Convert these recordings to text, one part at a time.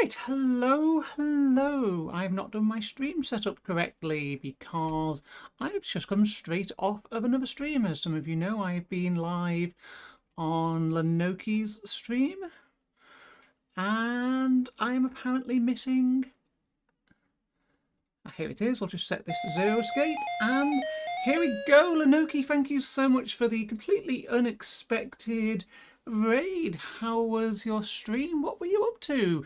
Right, hello. I have not done my stream setup correctly because I've just come straight off of another stream. As some of you know, I've been live on Lenoki's stream and I am apparently missing... Here it is. We'll just set this to zero escape and here we go. Lenoki, thank you so much for the completely unexpected raid. How was your stream? What were you up to?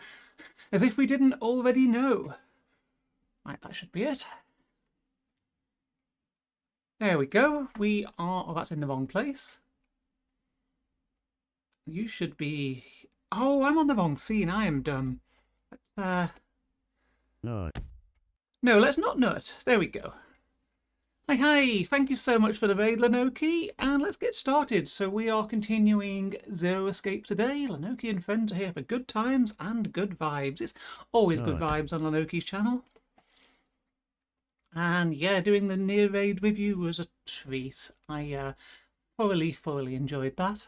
As if we didn't already know. Right, that should be it. There we go. We are... Oh, that's in the wrong place. You should be... Oh, I'm on the wrong scene. I am dumb. No. No, let's not nut. There we go. Hi. Thank you so much for the raid, Lenoki. And let's get started. So we are continuing Zero Escape today. Lenoki and friends are here for good times and good vibes. It's always good vibes on Lenoki's channel. And yeah, doing the near raid with you was a treat. I thoroughly enjoyed that.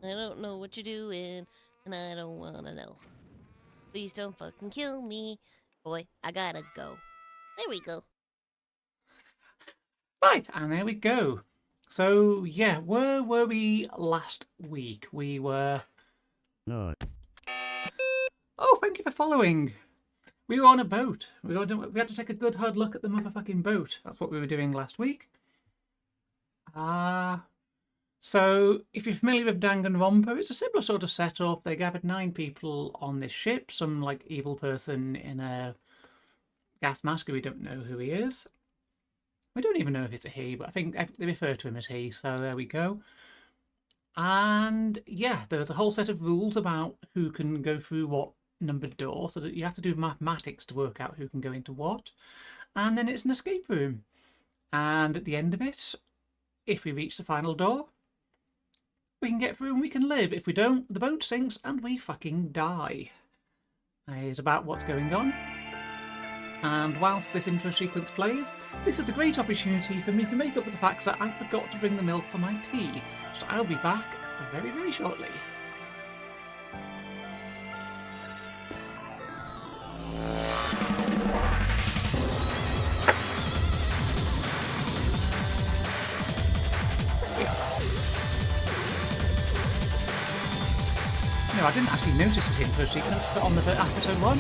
I don't know what you're doing, and I don't wanna know. Please don't fucking kill me. Boy, I gotta go. There we go. Right, and there we go. So, yeah, where were we last week? We were... No. Oh, thank you for following. We were on a boat. We had to take a good hard look at the motherfucking boat. That's what we were doing last week. So, if you're familiar with Danganronpa, it's a similar sort of setup. They gathered 9 people on this ship. Some, like, evil person in a gas mask who we don't know who he is. We don't even know if it's a he, but I think they refer to him as he, so there we go. And, yeah, there's a whole set of rules about who can go through what numbered door, so that you have to do mathematics to work out who can go into what. And then it's an escape room. And at the end of it, if we reach the final door, we can get through and we can live. If we don't, the boat sinks and we fucking die. It's about what's going on. And whilst this intro sequence plays, this is a great opportunity for me to make up for the fact that I forgot to bring the milk for my tea. So I'll be back very shortly. No, I didn't actually notice this intro sequence, but on the episode 1.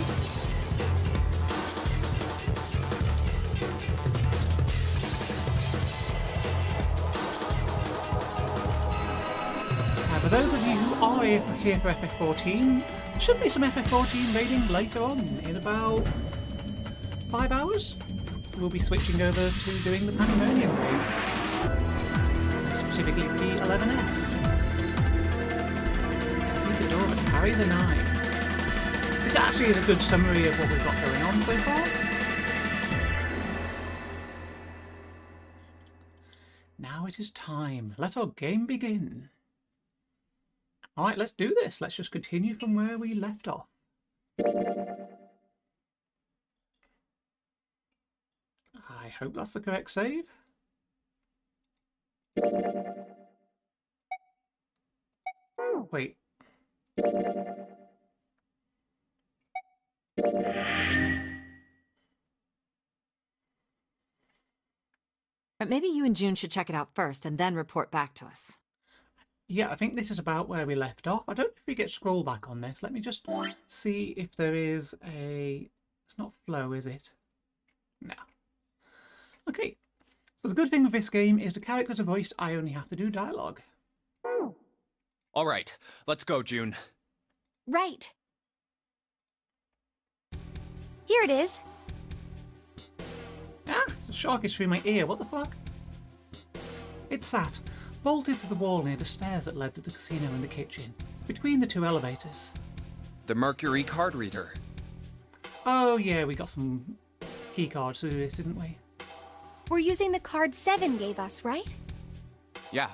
For those of you who are here for FF14, there should be some FF14 raiding later on in about 5 hours. We'll be switching over to doing the Pandemonium raid, specifically the 11S. The door that carries an eye. This actually is a good summary of what we've got going on so far. Now it is time. Let our game begin. Alright, let's do this. Let's just continue from where we left off. I hope that's the correct save. Wait. But maybe you and June should check it out first and then report back to us. Yeah, I think this is about where we left off. I don't know if we get scroll back on this. Let me just see if there is a... It's not flow, is it? No. Okay. So the good thing with this game is the characters are voiced. I only have to do dialogue. All right, let's go, June. Right. Here it is. Ah, the shark is through my ear. What the fuck? It sat, bolted to the wall near the stairs that led to the casino and the kitchen, between the 2 elevators. The Mercury card reader. Oh yeah, we got some key cards through this, didn't we? We're using the card 7 gave us, right? Yeah.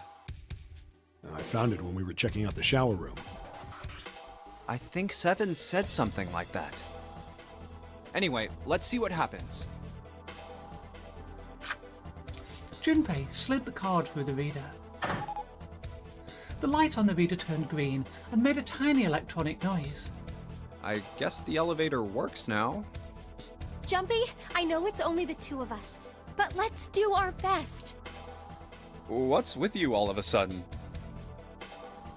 I found it when we were checking out the shower room. I think 7 said something like that. Anyway, let's see what happens. Junpei slid the card through the reader. The light on the reader turned green and made a tiny electronic noise. I guess the elevator works now. Jumpy, I know it's only the two of us, but let's do our best. What's with you all of a sudden?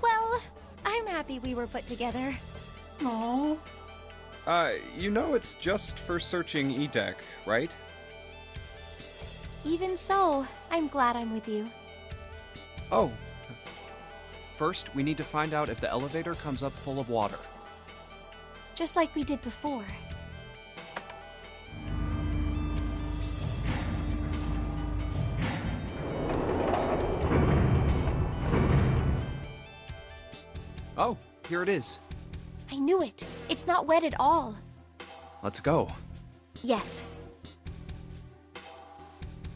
Well, I'm happy we were put together. Aww. You know it's just for searching E-Deck, right? Even so, I'm glad I'm with you. Oh. First, we need to find out if the elevator comes up full of water. Just like we did before. Oh, here it is. I knew it. It's not wet at all. Let's go. Yes.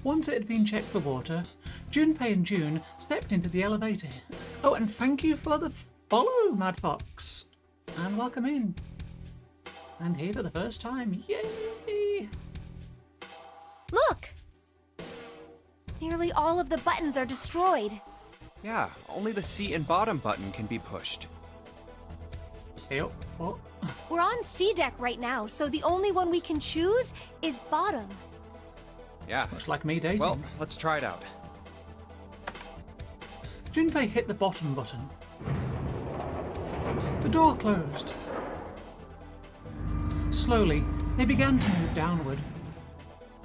Once it had been checked for water, Junpei and June stepped into the elevator. Oh, and thank you for the follow, Mad Fox. And welcome in. And here for the first time. Yay! Look! Nearly all of the buttons are destroyed. Yeah, only the seat and bottom button can be pushed. Hey, oh, what? We're on C deck right now, so the only one we can choose is bottom. Yeah. Much like me dating. Well, let's try it out. Junpei hit the bottom button. The door closed. Slowly, they began to move downward.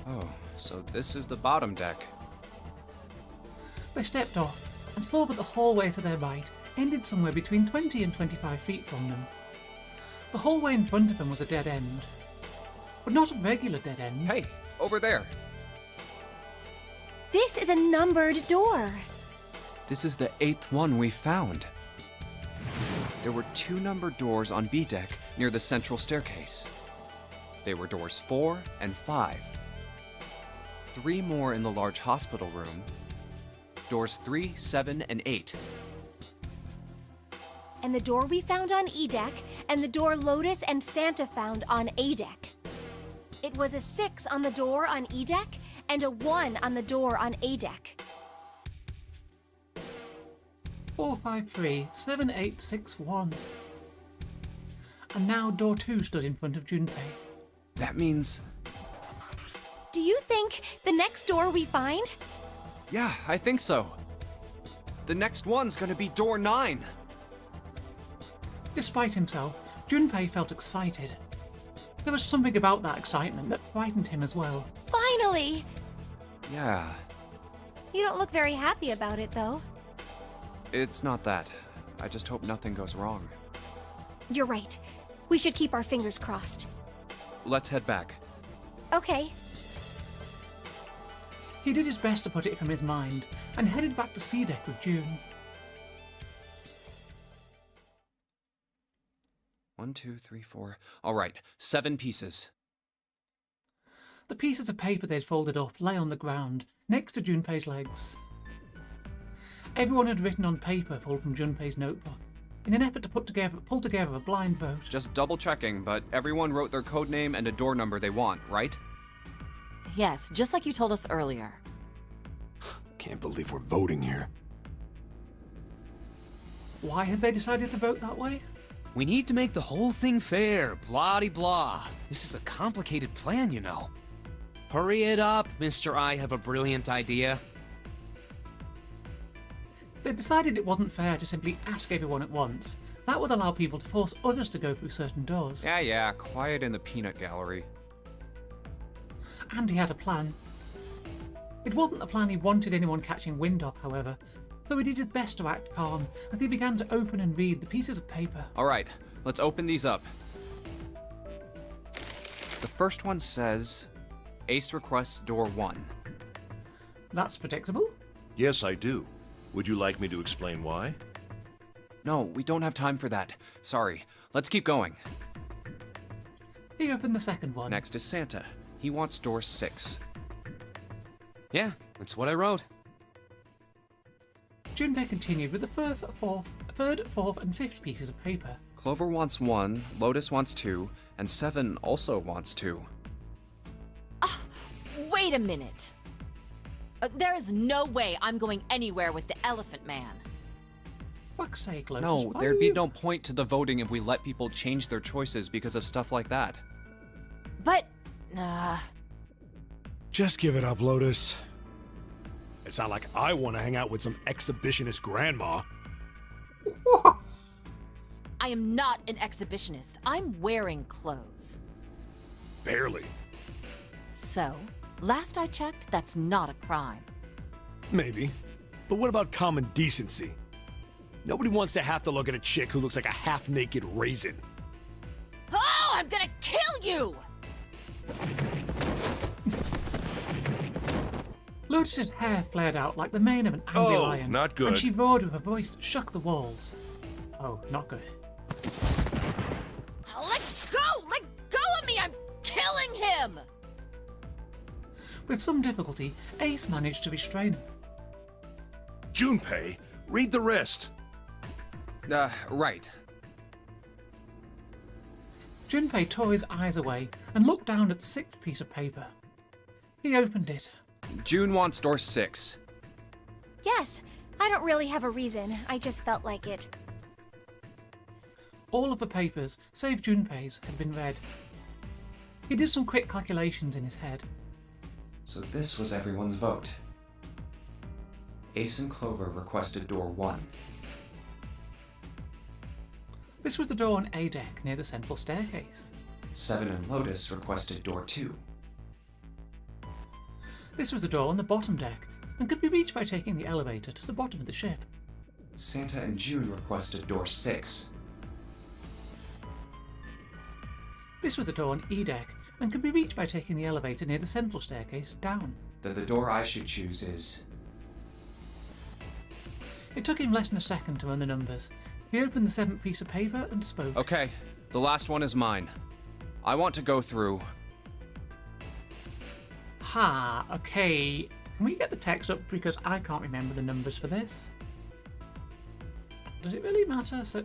Oh, so this is the bottom deck. They stepped off and saw that the hallway to their right ended somewhere between 20 and 25 feet from them. The hallway in front of them was a dead end. But not a regular dead end. Hey, over there. This is a numbered door. This is the 8th one we found. There were 2 numbered doors on B deck near the central staircase. They were doors 4 and 5. 3 more in the large hospital room. Doors 3, 7, and 8. And the door we found on E deck, and the door Lotus and Santa found on A deck. It was a 6 on the door on E deck, and a 1 on the door on A deck. 453-7861. And now door 2 stood in front of Junpei. That means... Do you think the next door we find? Yeah, I think so. The next one's gonna be door 9. Despite himself, Junpei felt excited. There was something about that excitement that frightened him as well. Finally! Yeah, You don't look very happy about it, though. it's not that. I just hope nothing goes wrong. You're right. We should keep our fingers crossed. Let's head back. Okay. He did his best to put it from his mind and headed back to C deck with June. 1, 2, 3, 4. All right, 7 pieces. The pieces of paper they'd folded up lay on the ground, next to Junpei's legs. Everyone had written on paper pulled from Junpei's notebook, in an effort to pull together a blind vote. Just double checking, but everyone wrote their code name and a door number they want, right? Yes, just like you told us earlier. Can't believe we're voting here. Why had they decided to vote that way? We need to make the whole thing fair, blah-de-blah. This is a complicated plan, you know. Hurry it up, Mr. I have a brilliant idea. They decided it wasn't fair to simply ask everyone at once. That would allow people to force others to go through certain doors. Yeah, quiet in the peanut gallery. And he had a plan. It wasn't the plan he wanted anyone catching wind of, however, so he did his best to act calm as he began to open and read the pieces of paper. All right, let's open these up. The first one says, Ace requests door 1. That's predictable. Yes, I do. Would you like me to explain why? No, we don't have time for that. Sorry. Let's keep going. He opened the second one. Next is Santa. He wants door 6. Yeah, that's what I wrote. Junpei continued with the third, fourth, and fifth pieces of paper. Clover wants 1, Lotus wants 2, and 7 also wants 2. Wait a minute. There is no way I'm going anywhere with the Elephant Man. fuck's sake, Lotus. No, why there'd are be you- no point to the voting if we let people change their choices because of stuff like that. But, Just give it up, Lotus. It's not like I want to hang out with some exhibitionist grandma. I am not an exhibitionist. I'm wearing clothes. Barely. So, last I checked, that's not a crime. Maybe. But what about common decency? Nobody wants to have to look at a chick who looks like a half-naked raisin. Oh, I'm gonna kill you! Lotus's hair flared out like the mane of an angry Oh, lion. not good. And she roared with a voice that shook the walls. Oh, not good. Oh, let go! Let go of me! I'm killing him! With some difficulty, Ace managed to restrain him. Junpei, read the rest. Right. Junpei tore his eyes away and looked down at the sixth piece of paper. He opened it. June wants door 6. Yes, I don't really have a reason. I just felt like it. All of the papers, save Junpei's, had been read. He did some quick calculations in his head. So this was everyone's vote. Ace and Clover requested door 1. This was the door on A deck near the central staircase. 7 and Lotus requested door 2. This was the door on the bottom deck and could be reached by taking the elevator to the bottom of the ship. Santa and June requested door 6. This was the door on E deck and could be reached by taking the elevator near the central staircase down. Then the door I should choose is... It took him less than a second to run the numbers. He opened the seventh piece of paper and spoke. Okay, the last one is mine. I want to go through... Ha, okay. Can we get the text up because I can't remember the numbers for this? Does it really matter? So...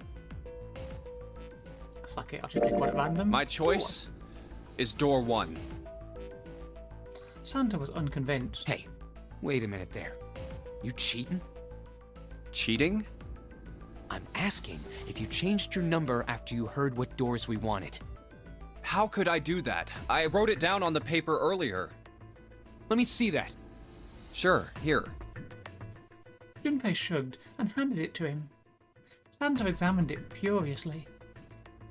That's like it, I'll just pick one at random. My choice is door 1. Santa was unconvinced. Hey, wait a minute there. You cheating? Cheating? I'm asking if you changed your number after you heard what doors we wanted. How could I do that? I wrote it down on the paper earlier. Let me see that. Sure, here. Junpei shrugged and handed it to him. Santa examined it furiously.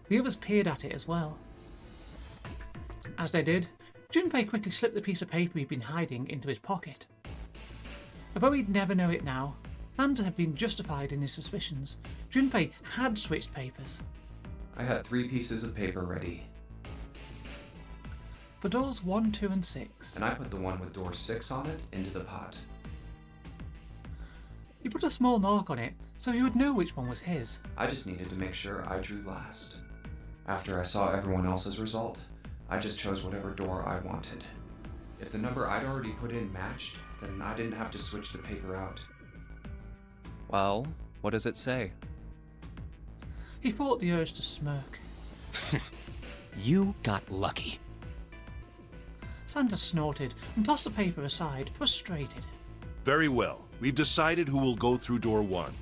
The others peered at it as well. As they did, Junpei quickly slipped the piece of paper he'd been hiding into his pocket. Although he'd never know it now, Santa had been justified in his suspicions. Junpei had switched papers. I had 3 pieces of paper ready, For doors 1, 2 and 6. and I put the one with door 6 on it into the pot. He put a small mark on it so he would know which one was his. I just needed to make sure I drew last. After I saw everyone else's result, I just chose whatever door I wanted. If the number I'd already put in matched, then I didn't have to switch the paper out. Well, what does it say? He fought the urge to smirk. You got lucky. Santa snorted and tossed the paper aside, frustrated. Very well. We've decided who will go through door 1.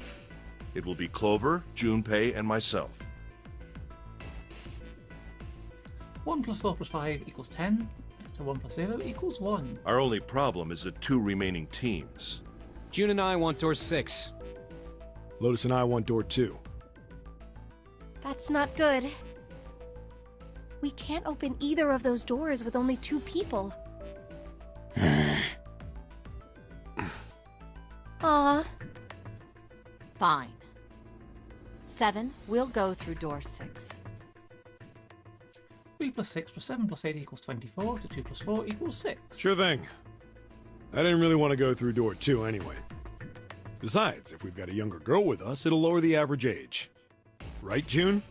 It will be Clover, Junpei, and myself. 1 plus 4 plus 5 equals 10, so 1 plus 0 equals 1. Our only problem is the 2 remaining teams. June and I want door 6. Lotus and I want door 2. That's not good. We can't open either of those doors with only 2 people. Aw. Fine. 7, we'll go through door 6. 3 plus 6 plus 7 plus 8 equals 24, so 2 plus 4 equals 6. Sure thing. I didn't really want to go through door 2 anyway. Besides, if we've got a younger girl with us, it'll lower the average age. Right, June?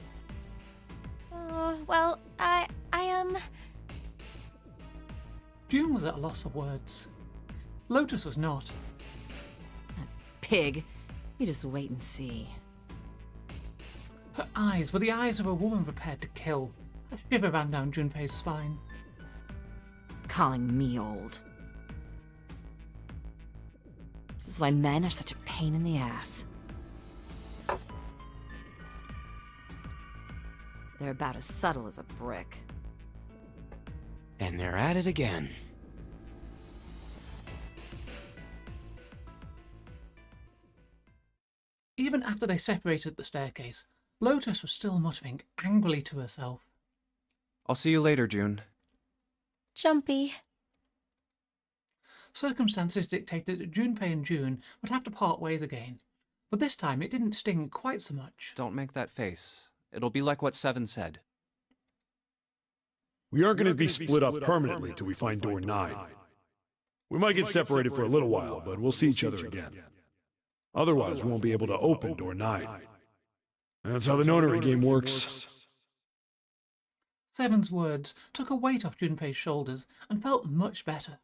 Well, I June was at a loss for words. Lotus was not. Pig. You just wait and see. Her eyes were the eyes of a woman prepared to kill. A shiver ran down Junpei's spine. Calling me old. This is why men are such a pain in the ass. They're about as subtle as a brick. And they're at it again. Even after they separated at the staircase, Lotus was still muttering angrily to herself. I'll see you later, June. Jumpy. Circumstances dictated that Junpei and June would have to part ways again, but this time it didn't sting quite so much. Don't make that face. It'll be like what Seven said. We aren't going to be split up permanently till we find door 9. We might get separated for a little while, but we'll see each other again. Otherwise, we won't be able to open door 9. That's how the notary game works. Seven's words took a weight off Junpei's shoulders and felt much better.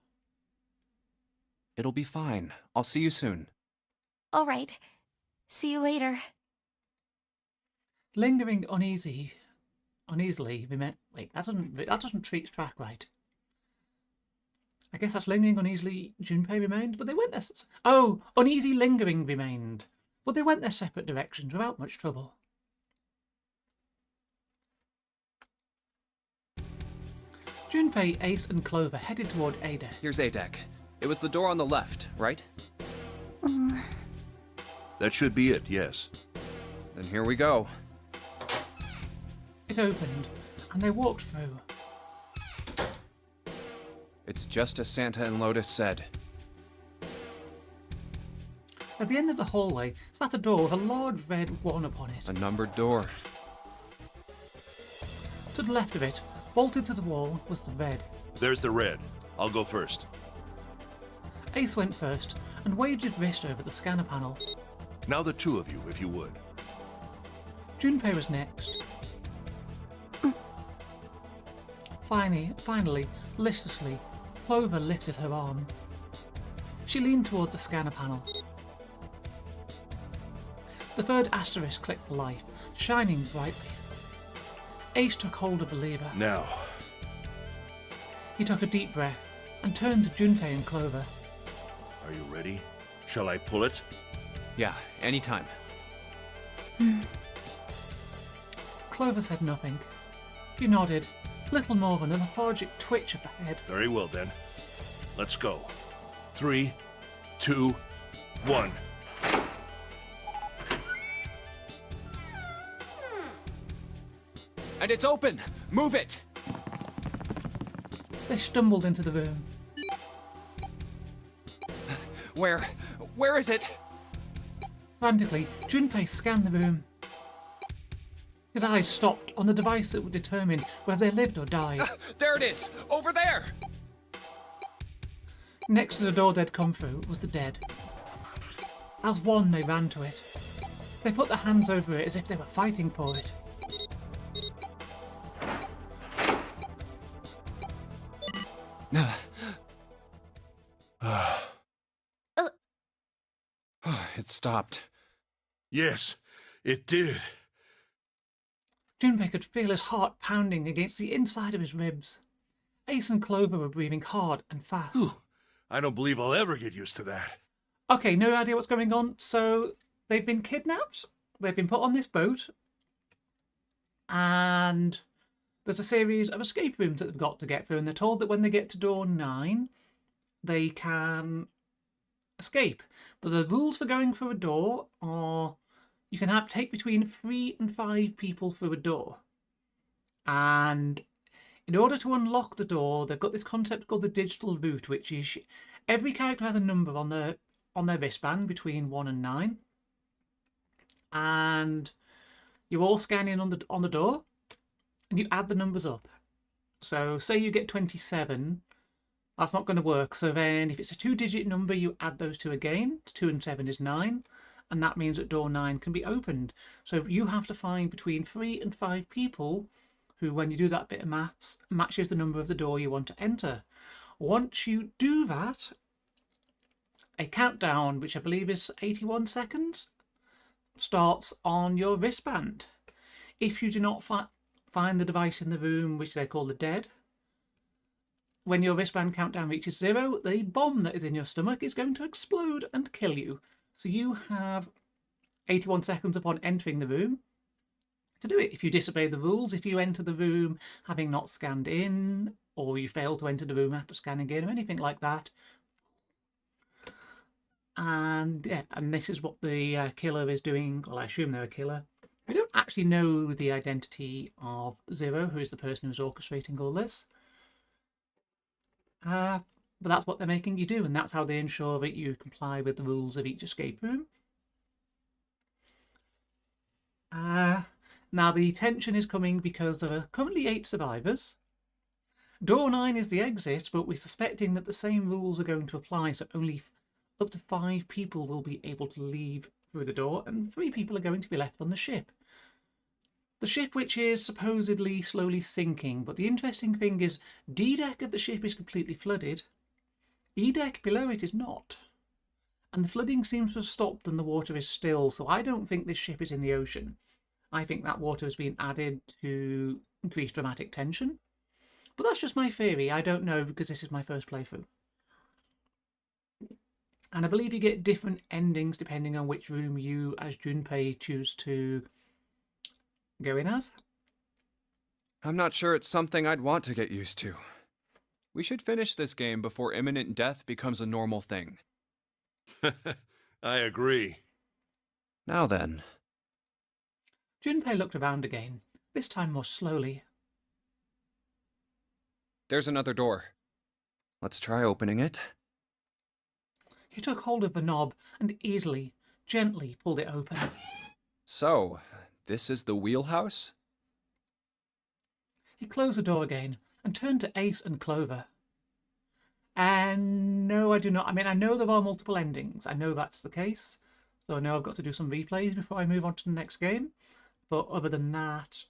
It'll be fine. I'll see you soon. All right. See you later. Lingering uneasily, wait, that doesn't treat track right. I guess that's lingering uneasily. Junpei remained, but they went their uneasy lingering remained, but they went their separate directions without much trouble. Junpei, Ace, and Clover headed toward Ada. Here's A-Deck. It was the door on the left, right? That should be it, yes. Then here we go. It opened, and they walked through. It's just as Santa and Lotus said. At the end of the hallway sat a door with a large red 1 upon it. A numbered door. To the left of it, bolted to the wall, was the red. There's the red. I'll go first. Ace went first and waved his wrist over the scanner panel. Now the two of you, if you would. Junpei was next. Finally, listlessly, Clover lifted her arm. She leaned toward the scanner panel. The third asterisk clicked to life, shining brightly. Ace took hold of the lever. Now. He took a deep breath and turned to Junpei and Clover. Are you ready? Shall I pull it? Yeah, anytime. Clover said nothing. She nodded, little more than a lethargic twitch of the head. Very well then. Let's go. 3, 2, 1. And it's open! Move it! They stumbled into the room. Where is it? Frantically, Junpei scanned the room. His eyes stopped on the device that would determine whether they lived or died. There it is! Over there! Next to the door they'd come through was the dead. As one, they ran to it. They put their hands over it as if they were fighting for it. It stopped. Yes, it did. Junpei could feel his heart pounding against the inside of his ribs. Ace and Clover were breathing hard and fast. Whew. I don't believe I'll ever get used to that. Okay, no idea what's going on. So they've been kidnapped. They've been put on this boat. And there's a series of escape rooms that they've got to get through. And they're told that when they get to door 9, they can escape. But the rules for going through a door are you can take between 3 and 5 people through a door. And in order to unlock the door, they've got this concept called the digital route, which is every character has a number on their wristband between 1 and 9. And you all scan in on the door and you add the numbers up. So say you get 27, that's not going to work. So then if it's a 2-digit number, you add those two again. 2 and 7 is 9. And that means that door 9 can be opened. So you have to find between 3 and 5 people who, when you do that bit of maths, matches the number of the door you want to enter. Once you do that, a countdown, which I believe is 81 seconds, starts on your wristband. If you do not find the device in the room, which they call the dead, when your wristband countdown reaches 0, the bomb that is in your stomach is going to explode and kill you. So you have 81 seconds upon entering the room. to do it. If you disobey the rules, if you enter the room having not scanned in, or you fail to enter the room after scanning in, or anything like that. And yeah, and this is what the killer is doing. Well, I assume they're a killer. We don't actually know the identity of Zero, who is the person who's orchestrating all this. But that's what they're making you do, and that's how they ensure that you comply with the rules of each escape room. Now the tension is coming because there are currently 8 survivors. Door 9 is the exit, but we're suspecting that the same rules are going to apply, so only up to 5 people will be able to leave through the door, and 3 people are going to be left on the ship. The ship which is supposedly slowly sinking, but the interesting thing is D deck of the ship is completely flooded. E deck below it is not. And the flooding seems to have stopped and the water is still, so I don't think this ship is in the ocean. I think that water has been added to increase dramatic tension. But that's just my theory. I don't know because this is my first playthrough. And I believe you get different endings depending on which room you, as Junpei, choose to go in as. I'm not sure it's something I'd want to get used to. We should finish this game before imminent death becomes a normal thing. I agree. Now then. Junpei looked around again, this time more slowly. There's another door. Let's try opening it. He took hold of the knob and easily, gently pulled it open. So, this is the wheelhouse? He closed the door again and turned to Ace and Clover. And no, I do not. I mean, I know there are multiple endings. I know that's the case. So I know I've got to do some replays before I move on to the next game. But other than that,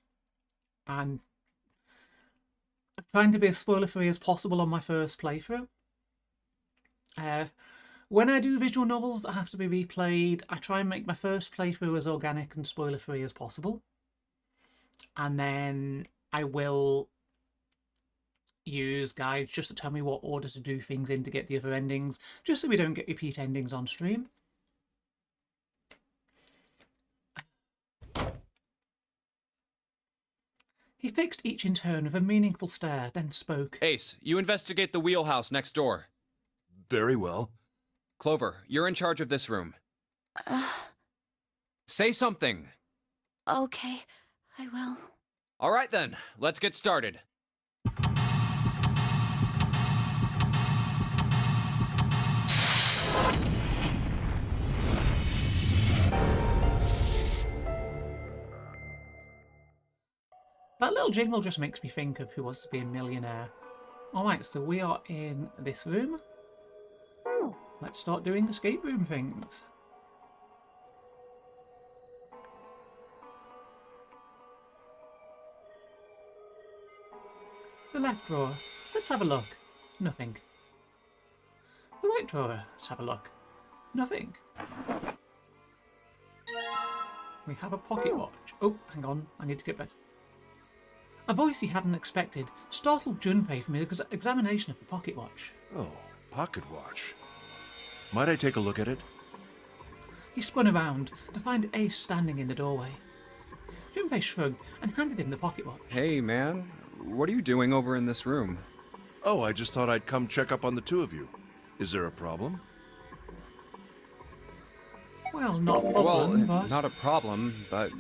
I'm trying to be as spoiler-free as possible on my first playthrough. When I do visual novels that have to be replayed, I try and make my first playthrough as organic and spoiler-free as possible. And then I will use guides just to tell me what order to do things in to get the other endings, just so we don't get repeat endings on stream. He fixed each in turn with a meaningful stare, then spoke. Ace, you investigate the wheelhouse next door. Very well. Clover, you're in charge of this room. Say something. Okay, I will. All right then, let's get started. That little jingle just makes me think of Who Wants to Be a Millionaire. Alright, so we are in this room. Let's start doing escape room things. The left drawer. Let's have a look. Nothing. The right drawer. Let's have a look. Nothing. We have a pocket watch. Oh, hang on. I need to get better. A voice he hadn't expected startled Junpei from his examination of the pocket watch. Oh, pocket watch. Might I take a look at it? He spun around to find Ace standing in the doorway. Junpei shrugged and handed him the pocket watch. Hey, man. What are you doing over in this room? Oh, I just thought I'd come check up on the two of you. Is there a problem? Well, not a problem, but... not a problem, but...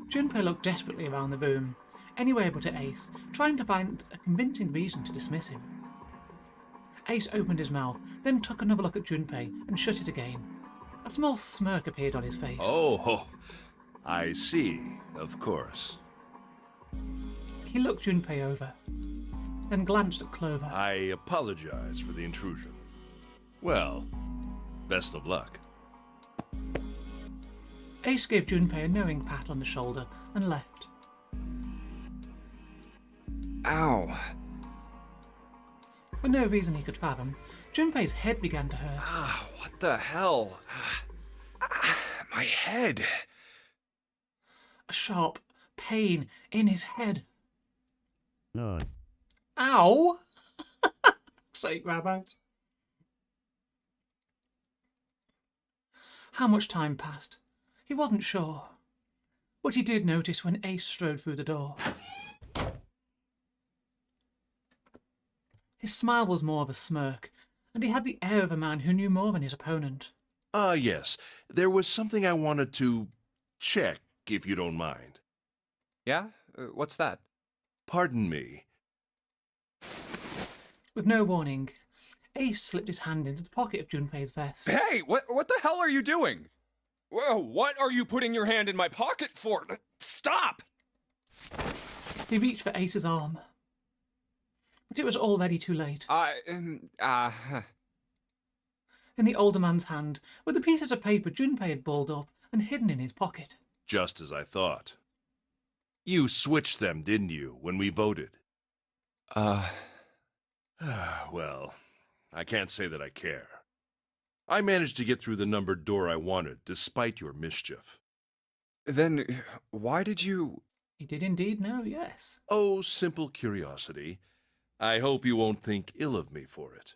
Junpei looked desperately around the room, anywhere but at Ace, trying to find a convincing reason to dismiss him. Ace opened his mouth, then took another look at Junpei and shut it again. A small smirk appeared on his face. Oh, I see. Of course. He looked Junpei over, then glanced at Clover. I apologize for the intrusion. Well, best of luck. Ace gave Junpei a knowing pat on the shoulder and left. Ow. For no reason he could fathom, Junpei's head began to hurt. Ah, what the hell? My head. A sharp pain in his head. No. Ow! Sake, rabbit. How much time passed? He wasn't sure. but he did notice when Ace strode through the door. His smile was more of a smirk, and he had the air of a man who knew more than his opponent. Yes. There was something I wanted to check, if you don't mind. Yeah? What's that? Pardon me. With no warning, Ace slipped his hand into the pocket of Junpei's vest. Hey, what the hell are you doing? Whoa, what are you putting your hand in my pocket for? Stop! He reached for Ace's arm, but it was already too late. In In the older man's hand were the pieces of paper Junpei had balled up and hidden in his pocket. Just as I thought. You switched them, didn't you, when we voted? Well, I can't say that I care. I managed to get through the numbered door I wanted, despite your mischief. Then why did you... He did indeed know, yes. Oh, simple curiosity. I hope you won't think ill of me for it.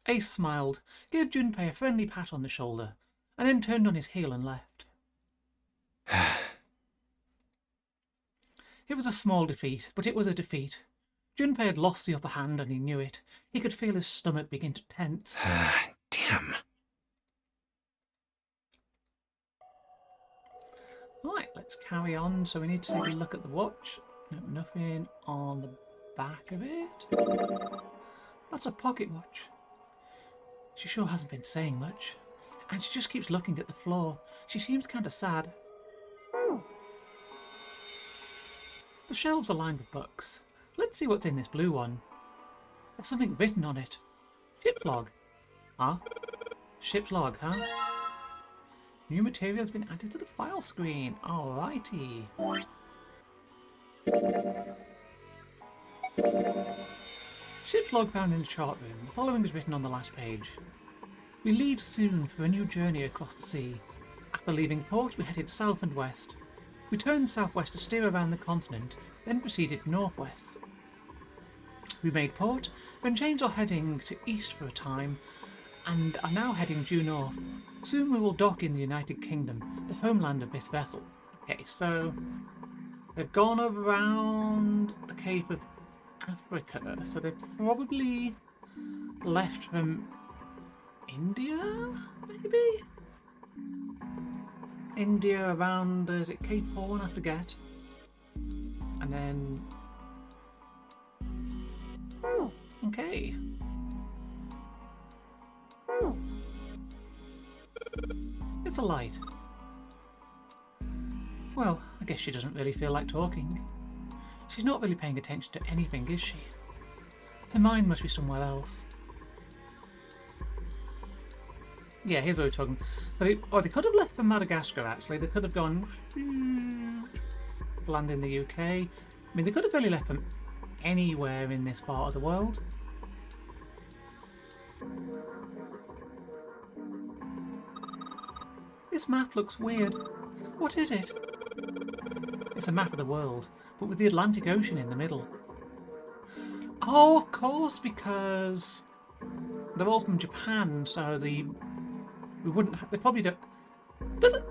Ace smiled, gave Junpei a friendly pat on the shoulder, and then turned on his heel and left. It was a small defeat, but it was a defeat. Junpei had lost the upper hand and he knew it. He could feel his stomach begin to tense. Damn. Right, let's carry on. So we need to take a look at the watch. No, nothing on the back of it. That's a pocket watch. She sure hasn't been saying much. And she just keeps looking at the floor. She seems kind of sad. The shelves are lined with books. Let's see what's in this blue one. There's something written on it. Ship's log. Huh? Ship's log, huh? New material has been added to the file screen. Alrighty. Ship's log found in the chart room. The following is written on the last page. We leave soon for a new journey across the sea. After leaving port, we headed south and west. We turned southwest to steer around the continent, then proceeded northwest. We made port, then changed our heading to east for a time, and are now heading due north. Soon we will dock in the United Kingdom, the homeland of this vessel. Okay, so they've gone around the Cape of Africa, so they've probably left from India, maybe? India around, is it Cape Horn? I forget. And then... Okay. It's a light. Well, I guess she doesn't really feel like talking. She's not really paying attention to anything, is she? Her mind must be somewhere else. Yeah, here's where we're talking. So they could have left for Madagascar, actually. They could have gone... land in the UK. I mean, they could have really left from anywhere in this part of the world. This map looks weird. What is it? It's a map of the world, but with the Atlantic Ocean in the middle. Oh, of course, because they're all from Japan, so we wouldn't have, they probably don't,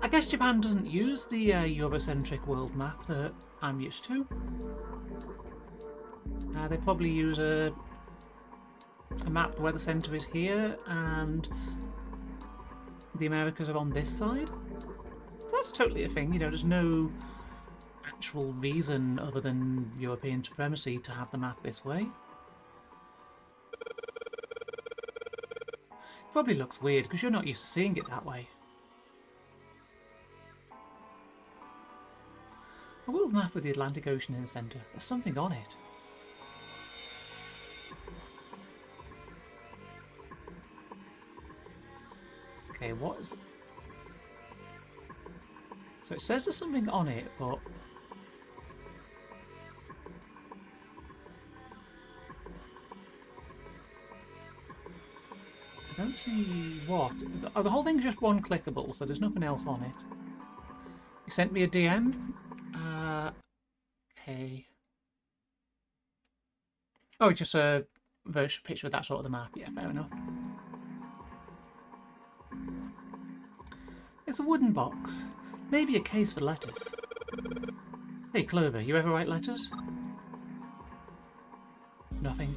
I guess Japan doesn't use the Eurocentric world map that I'm used to. They probably use a map where the centre is here and the Americas are on this side. So that's totally a thing, you know, there's no actual reason other than European supremacy to have the map this way. Probably looks weird because you're not used to seeing it that way. A world map with the Atlantic Ocean in the centre. There's something on it. Okay, what is... So it says there's something on it, but... I don't see what. Oh, the whole thing's just one clickable, so there's nothing else on it. You sent me a DM? Okay. Oh, it's just a picture of that sort of the map. Yeah, fair enough. It's a wooden box. Maybe a case for letters. Hey, Clover, you ever write letters? Nothing.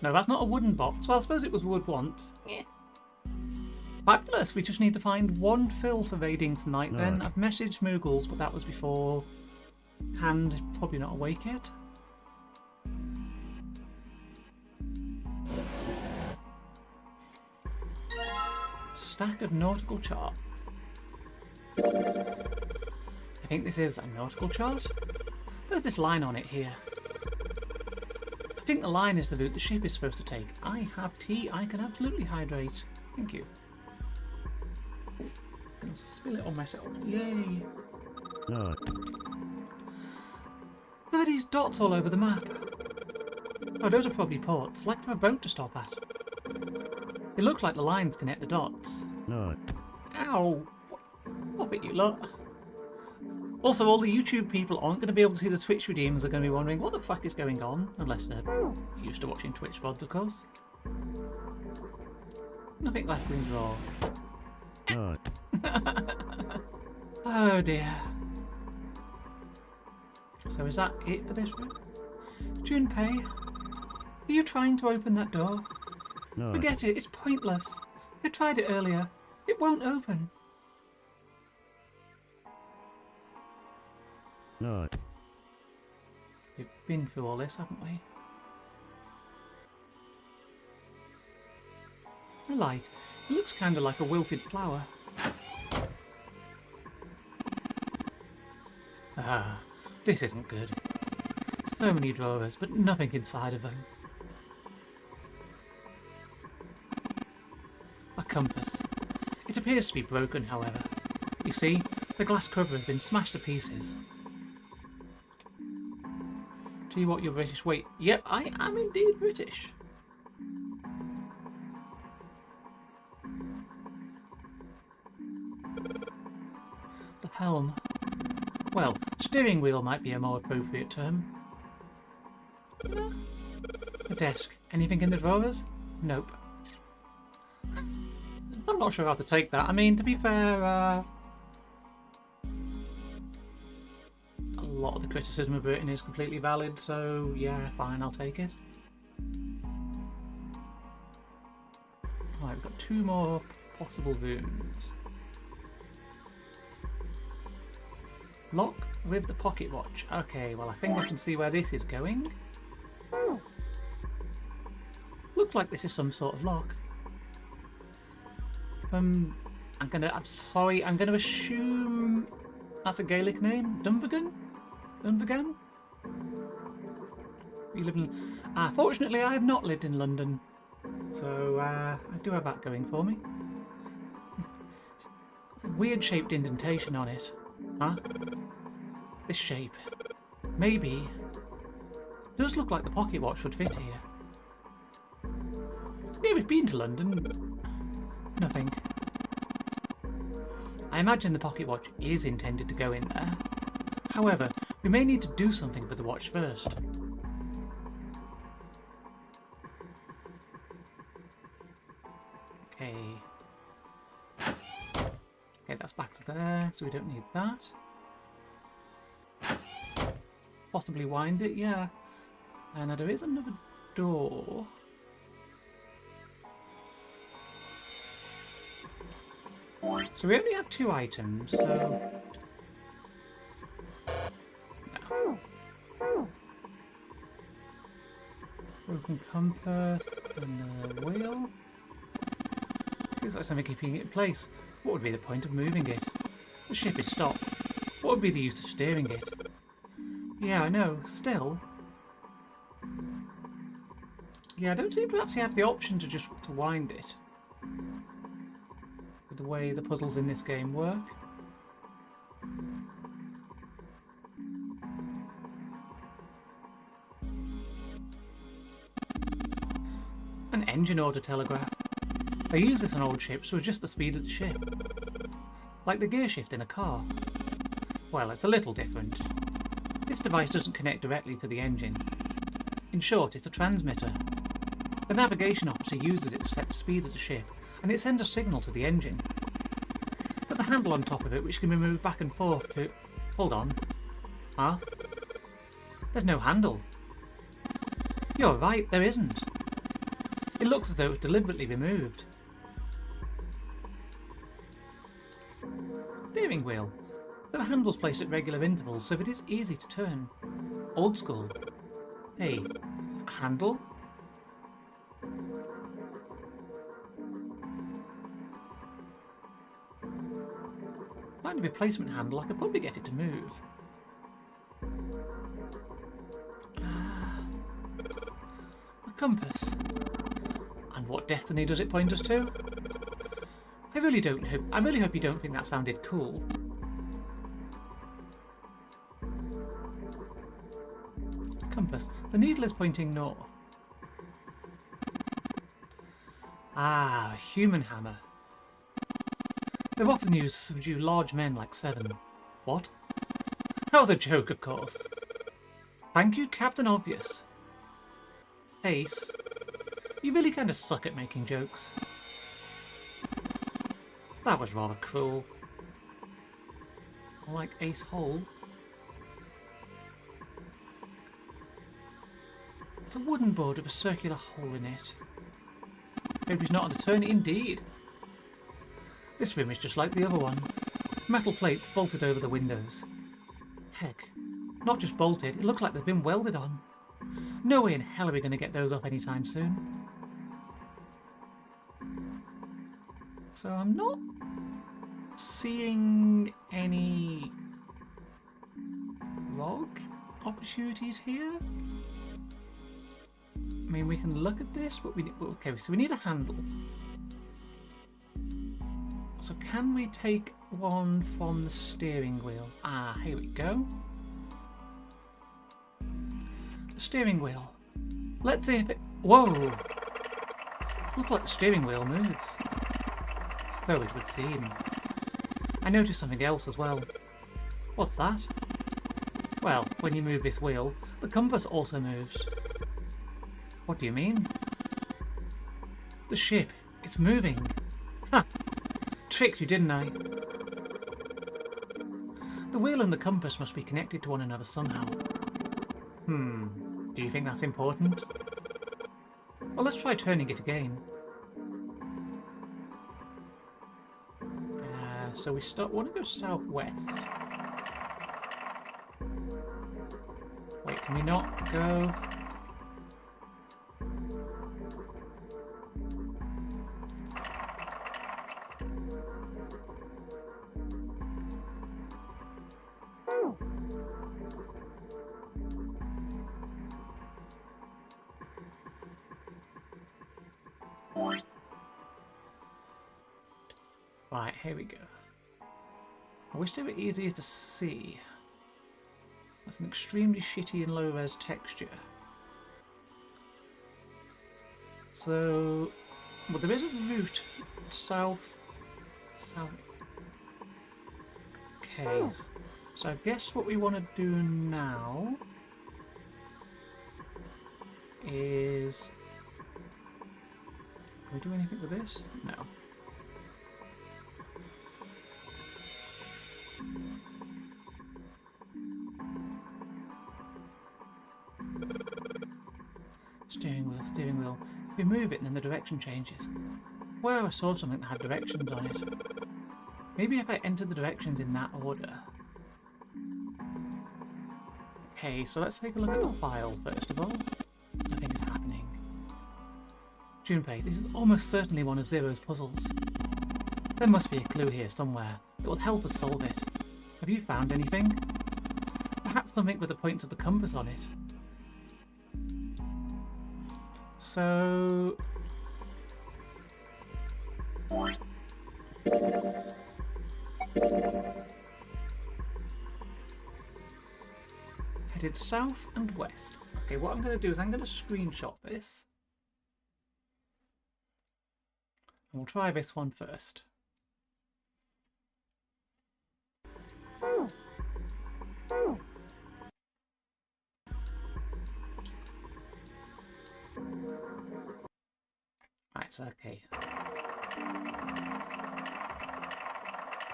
No, that's not a wooden box. Well, I suppose it was wood once. Yeah. Fabulous. We just need to find one fill for raiding tonight then. I've messaged Moogles, but that was before Hand is probably not awake yet. Stack of nautical charts. I think this is a nautical chart. There's this line on it here. I think the line is the route the ship is supposed to take. I have tea. I can absolutely hydrate. Thank you. I'm gonna spill it on myself. Yay! There are these dots all over the map. Oh, those are probably ports, like for a boat to stop at. It looks like the lines connect the dots. Ow! What bit you lot? Also, all the YouTube people aren't going to be able to see the Twitch redeemers. Are going to be wondering what the fuck is going on, unless they're used to watching Twitch VODs, of course. Nothing left in draw. Oh dear. So is that it for this room? Junpei, are you trying to open that door? Forget it, it's pointless. I tried it earlier. It won't open. We've been through all this, haven't we? A light. It looks kind of like a wilted flower. Ah, this isn't good. So many drawers, but nothing inside of them. A compass. It appears to be broken, however. You see, the glass cover has been smashed to pieces. Tell you what, you're British. Wait, yep, I am indeed British. The helm. Well, steering wheel might be a more appropriate term. The desk. Anything in the drawers? Nope. I'm not sure how to take that. I mean, to be fair, a lot of the criticism of Britain is completely valid, so yeah, fine, I'll take it. Right, we've got 2 more possible rooms. Lock with the pocket watch. Okay, well I think I can see where this is going. Looks like this is some sort of lock. I'm gonna assume that's a Gaelic name. Dunvegan? Dunvegan? You live in... fortunately I have not lived in London. So, I do have that going for me. A weird shaped indentation on it. Huh? This shape. Maybe. Does look like the pocket watch would fit here. Yeah, we've been to London. Nothing. I imagine the pocket watch is intended to go in there. However, we may need to do something with the watch first. Okay. Okay, that's back to there, so we don't need that. Possibly wind it, yeah. And now there is another door. So we only have 2 items, so... No. Broken compass and a wheel. Feels like something keeping it in place. What would be the point of moving it? The ship is stopped. What would be the use of steering it? Yeah, I know. Still... Yeah, I don't seem to actually have the option to just wind it. The way the puzzles in this game work. An engine order telegraph. They use this on old ships to adjust the speed of the ship. Like the gear shift in a car. Well, it's a little different. This device doesn't connect directly to the engine. In short, it's a transmitter. The navigation officer uses it to set the speed of the ship, and it sends a signal to the engine. But the handle on top of it which can be moved back and forth to... Hold on. Huh? There's no handle. You're right, there isn't. It looks as though it was deliberately removed. Steering wheel. There are handles placed at regular intervals, so it is easy to turn. Old school. Hey, a handle? Might be a replacement handle, I could probably get it to move. A compass. And what destiny does it point us to? I really hope you don't think that sounded cool. Compass. The needle is pointing north. Ah, a human hammer. They're often used to subdue large men like Seven. What? That was a joke, of course. Thank you, Captain Obvious. Ace, you really kind of suck at making jokes. That was rather cruel. More like Ace Hole. It's a wooden board with a circular hole in it. Maybe he's not on the turn. Indeed. This room is just like the other one. Metal plates bolted over the windows. Heck, not just bolted, it looks like they've been welded on. No way in hell are we going to get those off anytime soon. So I'm not seeing any log opportunities here. I mean, we can look at this, but okay, so we need a handle. So can we take one from the steering wheel? Ah, here we go. The steering wheel. Let's see if it... Whoa! Looks like the steering wheel moves. So it would seem. I noticed something else as well. What's that? Well, when you move this wheel, the compass also moves. What do you mean? The ship. It's moving. Ha! Tricked you, didn't I? The wheel and the compass must be connected to one another somehow. Do you think that's important? Well, let's try turning it again. So we want to go southwest. Wait, can we not go? Right, here we go. I wish they were easier to see. That's an extremely shitty and low-res texture. So, well, there is a route south. Okay, so I guess what we want to do now is... Can we do anything with this? No. Steering wheel. If we move it, then the direction changes. Well, I saw something that had directions on it. Maybe if I entered the directions in that order. Okay, so let's take a look at the file first of all. Nothing is happening. Junpei, this is almost certainly one of Zero's puzzles. There must be a clue here somewhere that will help us solve it. Have you found anything? Perhaps something with the points of the compass on it. So... Headed south and west. Okay, what I'm going to do is I'm going to screenshot this. And we'll try this one first. Right, so okay.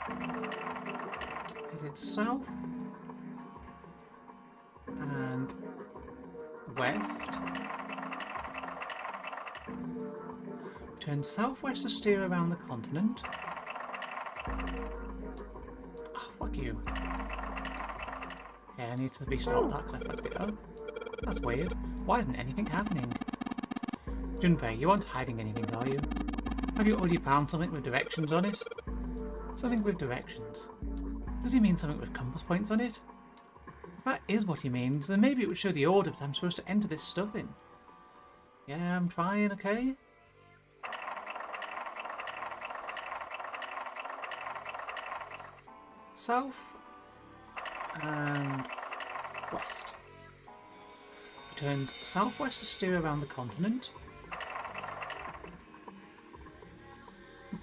Headed south and west. Turn southwest to steer around the continent. Oh, fuck you. Okay, I need to restart that because I fucked it up. That's weird. Why isn't anything happening? Junpei, you aren't hiding anything, are you? Have you already found something with directions on it? Something with directions. Does he mean something with compass points on it? If that is what he means, then maybe it would show the order that I'm supposed to enter this stuff in. Yeah, I'm trying, okay? South and west. We turned southwest to steer around the continent,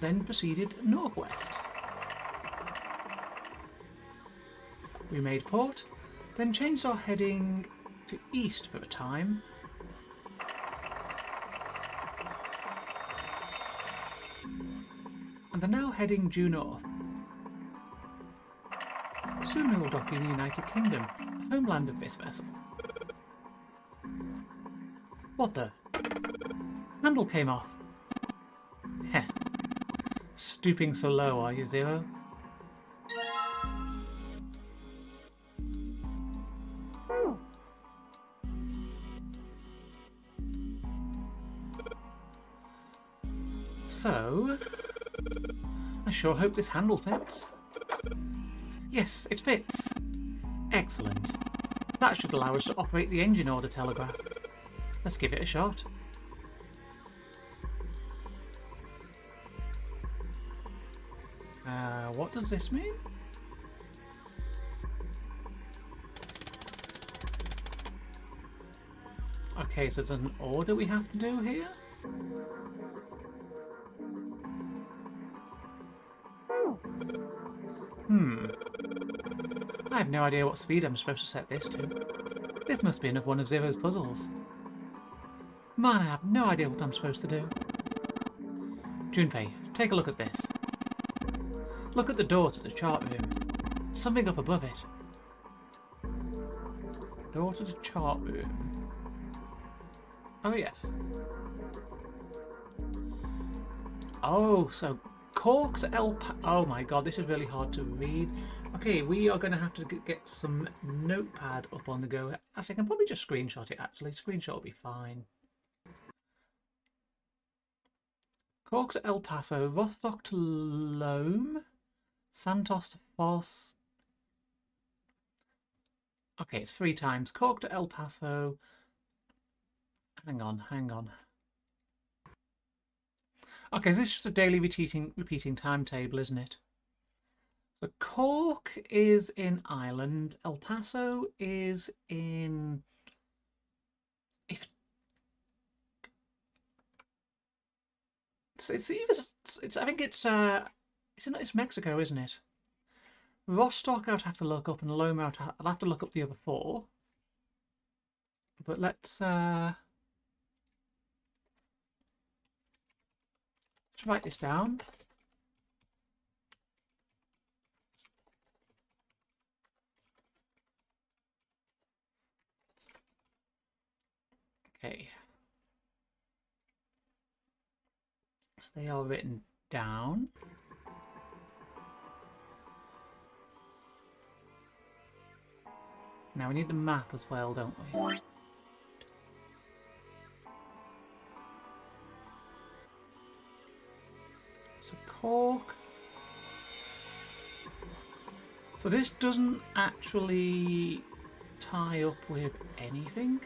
then proceeded northwest. We made port, then changed our heading to east for a time, and are now heading due north. Soon we will dock in the United Kingdom, the homeland of this vessel. What the? Handle came off. Heh. Stooping so low, are you, Zero? So, I sure hope this handle fits. Yes, it fits. Excellent. That should allow us to operate the engine order telegraph. Let's give it a shot. What does this mean? Okay, so there's an order we have to do here? I have no idea what speed I'm supposed to set this to. This must be another one of Zero's puzzles. Man, I have no idea what I'm supposed to do. Junpei, take a look at this. Look at the door to the chart room. There's something up above it. Door to the chart room. Oh, yes. Oh, so corked oh my god, this is really hard to read. Okay, we are going to have to get some notepad up on the go. Actually, I can probably just screenshot it, actually. Screenshot will be fine. Cork to El Paso, Vostok to Loam, Santos to Foss. Okay, it's 3 times. Cork to El Paso. Hang on. Okay, so this is just a daily repeating timetable, isn't it? So Cork is in Ireland. El Paso is in... I think it's Mexico, isn't it? Rostock I'd have to look up, and Loma I'll have to look up the other 4. But let's write this down. Okay. So they are written down. Now we need the map as well, don't we? So Cork. So this doesn't actually tie up with anything.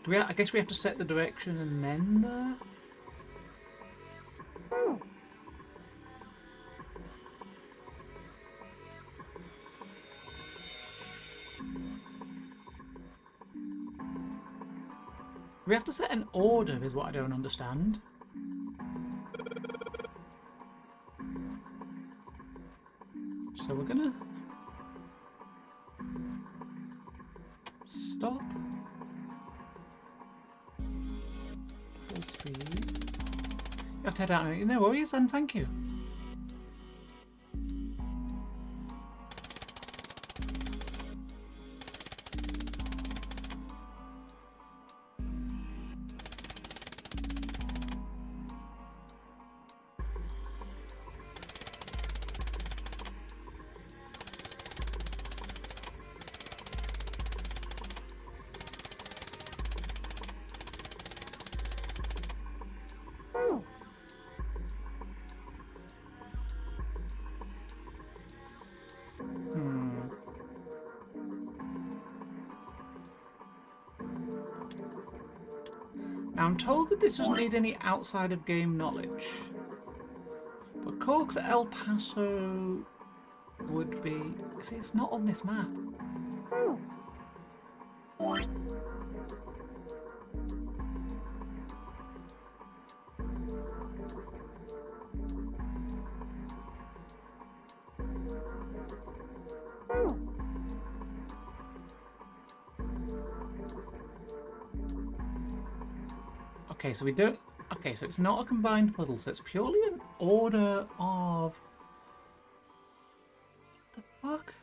I guess we have to set the direction and then the... We have to set an order is what I don't understand. So we're gonna stop. Full speed. You have to head out. No worries, and thank you. Now I'm told that this doesn't need any outside of game knowledge. But Cork to El Paso would be... See, it's not on this map. Okay, so we don't... Okay, so it's not a combined puzzle, so it's purely an order of... What the fuck?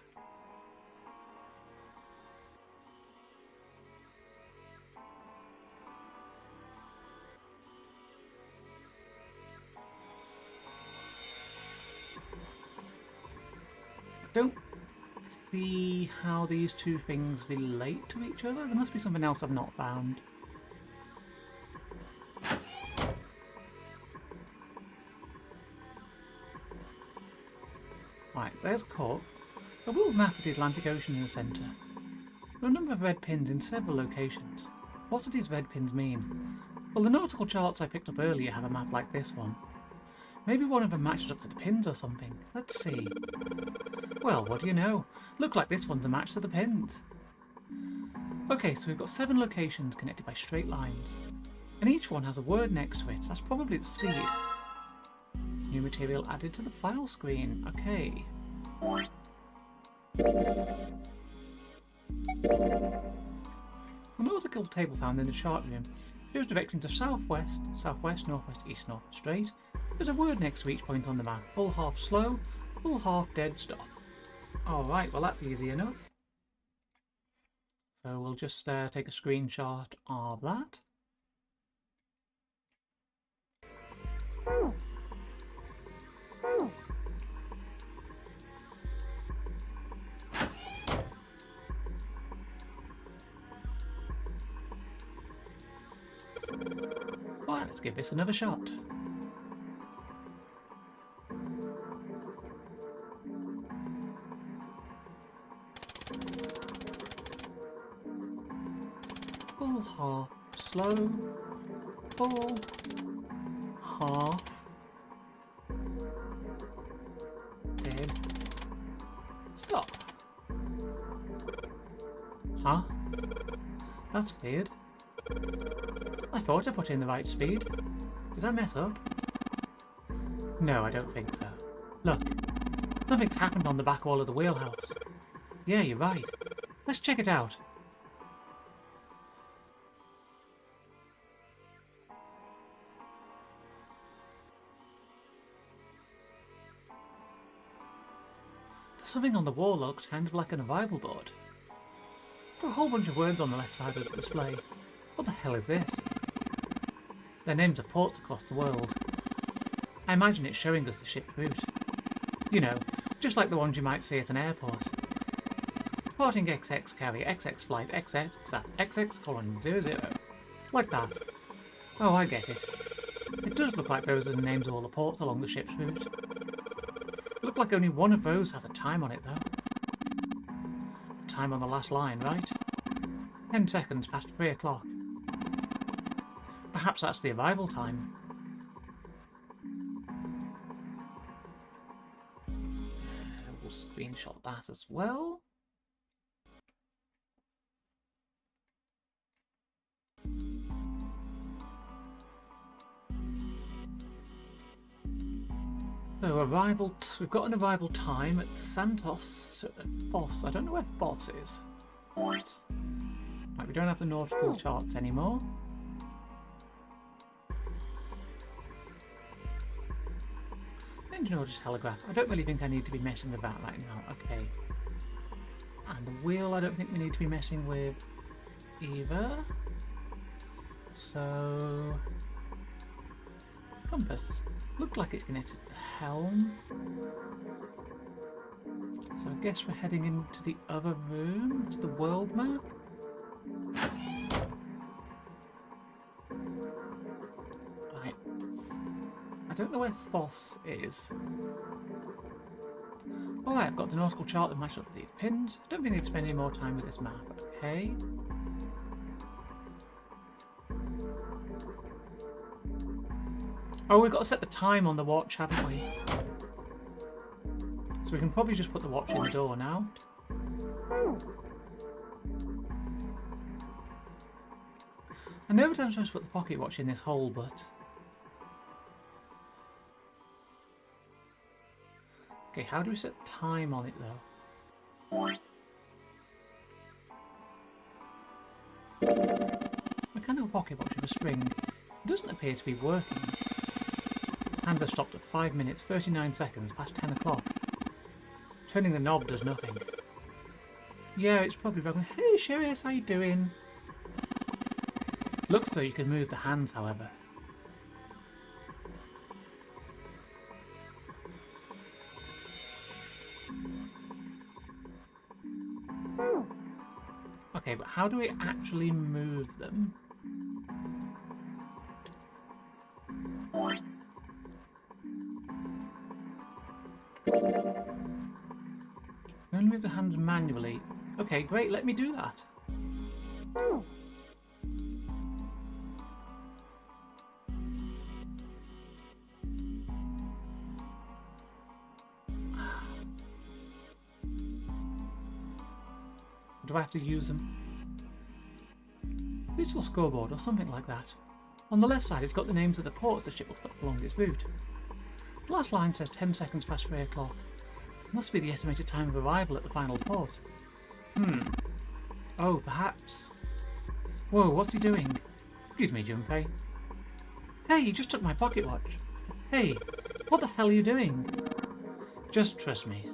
I don't see how these two things relate to each other. There must be something else I've not found. Right, there's Cork. A world map of the Atlantic Ocean in the centre. There are a number of red pins in several locations. What do these red pins mean? Well, the nautical charts I picked up earlier have a map like this one. Maybe one of them matches up to the pins or something. Let's see. Well, what do you know? Look like this one's a match to the pins. Okay, so we've got 7 locations connected by straight lines. And each one has a word next to it. That's probably the speed. New material added to the file screen. Okay. A nautical table found in the chart room shows direction to southwest, southwest, northwest, east, north, straight. There's a word next to each point on the map. Full half slow, full half dead stop. Alright, well that's easy enough. So we'll just take a screenshot of that. Right, let's give this another shot. Full half slow, full half dead stop. Huh? That's weird. I thought I put in the right speed. Did I mess up? No, I don't think so. Look, something's happened on the back wall of the wheelhouse. Yeah, you're right. Let's check it out. There's something on the wall that looks kind of like an arrival board. There are a whole bunch of words on the left side of the display. What the hell is this? They're names of ports across the world. I imagine it's showing us the ship's route. You know, just like the ones you might see at an airport. Departing XX carrier, XX flight, XX, XX colon 00. Like that. Oh, I get it. It does look like those are the names of all the ports along the ship's route. Look like only one of those has a time on it though. The time on the last line, right? 10 seconds past 3 o'clock. Perhaps that's the arrival time. We'll screenshot that as well. So arrival, we've got an arrival time at Santos Foss. I don't know where Foss is. Right, we don't have the nautical charts anymore. Engine orders telegraph. I don't really think I need to be messing with that right now. Okay. And the wheel I don't think we need to be messing with either. So... compass. Looked like it's connected to the helm. So I guess we're heading into the other room, to the world map. Right. I don't know where Foss is. Alright, I've got the nautical chart that matches up to these pins. Don't think I need to spend any more time with this map. Okay. Oh, we've got to set the time on the watch, haven't we? So we can probably just put the watch in the door now. I know that I'm supposed to put the pocket watch in this hole, but... Okay, how do we set time on it, though? Mechanical pocket watch with a spring. It doesn't appear to be working. And has stopped at 5 minutes, 39 seconds past 10 o'clock. Turning the knob does nothing. Yeah, it's probably broken. Hey, Sheriff, how you doing? Looks though you can move the hands, however. Okay, but how do we actually move them? I'm going to move the hands manually. Okay, great, let me do that. Do I have to use them? Digital scoreboard or something like that. On the left side it's got the names of the ports the ship will stop along its route. The last line says 10 seconds past 3 o'clock. Must be the estimated time of arrival at the final port. Oh, perhaps. Whoa, what's he doing? Excuse me, Junpei. Hey, you just took my pocket watch. Hey, what the hell are you doing? Just trust me.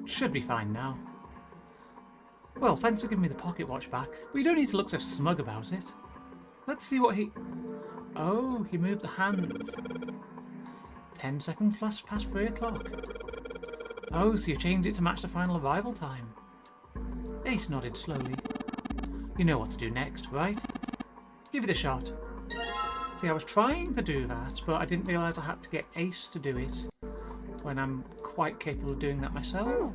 Should be fine now. Well, thanks for giving me the pocket watch back, but you don't need to look so smug about it. Let's see what he... Oh, he moved the hands. 10 seconds plus past 3 o'clock. Oh, so you changed it to match the final arrival time. Ace nodded slowly. You know what to do next, right? Give it a shot. See, I was trying to do that, but I didn't realise I had to get Ace to do it when I'm quite capable of doing that myself.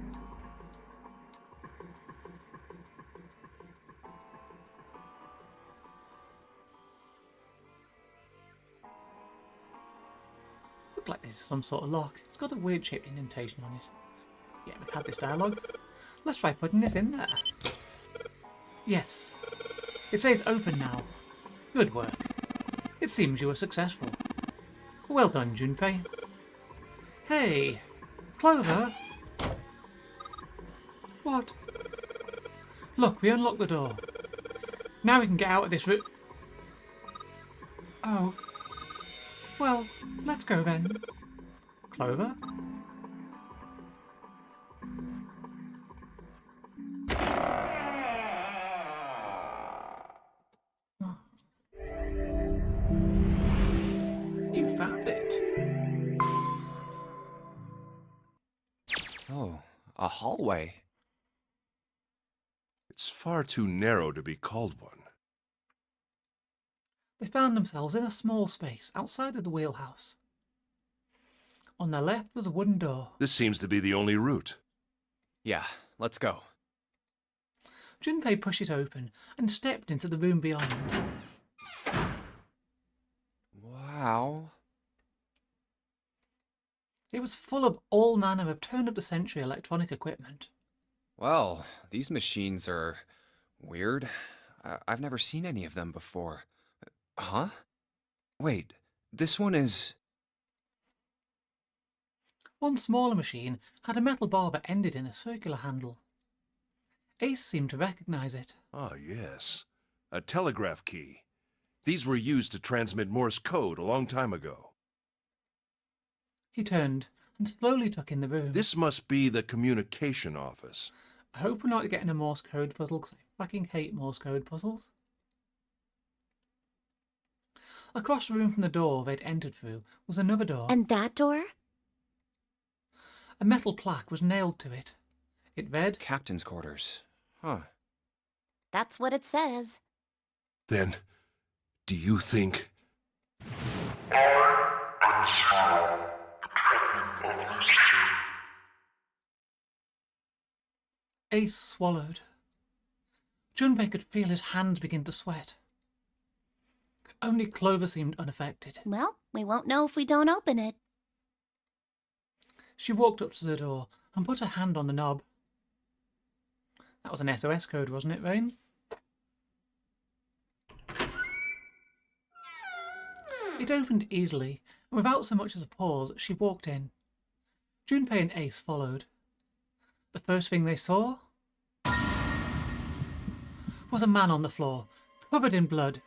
Look like this is some sort of lock. It's got a weird shaped indentation on it. Yeah, we've had this dialogue. Let's try putting this in there. Yes. It says open now. Good work. It seems you were successful. Well done, Junpei. Hey, Clover. What? Look, we unlocked the door. Now we can get out of this room. Oh. Well, let's go then. Clover? You found it. Oh, a hallway. It's far too narrow to be called one. They found themselves in a small space outside of the wheelhouse. On their left was a wooden door. This seems to be the only route. Yeah, let's go. Junpei pushed it open and stepped into the room beyond. Wow. It was full of all manner of turn-of-the-century electronic equipment. Well, these machines are weird. I've never seen any of them before. Huh? Wait, this one is... One smaller machine had a metal bar that ended in a circular handle. Ace seemed to recognize it. Ah, yes. A telegraph key. These were used to transmit Morse code a long time ago. He turned and slowly took in the room. This must be the communication office. I hope we're not getting a Morse code puzzle, because I fucking hate Morse code puzzles. Across the room from the door they'd entered through was another door. And that door? A metal plaque was nailed to it. It read, Captain's quarters. Huh. That's what it says. Then, do you think... Ace swallowed. Junpei could feel his hands begin to sweat. Only Clover seemed unaffected. Well, we won't know if we don't open it. She walked up to the door and put her hand on the knob. That was an SOS code, wasn't it, Rain? It opened easily, and without so much as a pause, she walked in. Junpei and Ace followed. The first thing they saw was a man on the floor, covered in blood.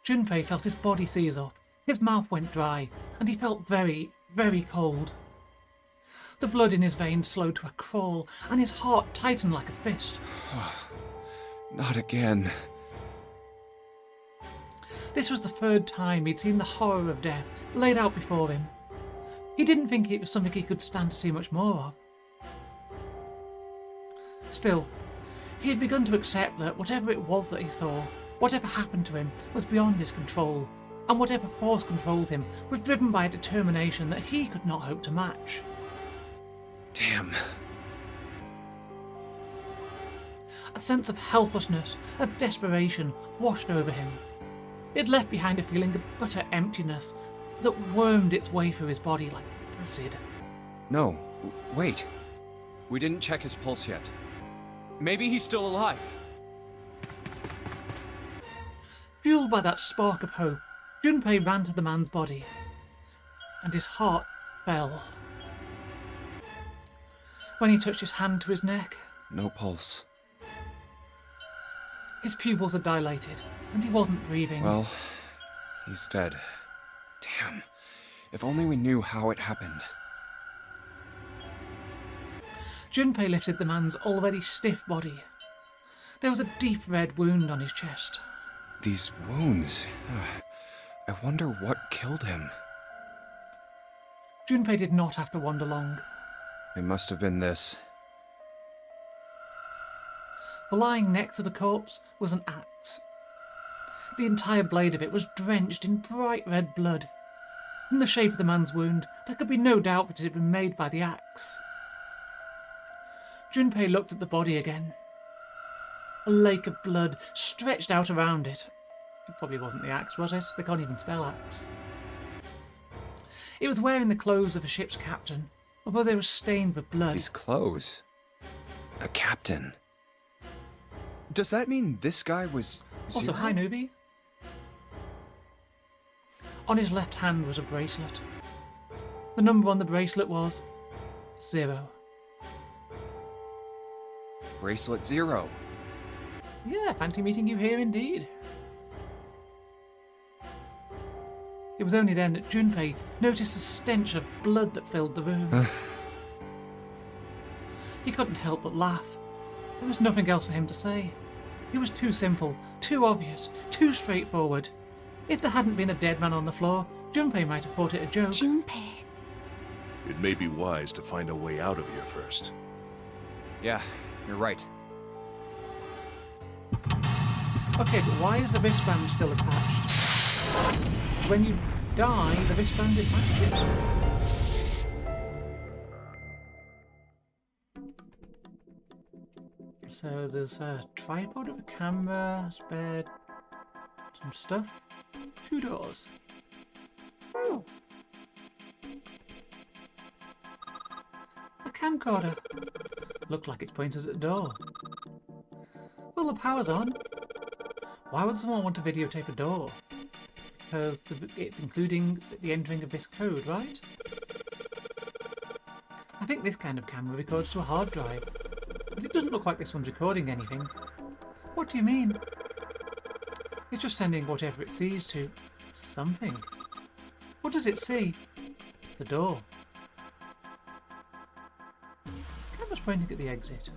Junpei felt his body seize up, his mouth went dry, and he felt very, very cold. The blood in his veins slowed to a crawl, and his heart tightened like a fist. Not again. This was the third time he'd seen the horror of death laid out before him. He didn't think it was something he could stand to see much more of. Still, he had begun to accept that whatever it was that he saw, whatever happened to him, was beyond his control, and whatever force controlled him was driven by a determination that he could not hope to match. Damn. A sense of helplessness, of desperation, washed over him. It left behind a feeling of utter emptiness that wormed its way through his body like acid. No, wait. We didn't check his pulse yet. Maybe he's still alive. Fueled by that spark of hope, Junpei ran to the man's body, and his heart fell. When he touched his hand to his neck, No pulse. his pupils had dilated, and he wasn't breathing. Well, he's dead. Damn. If only we knew how it happened. Junpei lifted the man's already stiff body. There was a deep red wound on his chest. These wounds. I wonder what killed him. Junpei did not have to wander long. It must have been this. For lying next to the corpse was an axe. The entire blade of it was drenched in bright red blood. From the shape of the man's wound, there could be no doubt that it had been made by the axe. Junpei looked at the body again. A lake of blood stretched out around it. It probably wasn't the axe, was it? They can't even spell axe. It was wearing the clothes of a ship's captain, although they were stained with blood. These clothes. A captain. Does that mean this guy was Also, Zero? hi, newbie. On his left hand was a bracelet. The number on the bracelet was 0. Bracelet 0. Yeah, fancy meeting you here indeed. It was only then that Junpei noticed a stench of blood that filled the room. He couldn't help but laugh. There was nothing else for him to say. It was too simple, too obvious, too straightforward. If there hadn't been a dead man on the floor, Junpei might have thought it a joke. Junpei. It may be wise to find a way out of here first. Yeah, you're right. Okay, but why is the wristband still attached? When you die, the wristband is massive. So there's a tripod with a camera, spare, some stuff, 2 doors. A camcorder. Looked like it's pointed at the door. Well, the power's on. Why would someone want to videotape a door? Because it's including the entering of this code, right? I think this kind of camera records to a hard drive. But it doesn't look like this one's recording anything. What do you mean? It's just sending whatever it sees to something. What does it see? The door. Camera's pointing at the exit.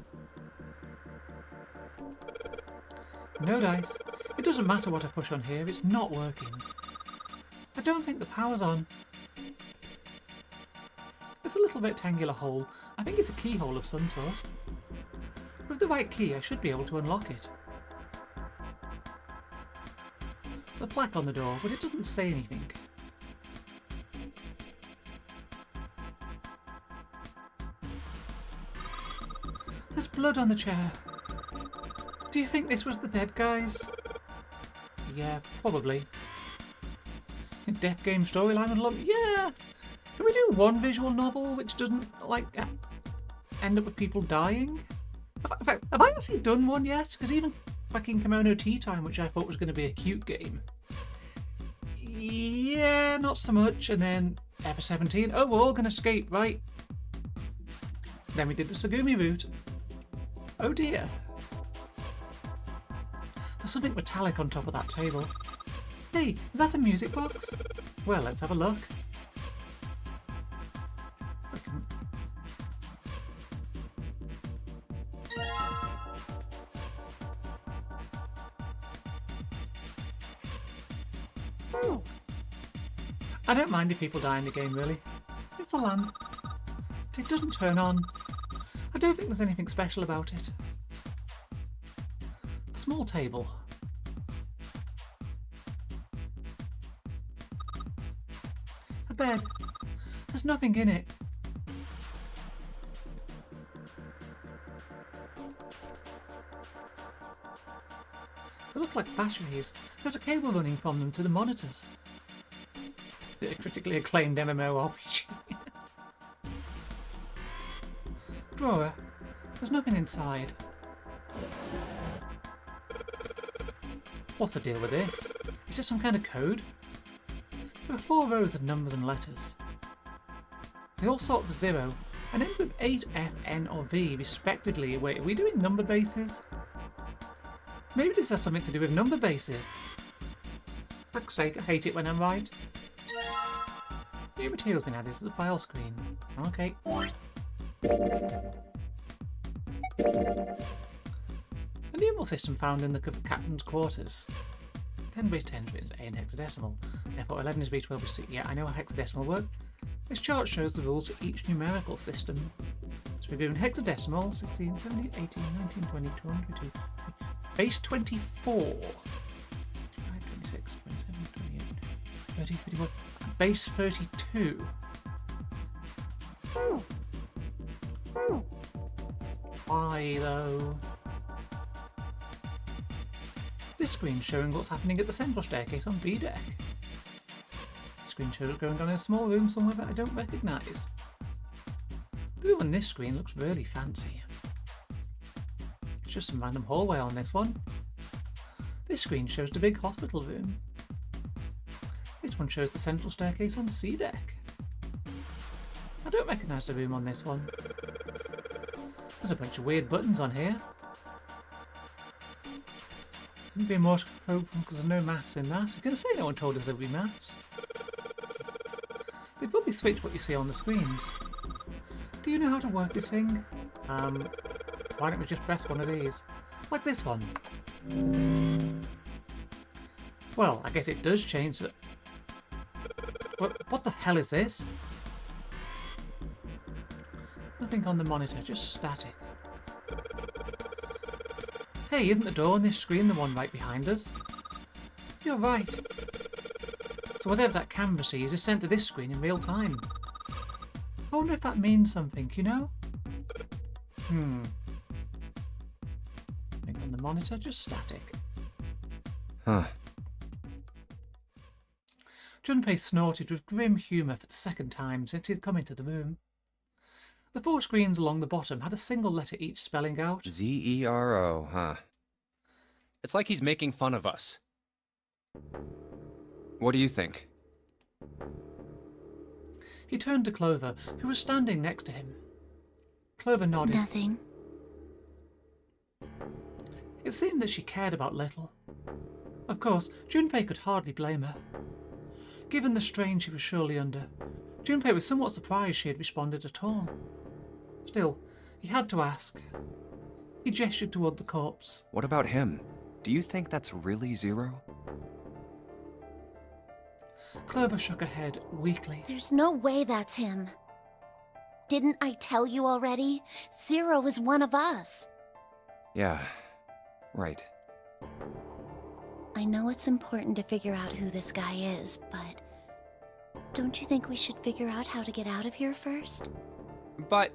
No dice. It doesn't matter what I push on here, it's not working. I don't think the power's on. It's a little rectangular hole. I think it's a keyhole of some sort. With the right key, I should be able to unlock it. A plaque on the door, but it doesn't say anything. There's blood on the chair. Do you think this was the dead guys? Yeah, probably. A Death Game storyline would love. Yeah! Can we do one visual novel which doesn't, like, end up with people dying? Have I actually done one yet? Because even fucking Kimono Tea Time, which I thought was going to be a cute game. Yeah, not so much. And then Ever 17. Oh, we're all going to escape, right? Then we did the Sagumi route. Oh dear. There's something metallic on top of that table. Hey, is that a music box? Well, let's have a look. I don't mind if people die in the game, really. It's a lamp. But it doesn't turn on. I don't think there's anything special about it. A small table. A bed. There's nothing in it. They look like batteries. There's a cable running from them to the monitors. A critically acclaimed MMORPG. Drawer. There's nothing inside. What's the deal with this? Is this some kind of code? There are 4 rows of numbers and letters. They all start with 0 and end with 8, F, N or V respectively. Wait, are we doing number bases? Maybe this has something to do with number bases. For fuck's sake, I hate it when I'm right. New material's been added to the file screen. Okay. A numeral system found in the captain's quarters. 10 base 10 is A in hexadecimal. Therefore 11 is B12 is C. Yeah, I know how hexadecimal works. This chart shows the rules for each numerical system. So we're doing hexadecimal 16, 17, 18, 19, 20, 21, 22. Base 24. 25, 26, 27, 28, 30, 31. Base 32. Why though? This screen showing what's happening at the central staircase on B deck. The screen shows what's going on in a small room somewhere that I don't recognise. The room on this screen looks really fancy. It's just some random hallway on this one. This screen shows the big hospital room. This one shows the central staircase on C deck. I don't recognise the room on this one. There's a bunch of weird buttons on here. Couldn't be more because there's no maths in that. I was going to say no one told us there'd be maths. They'd probably switch what you see on the screens. Do you know how to work this thing? Why don't we just press one of these? Like this one. Well, I guess it does change the... What the hell is this? Nothing on the monitor, just static. Hey, isn't the door on this screen the one right behind us? You're right. So whatever that camera sees is sent to this screen in real time. I wonder if that means something, you know? Nothing on the monitor, just static. Huh. Junpei snorted with grim humour for the second time since he'd come into the room. The 4 screens along the bottom had a single letter each spelling out Z-E-R-O, huh? It's like he's making fun of us. What do you think? He turned to Clover, who was standing next to him. Clover nodded. Nothing. It seemed that she cared about Little. Of course, Junpei could hardly blame her. Given the strain she was surely under, Junpei was somewhat surprised she had responded at all. Still, he had to ask. He gestured toward the corpse. What about him? Do you think that's really Zero? Clover shook her head weakly. There's no way that's him. Didn't I tell you already? Zero is one of us. Yeah, right. I know it's important to figure out who this guy is, but don't you think we should figure out how to get out of here first? But...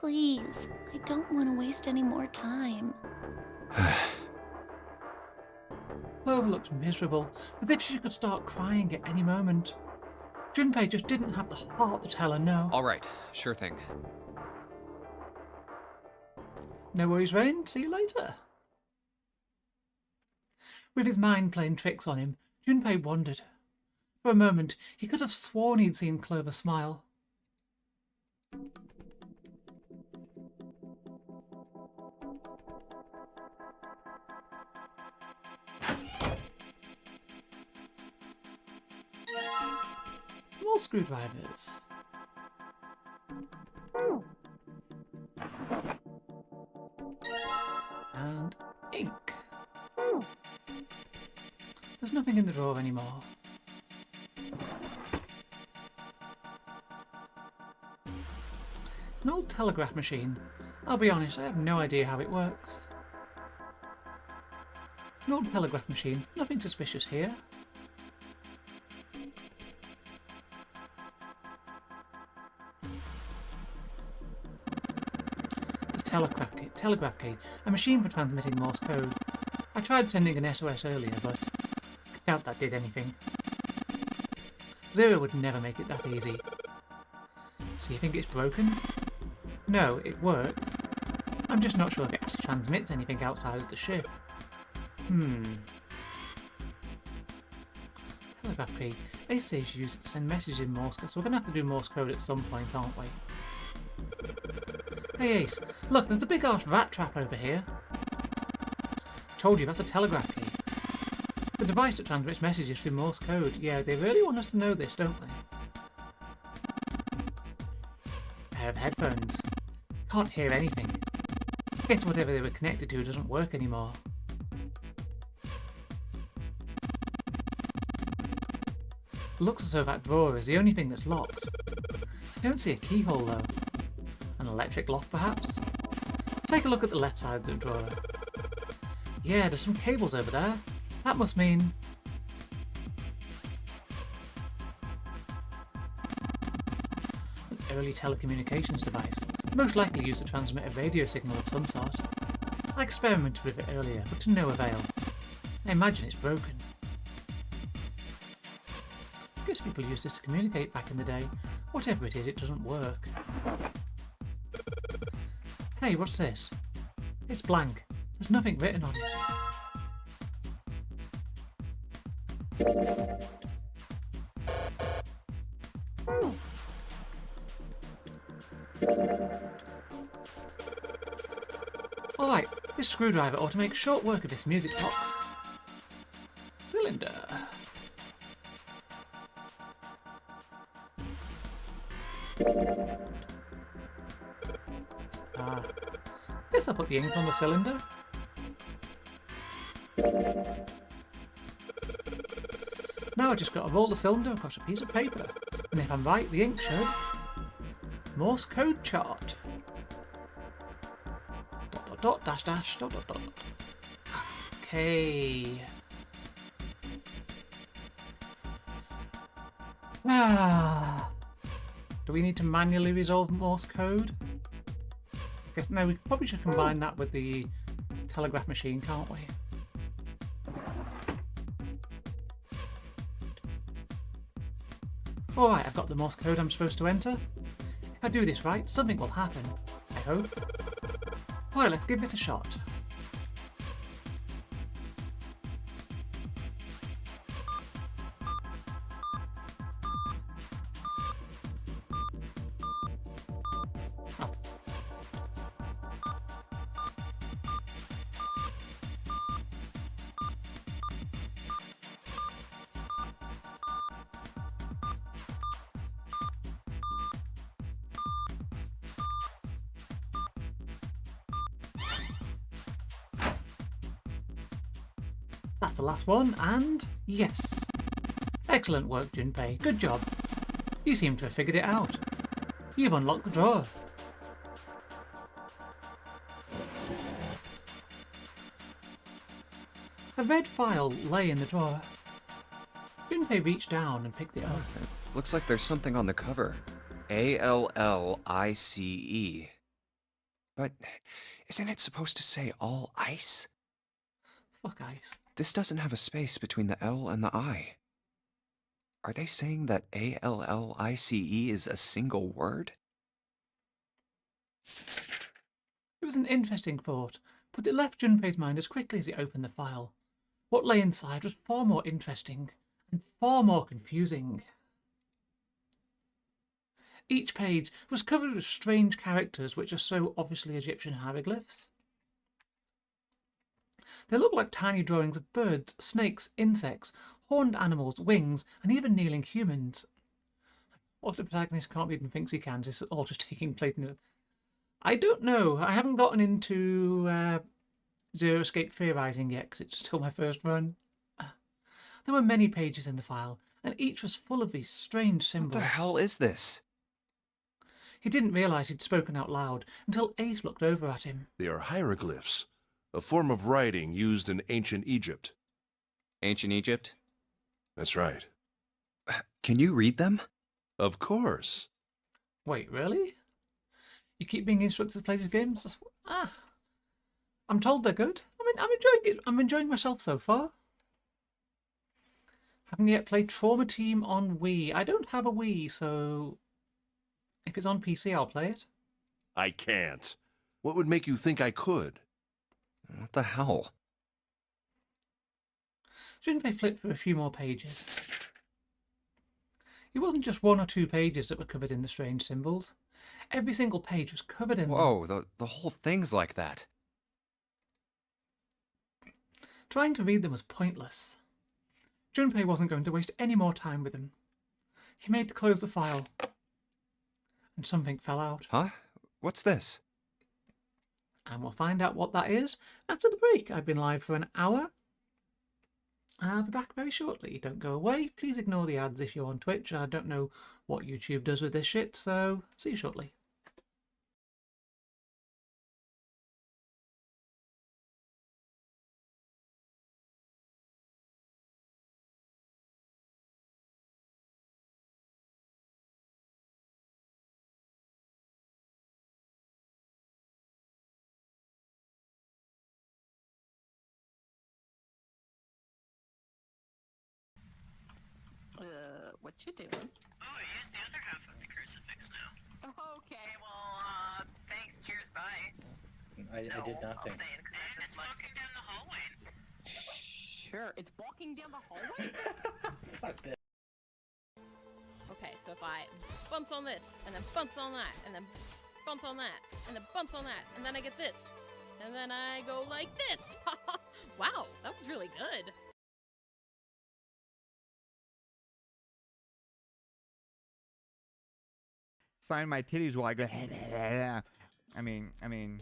Please, I don't want to waste any more time. Clover looked miserable, as if she could start crying at any moment. Junpei just didn't have the heart to tell her no. All right, sure thing. No worries, Rain. See you later. With his mind playing tricks on him, Junpei wondered. For a moment, he could have sworn he'd seen Clover smile. More screwdrivers. And ink. There's nothing in the drawer anymore. An old telegraph machine. I'll be honest, I have no idea how it works. An old telegraph machine. Nothing suspicious here. Telegraph key, a machine for transmitting Morse code. I tried sending an SOS earlier, but I doubt that did anything. Zero would never make it that easy. So you think it's broken? No, it works. I'm just not sure if it actually transmits anything outside of the ship. Telegraph key. Ace says you use it to send messages in Morse code, so we're going to have to do Morse code at some point, aren't we? Hey Ace, look, there's a big ass rat trap over here. Told you, that's a telegraph key. The device that transmits messages through Morse code. Yeah, they really want us to know this, don't they? I have headphones. Can't hear anything. Guess whatever they were connected to doesn't work anymore. Looks as though that drawer is the only thing that's locked. I don't see a keyhole though. An electric lock, perhaps? Take a look at the left side of the drawer. Yeah, there's some cables over there. That must mean... an early telecommunications device. Most likely used to transmit a radio signal of some sort. I experimented with it earlier, but to no avail. I imagine it's broken. Guess people used this to communicate back in the day. Whatever it is, it doesn't work. Hey, what's this? It's blank. There's nothing written on it. Alright, this screwdriver ought to make short work of this music box. Cylinder. Guess I'll put the ink on the cylinder. Now I just got to roll the cylinder across a piece of paper. And if I'm right, the ink should... Morse code chart. ... dash dash ... Okay. Do we need to manually resolve Morse code? No, we probably should combine that with the telegraph machine, can't we? Alright, I've got the Morse code I'm supposed to enter. If I do this right, something will happen. I hope. Alright, let's give this a shot. That's the last one, and yes. Excellent work, Junpei. Good job. You seem to have figured it out. You've unlocked the drawer. A red file lay in the drawer. Junpei reached down and picked it up. Looks like there's something on the cover. ALLICE. But isn't it supposed to say all ice? Fuck ice. This doesn't have a space between the L and the I. Are they saying that ALLICE is a single word? It was an interesting thought, but it left Junpei's mind as quickly as he opened the file. What lay inside was far more interesting and far more confusing. Each page was covered with strange characters which are so obviously Egyptian hieroglyphs. They looked like tiny drawings of birds, snakes, insects, horned animals, wings, and even kneeling humans. What the protagonist can't read and thinks he can, is all just taking place in... I don't know. I haven't gotten into Zero Escape Theorizing yet, because it's still my first run. There were many pages in the file, and each was full of these strange symbols. What the hell is this? He didn't realise he'd spoken out loud until Ace looked over at him. They are hieroglyphs, a form of writing used in ancient Egypt. Ancient Egypt? That's right. Can you read them? Of course. Wait, really? You keep being instructed to play these games? I'm told they're good. I'm enjoying it. I'm enjoying myself so far. Haven't yet played Trauma Team on Wii. I don't have a Wii, so if it's on PC, I'll play it. I can't. What would make you think I could? What the hell? Junpei flipped through a few more pages. It wasn't just one or two pages that were covered in the strange symbols. Every single page was covered in them. Whoa, the whole thing's like that. Trying to read them was pointless. Junpei wasn't going to waste any more time with them. He made to close the file, and something fell out. Huh? What's this? And we'll find out what that is after the break. I've been live for an hour. I'll be back very shortly. Don't go away. Please ignore the ads if you're on Twitch. I don't know what YouTube does with this shit, so see you shortly. What you doing? Oh, I used the other half of the crucifix now. Okay, well, thanks, cheers, bye. I did nothing. And it's walking down the hallway. sure. It's walking down the hallway? Fuck this. Okay, so if I bounce on this, and then bounce on that, and then bounce on that, and then bounce on that, and then I get this, and then I go like this. Wow, that was really good. Sign my titties while I go. I mean.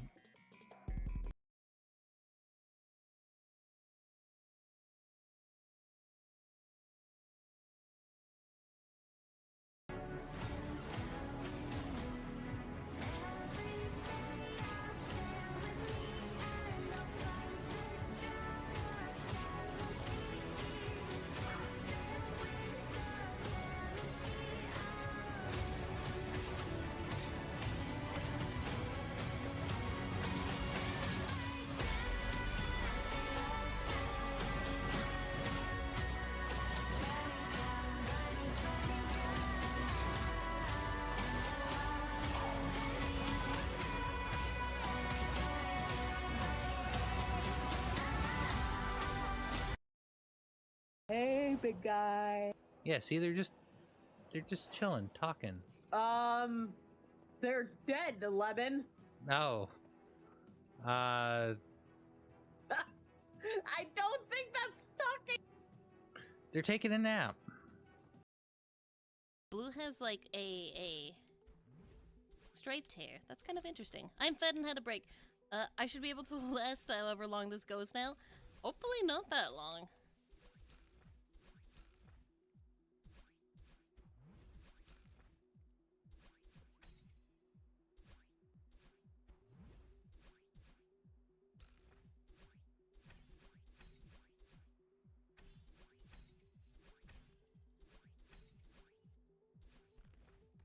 Hey, big guy. Yeah, see, they're just chilling, talking. They're dead, 11. No. I don't think that's talking. They're taking a nap. Blue has like a striped hair. That's kind of interesting. I'm fed and had a break. I should be able to last however long this goes now. Hopefully not that long.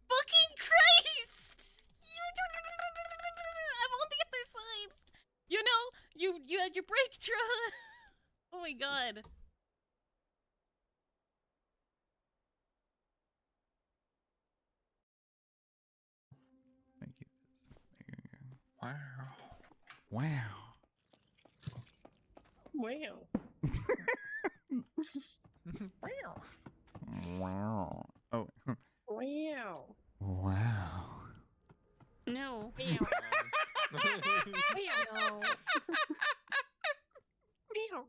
Fucking Christ! I'm on the You had your breakthrough. Oh my god. Thank you. Wow. Wow. Wow. Wow. Wow. Oh. Wow. Wow. No. Meow. Meow. Meow.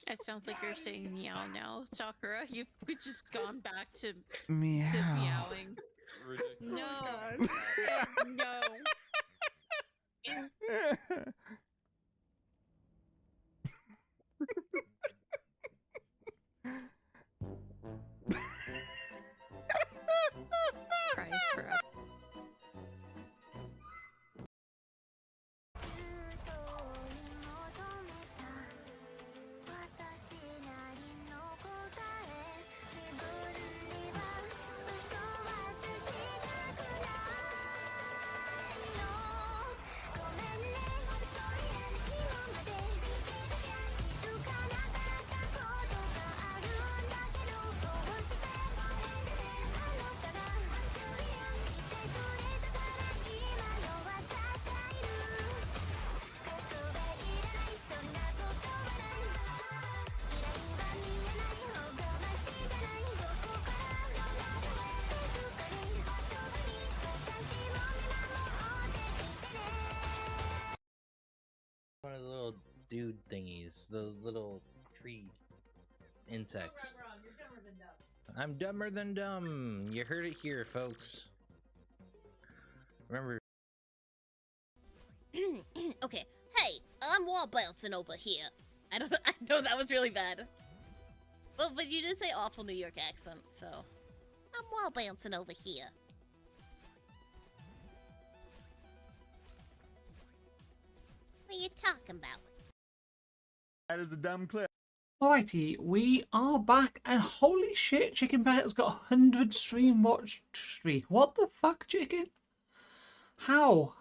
That sounds like you're saying meow now, Sakura. You've just gone back to Meow. meowing. No. No. Cries forever. One of the little dude thingies, the little tree insects. I'm dumber than dumb. You heard it here, folks. Remember. Okay. Hey, I'm wall bouncing over here. I know that was really bad. Well, but you did say awful New York accent, so I'm wall bouncing over here. What are you talking about? That is a dumb clip. Alrighty, we are back, and holy shit, Chicken Pet's got 100 stream watch streak. What the fuck, Chicken? How?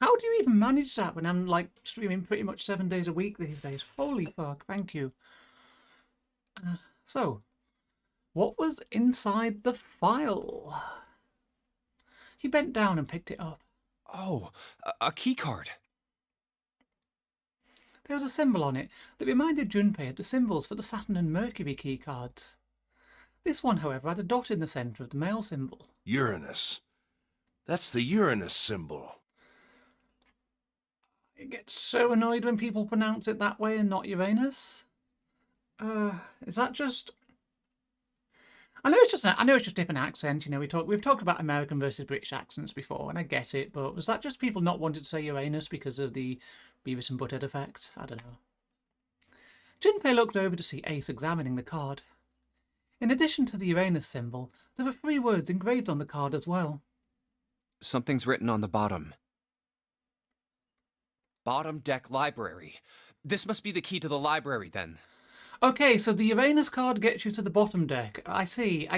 How do you even manage that when I'm like streaming pretty much 7 days a week these days? Holy fuck, thank you. So, what was inside the file? He bent down and picked it up. Oh, a key card. There was a symbol on it that reminded Junpei of the symbols for the Saturn and Mercury keycards. This one, however, had a dot in the centre of the male symbol. Uranus. That's the Uranus symbol. I get so annoyed when people pronounce it that way and not Uranus. Is that just... I know it's just different accents, you know, we've talked about American versus British accents before, and I get it, but was that just people not wanting to say Uranus because of the Beavis and Butthead effect? I don't know. Junpei looked over to see Ace examining the card. In addition to the Uranus symbol, there were 3 words engraved on the card as well. Something's written on the bottom. Bottom deck library. This must be the key to the library, then. Okay, so the Uranus card gets you to the bottom deck. I see.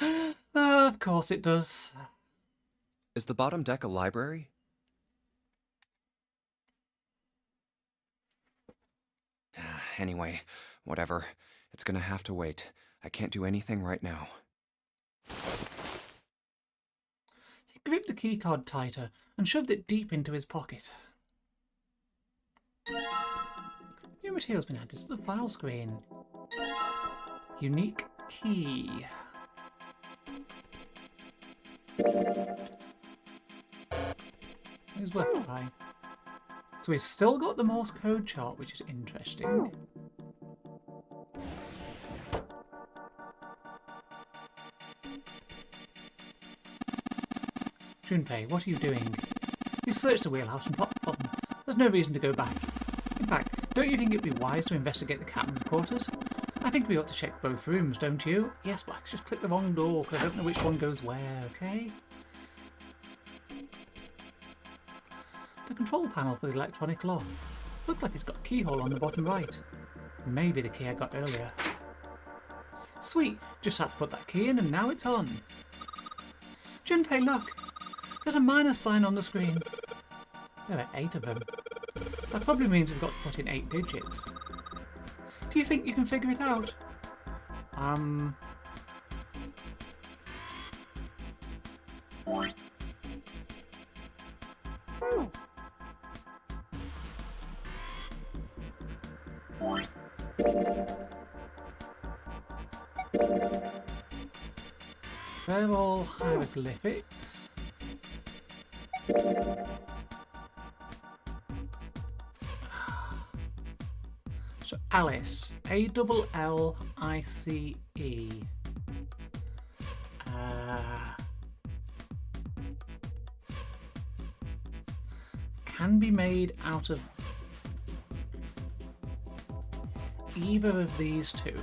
Of course it does. Is the bottom deck a library? Anyway, whatever. It's gonna have to wait. I can't do anything right now. He gripped the keycard tighter and shoved it deep into his pocket. New material's been added to the file screen. Unique key. It was worth a try. So we've still got the Morse code chart, which is interesting. Junpei, what are you doing? You've searched the wheelhouse and popped the button. There's no reason to go back. In fact, don't you think it'd be wise to investigate the captain's quarters? I think we ought to check both rooms, don't you? Yes, but I just clicked the wrong door because I don't know which one goes where, okay? The control panel for the electronic lock. Looked like it's got a keyhole on the bottom right. Maybe the key I got earlier. Sweet, just had to put that key in and now it's on. Junpei, look! There's a minus sign on the screen. There are 8 of them. That probably means we've got to put in 8 digits. Do you think you can figure it out? They're all hieroglyphics. So Alice, A-double-L-I-C-E. Can be made out of either of these two.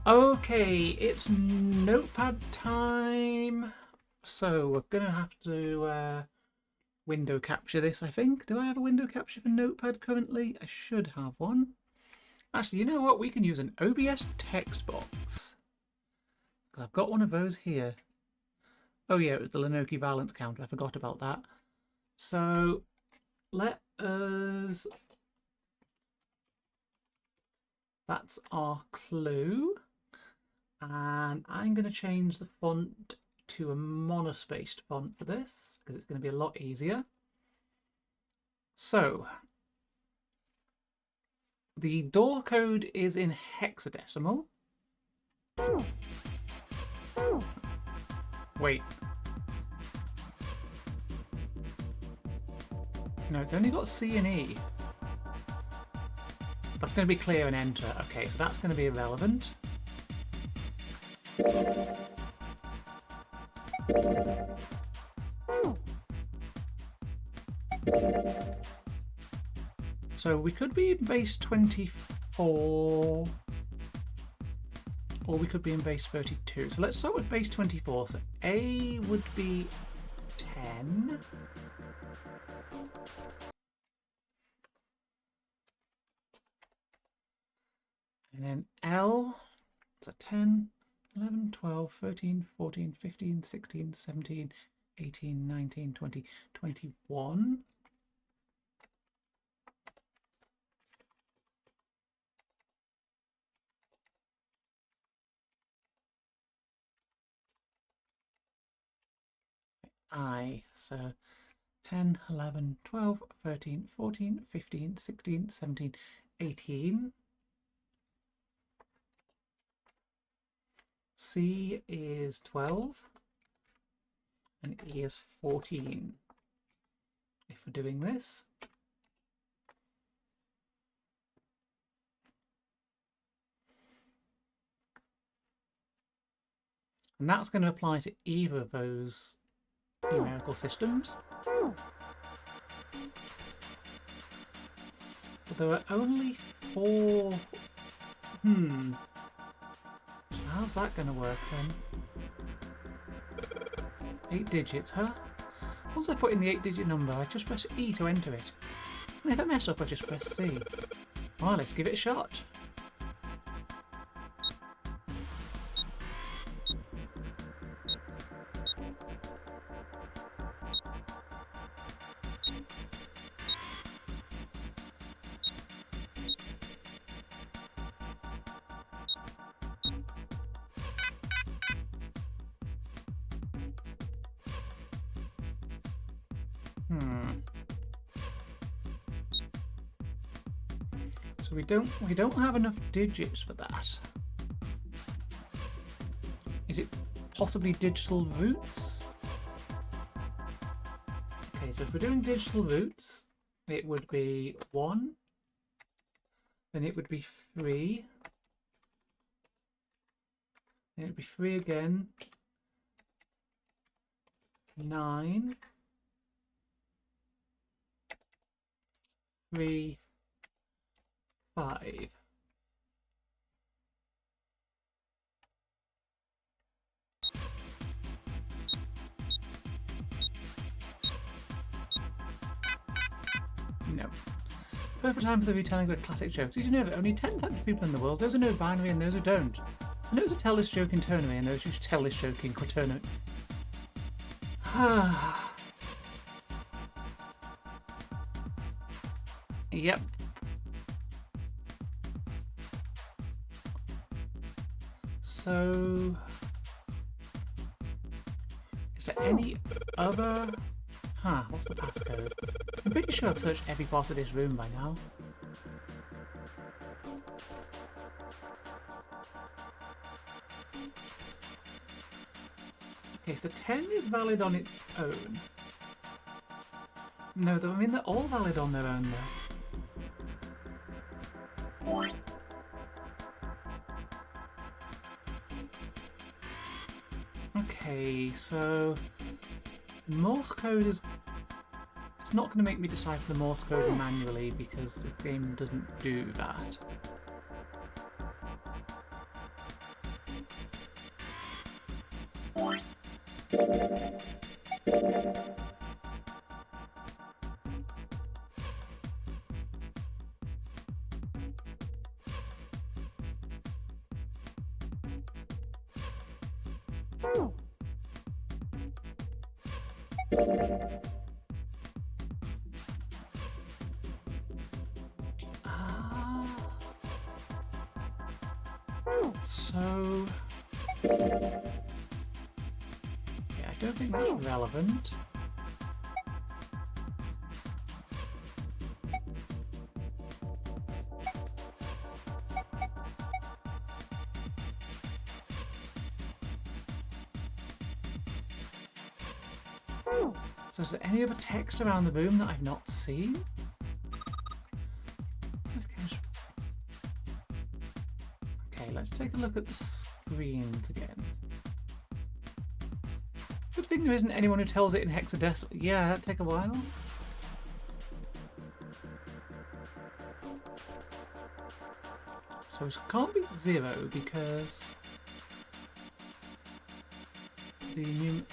Okay, it's notepad time. So we're gonna have to window capture this, I think. Do I have a window capture for notepad currently? I should have one. Actually, you know what? We can use an OBS text box. I've got one of those here. Oh yeah, it was the Lenoki balance counter. I forgot about that. So let us... That's our clue. And I'm going to change the font to a monospaced font for this, because it's going to be a lot easier. So, the door code is in hexadecimal. Wait. No, it's only got C and E. That's going to be clear and enter. Okay, so that's going to be irrelevant. So we could be in base 24, or we could be in base 32. So let's start with base 24. So A would be 10. And then L, so 10, 11, 12, 13, 14, 15, 16, 17, 18, 19, 20, 21. I, so 10, 11, 12, 13, 14, 15, 16, 17, 18. C is 12 and E is 14 if we're doing this. And that's going to apply to either of those numerical systems. But there are only 4. How's that going to work then? 8 digits, huh? Once I put in the 8-digit number, I just press E to enter it. And if I mess up, I just press C. Well, let's give it a shot. So we don't have enough digits for that. Is it possibly digital roots? Okay, so if we're doing digital roots, it would be 1, then it would be 3, then it would be 3 again, 9, 3, 5. No. Perfect time for the retelling of classic jokes. Did you know that only 10 types of people in the world? Those who know binary and those who don't. And those who tell this joke in ternary and those who tell this joke in quaternary. Yep. So, is there any other... Huh, what's the passcode? I'm pretty sure I've searched every part of this room by now. Okay, so 10 is valid on its own. No, I mean they're all valid on their own though. Okay, so Morse code is... It's not going to make me decipher the Morse code manually because the game doesn't do that. So... yeah, I don't think that's relevant. So is there any other text around the room that I've not seen? Okay, let's take a look at the screens again. Good thing there isn't anyone who tells it in hexadecimal. Yeah, that'd take a while. So it can't be 0 because the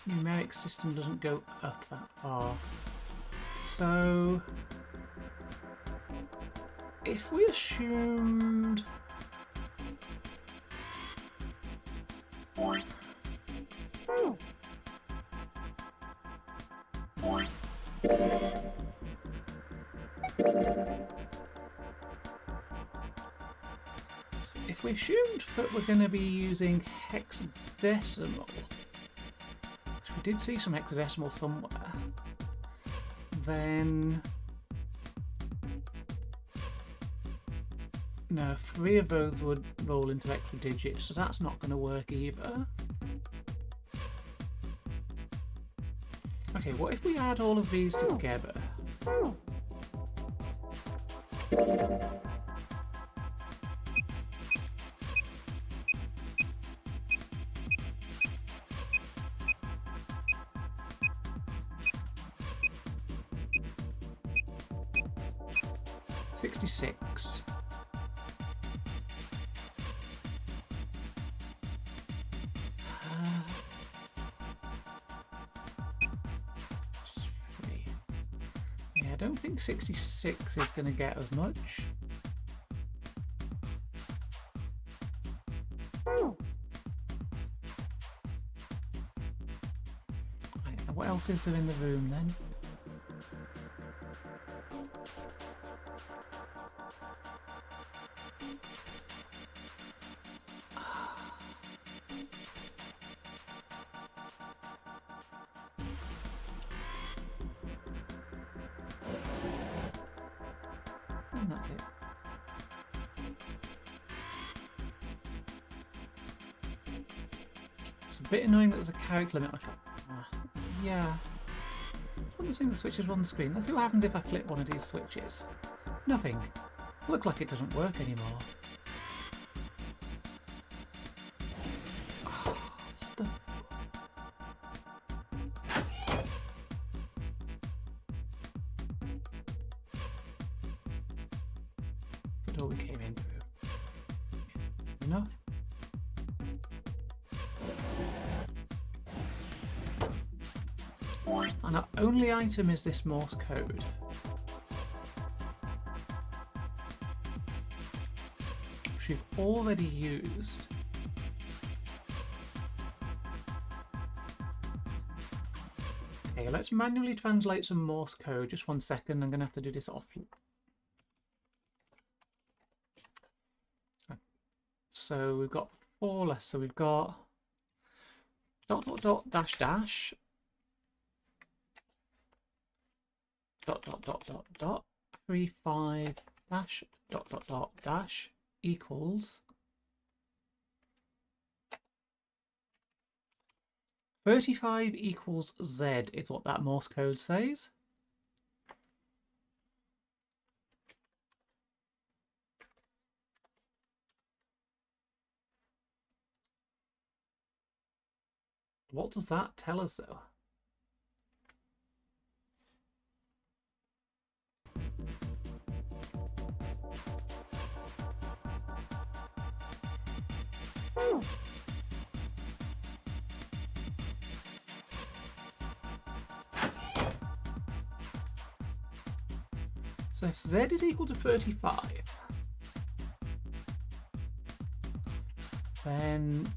numeric system doesn't go up that far. So if we assumed that we're going to be using hexadecimal, which we did see some hexadecimal somewhere, then no, 3 of those would roll into extra digits, so that's not going to work either. Okay, what if we add all of these together? $66. Yeah, I don't think 66 is going to get as much. Right, what else is there in the room then? And that's it. It's a bit annoying that there's a character limit. I thought, yeah. One of the things the switches on the screen. Let's see what happens if I flip one of these switches. Nothing. Look like it doesn't work anymore. What the... the door we came in through. Enough? And our only item is this Morse code. Which we've already used. Okay, let's manually translate some Morse code. Just 1 second. I'm going to have to do this off. So we've got 4 less. So we've got ... dash dash ... 35 dash ... dash equals 35 equals Z is what that Morse code says. What does that tell us though? So if Z is equal to 35, then I'm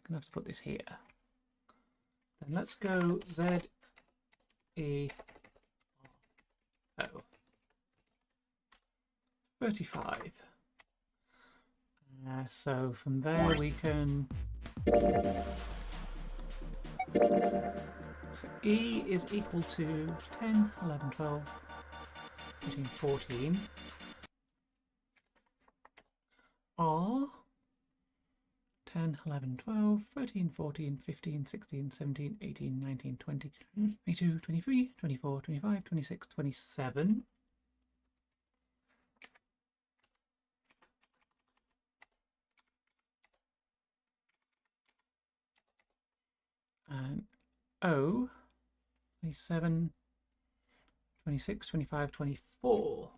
gonna have to put this here. Then let's go Z E O 35. So from there we can. So E is equal to 10, 11, 12, 13, 14. R 10, 11, 12, 13, 14, 15, 16, 17, 18, 19, 20, 22, 23, 24, 25, 26, 27. And O 27, 26, 25, 24.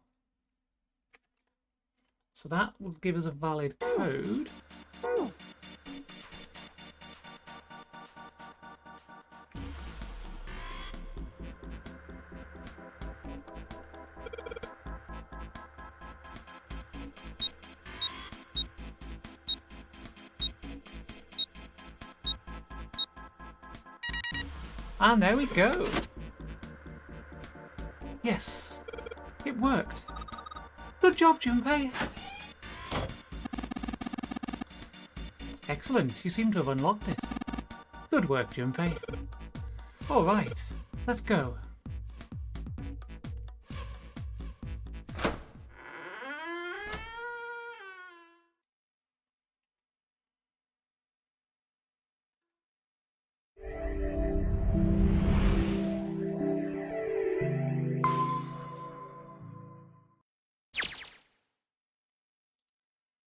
So that will give us a valid code. And there we go. Yes, it worked. Good job, Junpei. Excellent, you seem to have unlocked it. Good work, Junpei. All right, let's go.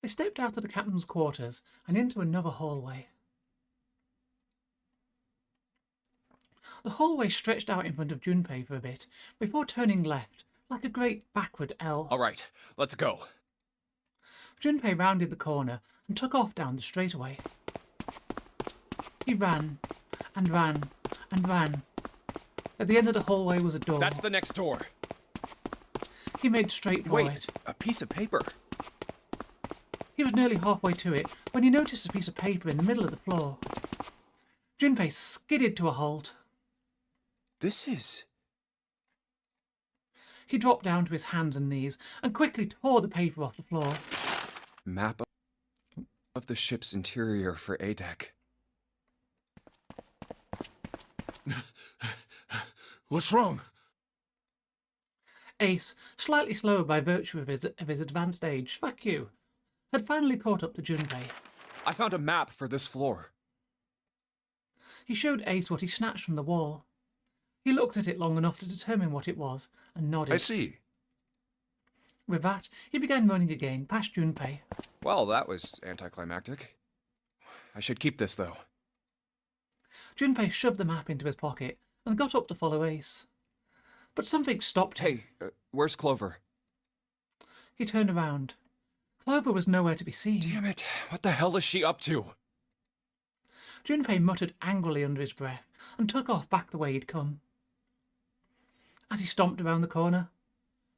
They stepped out of the captain's quarters and into another hallway. The hallway stretched out in front of Junpei for a bit, before turning left, like a great backward L. All right, let's go. Junpei rounded the corner and took off down the straightaway. He ran, and ran, and ran. At the end of the hallway was a door. That's the next door. He made straight for Wait, it. a piece of paper. He was nearly halfway to it when he noticed a piece of paper in the middle of the floor. Junpei skidded to a halt. This is... He dropped down to his hands and knees and quickly tore the paper off the floor. Map of the ship's interior for A-Deck. What's wrong? Ace, slightly slower by virtue of his advanced age, fuck you, had finally caught up to Junpei. I found a map for this floor. He showed Ace what he snatched from the wall. He looked at it long enough to determine what it was, and nodded. I see. With that, he began running again, past Junpei. Well, that was anticlimactic. I should keep this, though. Junpei shoved the map into his pocket and got up to follow Ace. But something stopped him. Hey, where's Clover? He turned around. Clover was nowhere to be seen. Damn it, what the hell is she up to? Junpei muttered angrily under his breath and took off back the way he'd come. As he stomped around the corner,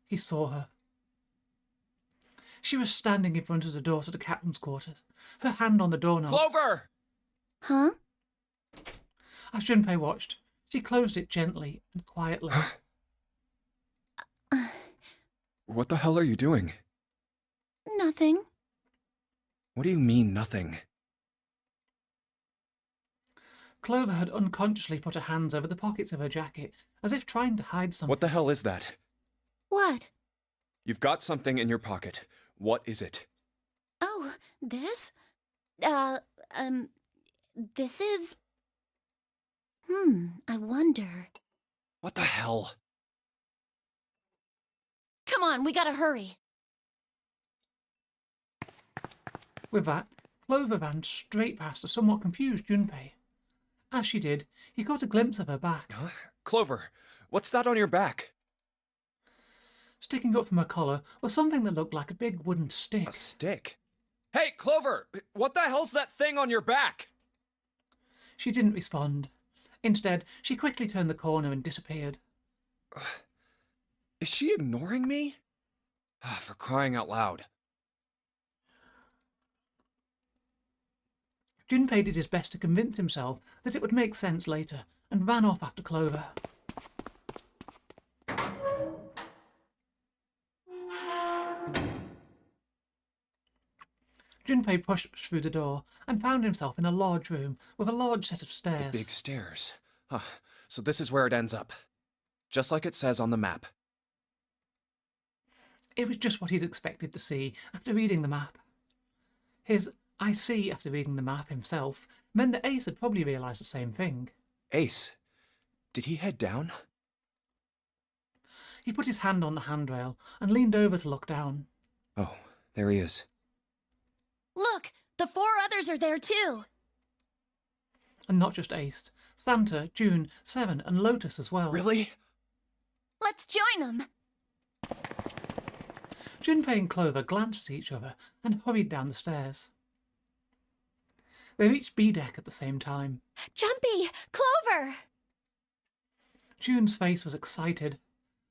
he saw her. She was standing in front of the door to the captain's quarters, her hand on the doorknob. Clover! Huh? As Junpei watched, she closed it gently and quietly. What the hell are you doing? Nothing. What do you mean, nothing? Clover had unconsciously put her hands over the pockets of her jacket, as if trying to hide something. What the hell is that? What? You've got something in your pocket. What is it? Oh, this? This is... I wonder. What the hell? Come on, we gotta hurry. With that, Clover ran straight past the somewhat confused Junpei. As she did, he caught a glimpse of her back. Huh? Clover, what's that on your back? Sticking up from her collar was something that looked like a big wooden stick. A stick? Hey, Clover! What the hell's that thing on your back? She didn't respond. Instead, she quickly turned the corner and disappeared. Is she ignoring me? For crying out loud. Junpei did his best to convince himself that it would make sense later, and ran off after Clover. Junpei pushed through the door and found himself in a large room with a large set of stairs. The big stairs. So this is where it ends up. Just like it says on the map. It was just what he'd expected to see after reading the map. His "I see" after reading the map himself meant that Ace had probably realised the same thing. Ace, did he head down? He put his hand on the handrail and leaned over to look down. Oh, there he is. Look, the 4 others are there too. And not just Ace. Santa, June, Seven, and Lotus as well. Really? Let's join them. Junpei and Clover glanced at each other and hurried down the stairs. They reached B deck at the same time. Jumpy! Clover! June's face was excited.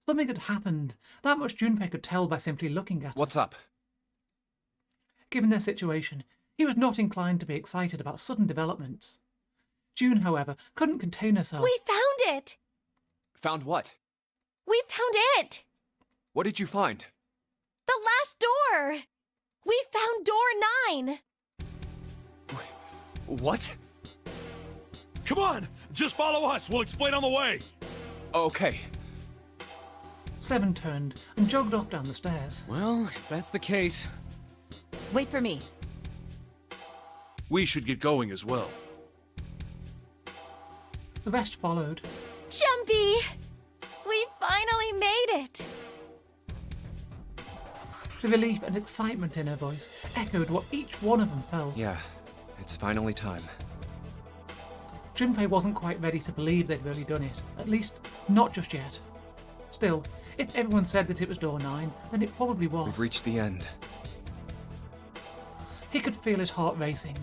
Something had happened. That much Junpei could tell by simply looking at her. What's up? Given their situation, he was not inclined to be excited about sudden developments. June, however, couldn't contain herself. We found it! Found what? We found it! What did you find? The last door! We found door 9! What? Come on! Just follow us! We'll explain on the way! Okay. Seven turned and jogged off down the stairs. Well, if that's the case... Wait for me. We should get going as well. The rest followed. Jumpy! We finally made it! The relief and excitement in her voice echoed what each one of them felt. Yeah, it's finally time. Junpei wasn't quite ready to believe they'd really done it, at least not just yet. Still, if everyone said that it was door 9, then it probably was. We've reached the end. He could feel his heart racing.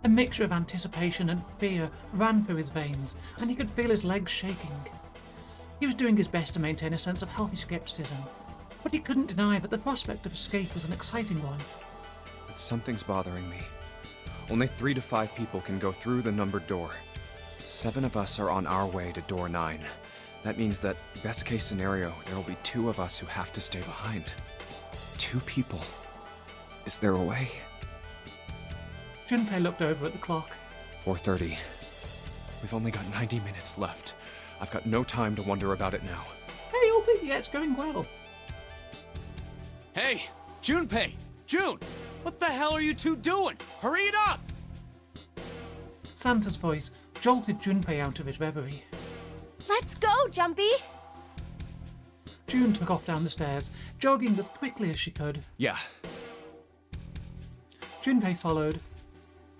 A mixture of anticipation and fear ran through his veins, and he could feel his legs shaking. He was doing his best to maintain a sense of healthy skepticism, but he couldn't deny that the prospect of escape was an exciting one. But something's bothering me. Only 3 to 5 people can go through the numbered door. 7 of us are on our way to door 9. That means that, best case scenario, there will be 2 of us who have to stay behind. 2 people. Is there a way? Junpei looked over at the clock. 4:30. We've only got 90 minutes left. I've got no time to wonder about it now. Hey, albeit, yeah, it's going well. Hey, Junpei! June! What the hell are you two doing? Hurry it up! Santa's voice jolted Junpei out of his reverie. Let's go, Jumpy! June took off down the stairs, jogging as quickly as she could. Yeah. Junpei followed.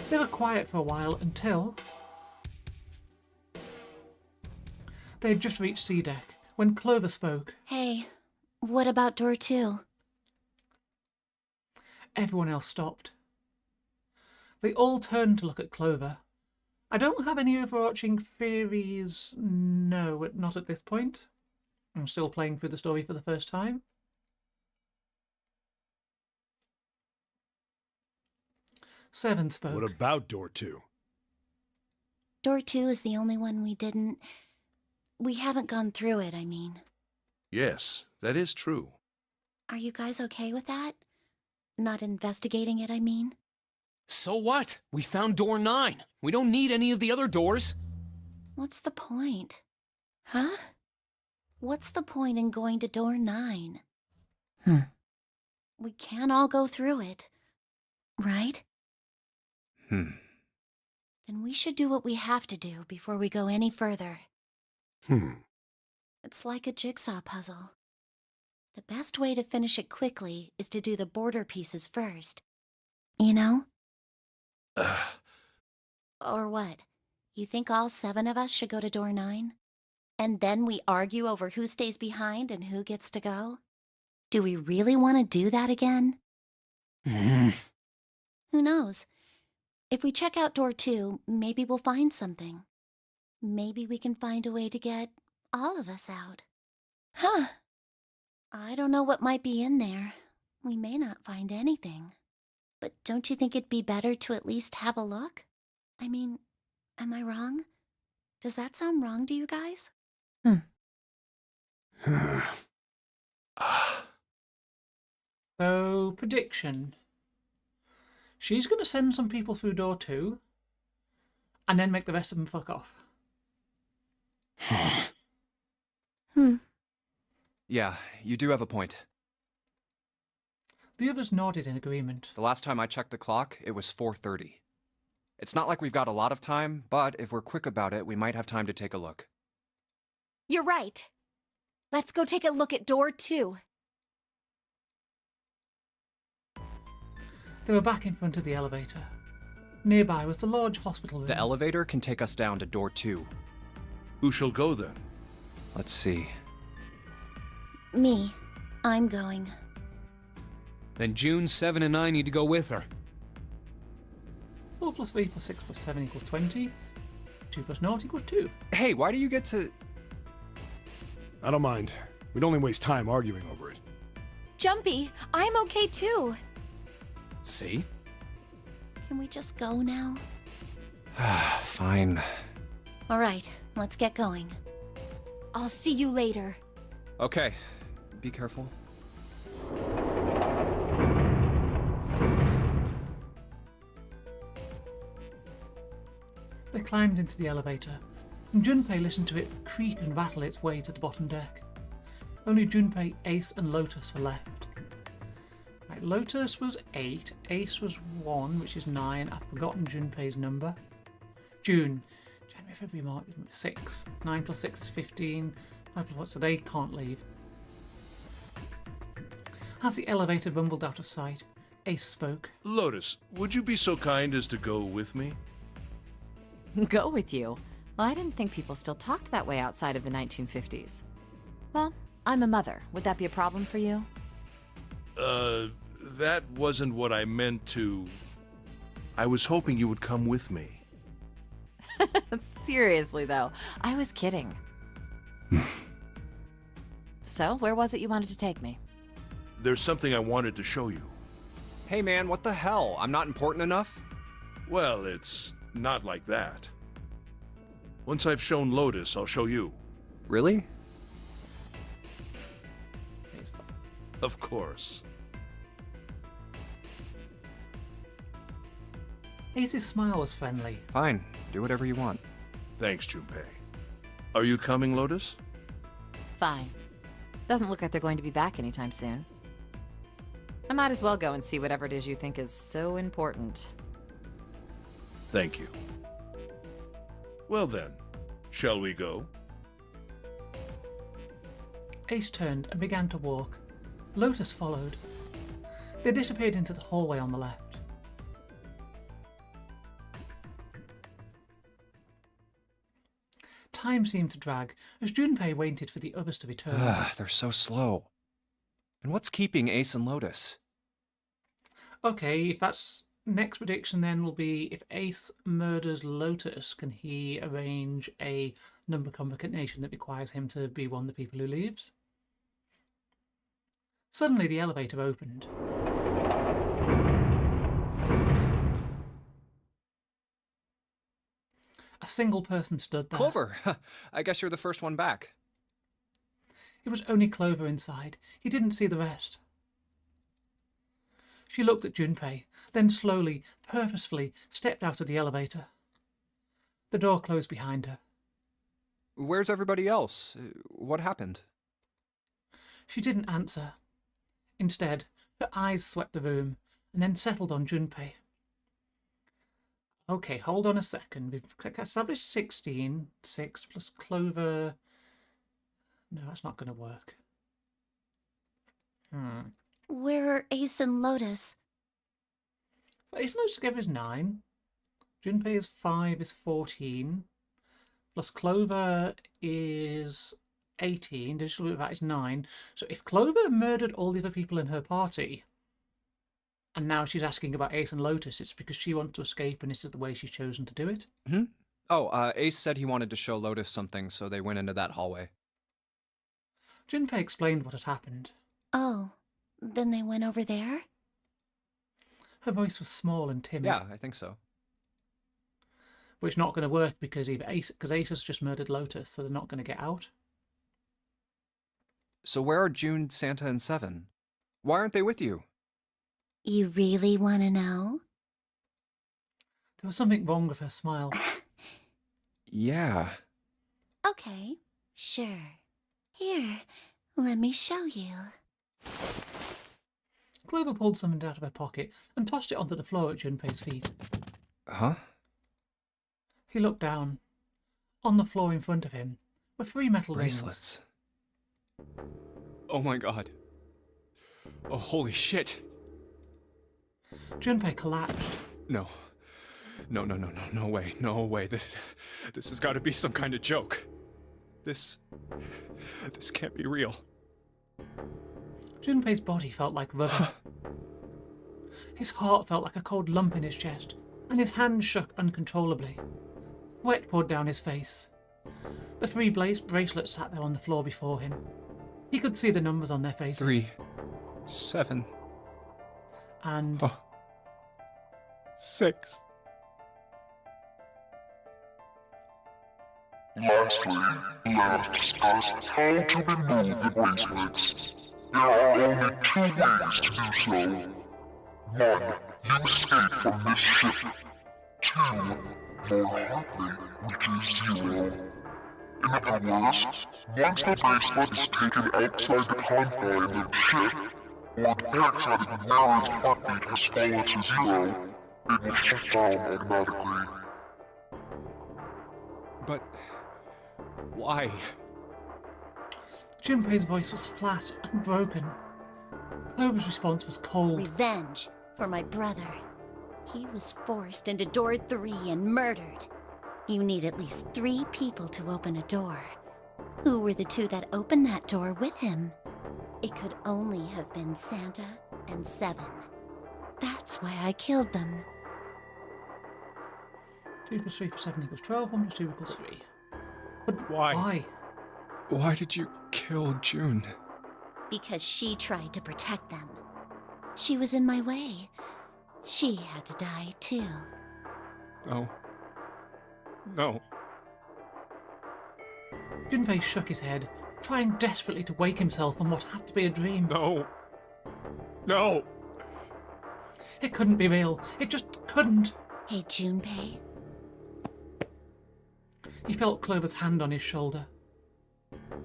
They were quiet for a while until... They had just reached C deck when Clover spoke. Hey, what about door 2? Everyone else stopped. They all turned to look at Clover. I don't have any overarching theories. No, not at this point. I'm still playing through the story for the first time. 7 spoke. What about door 2? Door 2 is the only one we haven't gone through it, I mean. Yes, that is true. Are you guys okay with that? Not investigating it, I mean? So what? We found door 9. We don't need any of the other doors. What's the point? Huh? What's the point in going to door 9? We can't all go through it, right? Then we should do what we have to do before we go any further. It's like a jigsaw puzzle. The best way to finish it quickly is to do the border pieces first. You know? Or what? You think all 7 of us should go to door 9? And then we argue over who stays behind and who gets to go? Do we really want to do that again? Who knows? If we check out door 2, maybe we'll find something. Maybe we can find a way to get all of us out. Huh. I don't know what might be in there. We may not find anything. But don't you think it'd be better to at least have a look? I mean, am I wrong? Does that sound wrong to you guys? So, prediction. She's going to send some people through door 2 and then make the rest of them fuck off. Yeah, you do have a point. The others nodded in agreement. The last time I checked the clock, it was 4:30. It's not like we've got a lot of time, but if we're quick about it, we might have time to take a look. You're right. Let's go take a look at door 2. They were back in front of the elevator. Nearby was the large hospital room. The elevator can take us down to door 2. Who shall go then? Let's see. Me. I'm going. Then June, 7, and I need to go with her. 4 plus 3 plus 6 plus 7 equals 20. 2 plus 0 equals 2. Hey, why do you get to... I don't mind. We'd only waste time arguing over it. Jumpy, I'm okay too. See? Can we just go now? Fine. All right, let's get going. I'll see you later. Okay, be careful. They climbed into the elevator, and Junpei listened to it creak and rattle its way to the bottom deck. Only Junpei, Ace, and Lotus were left. Right, Lotus was 8, Ace was 1, which is 9. I've forgotten Junpei's number. June, January, February, March, 6. 9 plus 6 is 15. 5 plus what? So they can't leave. As the elevator rumbled out of sight, Ace spoke. Lotus, would you be so kind as to go with me? Go with you? Well, I didn't think people still talked that way outside of the 1950s. Well, I'm a mother. Would that be a problem for you? That wasn't what I meant to... I was hoping you would come with me. Seriously, though, I was kidding. So, where was it you wanted to take me? There's something I wanted to show you. Hey man, what the hell? I'm not important enough? Well, it's not like that. Once I've shown Lotus, I'll show you. Really? Of course. Ace's smile was friendly. Fine, do whatever you want. Thanks, Junpei. Are you coming, Lotus? Fine. Doesn't look like they're going to be back anytime soon. I might as well go and see whatever it is you think is so important. Thank you. Well then, shall we go? Ace turned and began to walk. Lotus followed. They disappeared into the hallway on the left. Time seemed to drag as Junpei waited for the others to return. They're so slow. And what's keeping Ace and Lotus? Okay, if that's next prediction, then will be if Ace murders Lotus, can he arrange a number combination that requires him to be one of the people who leaves? Suddenly the elevator opened. single person stood there. Clover! I guess you're the first one back. It was only Clover inside. He didn't see the rest. She looked at Junpei, then slowly, purposefully, stepped out of the elevator. The door closed behind her. Where's everybody else? What happened? She didn't answer. Instead, her eyes swept the room and then settled on Junpei. Okay, hold on a second. We've established 16. 6 plus Clover. No, that's not going to work. Where are Ace and Lotus? Ace and Lotus together is 9. Junpei is 5, is 14. Plus Clover is 18. Digital root of that is 9. So if Clover murdered all the other people in her party, and now she's asking about Ace and Lotus, it's because she wants to escape and this is the way she's chosen to do it. Hmm? Oh, Ace said he wanted to show Lotus something, so they went into that hallway. Junpei explained what had happened. Oh, then they went over there? Her voice was small and timid. Yeah, I think so. But it's not going to work because Ace has just murdered Lotus, so they're not going to get out. So where are June, Santa, and Seven? Why aren't they with you? You really want to know? There was something wrong with her smile. Yeah. Okay, sure. Here, let me show you. Clover pulled something out of her pocket and tossed it onto the floor at Junpei's feet. Huh? He looked down. On the floor in front of him were 3 metal bracelets. Oh my god. Oh, holy shit. Junpei collapsed. No. No way. This has got to be some kind of joke. This can't be real. Junpei's body felt like rubber. His heart felt like a cold lump in his chest, and his hands shook uncontrollably. Sweat poured down his face. The 3 bracelets sat there on the floor before him. He could see the numbers on their faces. 3, 7, and 6. Lastly, let us discuss how to remove the bracelets. There are only 2 ways to do so. 1. You escape from this ship. 2. Your heart rate reaches 0. In other words, once the bracelet is taken outside the confines of the ship, or the backside of the wearer's heartbeat has fallen to 0, it will shut down automatically. But why? Junpei's voice was flat and broken. Clover's response was cold. Revenge for my brother. He was forced into door 3 and murdered. You need at least 3 people to open a door. Who were the 2 that opened that door with him? It could only have been Santa and Seven. That's why I killed them. 2 plus 3 plus 7 equals 12, 1 plus 2 equals 3. But why? Why? Why did you kill June? Because she tried to protect them. She was in my way. She had to die too. No. Junpei shook his head, trying desperately to wake himself from what had to be a dream. No. It couldn't be real. It just couldn't. Hey, Junpei. He felt Clover's hand on his shoulder.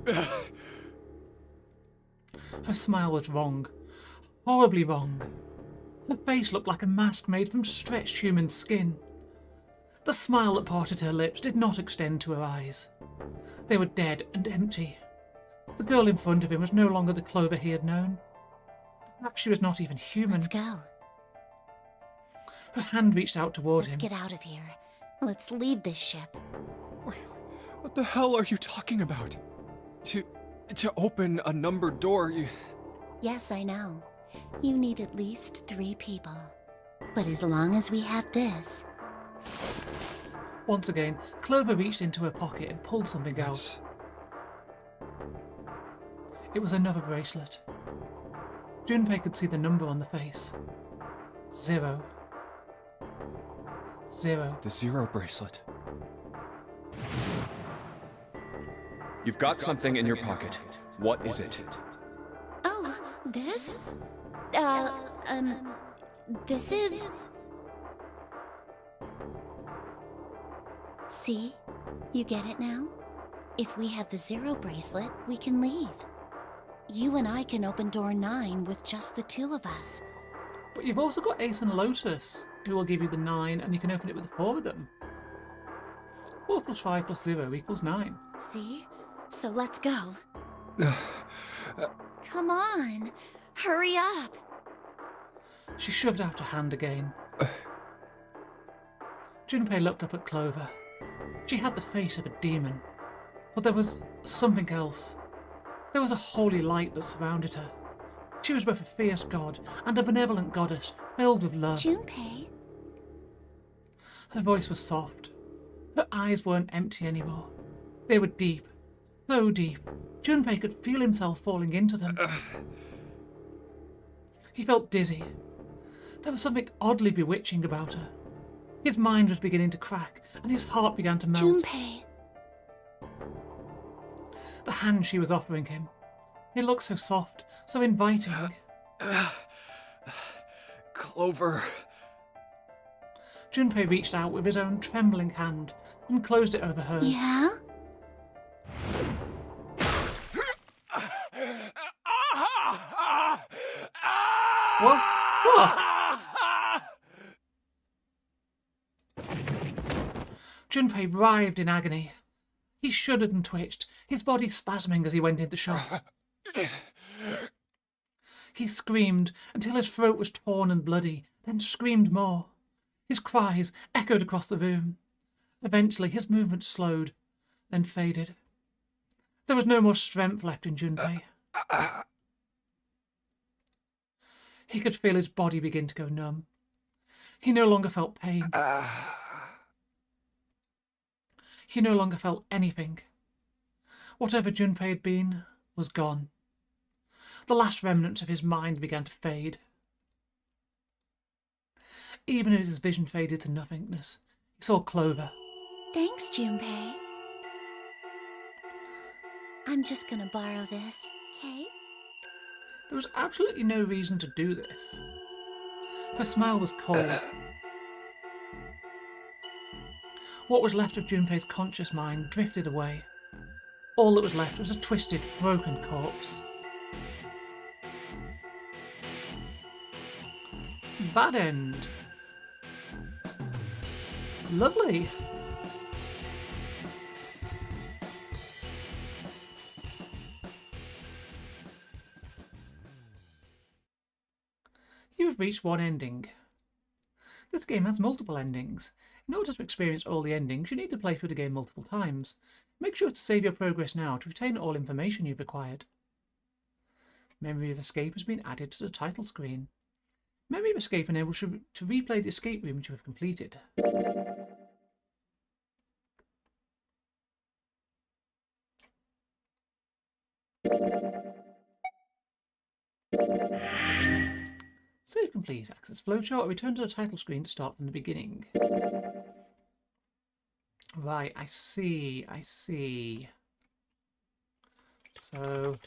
Her smile was wrong. Horribly wrong. Her face looked like a mask made from stretched human skin. The smile that parted her lips did not extend to her eyes. They were dead and empty. The girl in front of him was no longer the Clover he had known. Perhaps she was not even human. Let's go. Her hand reached out toward him. Let's get out of here. Let's leave this ship. What the hell are you talking about? To open a numbered door, Yes, I know. You need at least 3 people. But as long as we have this... Once again, Clover reached into her pocket and pulled something out. It was another bracelet. Junpei could see the number on the face. 0. 0. The 0 bracelet. You've got something in your pocket. What is it? Oh, this? This is... See? You get it now? If we have the Zero bracelet, we can leave. You and I can open door 9 with just the two of us. But you've also got Ace and Lotus, who will give you the 9, and you can open it with the 4 of them. 4 plus 5 plus 0 equals 9. See? So let's go. Come on, hurry up. She shoved out her hand again. Junpei looked up at Clover. She had the face of a demon, but there was something else. There was a holy light that surrounded her. She was both a fierce god and a benevolent goddess filled with love. Junpei? Her voice was soft. Her eyes weren't empty anymore. They were deep, so deep, Junpei could feel himself falling into them. He felt dizzy. There was something oddly bewitching about her. His mind was beginning to crack, and his heart began to melt. Junpei. The hand she was offering him. It looked so soft, so inviting. Clover. Junpei reached out with his own trembling hand and closed it over hers. Yeah? What? What? Junpei writhed in agony. He shuddered and twitched, his body spasming as he went into shock. He screamed until his throat was torn and bloody, then screamed more. His cries echoed across the room. Eventually his movement slowed, then faded. There was no more strength left in Junpei. He could feel his body begin to go numb. He no longer felt pain. He no longer felt anything. Whatever Junpei had been was gone. The last remnants of his mind began to fade. Even as his vision faded to nothingness, he saw Clover. Thanks, Junpei. I'm just gonna borrow this, okay? There was absolutely no reason to do this. Her smile was cold. What was left of Junpei's conscious mind drifted away. All that was left was a twisted, broken corpse. Bad end. Lovely. You have reached one ending. This game has multiple endings. In order to experience all the endings, you need to play through the game multiple times. Make sure to save your progress now to retain all information you've acquired. Memory of Escape has been added to the title screen. Memory of Escape enables you to replay the escape rooms you have completed. Save complete. Access flowchart or return to the title screen to start from the beginning. Right, I see. So...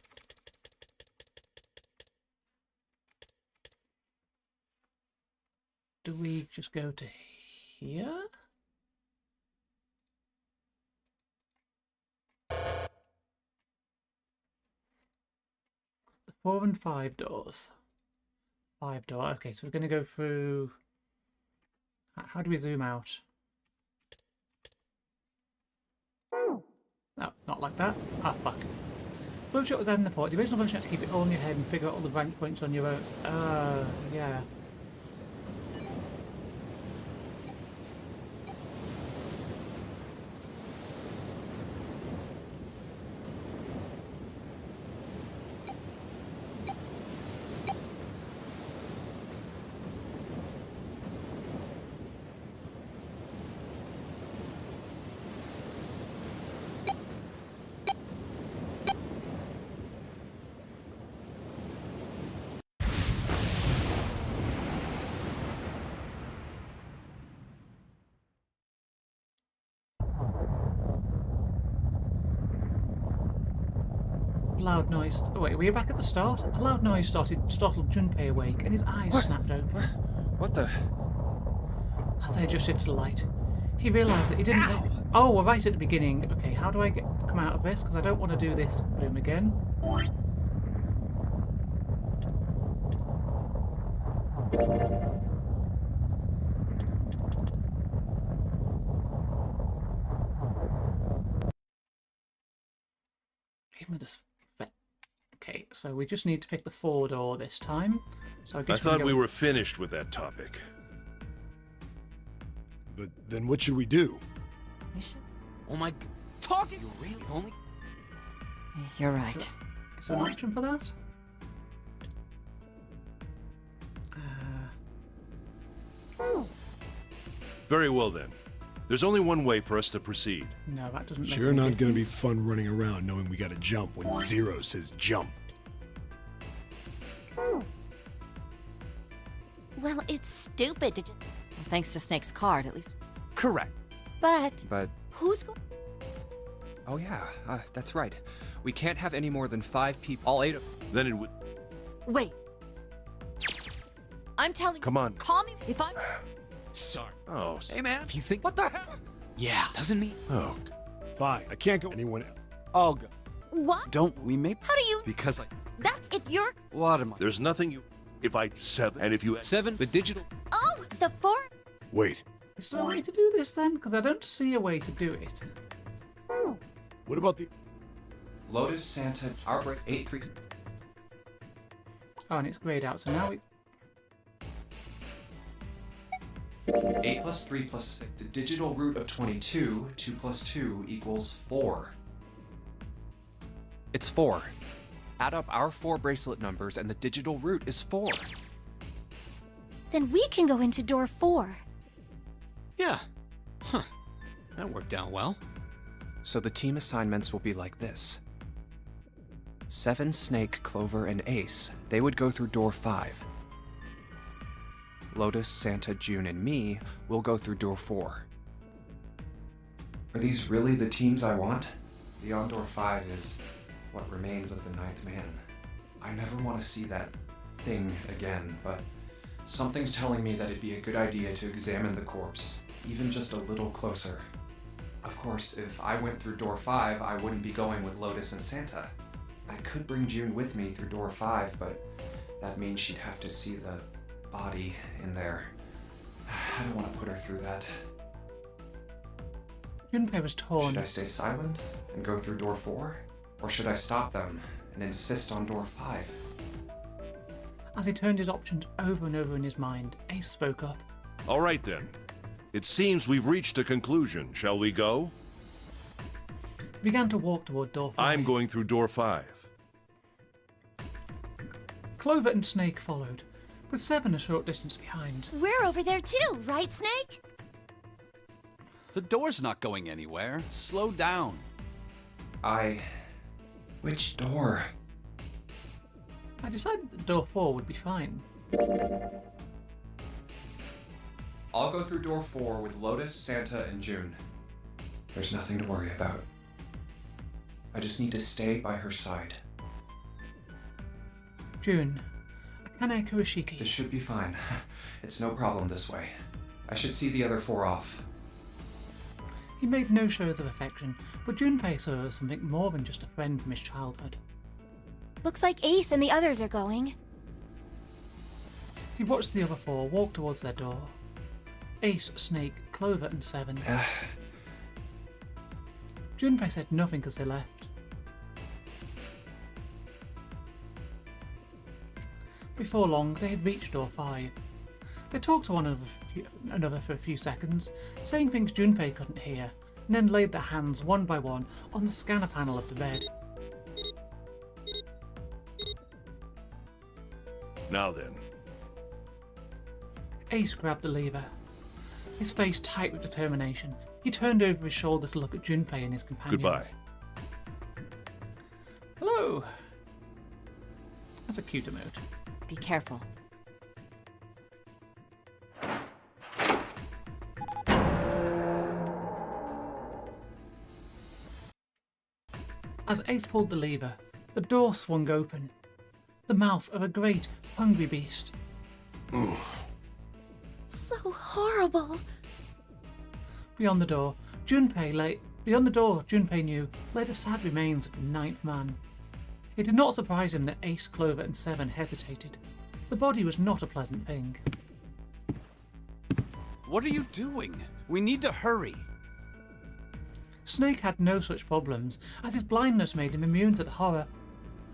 do we just go to here? The 4 and 5 doors. 5 door. Okay, so we're going to go through... how do we zoom out? No, not like that. Ah, fuck. Flowchart was added in the port. The original version had to keep it all in your head and figure out all the branch points on your own. Yeah. loud noise. Oh, wait, were you back at the start? A loud noise startled Junpei awake, and his eyes snapped open. What the? As they adjusted to the light, he realised that he didn't. Oh, we're right at the beginning. Okay, how do I come out of this? Because I don't want to do this room again. Even with this. Okay, so we just need to pick the 4 door this time. So I I guess thought we go- were finished with that topic. But then what should we do? We should. Oh my... Talking? You really only... You're right. Is there an option for that? Very well then. There's only one way for us to proceed. No, that doesn't make Sure any not gonna be difference. fun running around knowing we gotta jump when Zero says jump. Well, it's stupid to just... Well, thanks to Snake's card, at least. Correct. But But... who's going... Oh yeah, that's right. We can't have any more than 5 people. All 8 of... Then it would... Wait. I'm telling. Come on. Call me if I'm. Sorry. Oh, Hey man, if you think... What the hell? Yeah, doesn't mean... oh. Fine, I can't go anyone else. I'll go. What? Don't we make... How do you... Because That's if you're... What am I... There's nothing you... If I 7, and if you... 7, the digital... Oh, the 4... Wait, Is there a way to do this then? Because I don't see a way to do it. what about the... Lotus, Santa, Outbreak, 8-3... Oh, and it's grayed out, so now we... 8 plus 3 plus 6. The digital root of 22, 2 plus 2 equals 4. It's 4. Add up our 4 bracelet numbers and the digital root is 4. Then we can go into door 4. Yeah. Huh. That worked out well. So the team assignments will be like this. 7, Snake, Clover, and Ace. They would go through door 5. Lotus, Santa, June, and me will go through door 4. Are these really the teams I want? Beyond door 5 is what remains of the 9th man. I never want to see that thing again, but something's telling me that it'd be a good idea to examine the corpse, even just a little closer. Of course, if I went through door 5, I wouldn't be going with Lotus and Santa. I could bring June with me through door 5, but that means she'd have to see the body in there. I don't want to put her through that. Junpei was torn. Should I stay silent and go through door 4? Or should I stop them and insist on door 5? As he turned his options over and over in his mind, Ace spoke up. All right then. It seems we've reached a conclusion. Shall we go? He began to walk toward door 5. I'm going through door 5. Clover and Snake followed, with 7 a short distance behind. We're over there too, right, Snake? The door's not going anywhere. Slow down. Which door? I decided that door 4 would be fine. I'll go through door 4 with Lotus, Santa, and June. There's nothing to worry about. I just need to stay by her side. June, Akane Kurashiki. This should be fine. It's no problem this way. I should see the other 4 off. He made no shows of affection, but Junpei saw her as something more than just a friend from his childhood. Looks like Ace and the others are going. He watched the other 4 walk towards their door. Ace, Snake, Clover, and 7. Junpei said nothing as they left. Before long, they had reached door 5. They talked to one another for a few seconds, saying things Junpei couldn't hear, and then laid their hands one by one on the scanner panel of the bed. Now then. Ace grabbed the lever. His face tight with determination, he turned over his shoulder to look at Junpei and his companions. Goodbye. Hello! That's a cute emote. Be careful. As Ace pulled the lever, The door swung open. The mouth of a great, hungry beast. So horrible. Beyond the door, Junpei knew lay the sad remains of the ninth man. It did not surprise him that Ace, Clover, and Seven hesitated. The body was not a pleasant thing. What are you doing? We need to hurry. Snake had no such problems, as his blindness made him immune to the horror.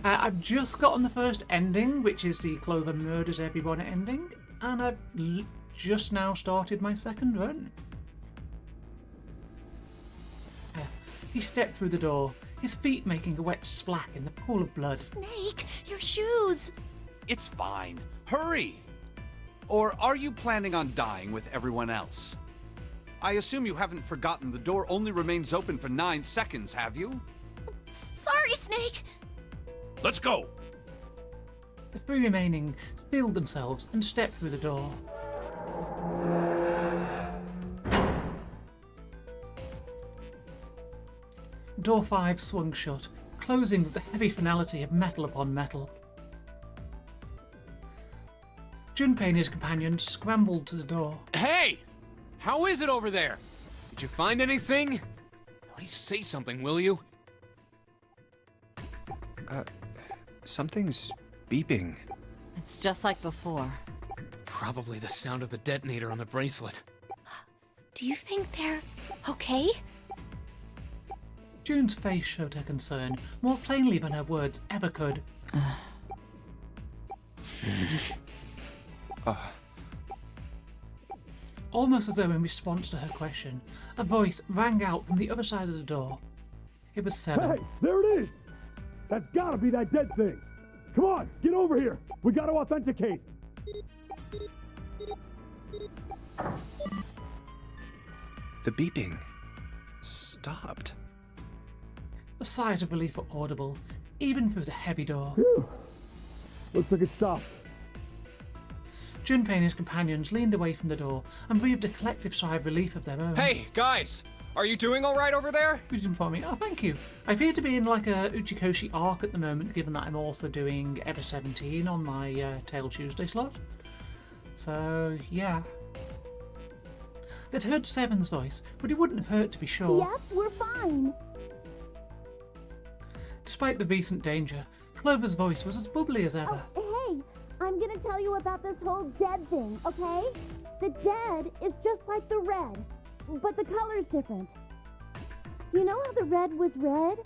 I've just gotten the first ending, which is the Clover murders everyone ending, and I've just now started my second run. He stepped through the door, his feet making a wet splack in the pool of blood. Snake, your shoes! It's fine. Hurry! Or are you planning on dying with everyone else? I assume you haven't forgotten the door only remains open for 9 seconds, have you? Sorry, Snake! Let's go! The three remaining steeled themselves and stepped through the door. Door 5 swung shut, closing with the heavy finality of metal upon metal. Junpei and his companions scrambled to the door. Hey! How is it over there? Did you find anything? At least say something, will you? Something's beeping. It's just like before. Probably the sound of the detonator on the bracelet. Do you think they're okay? June's face showed her concern more plainly than her words ever could. Almost as though in response to her question, a voice rang out from the other side of the door. It was Seven. Hey, there it is! That's gotta be that dead thing! Come on, get over here! We gotta authenticate! The beeping stopped. The sighs of relief were audible, even through the heavy door. Phew. Looks like it stopped. Junpei and his companions leaned away from the door and breathed a collective sigh of relief of their own. Hey, guys! Are you doing all right over there? Reason for me. Oh, thank you. I appear to be in like a Uchikoshi arc at the moment, given that I'm also doing Ever 17 on my Tail Tuesday slot. So, yeah. They'd heard Seven's voice, but it wouldn't hurt to be sure. Yep, we're fine. Despite the recent danger, Clover's voice was as bubbly as ever. Oh, hey, I'm gonna tell you about this whole dead thing, okay? The dead is just like the red, but the color's different. You know how the red was red?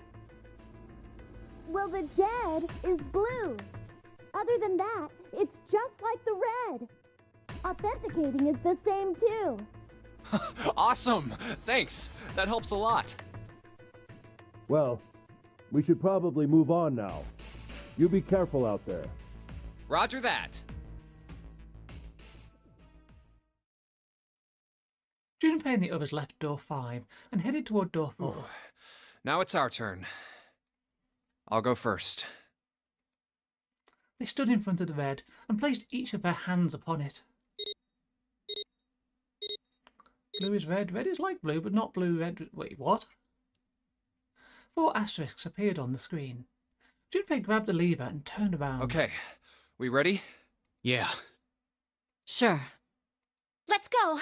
Well, the dead is blue. Other than that, it's just like the red. Authenticating is the same too. Awesome! Thanks. That helps a lot. Well, we should probably move on now. You be careful out there. Roger that. Junpei and the others left door 5 and headed toward door 4. Oh, now it's our turn. I'll go first. They stood in front of the red and placed each of their hands upon it. Blue is red, red is like blue, but not blue, red... Wait, what? 4 asterisks appeared on the screen. Junpei grabbed the lever and turned around. Okay, we ready? Yeah. Sure. Let's go!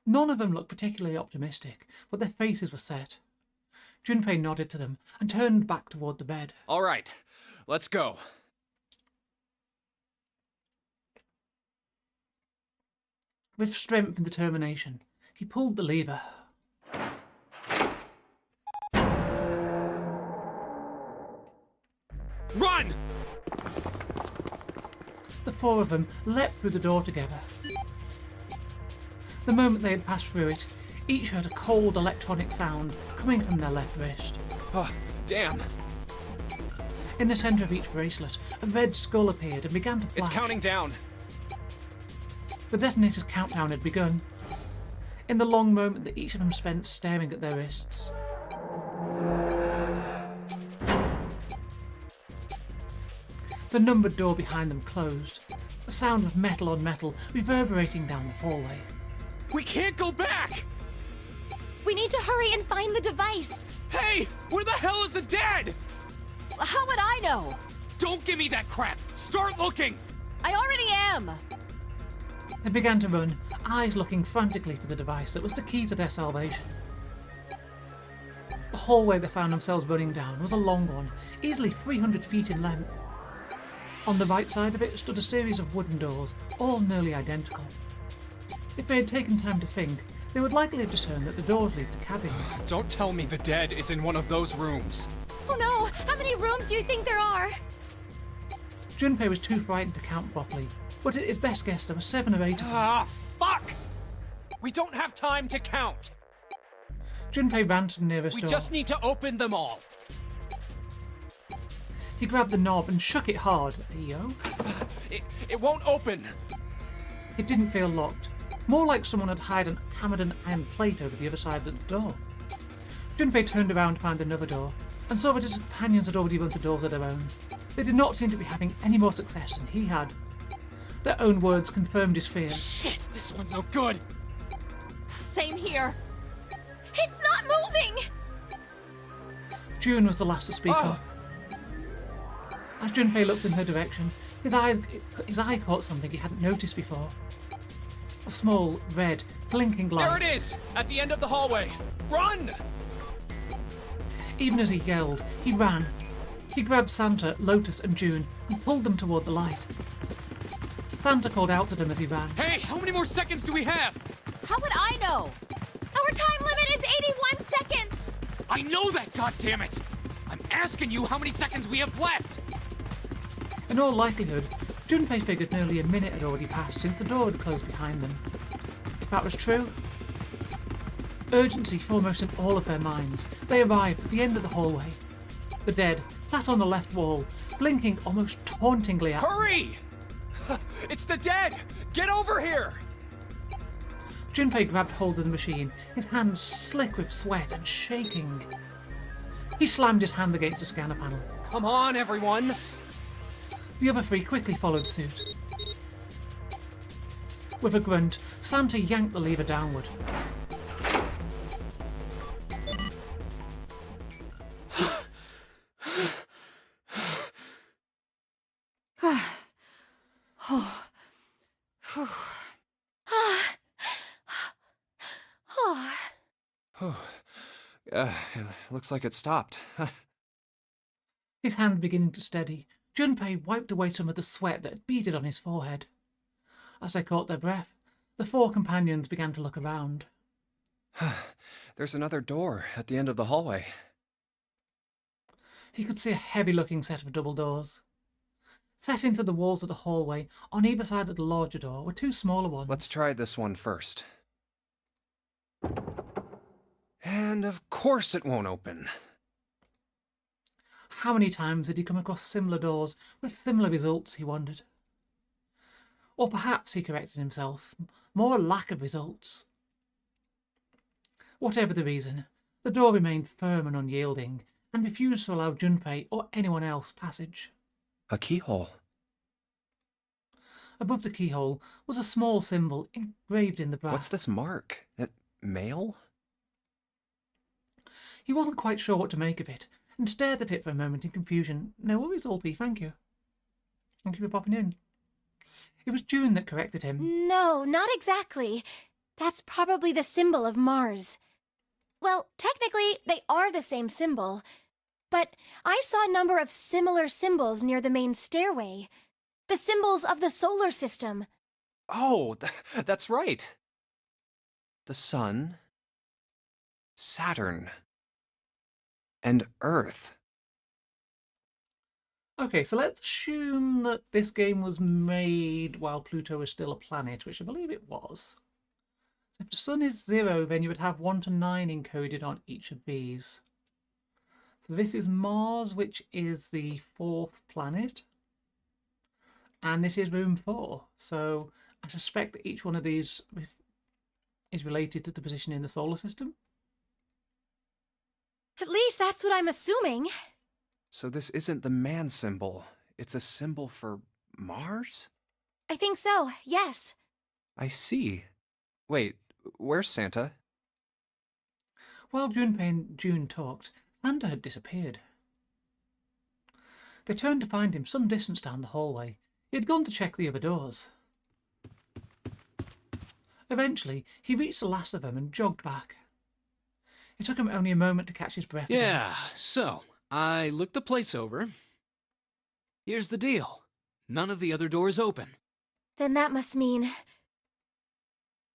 None of them looked particularly optimistic, but their faces were set. Junpei nodded to them and turned back toward the bed. All right, let's go. With strength and determination, he pulled the lever. Run! The 4 of them leapt through the door together. The moment they had passed through it, each heard a cold electronic sound coming from their left wrist. Oh, damn. In the centre of each bracelet, a red skull appeared and began to flash. It's counting down. The detonated countdown had begun. In the long moment that each of them spent staring at their wrists. The numbered door behind them closed, the sound of metal on metal reverberating down the hallway. We can't go back! We need to hurry and find the device! Hey! Where the hell is the dead? how would I know? Don't give me that crap! Start looking! I already am! They began to run, eyes looking frantically for the device that was the key to their salvation. The hallway they found themselves running down was a long one, easily 300 feet in length. On the right side of it stood a series of wooden doors, all nearly identical. If they had taken time to think, they would likely have discerned that the doors lead to cabins. Don't tell me the dead is in one of those rooms. Oh no! How many rooms do you think there are? Junpei was too frightened to count properly, but at his best guess there were 7 or 8 of them. Ah, fuck! We don't have time to count. Junpei ran to the nearest We door. just need to open them all. He grabbed the knob and shook it hard. Yo. It won't open. It didn't feel locked. More like someone had hammered an iron plate over the other side of the door. Junpei turned around to find another door, and saw that his companions had already run to doors of their own. They did not seem to be having any more success than he had. Their own words confirmed his fear. Shit, this one's no good. Same here. It's not moving! June was the last to speak up. As Junpei looked in her direction, his eye caught something he hadn't noticed before. A small, red, blinking light. There it is! At the end of the hallway! Run! Even as he yelled, he ran. He grabbed Santa, Lotus, and June and pulled them toward the light. Santa called out to them as he ran. Hey, how many more seconds do we have? How would I know? Our time limit is 81 seconds! I know that, goddammit! I'm asking you how many seconds we have left! In all likelihood, Junpei figured nearly a minute had already passed since the door had closed behind them. If that was true, urgency foremost in all of their minds, they arrived at the end of the hallway. The dead sat on the left wall, blinking almost tauntingly at them. Hurry! It's the dead! Get over here! Junpei grabbed hold of the machine, his hands slick with sweat and shaking. He slammed his hand against the scanner panel. Come on, everyone! The other 3 quickly followed suit. With a grunt, Santa yanked the lever downward. Looks like it stopped. His hand beginning to steady, Junpei wiped away some of the sweat that had beaded on his forehead. As they caught their breath, the 4 companions began to look around. There's another door at the end of the hallway. He could see a heavy-looking set of double doors. Set into the walls of the hallway, on either side of the larger door, were 2 smaller ones. Let's try this one first. And of course it won't open. How many times had he come across similar doors with similar results, he wondered. Or perhaps, he corrected himself, more a lack of results. Whatever the reason, the door remained firm and unyielding, and refused to allow Junpei or anyone else passage. A keyhole. Above the keyhole was a small symbol engraved in the brass. What's this mark? Mail? He wasn't quite sure what to make of it, and stared at it for a moment in confusion. No worries, Albie, thank you. Thank you for popping in. It was June that corrected him. No, not exactly. That's probably the symbol of Mars. Well, technically, they are the same symbol. But I saw a number of similar symbols near the main stairway. The symbols of the solar system. Oh, that's right. The Sun, Saturn, and Earth. Okay, so let's assume that this game was made while Pluto was still a planet, which I believe it was. If the Sun is 0, then you would have 1 to 9 encoded on each of these. So this is Mars, which is the 4th planet. And this is room 4. So I suspect that each one of these is related to the position in the solar system. At least that's what I'm assuming. So this isn't the man symbol. It's a symbol for Mars? I think so, yes. I see. Wait, where's Santa? While Junpei and June talked, Santa had disappeared. They turned to find him some distance down the hallway. He had gone to check the other doors. Eventually, he reached the last of them and jogged back. It took him only a moment to catch his breath. Yeah, so I looked the place over. Here's the deal. None of the other doors open. Then that must mean...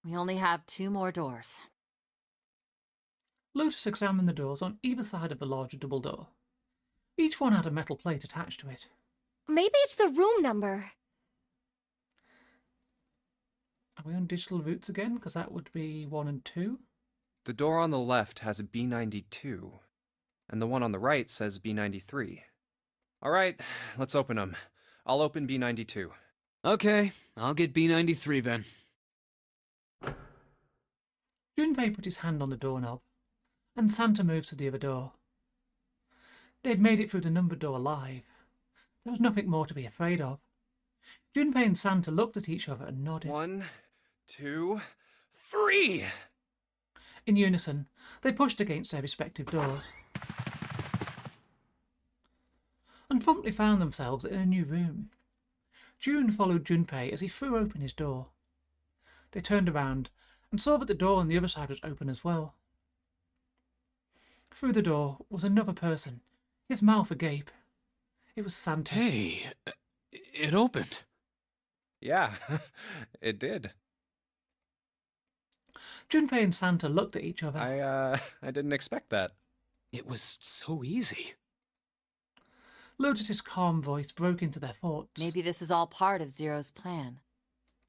We only have 2 more doors. Lotus examined the doors on either side of the larger double door. Each one had a metal plate attached to it. Maybe it's the room number. Are we on digital routes again? Because that would be 1 and 2. The door on the left has a B92, and the one on the right says B93. All right, let's open them. I'll open B92. Okay, I'll get B93 then. Junpei put his hand on the doorknob, and Santa moved to the other door. They'd made it through the numbered door alive. There was nothing more to be afraid of. Junpei and Santa looked at each other and nodded. 1, 2, 3! In unison, they pushed against their respective doors, and promptly found themselves in a new room. June followed Junpei as he threw open his door. They turned around and saw that the door on the other side was open as well. Through the door was another person, his mouth agape. It was Santa. Hey, it opened. Yeah, it did. Junpei and Santa looked at each other. I didn't expect that. It was so easy. Lotus's calm voice broke into their thoughts. Maybe this is all part of Zero's plan.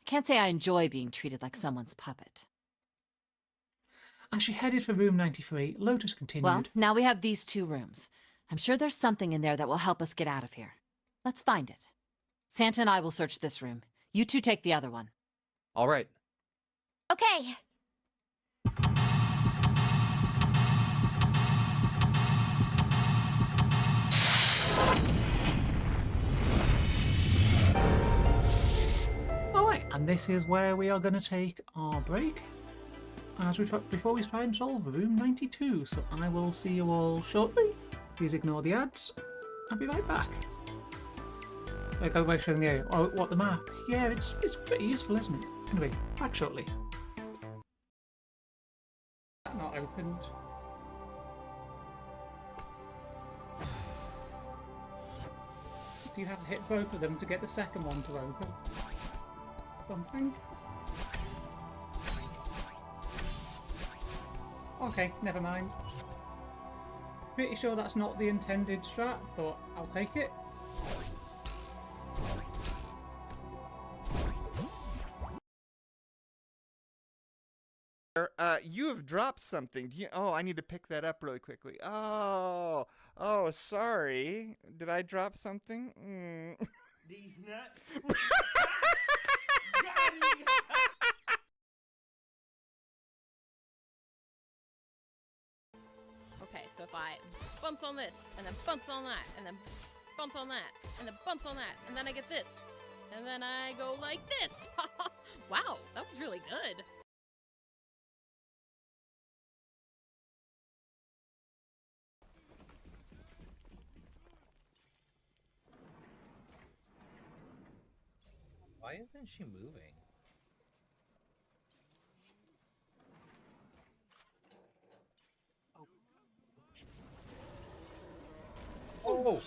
I can't say I enjoy being treated like someone's puppet. As she headed for room 93, Lotus continued. Well, now we have these 2 rooms. I'm sure there's something in there that will help us get out of here. Let's find it. Santa and I will search this room. You 2 take the other one. All right. Okay. Alright, and this is where we are going to take our break. As we talked before, we try and solve room 92. So I will see you all shortly. Please ignore the ads. I'll be right back. Like the way showing you what the map. Yeah, it's pretty useful, isn't it? Anyway, back shortly. Not opened. You have to hit both of them to get the second one to open. Something. Okay, never mind. Pretty sure that's not the intended strat, but I'll take it. You have dropped something. Do you... Oh, I need to pick that up really quickly. Oh, sorry. Did I drop something? These nuts. Okay, so if I bounce on this, and then bounce on that, and then bounce on that, and then bounce on that, and then I get this, and then I go like this. Wow, that was really good. Why isn't she moving? Oh!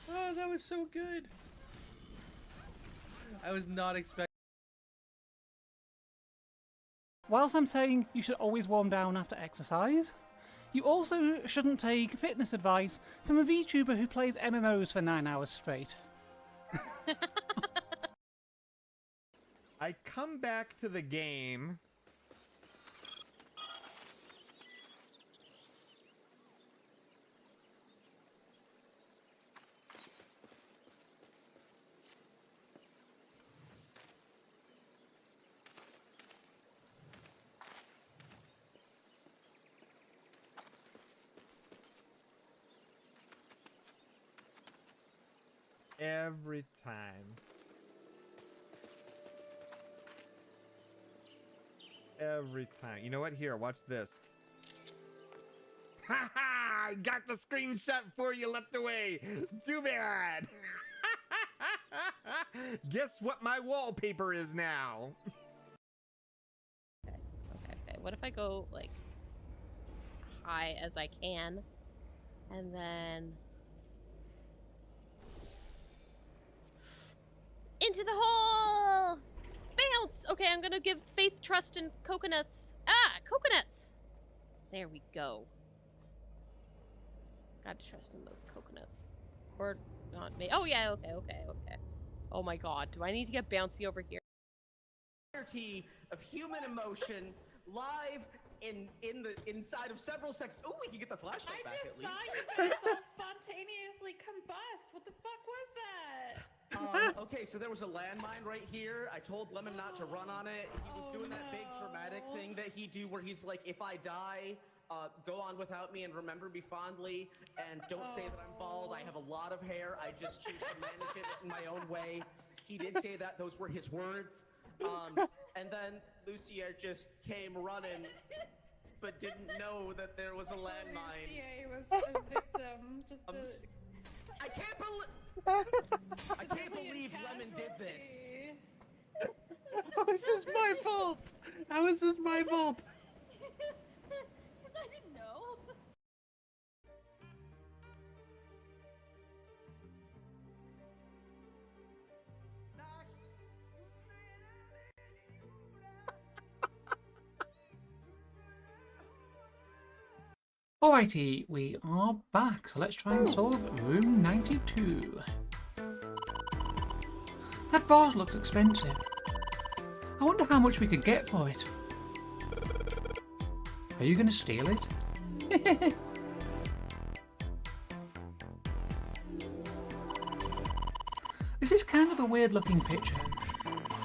Oh, that was so good. I was not expecting. Whilst I'm saying you should always warm down after exercise, you also shouldn't take fitness advice from a VTuber who plays MMOs for 9 hours straight. I come back to the game. Every time. every time. You know what? Here, watch this. Ha ha! I got the screenshot for you left away. Too bad. Guess what my wallpaper is now? Okay. What if I go like high as I can, and then into the hole? Bounce! Okay, I'm gonna give faith, trust, and coconuts. Ah, coconuts! There we go. Gotta trust in those coconuts. Or not me. Oh yeah, okay. Oh my god, do I need to get bouncy over here? Of human emotion live inside of several sex. Oh, we can get the flashlight back at least. I just saw you guys all spontaneously combust. What the fuck was that? Okay, so there was a landmine right here. I told Lemon not to run on it. He was doing that big dramatic thing that he do where he's like, if I die, go on without me and remember me fondly, and don't say that I'm bald. I have a lot of hair. I just choose to manage it in my own way. He did say that. Those were his words. And then Lucier just came running, but didn't know that there was a landmine. Lucier was a victim. I can't believe Lemon did this. How is this my fault? How is this my fault? I didn't know. Alrighty, we are back, so let's try and solve room 92. That vase looks expensive. I wonder how much we could get for it. Are you going to steal it? This is kind of a weird looking picture.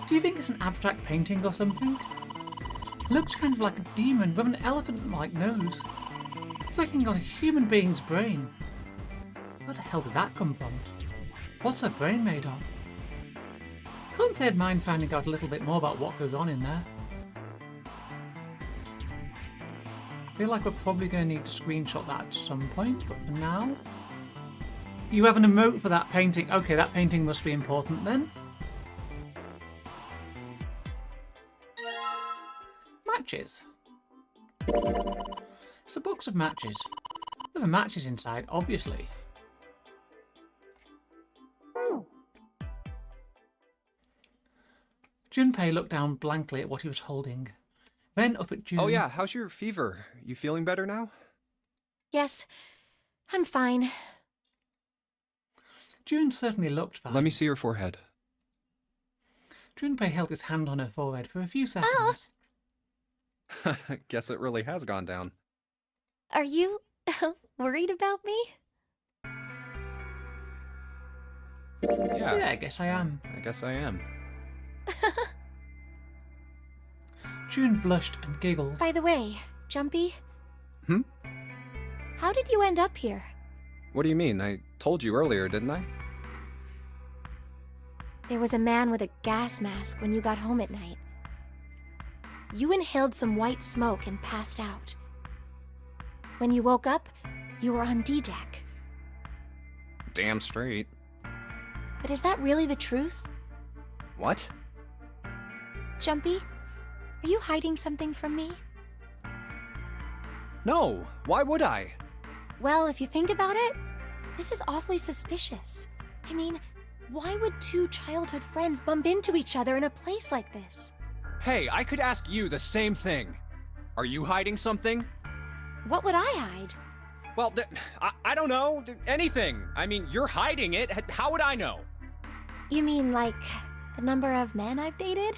Do you think it's an abstract painting or something? It looks kind of like a demon with an elephant-like nose. It's like he's got a human being's brain. Where the hell did that come from? What's her brain made of? Can't say I'd mind finding out a little bit more about what goes on in there. I feel like we're probably going to need to screenshot that at some point, but for now... You have an emote for that painting. Okay, that painting must be important then. Matches. It's a box of matches. There are matches inside, obviously. Junpei looked down blankly at what he was holding. Then up at June. Oh yeah, how's your fever? You feeling better now? Yes, I'm fine. June certainly looked fine. Let me see your forehead. Junpei held his hand on her forehead for a few seconds. Guess it really has gone down. Are you worried about me? Yeah, I guess I am. I guess I am. June blushed and giggled. By the way, Jumpy. Hmm? How did you end up here? What do you mean? I told you earlier, didn't I? There was a man with a gas mask when you got home at night. You inhaled some white smoke and passed out. When you woke up, you were on D-Deck. Damn straight. But is that really the truth? What? Jumpy, are you hiding something from me? No, why would I? Well, if you think about it, this is awfully suspicious. I mean, why would two childhood friends bump into each other in a place like this? Hey, I could ask you the same thing. Are you hiding something? What would I hide? Well, I don't know. Anything. I mean, you're hiding it. How would I know? You mean like the number of men I've dated?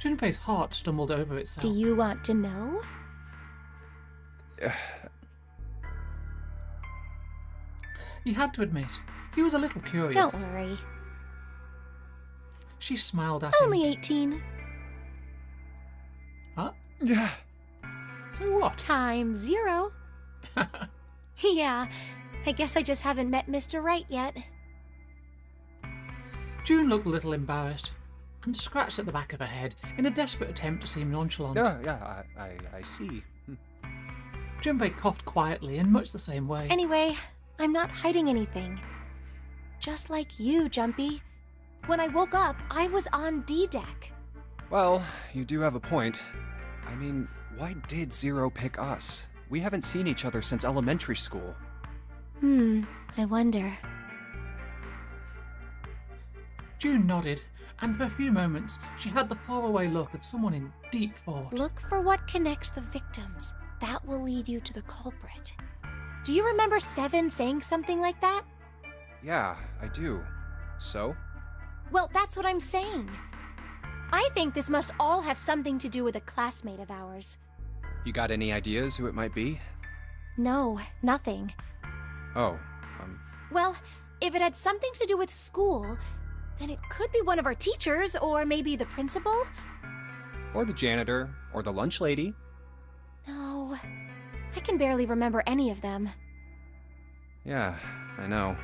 Junpei's heart stumbled over itself. Do you want to know? He had to admit, he was a little curious. Don't worry. She smiled at Only him. 18. Huh? Yeah. So what? Times 0. Yeah, I guess I just haven't met Mr. Right yet. June looked a little embarrassed. and scratched at the back of her head in a desperate attempt to seem nonchalant. Yeah, I see. Junpei coughed quietly in much the same way. Anyway, I'm not hiding anything. Just like you, Jumpy. When I woke up, I was on D-Deck. Well, you do have a point. I mean, why did Zero pick us? We haven't seen each other since elementary school. I wonder. June nodded, and for a few moments she had the faraway look of someone in deep thought. Look for what connects the victims. That will lead you to the culprit. Do you remember Seven saying something like that? Yeah, I do. So? Well, that's what I'm saying. I think this must all have something to do with a classmate of ours. You got any ideas who it might be? No, nothing. Oh, Well, if it had something to do with school, then it could be one of our teachers, or maybe the principal? or the janitor, or the lunch lady. No, I can barely remember any of them. Yeah, I know.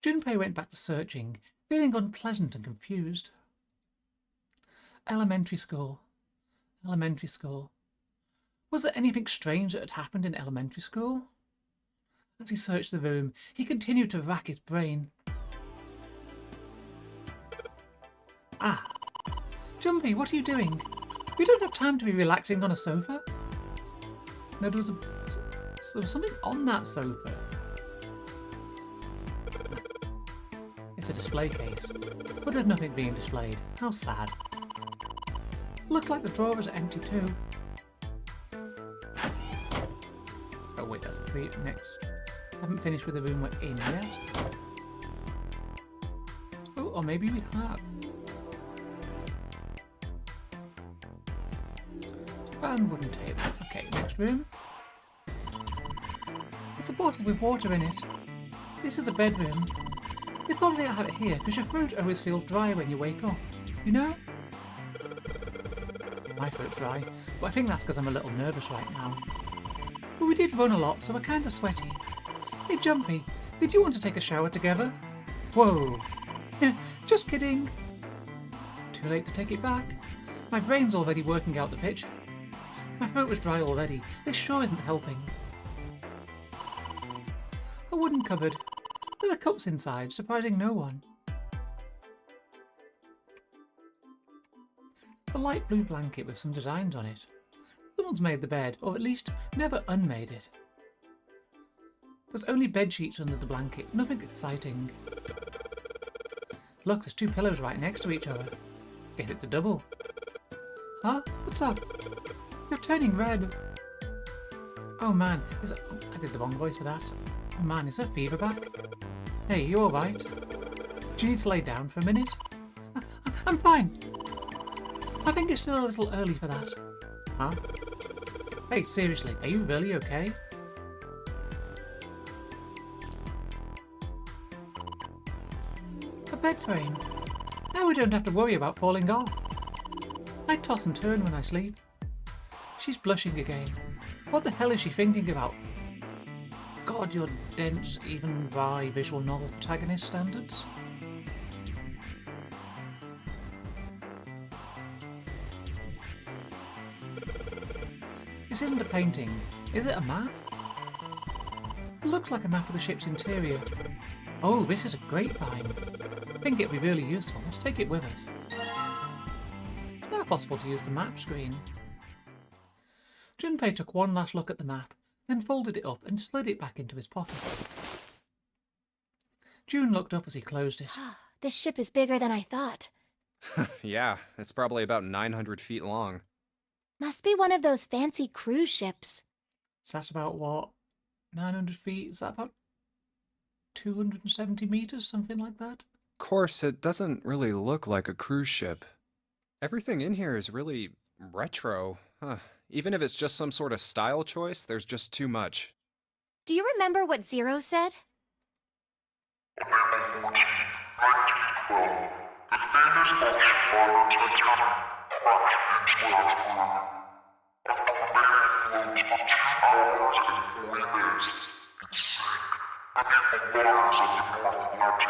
Junpei went back to searching, feeling unpleasant and confused. Elementary school. Elementary school. Was there anything strange that had happened in elementary school? As he searched the room, he continued to rack his brain. Ah. Junpei, what are you doing? We don't have time to be relaxing on a sofa. No, there was something on that sofa. It's a display case, but there's nothing being displayed. How sad. Looked like the drawers are empty too. Oh wait, that's a pre next. Haven't finished with the room we're in yet. Oh, or maybe we have. Found wooden table. Okay, next room. There's a bottle with water in it. This is a bedroom. They probably have it here because your throat always feels dry when you wake up. You know? My throat's dry, but I think that's because I'm a little nervous right now. But we did run a lot, so we're kind of sweaty. Hey Jumpy, did you want to take a shower together? Whoa. Just kidding. Too late to take it back. My brain's already working out the picture. My throat was dry already. This sure isn't helping. A wooden cupboard. There are cups inside, surprising no one. A light blue blanket with some designs on it. Someone's made the bed, or at least never unmade it. There's only bed sheets under the blanket, nothing exciting. Look, there's two pillows right next to each other. Guess it's a double. Huh? What's up? You're turning red. Oh man, I did the wrong voice for that. Oh man, is there fever back? Hey, you alright? Do you need to lay down for a minute? I'm fine. I think it's still a little early for that. Huh? Hey, seriously, are you really okay? A bed frame. Now we don't have to worry about falling off. I toss and turn when I sleep. She's blushing again. What the hell is she thinking about? God, your dense, even by visual novel protagonist standards. This isn't a painting. Is it a map? It looks like a map of the ship's interior. Oh, this is a grapevine. I think it'd be really useful. Let's take it with us. It's now possible to use the map screen. Junpei took one last look at the map, then folded it up and slid it back into his pocket. June looked up as he closed it. This ship is bigger than I thought. Yeah, it's probably about 900 feet long. Must be one of those fancy cruise ships. So that's about what? 900 feet? Is that about 270 meters? Something like that? Of course, it doesn't really look like a cruise ship. Everything in here is really retro. Even if it's just some sort of style choice, there's just too much. Do you remember what Zero said? On April 14, 1912, the famous ocean liner Titanic crashed into Earth Moon. After remaining afloat for 2 hours and 40 minutes, It sank beneath the waters of the North Atlantic.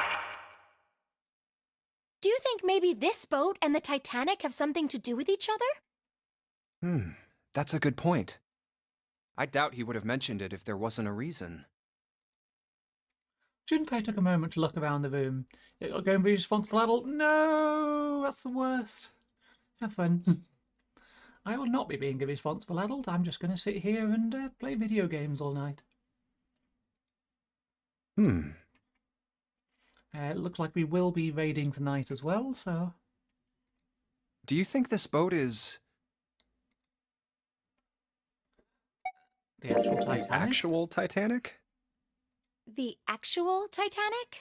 Do you think maybe this boat and the Titanic have something to do with each other? That's a good point. I doubt he would have mentioned it if there wasn't a reason. Junpei took a moment to look around the room. It'll go and be a responsible adult. No, that's the worst. Have fun. I will not be being a responsible adult. I'm just going to sit here and play video games all night. It looks like we will be raiding tonight as well, so... Do you think this boat is... The actual Titanic? The actual Titanic? The actual Titanic?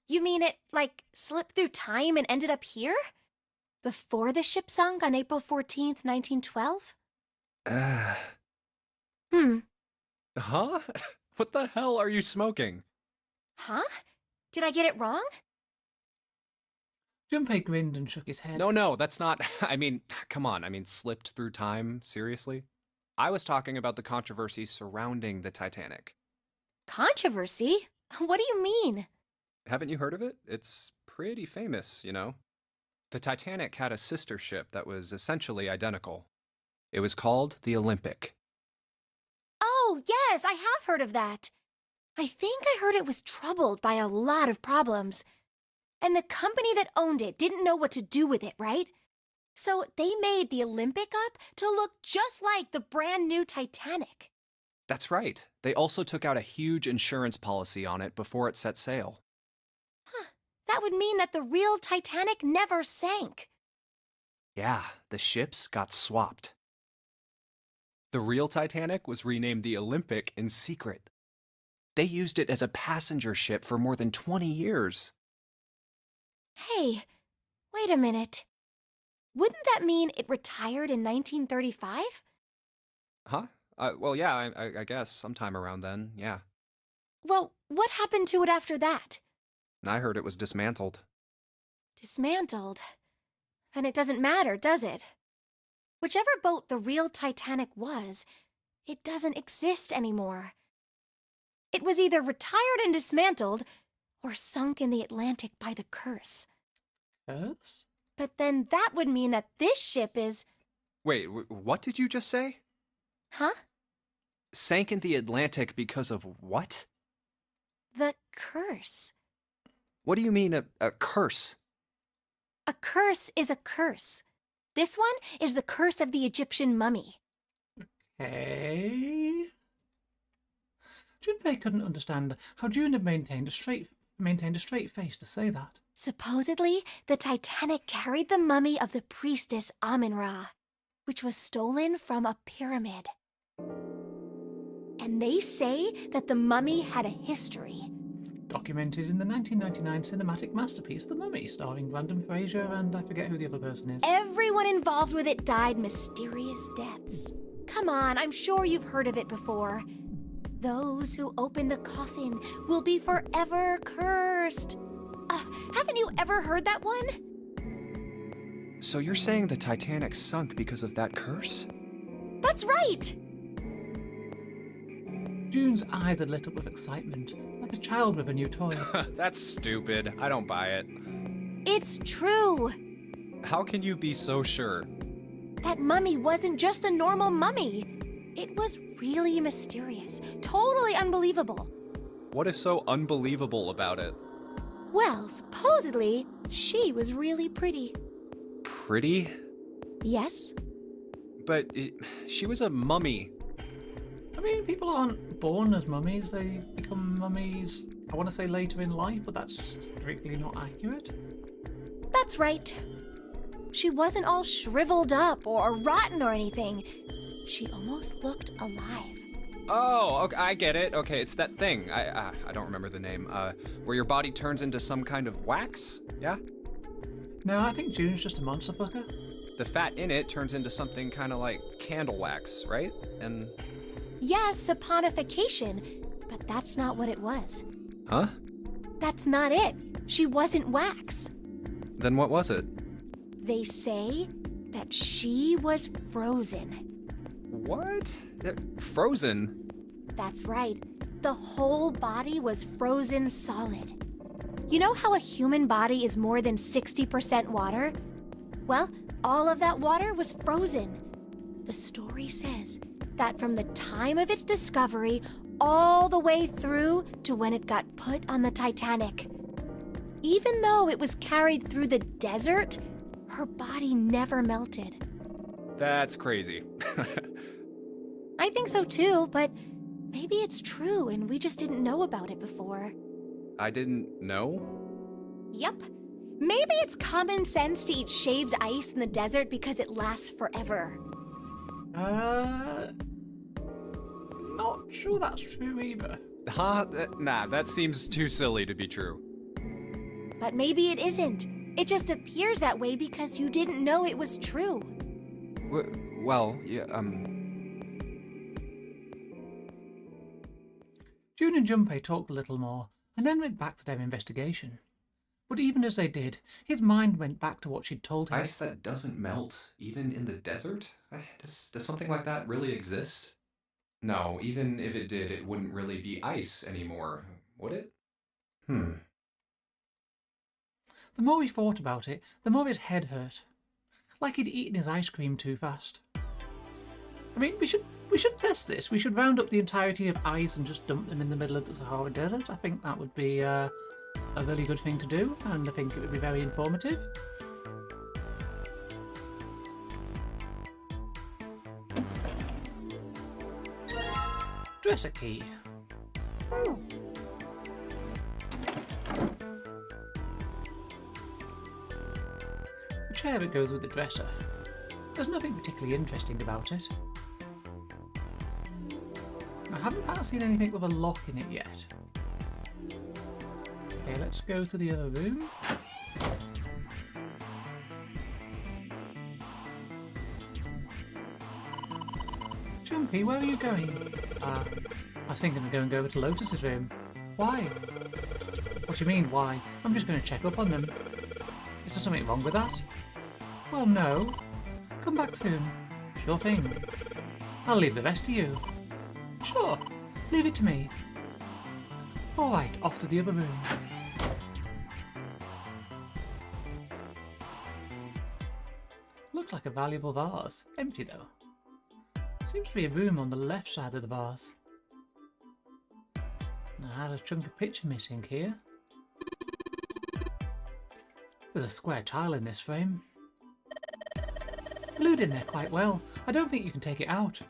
You mean it, like, slipped through time and ended up here? Before the ship sunk on April 14th, 1912? Huh? What the hell are you smoking? Huh? Did I get it wrong? Junpei grinned and shook his head. No, that's not... I mean, come on. I mean, slipped through time? Seriously? I was talking about the controversy surrounding the Titanic. Controversy? What do you mean? Haven't you heard of it? It's pretty famous, you know? The Titanic had a sister ship that was essentially identical. It was called the Olympic. Oh, yes, I have heard of that. I think I heard it was troubled by a lot of problems. And the company that owned it didn't know what to do with it, right? So they made the Olympic up to look just like the brand new Titanic. That's right. They also took out a huge insurance policy on it before it set sail. That would mean that the real Titanic never sank. Yeah, the ships got swapped. The real Titanic was renamed the Olympic in secret. They used it as a passenger ship for more than 20 years. Hey, wait a minute. Wouldn't that mean it retired in 1935? Huh? Well, yeah, I guess sometime around then, yeah. Well, what happened to it after that? I heard it was dismantled. Dismantled? Then it doesn't matter, does it? Whichever boat the real Titanic was, it doesn't exist anymore. It was either retired and dismantled, or sunk in the Atlantic by the curse. Curse? But then that would mean that this ship is... Wait, what did you just say? Huh? Sank in the Atlantic because of what? The curse. What do you mean, a curse? A curse is a curse. This one is the curse of the Egyptian mummy. Hey. Junpei couldn't understand how June had maintained a straight face to say that. Supposedly, the Titanic carried the mummy of the priestess Amun-Ra, which was stolen from a pyramid. And they say that the mummy had a history. Documented in the 1999 cinematic masterpiece The Mummy, starring Brandon Fraser and I forget who the other person is. Everyone involved with it died mysterious deaths. Come on, I'm sure you've heard of it before. Those who open the coffin will be forever cursed. Haven't you ever heard that one? So you're saying the Titanic sunk because of that curse? That's right! June's eyes had lit up with excitement, like a child with a new toy. That's stupid. I don't buy it. It's true! How can you be so sure? That mummy wasn't just a normal mummy. It was really mysterious, totally unbelievable. What is so unbelievable about it? Well, supposedly, she was really pretty. Pretty? Yes? But she was a mummy. I mean, people aren't born as mummies, they become mummies, I want to say later in life, but that's strictly not accurate. That's right. She wasn't all shriveled up or rotten or anything. She almost looked alive. Oh, okay, I get it. Okay, it's that thing. I don't remember the name. Where your body turns into some kind of wax? Yeah? No, I think June's just a monster fucker. The fat in it turns into something kind of like candle wax, right? And... Yes, saponification, but that's not what it was. Huh? That's not it. She wasn't wax. Then what was it? They say that she was frozen. What? Frozen? That's right. The whole body was frozen solid. You know how a human body is more than 60% water? Well, all of that water was frozen. The story says that from the time of its discovery all the way through to when it got put on the Titanic. Even though it was carried through the desert, her body never melted. That's crazy. I think so too, but maybe it's true and we just didn't know about it before. I didn't know? Yep. Maybe it's common sense to eat shaved ice in the desert because it lasts forever. Not sure that's true either. Huh? Nah, that seems too silly to be true. But maybe it isn't. It just appears that way because you didn't know it was true. Well, yeah, June and Junpei talked a little more, and then went back to their investigation. But even as they did, his mind went back to what she'd told him. Ice that doesn't melt, even in the desert? Does something like that really exist? No, even if it did, it wouldn't really be ice anymore, would it? The more he thought about it, the more his head hurt. Like he'd eaten his ice cream too fast. I mean, we should test this. We should round up the entirety of ice and just dump them in the middle of the Sahara Desert. I think that would be a really good thing to do, and I think it would be very informative. Dresser key. The chair that goes with the dresser. There's nothing particularly interesting about it. I haven't seen anything with a lock in it yet. Okay, let's go to the other room. Jumpy, where are you going? I was thinking of going over to Lotus's room. Why? What do you mean, why? I'm just going to check up on them. Is there something wrong with that? Well, no. Come back soon. Sure thing. I'll leave the rest to you. Sure, leave it to me. Alright, off to the other room. Looks like a valuable vase. Empty though. Seems to be a room on the left side of the vase. And I had a chunk of picture missing here. There's a square tile in this frame. Glued in there quite well. I don't think you can take it out.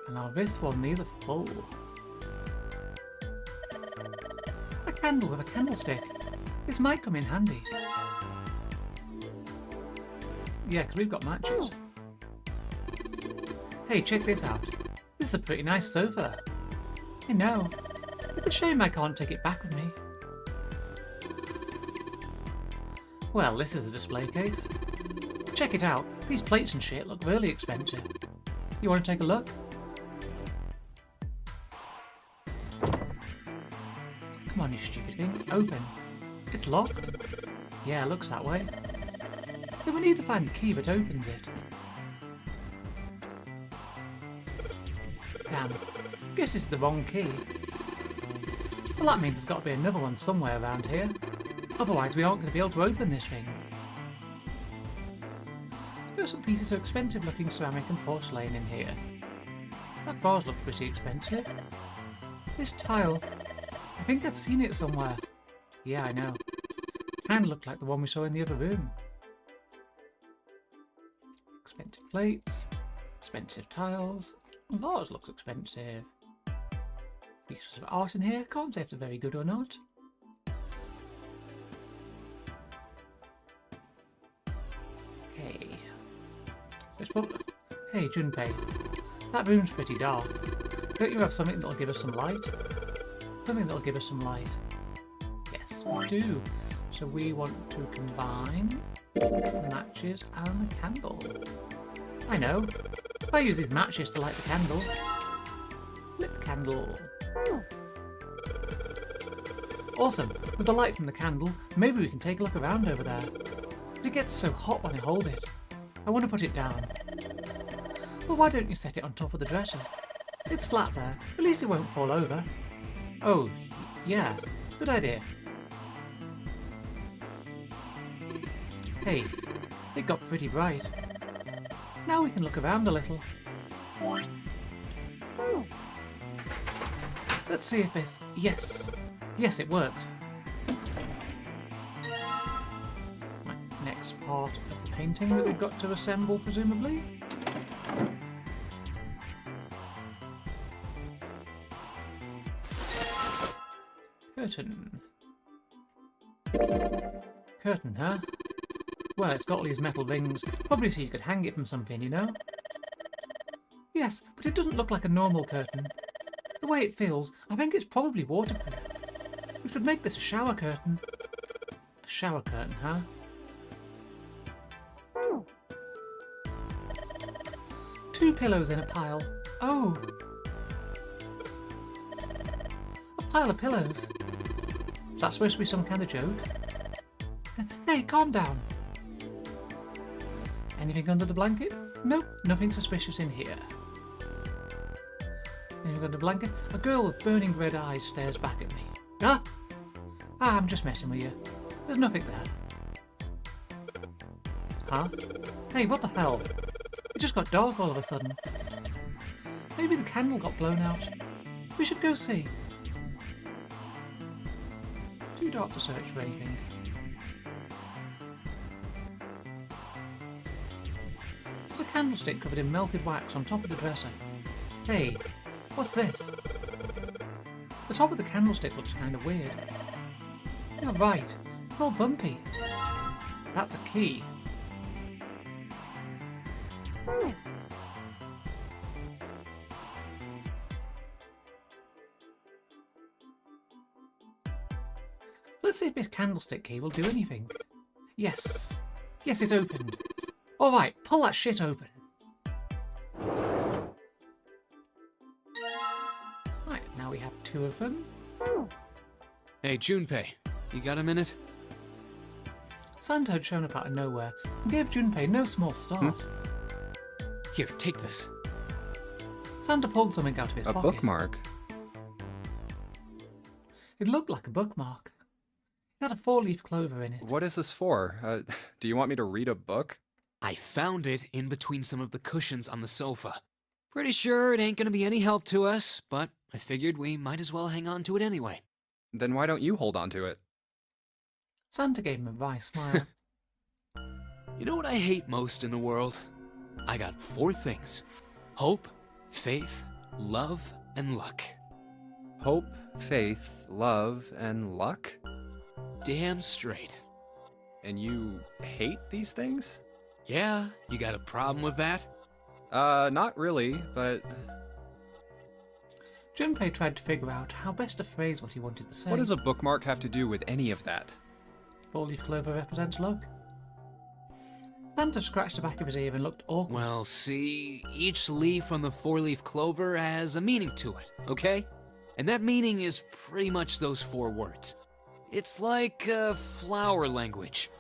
And now this one, these are full. A candle with a candlestick. This might come in handy. Yeah, because we've got matches. Hey, check this out. This is a pretty nice sofa. I know. It's a shame I can't take it back with me. Well, this is a display case. Check it out. These plates and shit look really expensive. You want to take a look? Come on, you stupid thing. Open. It's locked. Yeah, it looks that way. Then we need to find the key that opens it. Damn. Guess it's the wrong key. Well, that means there's got to be another one somewhere around here. Otherwise, we aren't going to be able to open this thing. There are some pieces of expensive looking ceramic and porcelain in here. That vase looks pretty expensive. This tile, I think I've seen it somewhere. Yeah, I know. Kind of looked like the one we saw in the other room. Expensive plates, expensive tiles. The vase looks expensive. Pieces of art in here, can't say if they're very good or not. Okay. Hey, Junpei. That room's pretty dark. Don't you have something that'll give us some light? Something that'll give us some light. Yes, we do. So we want to combine the matches and the candle. I know. I use these matches to light the candle. Lit candle. Awesome. With the light from the candle, maybe we can take a look around over there. It gets so hot when I hold it. I want to put it down. Well, why don't you set it on top of the dresser? It's flat there. At least it won't fall over. Oh, yeah. Good idea. Hey, it got pretty bright. Now we can look around a little. Let's see if this... Yes! Yes, it worked. Right, next part of the painting that we've got to assemble, presumably. Curtain. Curtain, huh? Well, it's got all these metal rings. Probably so you could hang it from something, you know? Yes, but it doesn't look like a normal curtain. The way it feels, I think it's probably waterproof. Which would make this a shower curtain. A shower curtain, huh? Two pillows in a pile. Oh! A pile of pillows. Is that supposed to be some kind of joke? Hey, calm down. Anything under the blanket? Nope, nothing suspicious in here. Anything under the blanket? A girl with burning red eyes stares back at me. Ah, I'm just messing with you. There's nothing there. Huh? Hey, what the hell? It just got dark all of a sudden. Maybe the candle got blown out. We should go see. Too dark to search for anything. There's a candlestick covered in melted wax on top of the dresser. Hey, what's this? The top of the candlestick looks kind of weird. You're right, it's all bumpy. That's a key. Let's see if this candlestick key will do anything. Yes. Yes, it opened. Alright, pull that shit open. Right, now we have two of them. Hey, Junpei, you got a minute? Santa had shown up out of nowhere and gave Junpei no small start. Here, take this. Santa pulled something out of his A pocket. bookmark? It looked like a bookmark. It had a 4-leaf clover in it. What is this for? Do you want me to read a book? I found it in between some of the cushions on the sofa. Pretty sure it ain't gonna be any help to us, but I figured we might as well hang on to it anyway. Then why don't you hold on to it? Santa gave him a wry smile. You know what I hate most in the world? I got 4 things. Hope, faith, love, and luck. Hope, faith, love, and luck? Damn straight. And you hate these things? Yeah, you got a problem with that? Not really, but... Junpei tried to figure out how best to phrase what he wanted to say. What does a bookmark have to do with any of that? 4-leaf clover represents luck. Santa scratched the back of his ear and looked awkward. Well, see, each leaf on the 4-leaf clover has a meaning to it, okay? And that meaning is pretty much those 4 words. It's like flower language.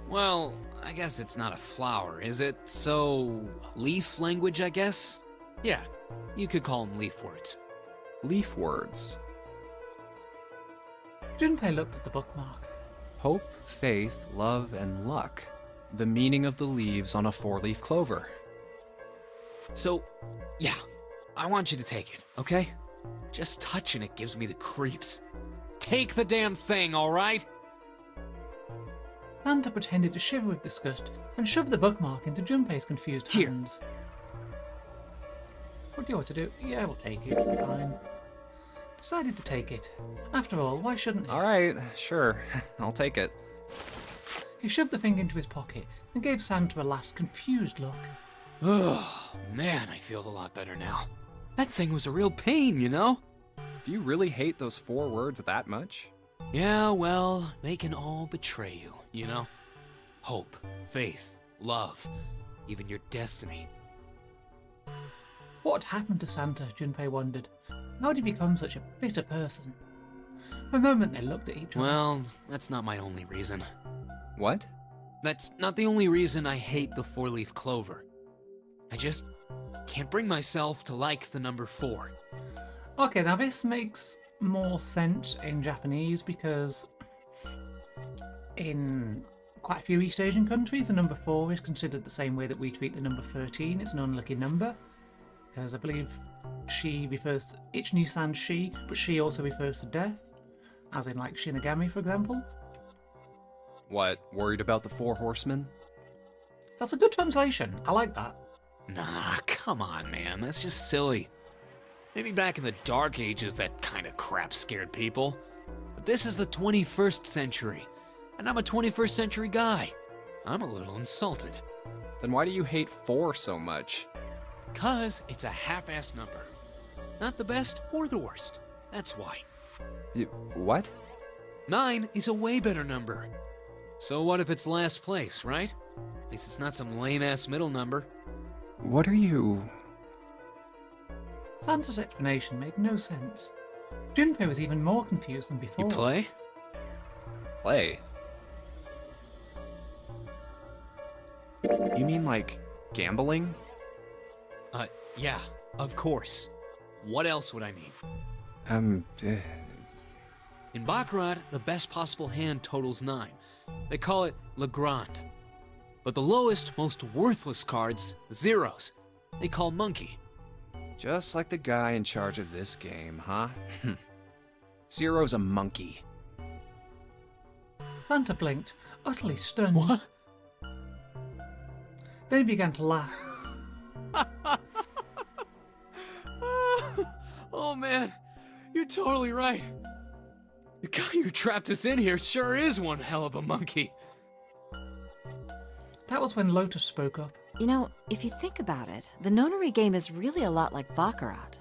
Well, I guess it's not a flower, is it? So, leaf language, I guess? Yeah, you could call them leaf words. Leaf words. Junpei looked at the bookmark. Hope, faith, love, and luck. The meaning of the leaves on a 4-leaf clover. So, yeah, I want you to take it, okay? Just touching it gives me the creeps. Take the damn thing, alright? Santa pretended to shiver with disgust and shoved the bookmark into Junpei's confused hands. What do you want to do? Yeah, we'll take it. Fine. Decided to take it. After all, why shouldn't he? Alright, sure. I'll take it. He shoved the thing into his pocket and gave Santa a last confused look. Oh, man, I feel a lot better now. That thing was a real pain, you know? Do you really hate those 4 words that much? Yeah, well, they can all betray you, you know? Hope, faith, love, even your destiny. What happened to Santa? Junpei wondered. How did he become such a bitter person? For a moment they looked at each other. Well, that's not my only reason. What? That's not the only reason I hate the 4-leaf clover. I just can't bring myself to like the number 4. Okay, now this makes more sense in Japanese because in quite a few East Asian countries, the number 4 is considered the same way that we treat the number 13. It's an unlucky number. Because I believe she refers, Ichni-san she, but she also refers to death. As in like Shinigami, for example. What, worried about the 4 horsemen? That's a good translation. I like that. Nah, come on, man. That's just silly. Maybe back in the Dark Ages that kind of crap scared people. But this is the 21st century, and I'm a 21st century guy. I'm a little insulted. Then why do you hate 4 so much? 'Cause it's a half-ass number. Not the best or the worst. That's why. What? 9 is a way better number. So what if it's last place, right? At least it's not some lame-ass middle number. What are you... Santa's explanation made no sense. Junpei was even more confused than before. You play? Play? You mean like gambling? Yeah, of course. What else would I mean? In Baccarat, the best possible hand totals 9. They call it Le Grand. But the lowest, most worthless cards, the zeros, they call Monkey. Just like the guy in charge of this game, huh? Zero's a monkey. Santa blinked, utterly stunned. What? They began to laugh. Oh man, you're totally right. The guy who trapped us in here sure is one hell of a monkey. That was when Lotus spoke up. You know, if you think about it, the Nonary game is really a lot like Baccarat.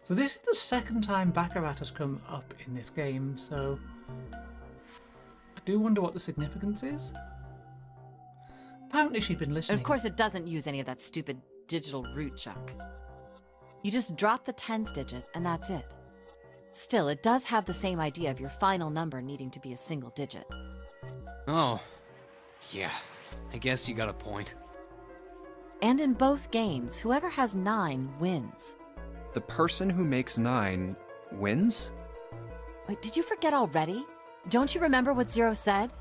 So this is the second time Baccarat has come up in this game, so I do wonder what the significance is. Apparently she'd been listening. And of course it doesn't use any of that stupid digital root junk. You just drop the tens digit and that's it. Still, it does have the same idea of your final number needing to be a single digit. Oh, yeah, I guess you got a point. And in both games, whoever has 9 wins. The person who makes 9 wins? Wait, did you forget already? Don't you remember what Zero said?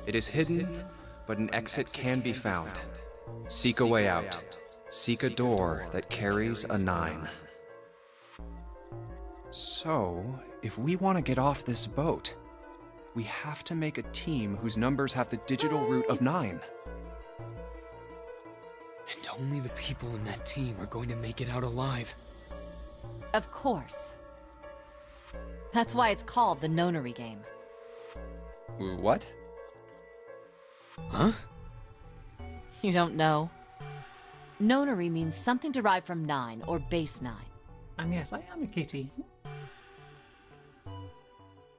It is hidden, but an exit can be found. Seek a way out. Seek a door that carries a 9. So, if we want to get off this boat, we have to make a team whose numbers have the digital root of 9. And only the people in that team are going to make it out alive. Of course. That's why it's called the Nonary game. What? Huh? You don't know? Nonary means something derived from 9 or base 9. And yes, I am a kitty.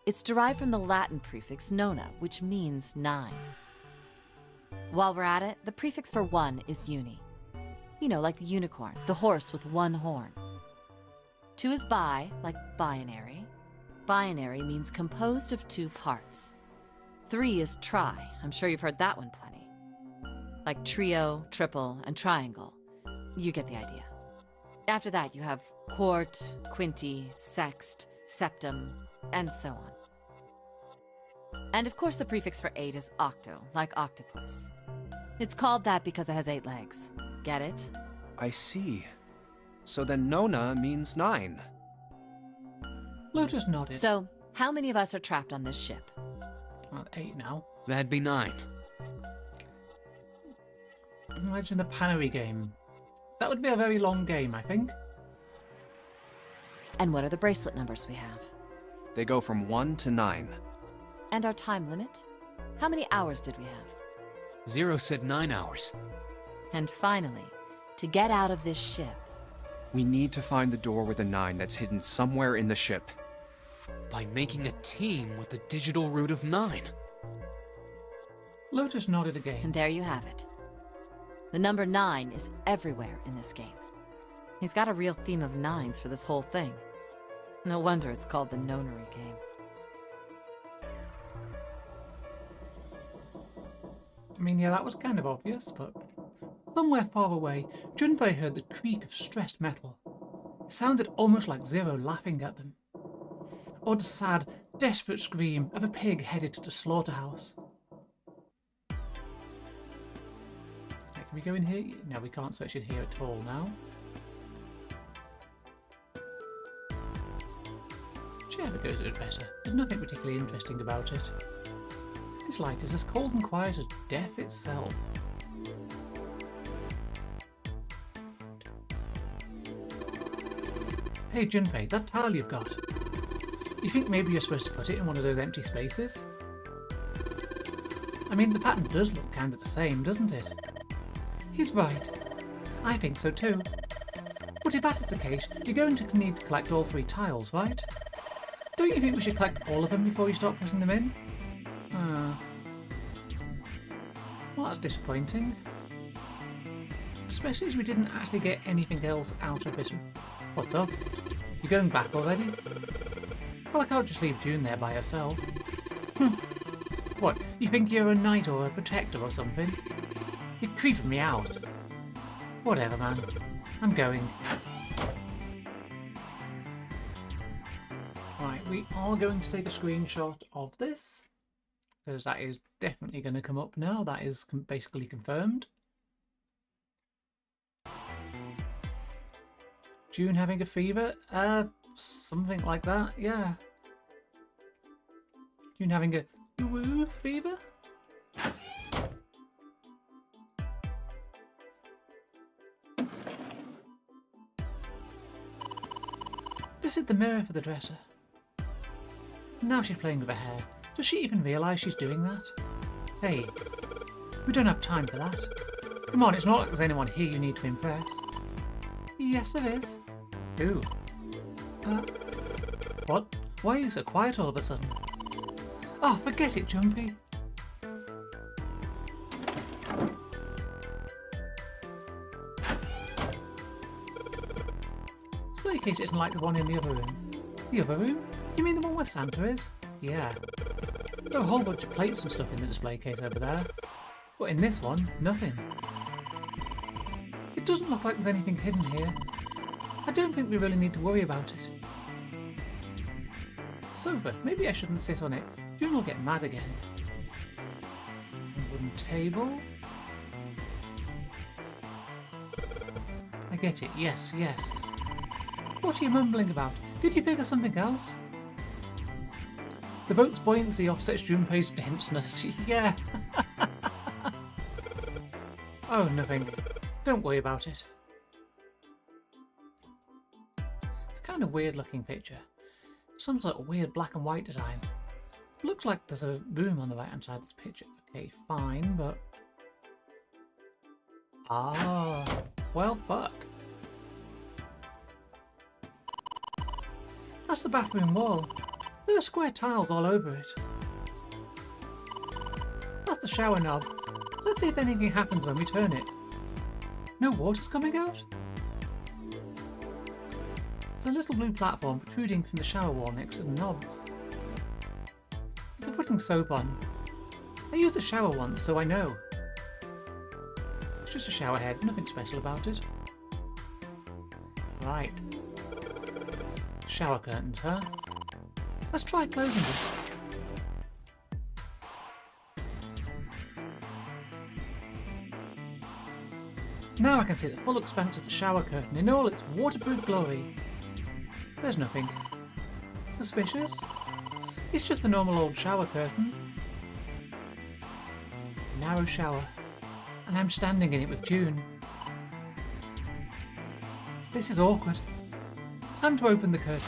It's derived from the Latin prefix nona, which means 9. While we're at it, the prefix for 1 is uni. You know, like the unicorn, the horse with 1 horn. 2 is bi, like binary. Binary means composed of 2 parts. 3 is tri. I'm sure you've heard that one plenty. Like trio, triple, and triangle. You get the idea. After that, you have quart, quinty, sext, septum, and so on. And of course, the prefix for 8 is octo, like octopus. It's called that because it has 8 legs. Get it? I see. So then Nona means 9. Lotus nodded. So, how many of us are trapped on this ship? Well, 8 now. That'd be 9. Imagine the Panary game. That would be a very long game, I think. And what are the bracelet numbers we have? They go from 1 to 9. And our time limit? How many hours did we have? Zero said 9 hours. And finally, to get out of this ship. We need to find the door with a 9 that's hidden somewhere in the ship. By making a team with the digital root of 9. Lotus nodded again. And there you have it. The number 9 is everywhere in this game. He's got a real theme of 9s for this whole thing. No wonder it's called the Nonary game. I mean, yeah, that was kind of obvious, but Somewhere far away, Junpei heard the creak of stressed metal. It sounded almost like Zero laughing at them. Or the sad, desperate scream of a pig headed to the slaughterhouse. Can we go in here? No, we can't search in here at all now. Whichever goes a bit better. There's nothing particularly interesting about it. This light is as cold and quiet as death itself. Hey Junpei, that tile you've got. You think maybe you're supposed to put it in one of those empty spaces? I mean, the pattern does look kind of the same, doesn't it? He's right. I think so too. But if that is the case, you're going to need to collect all 3 tiles, right? Don't you think we should collect all of them before you start putting them in? Well, that's disappointing. Especially as we didn't actually get anything else out of it. What's up? You going back already? Well, I can't just leave June there by herself. What, you think you're a knight or a protector or something? You're creeping me out. Whatever, man. I'm going. Right, we are going to take a screenshot of this, because that is definitely going to come up now. That is basically confirmed. June having a fever? Something like that, yeah. June having a woo fever? This is the mirror for the dresser. Now she's playing with her hair. Does she even realise she's doing that? Hey, we don't have time for that. Come on, it's not like there's anyone here you need to impress. Yes, there is. Who? What? Why are you so quiet all of a sudden? Oh, forget it, Jumpy. Display case isn't like the one in the other room. The other room? You mean the one where Santa is? Yeah. There are a whole bunch of plates and stuff in the display case over there. But in this one, nothing. It doesn't look like there's anything hidden here. I don't think we really need to worry about it. Sofa. Maybe I shouldn't sit on it. June will get mad again. A wooden table. I get it. Yes, yes. What are you mumbling about? Did you figure something else? The boat's buoyancy offsets Junpei's denseness. Yeah. Oh, nothing. Don't worry about it. It's a kind of weird looking picture. Some sort of weird black and white design. Looks like there's a room on the right hand side of this picture. Okay, fine, but... Ah, well, fuck. That's the bathroom wall. There are square tiles all over it. That's the shower knob. Let's see if anything happens when we turn it. No water's coming out? There's a little blue platform protruding from the shower wall next to the knobs. They're putting soap on. I used a shower once, so I know. It's just a shower head, nothing special about it. Right. Shower curtains, huh? Let's try closing this. Now I can see the full expanse of the shower curtain in all its waterproof glory. There's nothing. Suspicious? It's just a normal old shower curtain. Narrow shower. And I'm standing in it with June. This is awkward. Time to open the curtain.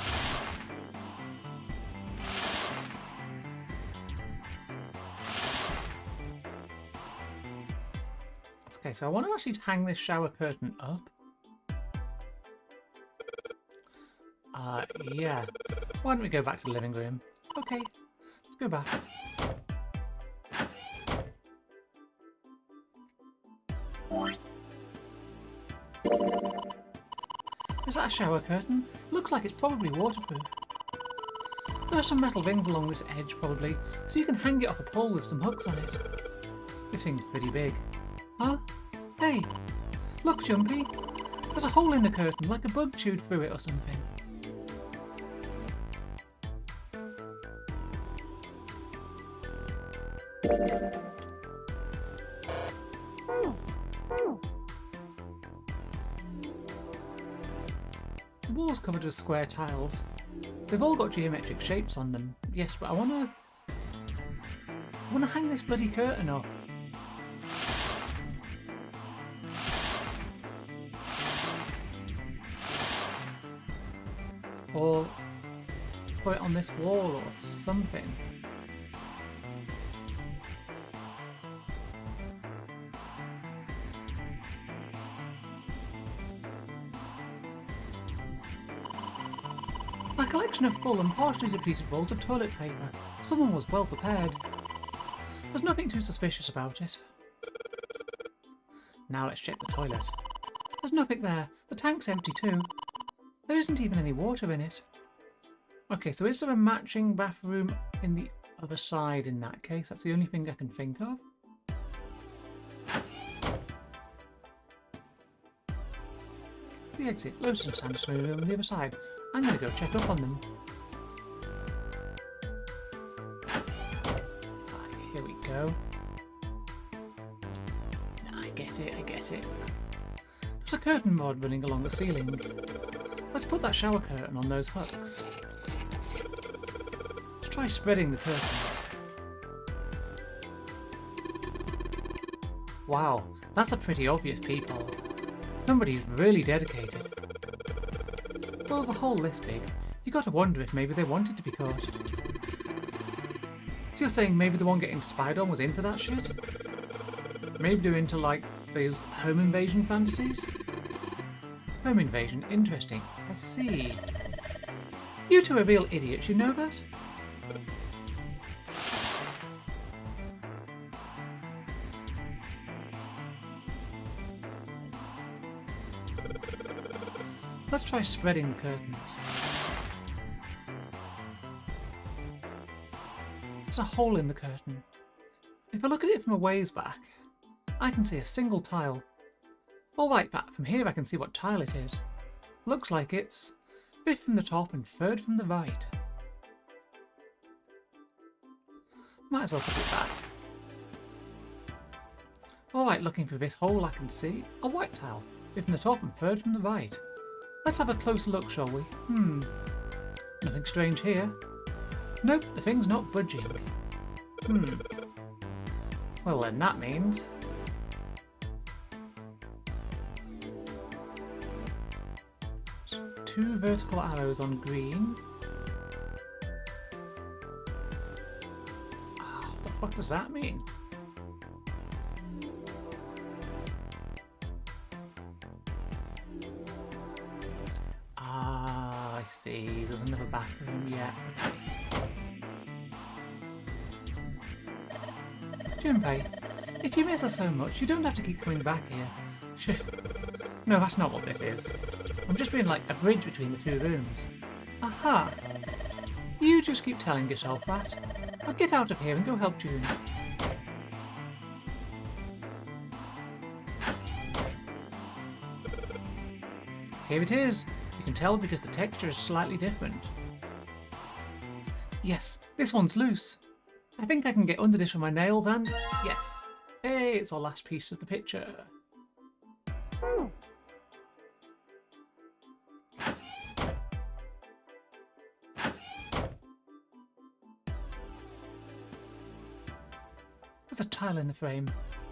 Okay, so I want to actually hang this shower curtain up. Yeah. Why don't we go back to the living room? Okay, let's go back. Is that a shower curtain? Looks like it's probably waterproof. There are some metal rings along this edge, probably, so you can hang it off a pole with some hooks on it. This thing's pretty big. Huh? Hey, Look, Jumpy. There's a hole in the curtain, like a bug chewed through it or something. The wall's covered with square tiles. They've all got geometric shapes on them. Yes, but I wanna hang this bloody curtain up. Or put it on this wall or something. My collection of full and partially depleted rolls of toilet paper. Someone was well prepared. There's nothing too suspicious about it. Now let's check the toilet. There's nothing there. The tank's empty too. There isn't even any water in it. Okay, so is there a matching bathroom in the other side in that case? That's the only thing I can think of. The exit. Lotus and Sanderson are on the other side. I'm going to go check up on them. Right, here we go. I get it, I get it. There's a curtain rod running along the ceiling. Let's put that shower curtain on those hooks. Let's try spreading the curtains. Wow, that's a pretty obvious peephole. Somebody's really dedicated. Well, with a hole this big, you gotta wonder if maybe they wanted to be caught. So you're saying maybe the one getting spied on was into that shit? Maybe they're into, like, those home invasion fantasies? Home invasion, interesting. I see. You two are real idiots, you know that? Let's try spreading the curtains. There's a hole in the curtain. If I look at it from a ways back, I can see a single tile. Alright, Pat, from here I can see what tile it is. Looks like it's 5th from the top and 3rd from the right. Might as well put it back. Alright, looking through this hole I can see a white tile, 5th from the top and 3rd from the right. Let's have a closer look, shall we? Nothing strange here. Nope, the thing's not budging. Well then that means... two vertical arrows on green. What the fuck does that mean? I see, there's another bathroom, yeah. Junpei, if you miss us so much, you don't have to keep coming back here. No, that's not what this is. I'm just being like a bridge between the two rooms. Aha! You just keep telling yourself that. Now get out of here and go help June. Here it is. You can tell because the texture is slightly different. Yes, this one's loose. I think I can get under this with my nails and... yes! Hey, it's our last piece of the picture. There's a tile in the frame,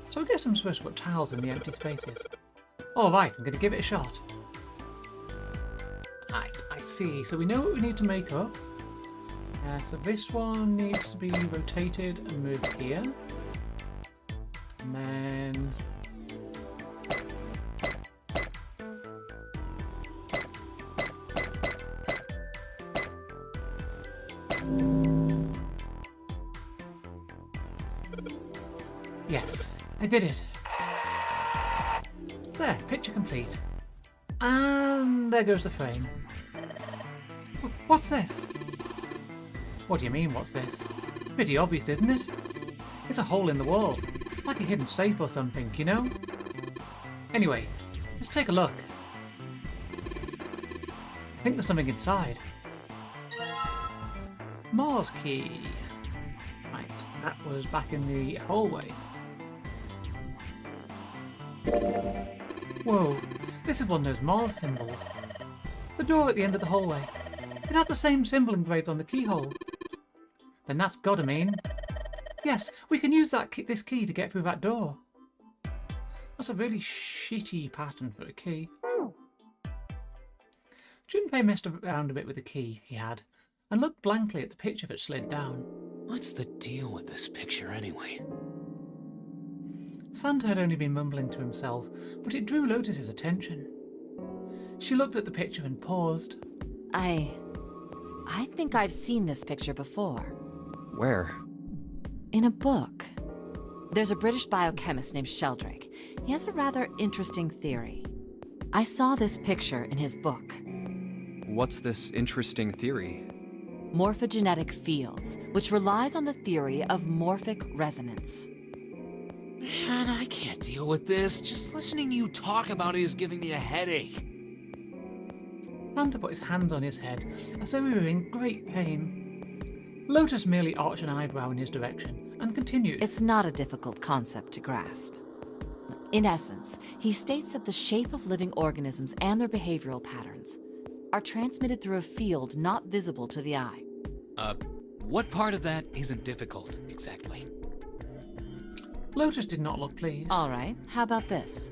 so I guess I'm supposed to put tiles in the empty spaces. Alright, I'm going to give it a shot. Right, I see. So we know what we need to make up. So this one needs to be rotated and moved here. And then... yes, I did it. There, picture complete. And there goes the frame. What's this? What do you mean, what's this? Pretty obvious, isn't it? It's a hole in the wall. Like a hidden safe or something, you know? Anyway, Let's take a look. I think there's something inside. Mars key. Right, that was back in the hallway. Whoa, this is one of those Mars symbols. The door at the end of the hallway. It has the same symbol engraved on the keyhole. Then that's gotta mean... Yes, we can use this key to get through that door. That's a really shitty pattern for a key. Junpei messed around a bit with the key he had, and looked blankly at the picture that slid down. What's the deal with this picture anyway? Santa had only been mumbling to himself, but it drew Lotus's attention. She looked at the picture and paused. I think I've seen this picture before. Where? In a book. There's a British biochemist named Sheldrake. He has a rather interesting theory. I saw this picture in his book. What's this interesting theory? Morphogenetic fields, which relies on the theory of morphic resonance. Man, I can't deal with this. Just listening to you talk about it is giving me a headache. Santa put his hands on his head, as though he were in great pain. Lotus merely arched an eyebrow in his direction, and continued. It's not a difficult concept to grasp. In essence, he states that the shape of living organisms and their behavioral patterns are transmitted through a field not visible to the eye. What part of that isn't difficult, exactly? Lotus did not look pleased. All right, how about this?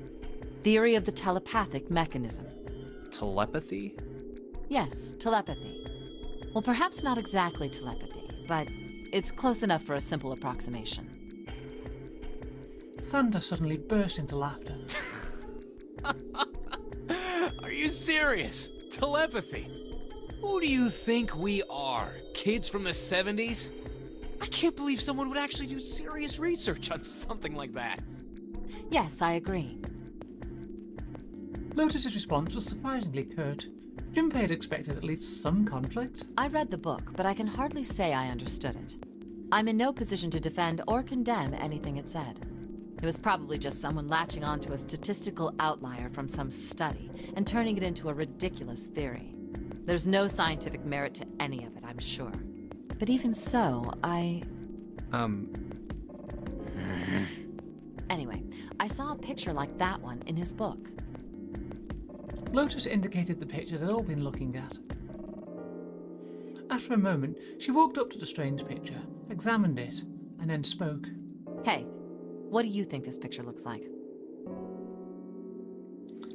Theory of the telepathic mechanism. Telepathy? Yes, telepathy. Well, perhaps not exactly telepathy, but it's close enough for a simple approximation. Santa suddenly burst into laughter. Are you serious? Telepathy? Who do you think we are? Kids from the 70s? I can't believe someone would actually do serious research on something like that. Yes, I agree. Lotus's response was surprisingly curt. Junpei had expected at least some conflict. I read the book, but I can hardly say I understood it. I'm in no position to defend or condemn anything it said. It was probably just someone latching onto a statistical outlier from some study and turning it into a ridiculous theory. There's no scientific merit to any of it, I'm sure. But even so, Anyway, I saw a picture like that one in his book. Lotus indicated the picture they'd all been looking at. After a moment, she walked up to the strange picture, examined it, and then spoke. Hey, what do you think this picture looks like?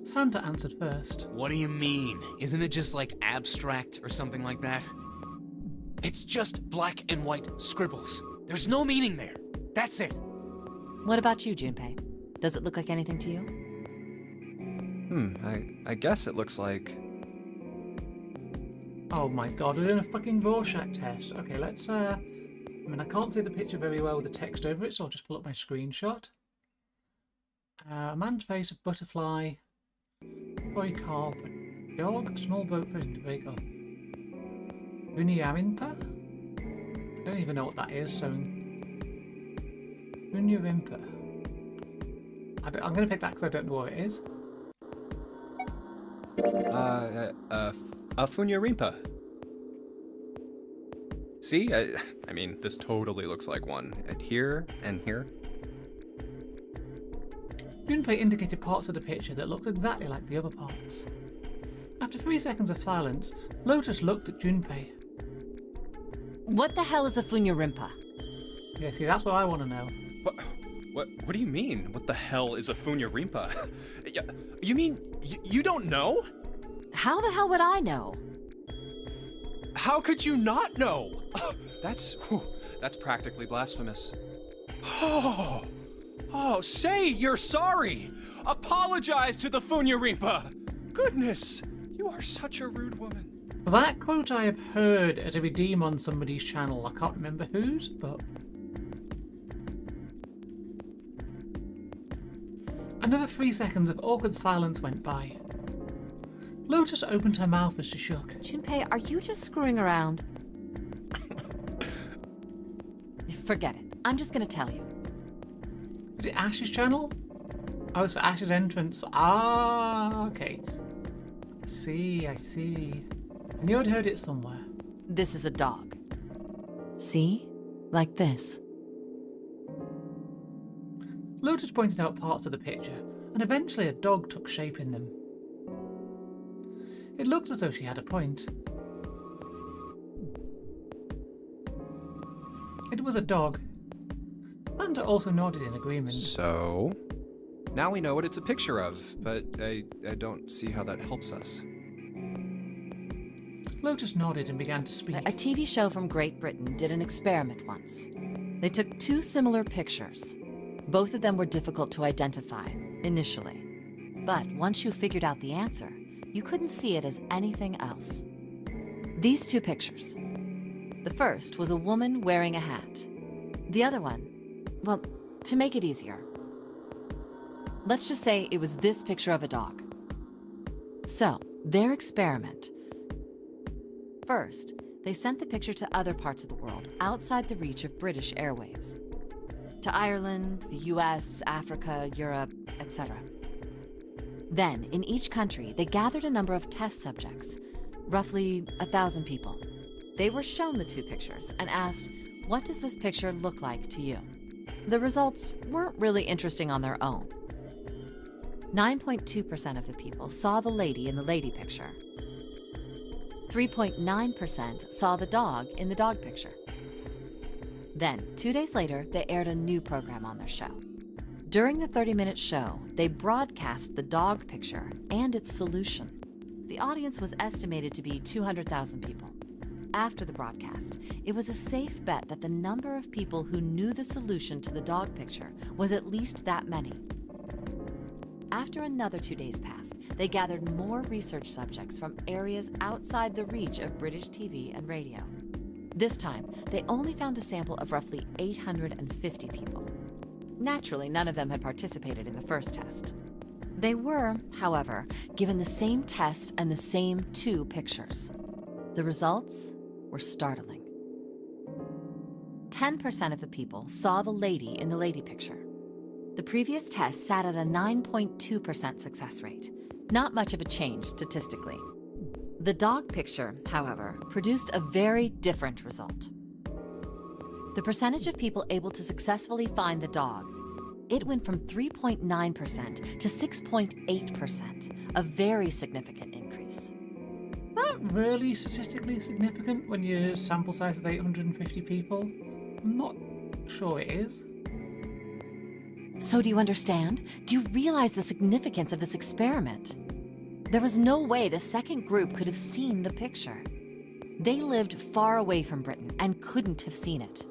Santa answered first. What do you mean? Isn't it just like abstract or something like that? It's just black and white scribbles. There's no meaning there. That's it. What about you, Junpei? Does it look like anything to you? I guess it looks like... Oh my god, we're doing a fucking Rorschach test. Okay, let's, I can't see the picture very well with the text over it, so I'll just pull up my screenshot. A man's face, a butterfly, boy carp, a dog, a small boat fishing to break up. Runyarimpa? I don't even know what that is, so... Runyarimpa. I'm going to pick that because I don't know what it is. Funyarimpa. See? I mean, this totally looks like one. And here, and here. Junpei indicated parts of the picture that looked exactly like the other parts. After 3 seconds of silence, Lotus looked at Junpei. What the hell is a Funyarimpa? Yeah, see, that's what I want to know. What do you mean? What the hell is a Funyarimpa? You mean you don't know? How the hell would I know? How could you not know? That's practically blasphemous. Oh, say you're sorry. Apologize to the Funyarimpa. Goodness, you are such a rude woman. That quote I have heard as a redeem on somebody's channel. I can't remember whose, but... Another 3 seconds of awkward silence went by. Lotus opened her mouth as she shook. Junpei, are you just screwing around? Forget it. I'm just gonna tell you. Is it Ash's channel? Oh, it's for Ash's entrance. Ah, okay. I see. I knew I'd heard it somewhere. This is a dog. See? Like this. Lotus pointed out parts of the picture, and eventually a dog took shape in them. It looked as though she had a point. It was a dog. Santa also nodded in agreement. So, now we know what it's a picture of, but I don't see how that helps us. Lotus nodded and began to speak. A TV show from Great Britain did an experiment once. They took two similar pictures. Both of them were difficult to identify, initially. But once you figured out the answer, you couldn't see it as anything else. These two pictures. The first was a woman wearing a hat. The other one, well, to make it easier, let's just say it was this picture of a dog. So, their experiment. First, they sent the picture to other parts of the world outside the reach of British airwaves. To Ireland, the US, Africa, Europe, etc. Then, in each country, they gathered a number of test subjects, roughly 1,000 people. They were shown the two pictures and asked, what does this picture look like to you? The results weren't really interesting on their own. 9.2% of the people saw the lady in the lady picture. 3.9% saw the dog in the dog picture. Then, 2 days later, they aired a new program on their show. During the 30-minute show, they broadcast the dog picture and its solution. The audience was estimated to be 200,000 people. After the broadcast, it was a safe bet that the number of people who knew the solution to the dog picture was at least that many. After another 2 days passed, they gathered more research subjects from areas outside the reach of British TV and radio. This time, they only found a sample of roughly 850 people. Naturally, none of them had participated in the first test. They were, however, given the same tests and the same two pictures. The results were startling. 10% of the people saw the lady in the lady picture. The previous test sat at a 9.2% success rate. Not much of a change statistically. The dog picture, however, produced a very different result. The percentage of people able to successfully find the dog, it went from 3.9% to 6.8%, a very significant increase. Not really statistically significant when your sample size is 850 people. I'm not sure it is. So do you understand? Do you realize the significance of this experiment? There was no way the second group could have seen the picture. They lived far away from Britain and couldn't have seen it.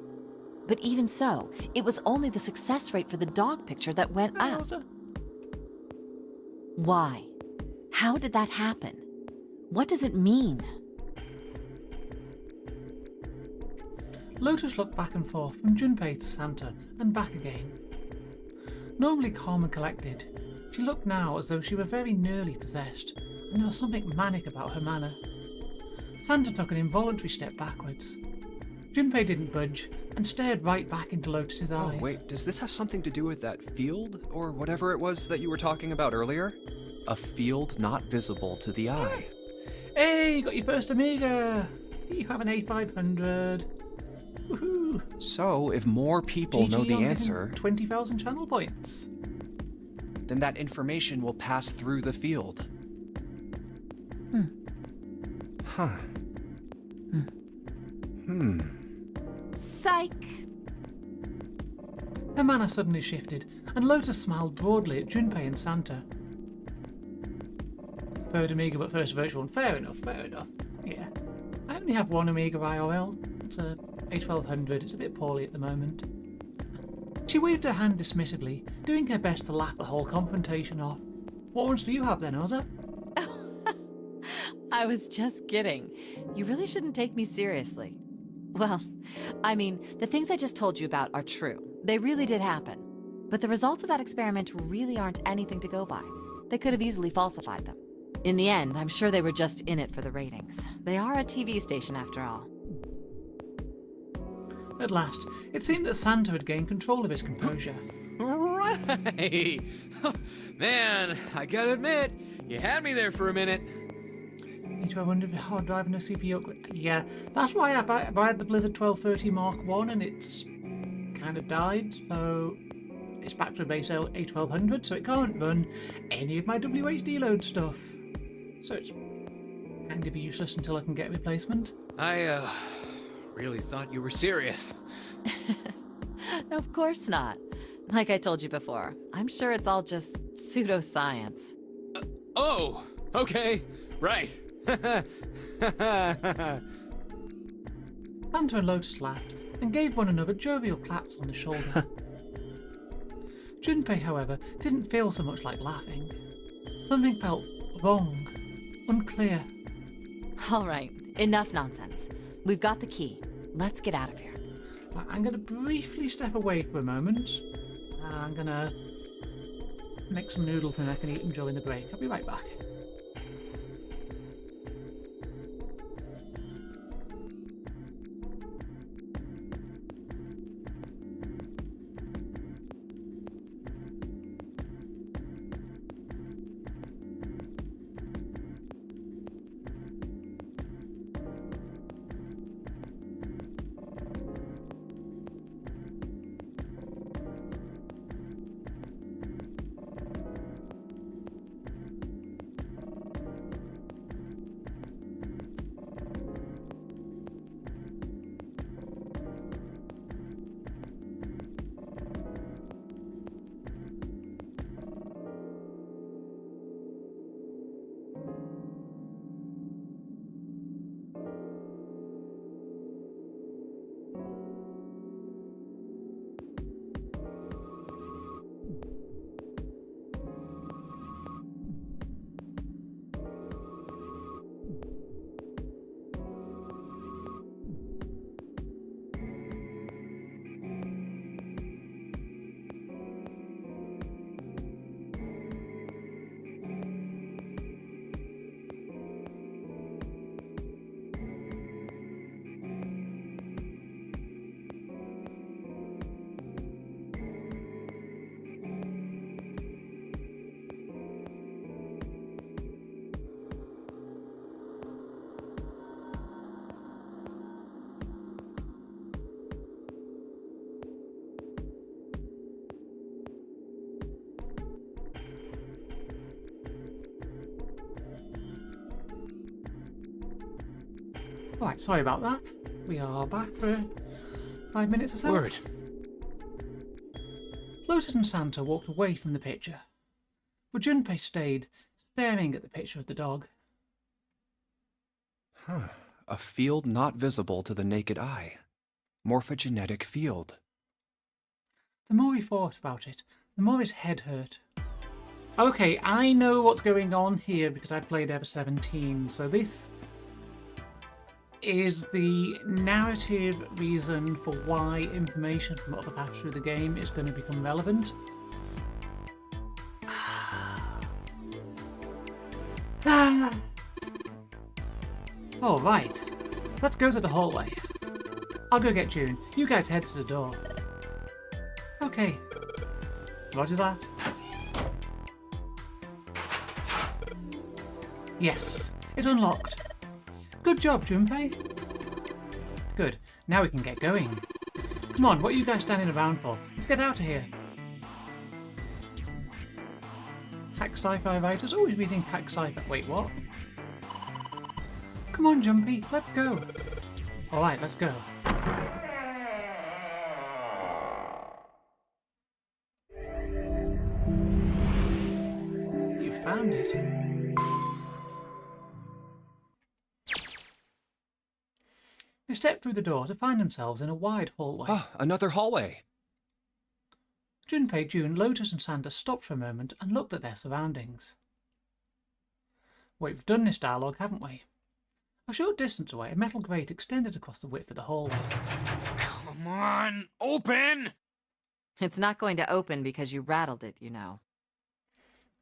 But even so, it was only the success rate for the dog picture that went up. Why? How did that happen? What does it mean? Lotus looked back and forth from Junpei to Santa and back again. Normally calm and collected, she looked now as though she were very nearly possessed, and there was something manic about her manner. Santa took an involuntary step backwards. Junpei didn't budge and stared right back into Lotus's eyes. Oh, wait, does this have something to do with that field, or whatever it was that you were talking about earlier? A field not visible to the eye. Hey, you got your first Amiga! You have an A500. Woohoo! So, if more people know the answer, 20,000 channel points. Then that information will pass through the field. Huh. Psych! Her manner suddenly shifted, and Lotus smiled broadly at Junpei and Santa. Third Amiga but first virtual one. Fair enough. Yeah. I only have one Amiga IOL. It's a A1200. It's a bit poorly at the moment. She waved her hand dismissively, doing her best to laugh the whole confrontation off. What ones do you have then, Oza? I was just kidding. You really shouldn't take me seriously. Well, I mean, the things I just told you about are true. They really did happen. But the results of that experiment really aren't anything to go by. They could have easily falsified them. In the end, I'm sure they were just in it for the ratings. They are a TV station after all. At last, it seemed that Santa had gained control of his composure. Right Hey! Man, I gotta admit, you had me there for a minute. A1200 hard drive and a CPU upgrade. Yeah, that's why I had the Blizzard 1230 Mark 1 and it's kind of died, so it's back to a base A1200, so it can't run any of my WHD load stuff. So it's kind of useless until I can get a replacement. I, really thought you were serious. Of course not. Like I told you before, I'm sure it's all just pseudoscience. Oh, okay, right. Santa and Lotus laughed and gave one another jovial claps on the shoulder. Junpei, however, didn't feel so much like laughing. Something felt wrong, unclear. All right, enough nonsense. We've got the key. Let's get out of here. I'm going to briefly step away for a moment. I'm going to make some noodles and I can eat them during the break. I'll be right back. Right, sorry about that. We are back for 5 minutes or so. Word. Lotus and Santa walked away from the picture, but Junpei stayed, staring at the picture of the dog. Huh. A field not visible to the naked eye. Morphogenetic field. The more he thought about it, the more his head hurt. Okay, I know what's going on here because I played Ever 17, so this is the narrative reason for why information from other paths through the game is going to become relevant. Oh, right. Let's go to the hallway. I'll go get June. You guys head to the door. Okay. Roger that. Yes, it unlocked. Good job, Junpei. Good. Now we can get going. Come on, what are you guys standing around for? Let's get out of here. Hack sci-fi writers always reading hack sci-fi. Wait, what? Come on, Junpei, let's go. Alright, let's go. You found it. They stepped through the door to find themselves in a wide hallway. Ah, another hallway. Junpei, June, Lotus and Santa stopped for a moment and looked at their surroundings. We've done this dialogue, haven't we? A short distance away, a metal grate extended across the width of the hallway. Come on, open! It's not going to open because you rattled it, you know.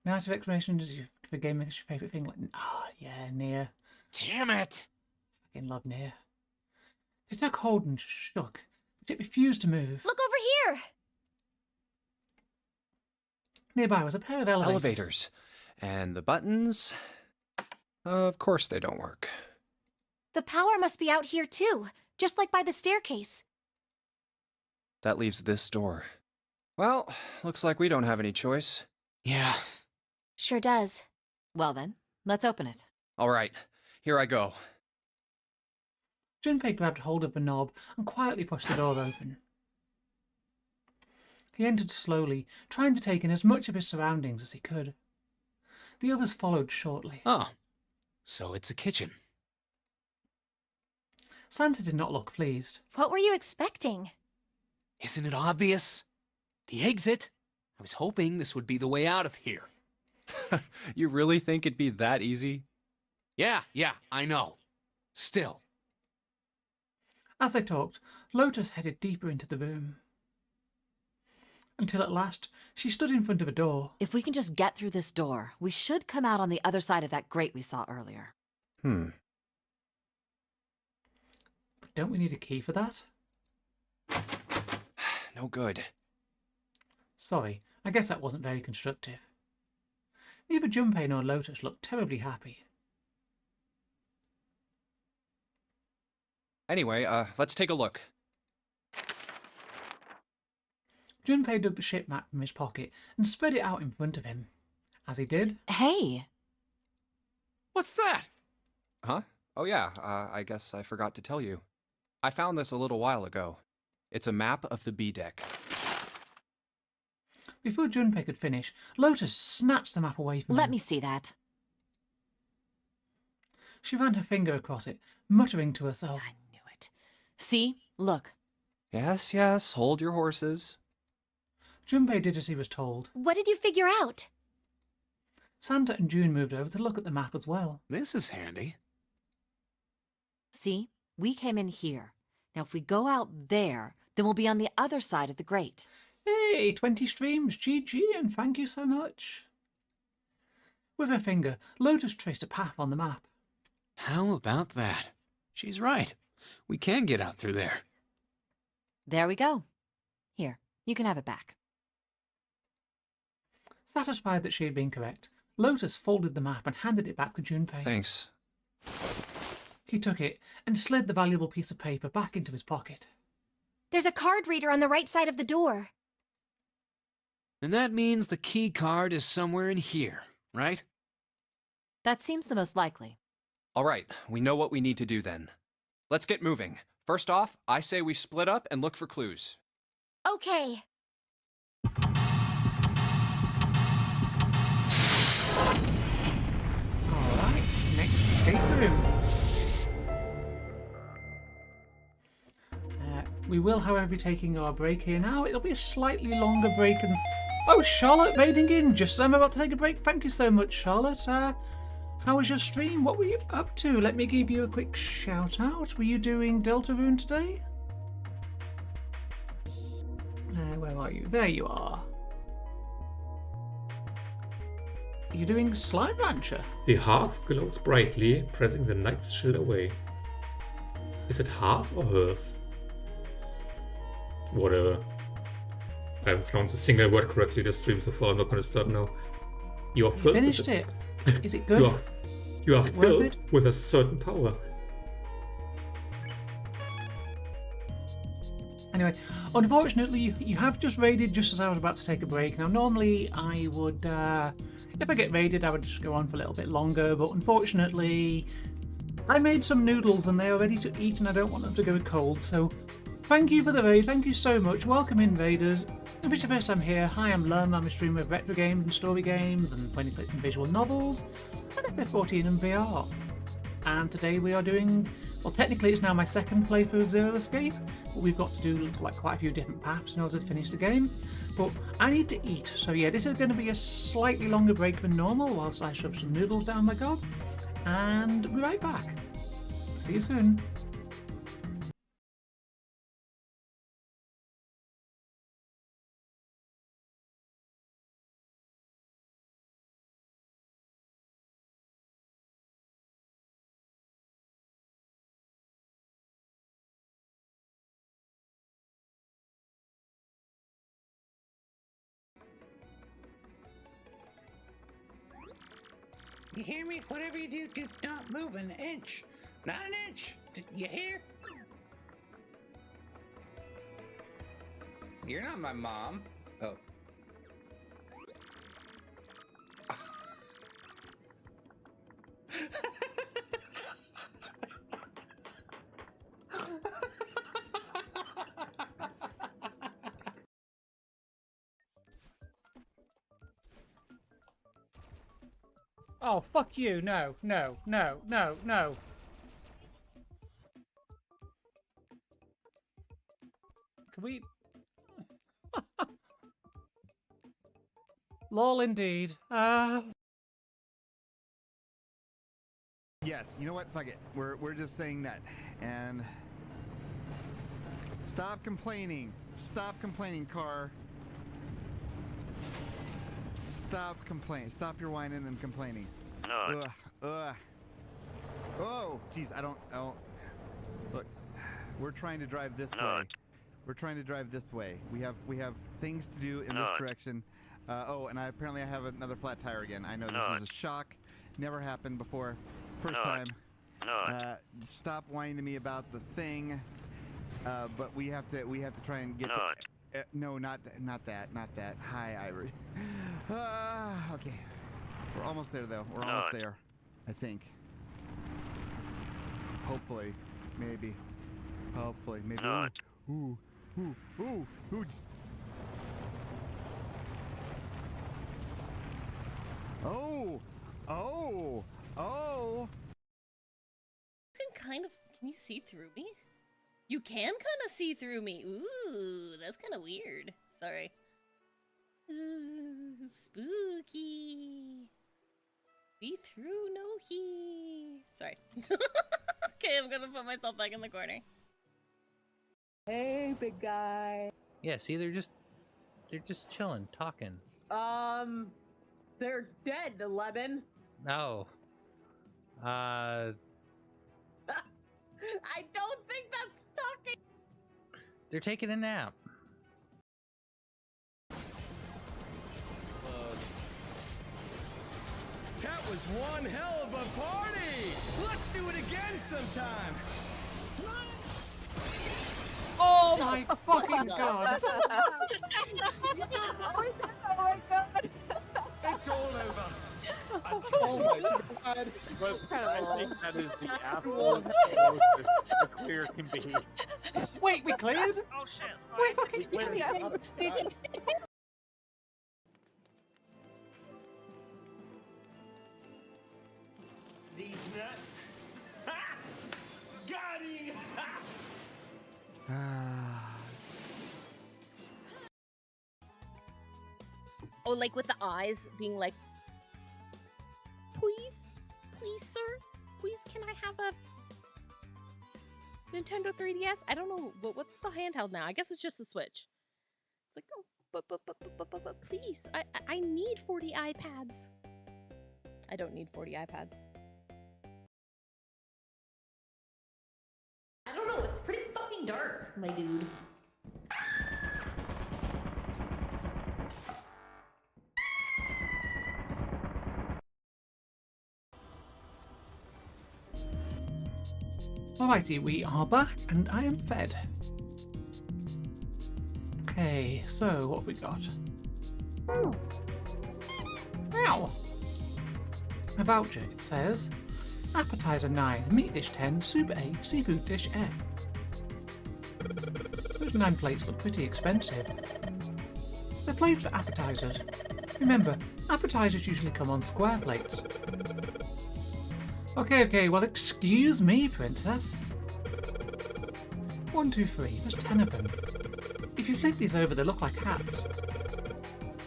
Narrative explanation, does the game make your favourite thing? Like, yeah, Nier. Damn it! Fucking love Nier. It took hold and shook, but it refused to move. Look over here! Nearby was a pair of elevators. Elevators. And the buttons... Of course they don't work. The power must be out here too, just like by the staircase. That leaves this door. Well, looks like we don't have any choice. Yeah. Sure does. Well then, let's open it. All right, here I go. Junpei grabbed hold of the knob and quietly pushed the door open. He entered slowly, trying to take in as much of his surroundings as he could. The others followed shortly. Oh, so it's a kitchen. Santa did not look pleased. What were you expecting? Isn't it obvious? The exit. I was hoping this would be the way out of here. You really think it'd be that easy? Yeah, I know. Still. As they talked, Lotus headed deeper into the room. Until at last, she stood in front of a door. If we can just get through this door, we should come out on the other side of that grate we saw earlier. But don't we need a key for that? No good. Sorry, I guess that wasn't very constructive. Neither Junpei nor Lotus looked terribly happy. Anyway, let's take a look. Junpei dug the ship map from his pocket and spread it out in front of him. As he did... Hey! What's that? Huh? Oh yeah, I guess I forgot to tell you. I found this a little while ago. It's a map of the B deck. Before Junpei could finish, Lotus snatched the map away from him. Let me see that. She ran her finger across it, muttering to herself. I knew it. See? Look. Yes, hold your horses. Junpei did as he was told. What did you figure out? Santa and June moved over to look at the map as well. This is handy. See? We came in here. Now if we go out there, then we'll be on the other side of the grate. Hey, 20 streams, GG, and thank you so much. With her finger, Lotus traced a path on the map. How about that? She's right. We can get out through there. There we go. Here, you can have it back. Satisfied that she had been correct, Lotus folded the map and handed it back to Junpei. Thanks. He took it and slid the valuable piece of paper back into his pocket. There's a card reader on the right side of the door. And that means the key card is somewhere in here, right? That seems the most likely. All right, we know what we need to do then. Let's get moving. First off, I say we split up and look for clues. Okay. Alright, next escape room. We will, however, be taking our break here now. It'll be a slightly longer break and... Oh, Charlotte raiding in just as I'm about to take a break. Thank you so much, Charlotte. How was your stream? What were you up to? Let me give you a quick shout out. Were you doing Deltarune today? Where are you? There you are. Are you doing Slime Rancher? The hearth glows brightly, pressing the night's chill away. Is it hearth or hearth? Whatever. I haven't pronounced a single word correctly this stream so far. I'm not going to start now. You are filled finished with it. Is it good? You are Is it worth filled it? with a certain power. Anyway, unfortunately, you have just raided just as I was about to take a break. Now, normally I would, if I get raided, I would just go on for a little bit longer, but unfortunately, I made some noodles and they are ready to eat and I don't want them to go cold, so thank you for the raid, thank you so much, welcome in raiders. If it's your first time here, hi, I'm Lum, I'm a streamer of retro games and story games and point and click and visual novels, and FF14 and VR. And today we are doing, well, technically it's now my second playthrough of Zero Escape, but we've got to do like quite a few different paths in order to finish the game. But I need to eat, so yeah, this is going to be a slightly longer break than normal whilst I shove some noodles down my gob, and we'll be right back. See you soon. You hear me? Whatever you do, do not move an inch. Not an inch. You hear? You're not my mom. Oh. Oh, fuck you. No, no, no, no, no. Can we... Lol, indeed. Yes, you know what? Fuck it. We're just saying that. And stop complaining. Stop complaining, car. Stop complaining. Stop your whining and complaining. Ugh. Ugh. Oh, jeez, I don't. Look, we're trying to drive this way. We're trying to drive this way. We have things to do in this direction. Oh, and apparently I have another flat tire again. I know this is a shock. Never happened before. First time. Stop whining to me about the thing. But we have to try and get. No, not that. Hi, Ivory. Okay. We're almost there, though. We're almost there. I think. Hopefully. Maybe. Hopefully. Maybe. Ooh. Oh. Can you see through me? You can kind of see through me. Ooh, that's kind of weird. Sorry. Ooh, spooky. See through, no he. Sorry. Okay, I'm gonna put myself back in the corner. Hey, big guy. Yeah, see, they're just chilling, talking. They're dead, 11. No. I don't think that's talking. They're taking a nap. That was one hell of a party! Let's do it again sometime! Oh my fucking god! Oh my god! It's all over! Oh my god! But I think that is the absolute closest a clear can be. Wait, we cleared? Oh shit! We fucking cleared. These nuts! Ha! Got him! Oh, like with the eyes being like, please, sir, please, can I have a Nintendo 3DS? I don't know what's the handheld now. I guess it's just the Switch. It's like, oh, but please, I need 40 iPads. I don't need 40 iPads. I don't know, it's pretty fucking dark, my dude. Alrighty, we are back, and I am fed. Okay, so what have we got? Ow! A voucher, it says. Appetizer 9, meat dish 10, soup A, seafood dish F. Those 9 plates look pretty expensive. They're plates for appetizers. Remember, appetizers usually come on square plates. Okay, well excuse me, princess. 1, 2, 3, there's 10 of them. If you flip these over, they look like hats.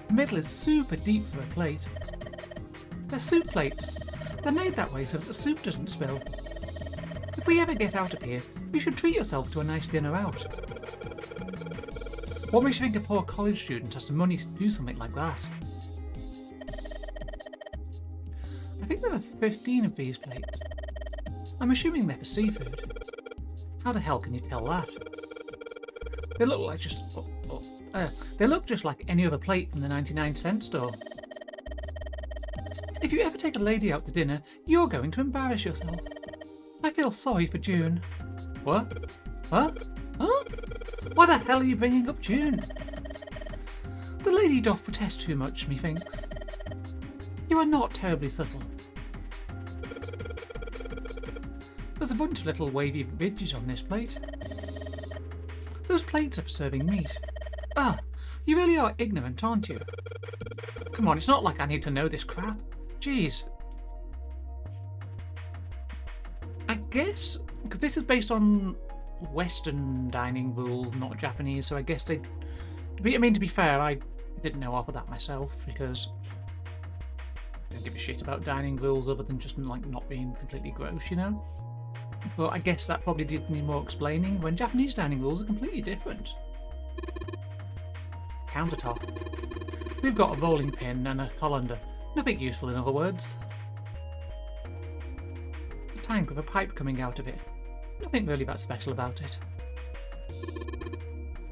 The middle is super deep for a plate. They're soup plates. They're made that way so that the soup doesn't spill. If we ever get out of here, you should treat yourself to a nice dinner out. What makes you think a poor college student has the money to do something like that? I think there are 15 of these plates. I'm assuming they're for seafood. How the hell can you tell that? They look like they look just like any other plate from the 99-cent store. If you ever take a lady out to dinner, you're going to embarrass yourself. I feel sorry for June. What? What? Huh? Why the hell are you bringing up June? The lady doth protest too much, methinks. You are not terribly subtle. There's a bunch of little wavy ridges on this plate. Those plates are for serving meat. Ah, you really are ignorant, aren't you? Come on, it's not like I need to know this crap. Jeez. I guess, because this is based on Western dining rules, not Japanese, so I guess they'd... I mean, to be fair, I didn't know half of that myself, because I don't give a shit about dining rules other than just like not being completely gross, you know? But I guess that probably did need more explaining, when Japanese dining rules are completely different. Countertop. We've got a rolling pin and a colander. Nothing useful, in other words. It's a tank with a pipe coming out of it. Nothing really that special about it.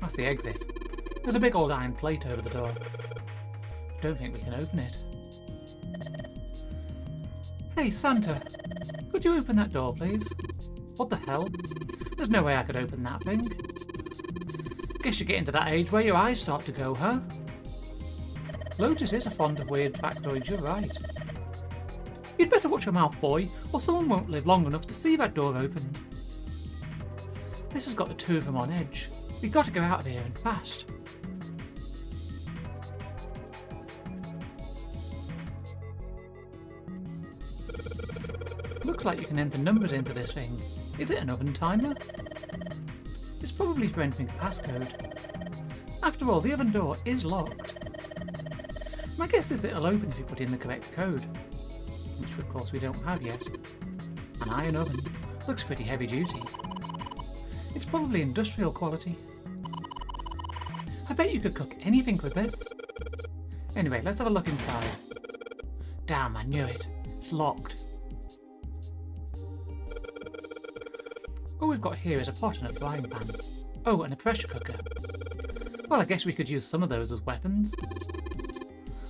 That's the exit. There's a big old iron plate over the door. Don't think we can open it. Hey, Santa! Could you open that door, please? What the hell? There's no way I could open that thing. Guess you're getting to that age where your eyes start to go, huh? Lotus is a fond of weird factoids, you're right. You'd better watch your mouth, boy, or someone won't live long enough to see that door opened. This has got the two of them on edge. We've got to get out of here and fast. Looks like you can enter numbers into this thing. Is it an oven timer? It's probably for entering a passcode. After all, the oven door is locked. My guess is it'll open if you put in the correct code, which of course we don't have yet. An iron oven. Looks pretty heavy duty. It's probably industrial quality. I bet you could cook anything with this. Anyway, let's have a look inside. Damn, I knew it. It's locked. All we've got here is a pot and a frying pan. Oh, and a pressure cooker. Well, I guess we could use some of those as weapons.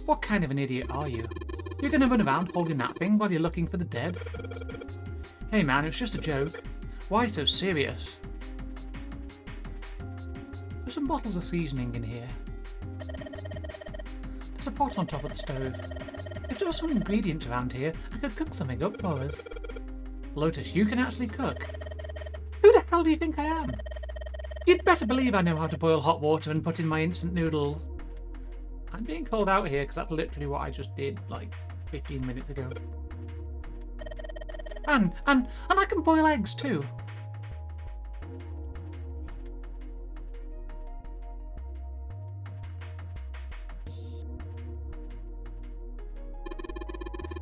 What kind of an idiot are you? You're going to run around holding that thing while you're looking for the dead? Hey man, it was just a joke. Why so serious? There's some bottles of seasoning in here. There's a pot on top of the stove. If there were some ingredients around here, I could cook something up for us. Lotus, you can actually cook. Who the hell do you think I am? You'd better believe I know how to boil hot water and put in my instant noodles. I'm being called out here because that's literally what I just did like 15 minutes ago. And I can boil eggs too.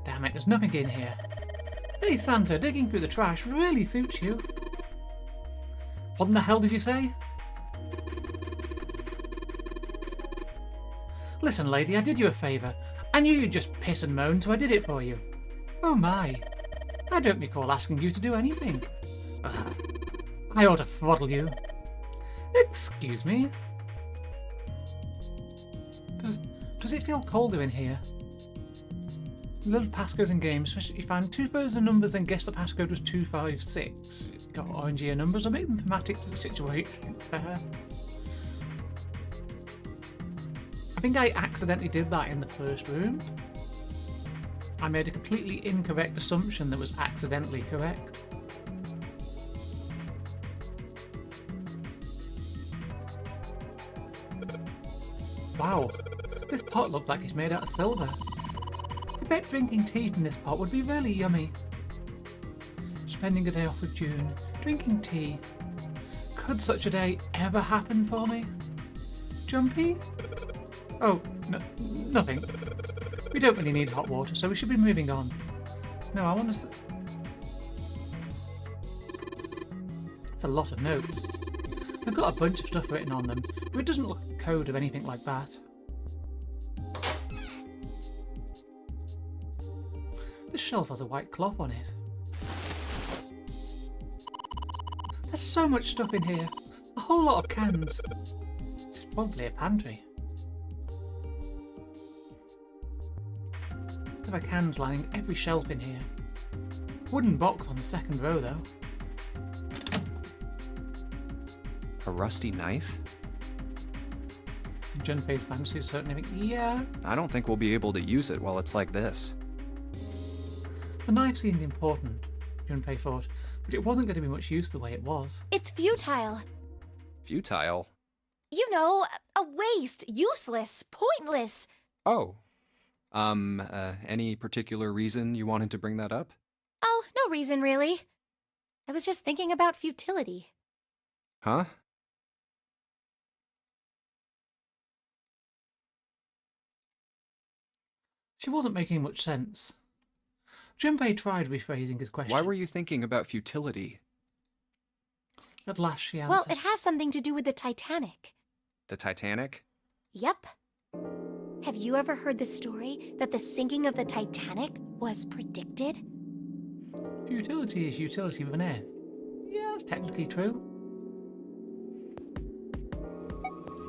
Damn it, there's nothing in here. Hey Santa, digging through the trash really suits you. What in the hell did you say? Listen, lady, I did you a favour. I knew you'd just piss and moan, so I did it for you. Oh my. I don't recall asking you to do anything. Ugh. I ought to throttle you. Excuse me? Does it feel colder in here? Little passcodes in games, especially if you find 2 thirds of numbers and guess the passcode was 256. Got orangey numbers, I'll make them thematic to the situation. Fair. I think I accidentally did that in the first room. I made a completely incorrect assumption that was accidentally correct. Wow, this pot looked like it's made out of silver. I bet drinking tea from this pot would be really yummy. Spending a day off with June, drinking tea. Could such a day ever happen for me? Jumpy? Oh, no, nothing. We don't really need hot water, so we should be moving on. No, I want to... That's a lot of notes. They've got a bunch of stuff written on them, but it doesn't look like code or anything like that. This shelf has a white cloth on it. There's so much stuff in here. A whole lot of cans. It's probably a pantry. There are cans lining every shelf in here. Wooden box on the second row, though. A rusty knife? In Junpei's fantasy, certainly think, yeah. I don't think we'll be able to use it while it's like this. The knife seemed important, Junpei thought, but it wasn't going to be much use the way it was. It's futile. Futile? You know, a waste, useless, pointless. Oh. Any particular reason you wanted to bring that up? Oh, no reason really. I was just thinking about futility. Huh? She wasn't making much sense. Junpei tried rephrasing his question. Why were you thinking about futility? At last she answered. Well, it has something to do with the Titanic. The Titanic? Yep. Have you ever heard the story that the sinking of the Titanic was predicted? Futility is utility with an F. Yeah, that's technically true.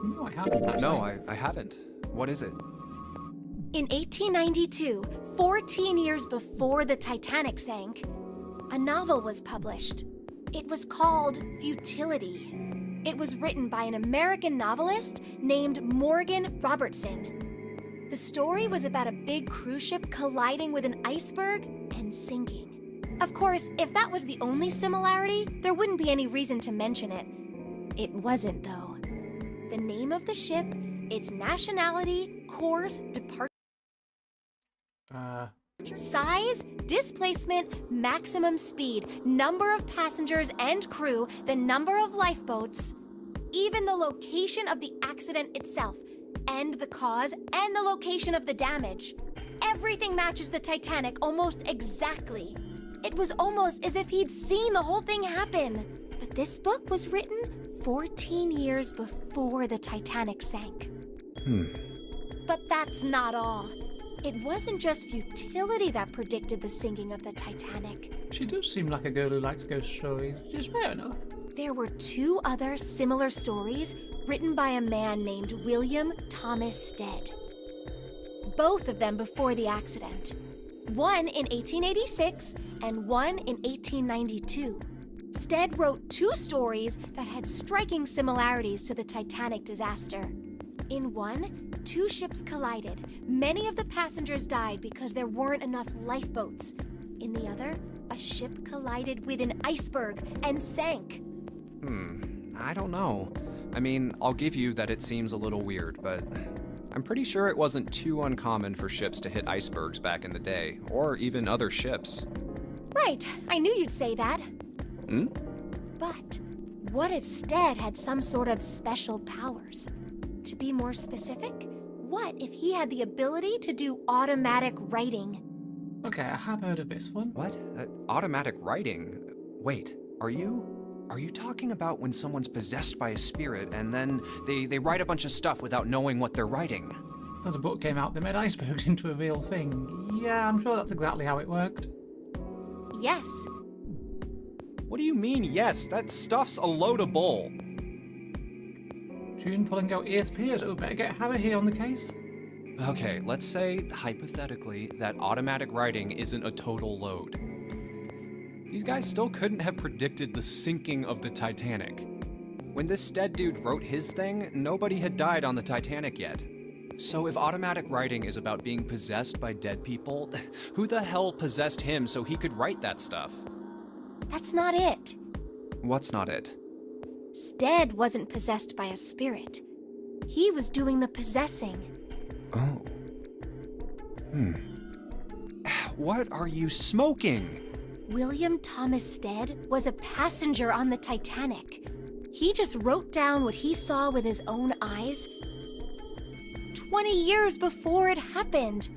No, I haven't. Actually. No, I haven't. What is it? In 1892, 14 years before the Titanic sank, a novel was published. It was called Futility. It was written by an American novelist named Morgan Robertson. The story was about a big cruise ship colliding with an iceberg and sinking. Of course, if that was the only similarity, there wouldn't be any reason to mention it. It wasn't, though. The name of the ship, its nationality, course, departure, size, displacement, maximum speed, number of passengers and crew, the number of lifeboats, even the location of the accident itself, and the cause, and the location of the damage. Everything matches the Titanic almost exactly. It was almost as if he'd seen the whole thing happen. But this book was written 14 years before the Titanic sank. But that's not all. It wasn't just futility that predicted the sinking of the Titanic. She does seem like a girl who likes ghost stories, which is fair enough. There were two other similar stories written by a man named William Thomas Stead. Both of them before the accident. One in 1886 and one in 1892. Stead wrote two stories that had striking similarities to the Titanic disaster. In one, two ships collided. Many of the passengers died because there weren't enough lifeboats. In the other, a ship collided with an iceberg and sank. I don't know. I mean, I'll give you that it seems a little weird, but I'm pretty sure it wasn't too uncommon for ships to hit icebergs back in the day, or even other ships. Right, I knew you'd say that. But what if Stead had some sort of special powers? To be more specific, what if he had the ability to do automatic writing? Okay, I have heard of this one. What? Automatic writing? Wait, are you talking about when someone's possessed by a spirit and then they write a bunch of stuff without knowing what they're writing? So the book came out, they made icebergs into a real thing. Yeah, I'm sure that's exactly how it worked. Yes. What do you mean, yes? That stuff's a load of bull. June pulling out ESP, so better get Harry here on the case. Okay, let's say, hypothetically, that automatic writing isn't a total load. These guys still couldn't have predicted the sinking of the Titanic. When this Stead dude wrote his thing, nobody had died on the Titanic yet. So if automatic writing is about being possessed by dead people, who the hell possessed him so he could write that stuff? That's not it. What's not it? Stead wasn't possessed by a spirit. He was doing the possessing. Oh. What are you smoking? William Thomas Stead was a passenger on the Titanic. He just wrote down what he saw with his own eyes 20 years before it happened.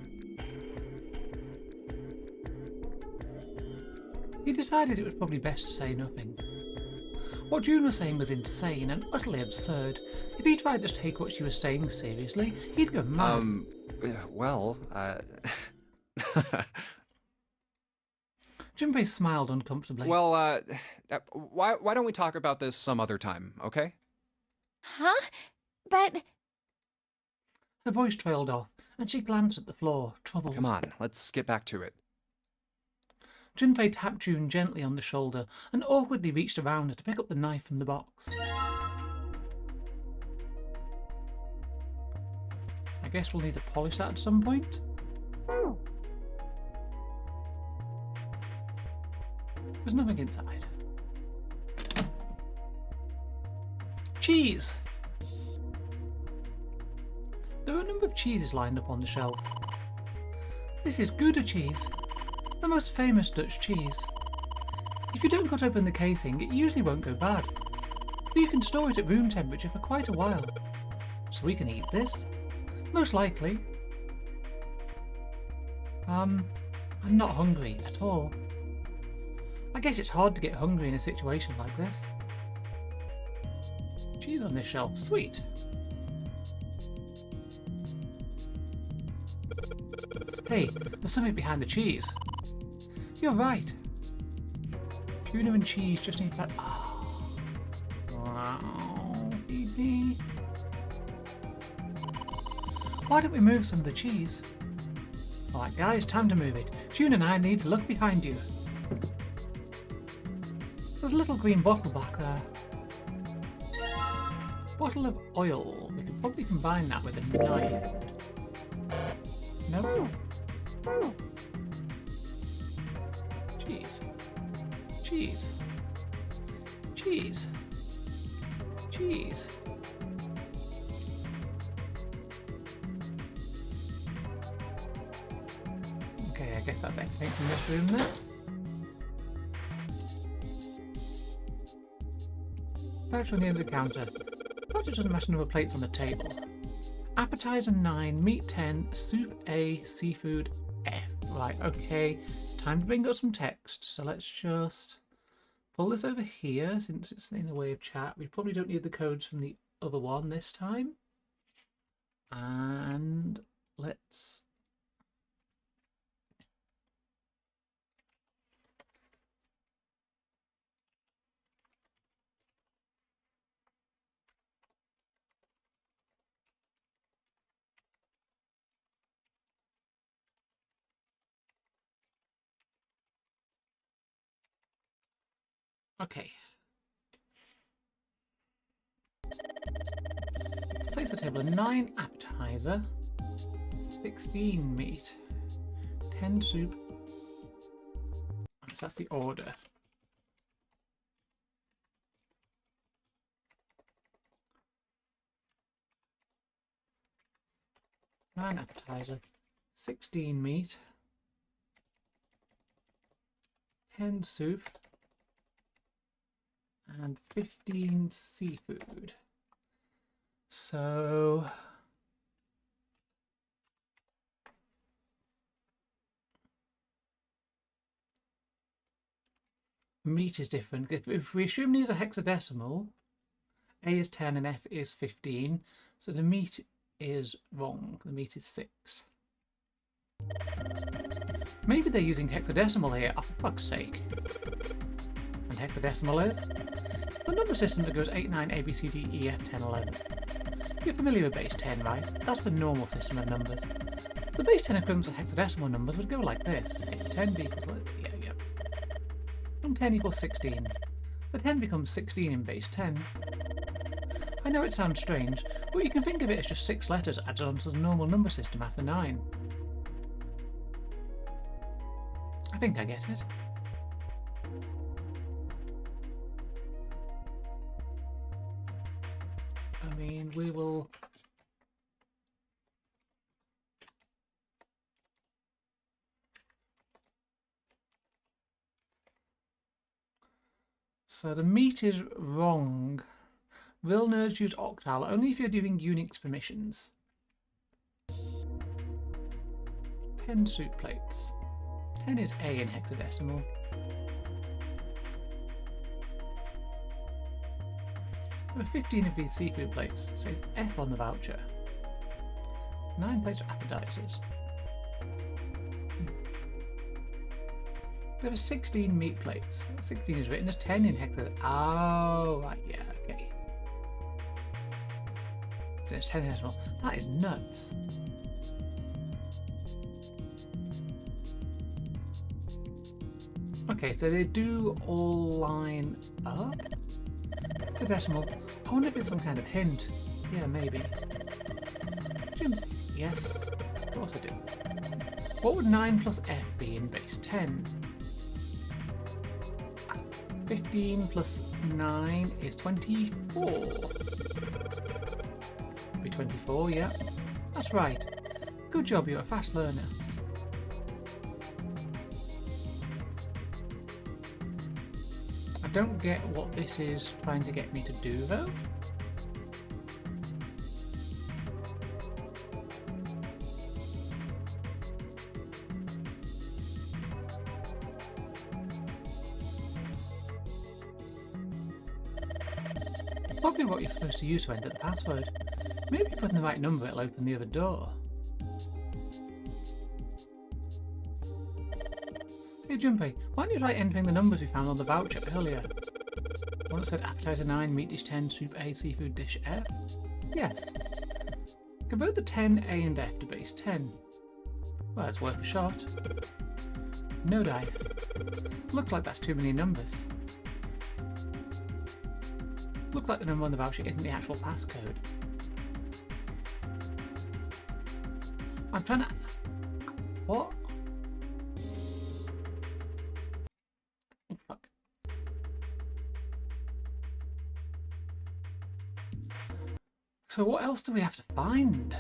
He decided it was probably best to say nothing. What June was saying was insane and utterly absurd. If he tried to take what she was saying seriously, he'd go mad. Junpei smiled uncomfortably. Well, why don't we talk about this some other time, okay? Huh? But... Her voice trailed off, and she glanced at the floor, troubled. Come on, let's get back to it. Junpei tapped June gently on the shoulder and awkwardly reached around her to pick up the knife from the box. I guess we'll need to polish that at some point. There's nothing inside. Cheese! There are a number of cheeses lined up on the shelf. This is Gouda cheese, the most famous Dutch cheese. If you don't cut open the casing, it usually won't go bad, so you can store it at room temperature for quite a while. So we can eat this, most likely. I'm not hungry at all. I guess it's hard to get hungry in a situation like this. Cheese on this shelf, sweet. Hey, there's something behind the cheese. You're right. Tuna and cheese just need that. Oh. Wow, baby. Why don't we move some of the cheese? Alright guys, time to move it. Tuna and I need to look behind you. There's a little green bottle back there. Bottle of oil. We could probably combine that with a knife. No? Cheese. Cheese. Cheese. Cheese. Okay, I guess that's everything from this room then. Pouch on the end of the counter. Pouch doesn't match number of plates on the table. Appetizer 9, meat 10, soup A, seafood F. Right, okay. Time to bring up some text. So let's just pull this over here since it's in the way of chat. We probably don't need the codes from the other one this time. And let's... Okay. Place the table 9 appetizer, 16 meat, 10 soup. So that's the order. Nine appetizer, 16 meat, 10 soup, and 15 seafood. So meat is different. If we assume these are hexadecimal, A is 10 and F is 15, so the meat is wrong. The meat is 6. Maybe they're using hexadecimal here, oh, for fuck's sake. And hexadecimal is the number system that goes 8, 9, A, B, C, D, E, F, 10, 11. You're familiar with base 10, right? That's the normal system of numbers. The base 10 equivalents of hexadecimal numbers would go like this. 10 equals, yeah. And 10 equals 16. The 10 becomes 16 in base 10. I know it sounds strange, but you can think of it as just 6 letters added onto the normal number system after 9. I think I get it. I mean, we will... So the meat is wrong. Will nerds use octal only if you're doing Unix permissions? 10 soup plates. 10 is A in hexadecimal. There are 15 of these seafood plates, it says F on the voucher. 9 plates of appetizers. There are 16 meat plates. 16 is written as 10 in hexadecimal. Oh, right, yeah, okay. So It's 10 decimal. That is nuts. Okay, so they do all line up. The decimal. I wonder if it's some kind of hint. Yeah, maybe. Yes, of course I do. What would 9 plus f be in base 10? 15 plus 9 is 24. Be 24, yeah. That's right. Good job, you're a fast learner. I don't get what this is trying to get me to do, though. Probably what you're supposed to use to enter the password. Maybe putting the right number, it'll open the other door. Hey Jumpy, why don't you try entering the numbers we found on the voucher earlier? One that said appetizer 9, meat dish 10, soup A, seafood dish F? Yes. Convert the 10, A and F to base 10. Well, it's worth a shot. No dice. Looks like that's too many numbers. Looks like the number on the voucher isn't the actual passcode. I'm trying to... What? Oh, fuck. So what else do we have to find?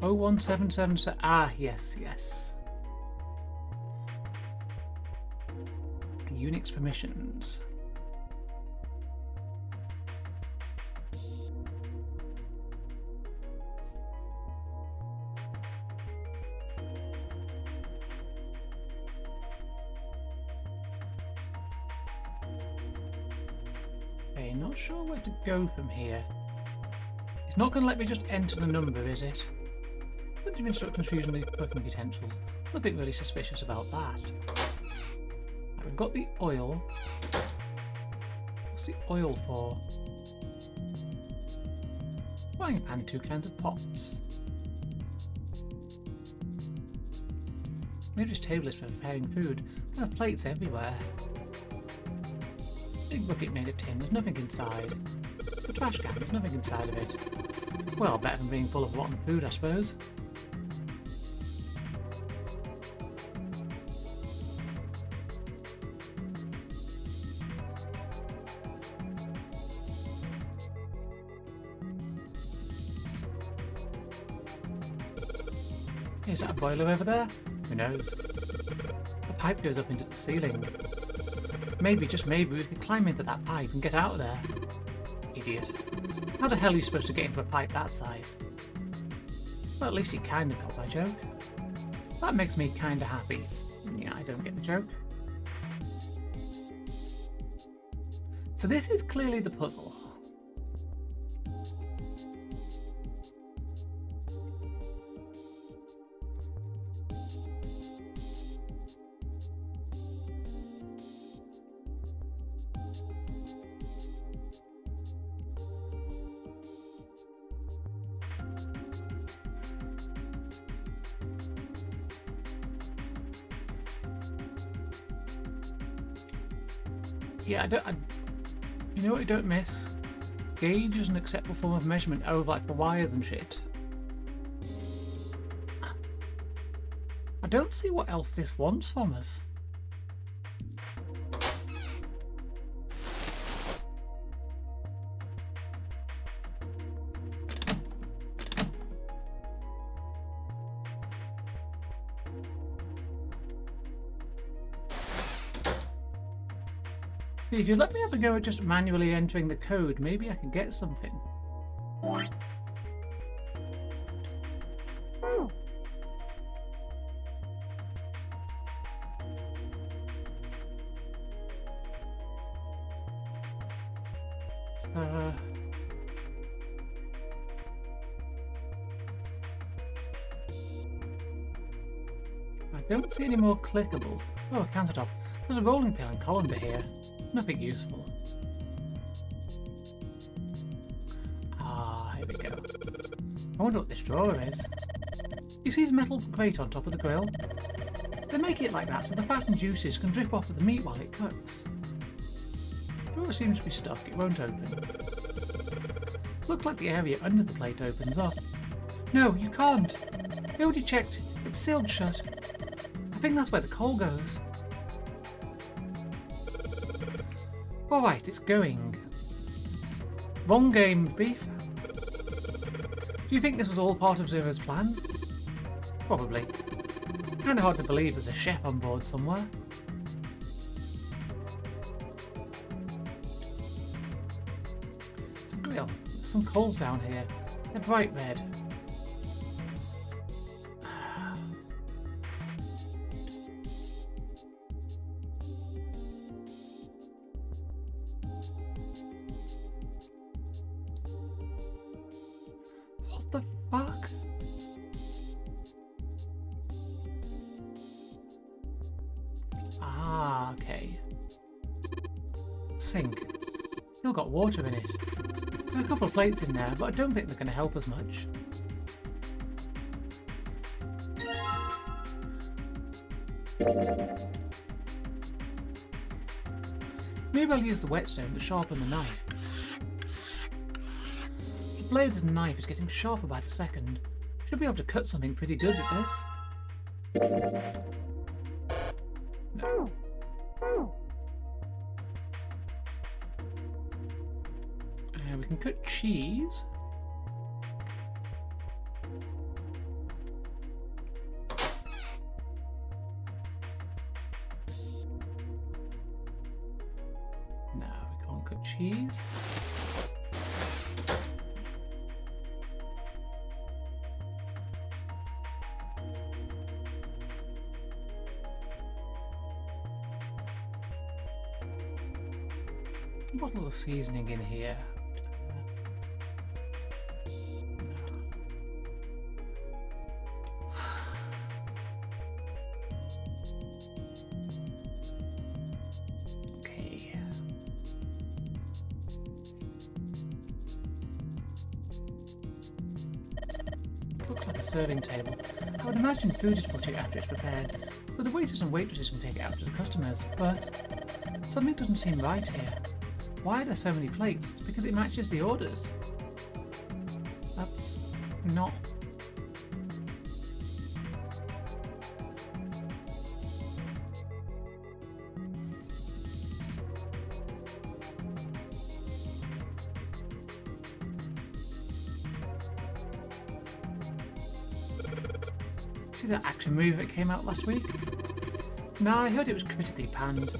01777... Ah, yes, yes. Unix permissions. Okay, not sure where to go from here. It's not going to let me just enter the number, is it? Plenty of instructions for using the cooking utensils. Nothing really suspicious about that. We've got the oil. What's the oil for? Frying pan, 2 kinds of pots. Maybe this table is for preparing food. There are plates everywhere. Big bucket made of tin, there's nothing inside. The trash can, there's nothing inside of it. Well, better than being full of rotten food, I suppose. Is that a boiler over there? Who knows? A pipe goes up into the ceiling. Maybe, just maybe, we could climb into that pipe and get out of there. Idiot. How the hell are you supposed to get into a pipe that size? Well, at least he kind of got my joke. That makes me kind of happy. Yeah, I don't get the joke. So this is clearly the puzzle. Yeah, you know what I don't miss? Gauge is an acceptable form of measurement over like the wires and shit. I don't see what else this wants from us. If you let me have a go at just manually entering the code, maybe I can get something. I don't see any more clickables. Oh, a countertop. There's a rolling pin and colander here. Nothing useful. here we go. I wonder what this drawer is. You see the metal grate on top of the grill? They make it like that so the fat and juices can drip off of the meat while it cooks. The drawer seems to be stuck, it won't open. Looks like the area under the plate opens up. No, you can't. I already checked, it's sealed shut. I think that's where the coal goes. Alright, it's going. Wrong game, Beef. Do you think this was all part of Zero's plan? Probably. Kinda hard to believe there's a chef on board somewhere. It's a grill. There's some coals down here. They're bright red. What the fuck? Ah, okay. Sink. Still got water in it. There are a couple of plates in there, but I don't think they're going to help us much. Maybe I'll use the whetstone to sharpen the knife. The blade of the knife is getting sharper by the second. Should be able to cut something pretty good with this. No. We can cut cheese. No, we can't cut cheese. Some bottles of seasoning in here. Serving table. I would imagine food is put here after it's prepared, but the waiters and waitresses can take it out to the customers. But something doesn't seem right here. Why are there so many plates? Because it matches the orders. That's not... See that action movie that came out last week? No, I heard it was critically panned.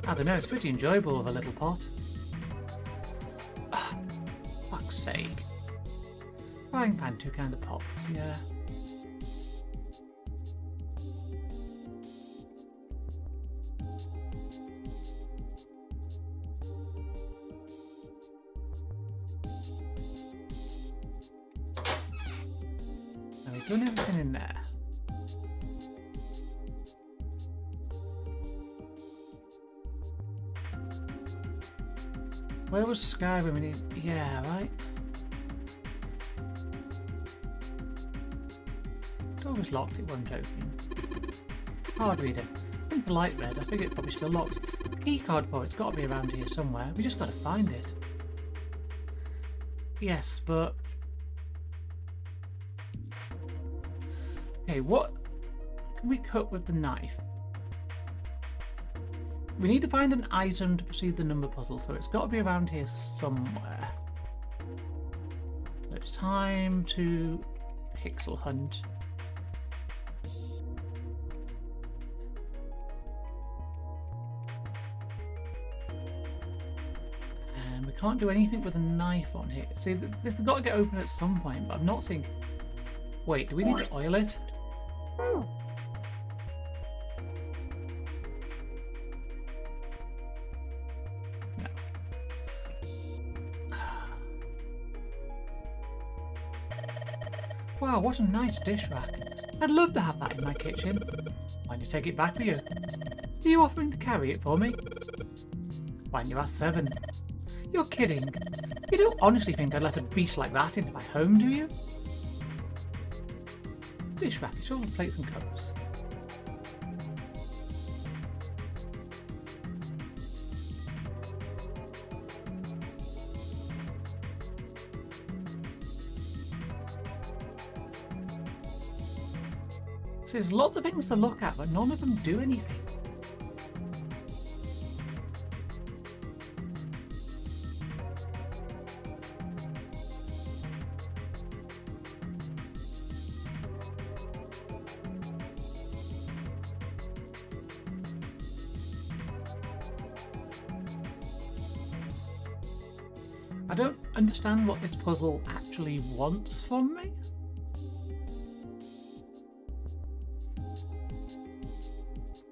I don't know, it's pretty enjoyable with a little pot. Oh, fuck's sake. Frying pan, two kind of pots, yeah. Now we've done everything in there. Where was Skyrim when he... Yeah, right? Door was locked, it won't open. Card reader. I think the light red, I figure it's probably still locked. Key card for it's got to be around here somewhere. We just got to find it. Yes, but... Okay, what can we cut with the knife? We need to find an item to proceed the number puzzle, so it's got to be around here somewhere. So it's time to pixel hunt. And we can't do anything with a knife on here. See, this has got to get open at some point, but I'm not seeing... Wait, do we need to oil it? Wow, what a nice dish rack. I'd love to have that in my kitchen. Why don't you take it back with you? Are you offering to carry it for me? Why don't you ask 7? You're kidding. You don't honestly think I'd let a beast like that into my home, do you? Dish rack, it's all the plates and cups. So there's lots of things to look at, but none of them do anything. I don't understand what this puzzle actually wants from me.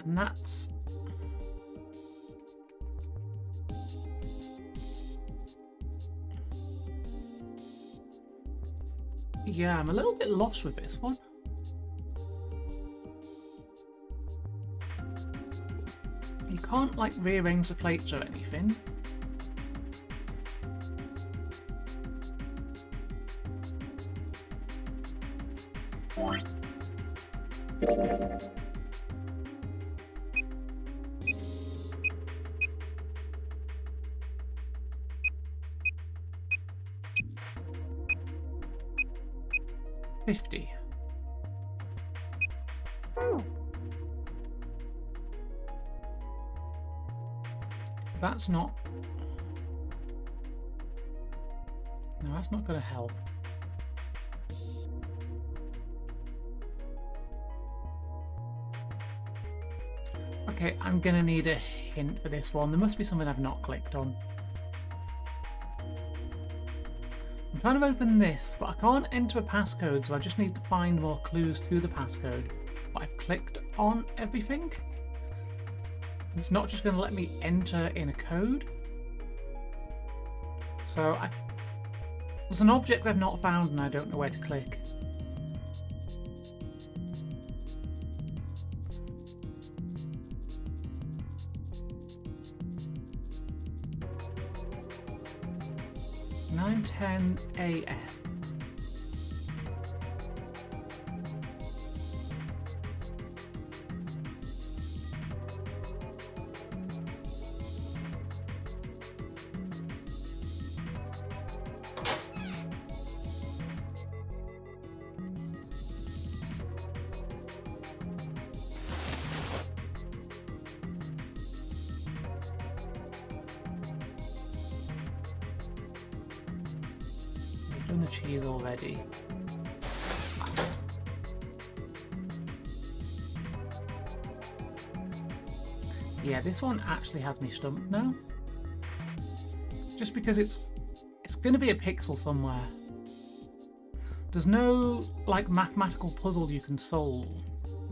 And that's... yeah, I'm a little bit lost with this one. You can't, like, rearrange the plates or anything. $50. That's not... no, that's not going to help. Okay, I'm going to need a hint for this one. There must be something I've not clicked on. I'm trying to open this, but I can't enter a passcode, so I just need to find more clues to the passcode. But I've clicked on everything. It's not just going to let me enter in a code. So there's an object I've not found and I don't know where to click. AF. Done the cheese already. Yeah, this one actually has me stumped now. Just because it's going to be a pixel somewhere. There's no like mathematical puzzle you can solve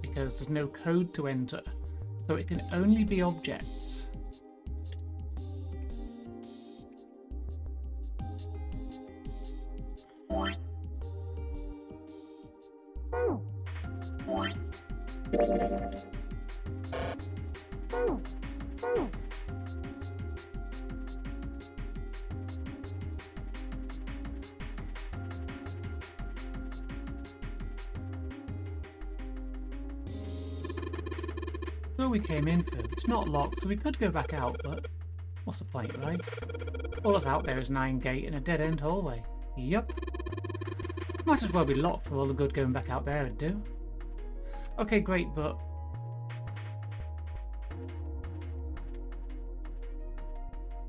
because there's no code to enter, so it can only be objects. So we came in through. It's not locked, so we could go back out, but what's the point, right? All that's out there is an iron gate and a dead-end hallway. Yup. Might as well be locked for all the good going back out there would do. Okay, great, but...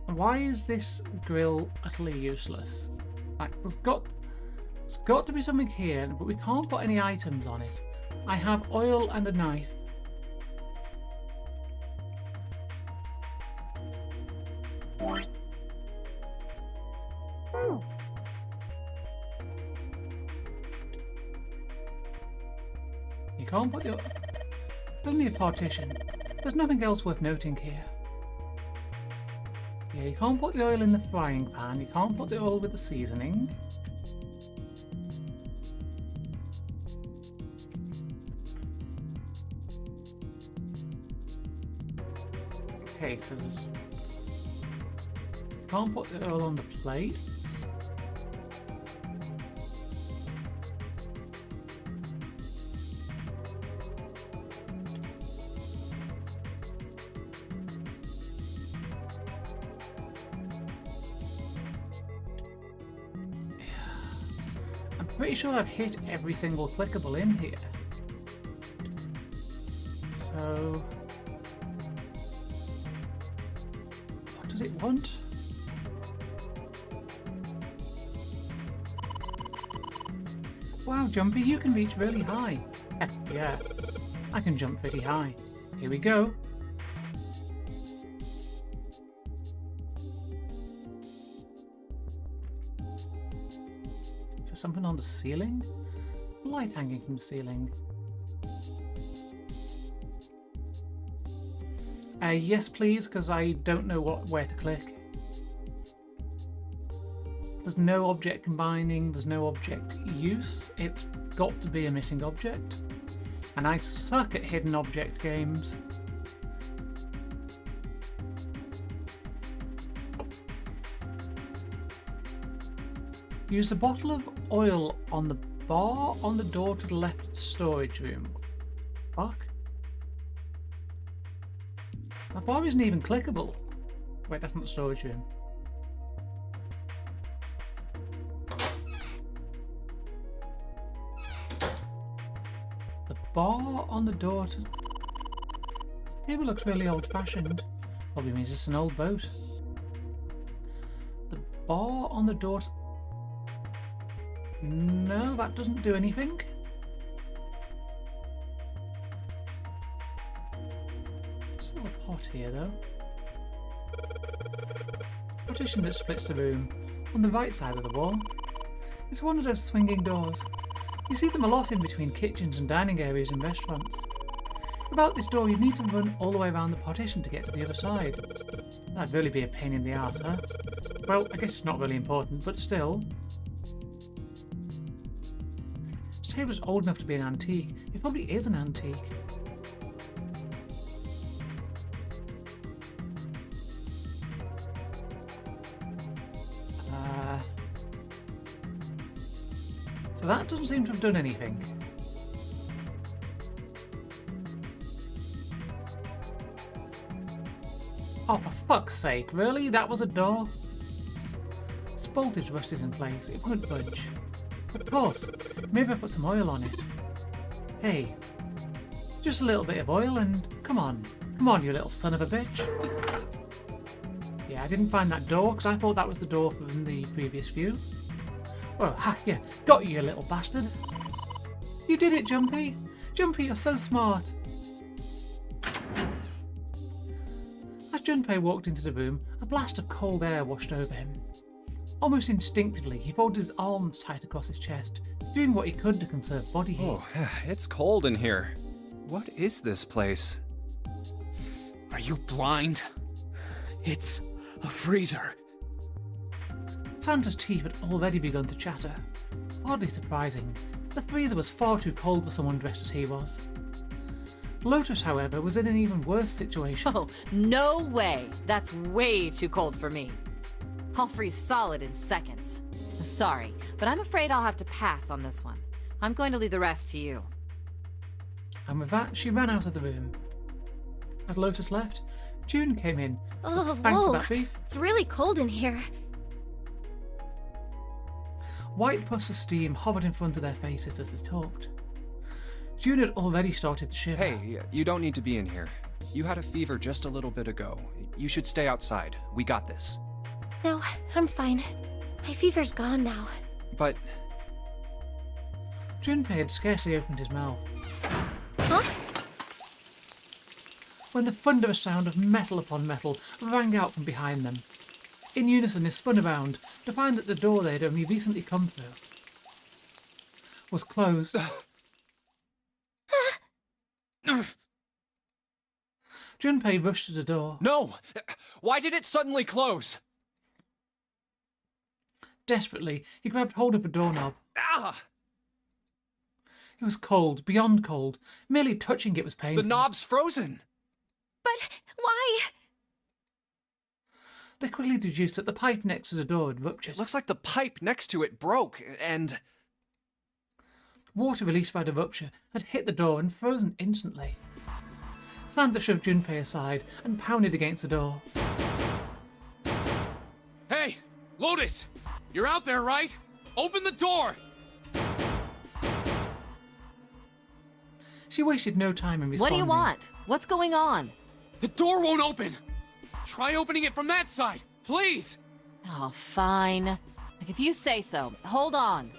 why is this grill utterly useless? Like, there's got to be something here, but we can't put any items on it. I have oil and a knife. You can't put your... It's only a partition. There's nothing else worth noting here. Yeah, you can't put the oil in the frying pan. You can't put the oil with the seasoning. Okay, so there's... can't put it all on the plates. I'm pretty sure I've hit every single clickable in here. So, what does it want? Wow, Jumpy, you can reach really high. Yeah, I can jump pretty high. Here we go. Is there something on the ceiling? Light hanging from the ceiling. Yes, please, because I don't know where to click. There's no object combining, there's no object use. It's got to be a missing object. And I suck at hidden object games. Use the bottle of oil on the bar on the door to the left of the storage room. Fuck. That bar isn't even clickable. Wait, that's not the storage room. The bar on the door to... It looks really old-fashioned. Probably means it's an old boat. The bar on the door to... No, that doesn't do anything. Still a pot here, though. Partition that splits the room on the right side of the wall. It's one of those swinging doors. You see them a lot in between kitchens and dining areas in restaurants. About this door, you need to run all the way around the partition to get to the other side. That'd really be a pain in the arse, huh? Well, I guess it's not really important, but still. This table's old enough to be an antique. It probably is an antique. So that doesn't seem to have done anything. Oh, for fuck's sake, really? That was a door? This bolt is rusted in place. It wouldn't budge. Of course. Maybe I put some oil on it. Hey. Just a little bit of oil and... Come on. Come on, you little son of a bitch. Yeah, I didn't find that door because I thought that was the door from the previous view. Oh, ha, yeah. Got you, you little bastard. You did it, Jumpy. Jumpy, you're so smart. As Junpei walked into the room, a blast of cold air washed over him. Almost instinctively, he folded his arms tight across his chest, doing what he could to conserve body heat. Oh, it's cold in here. What is this place? Are you blind? It's a freezer. Santa's teeth had already begun to chatter. Oddly surprising, the freezer was far too cold for someone dressed as he was. Lotus, however, was in an even worse situation. Oh, no way! That's way too cold for me. I'll freeze solid in seconds. Sorry, but I'm afraid I'll have to pass on this one. I'm going to leave the rest to you. And with that, she ran out of the room. As Lotus left, June came in. So Oh, thanks whoa! for that beef. It's really cold in here. White puffs of steam hovered in front of their faces as they talked. June had already started to shiver. Hey, you don't need to be in here. You had a fever just a little bit ago. You should stay outside. We got this. No, I'm fine. My fever's gone now. But... Junpei had scarcely opened his mouth. Huh? When the thunderous sound of metal upon metal rang out from behind them. In unison, they spun around to find that the door they had only recently come through was closed. Junpei rushed to the door. No! Why did it suddenly close? Desperately, he grabbed hold of the doorknob. Ah! It was cold, beyond cold. Merely touching it was painful. The knob's frozen! But why? They quickly deduced that the pipe next to the door had ruptured. It looks like the pipe next to it broke, and... Water released by the rupture had hit the door and frozen instantly. Santa shoved Junpei aside and pounded against the door. Hey, Lotus! You're out there, right? Open the door! She wasted no time in responding. What do you want? What's going on? The door won't open! Try opening it from that side, please! Oh, fine. Like, if you say so. Hold on.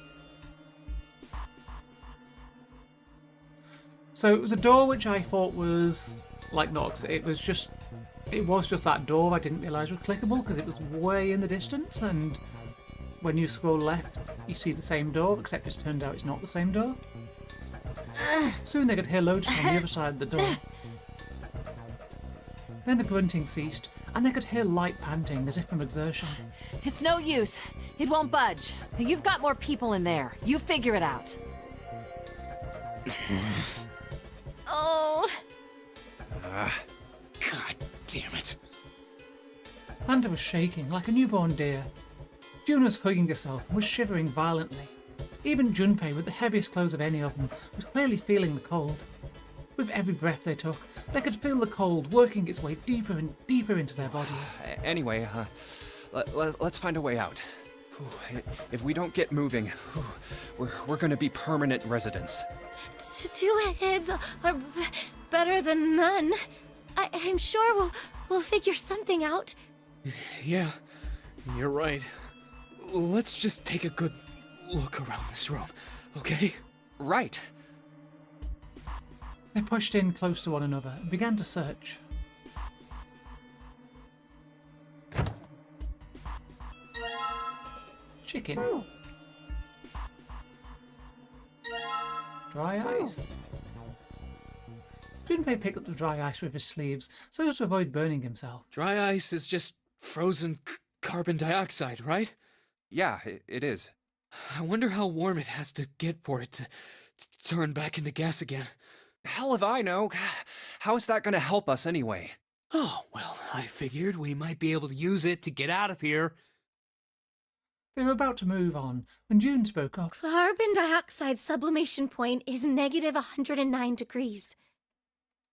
So it was a door which I thought was like Nox. It was just that door I didn't realise was clickable because it was way in the distance, and when you scroll left you see the same door, except it's turned out it's not the same door. Soon they could hear Lotus on the other side of the door. Then the grunting ceased, and they could hear light panting as if from exertion. It's no use. It won't budge. You've got more people in there. You figure it out. Oh. God damn it. Santa was shaking like a newborn deer. June was hugging herself and was shivering violently. Even Junpei, with the heaviest clothes of any of them, was clearly feeling the cold. With every breath they took, they could feel the cold working its way deeper and deeper into their bodies. Anyway, let's find a way out. If we don't get moving, we're gonna be permanent residents. Two heads are better than none. I'm sure we'll figure something out. Yeah, you're right. Let's just take a good look around this room, okay? Right. They pushed in close to one another and began to search. Chicken. Dry ice. Junpei picked up the dry ice with his sleeves so as to avoid burning himself. Dry ice is just frozen carbon dioxide, right? Yeah, it is. I wonder how warm it has to get for it to turn back into gas again. Hell if I know. How is that gonna help us anyway? Oh, well, I figured we might be able to use it to get out of here. They were about to move on when June spoke up. Carbon dioxide sublimation point is negative 109 degrees.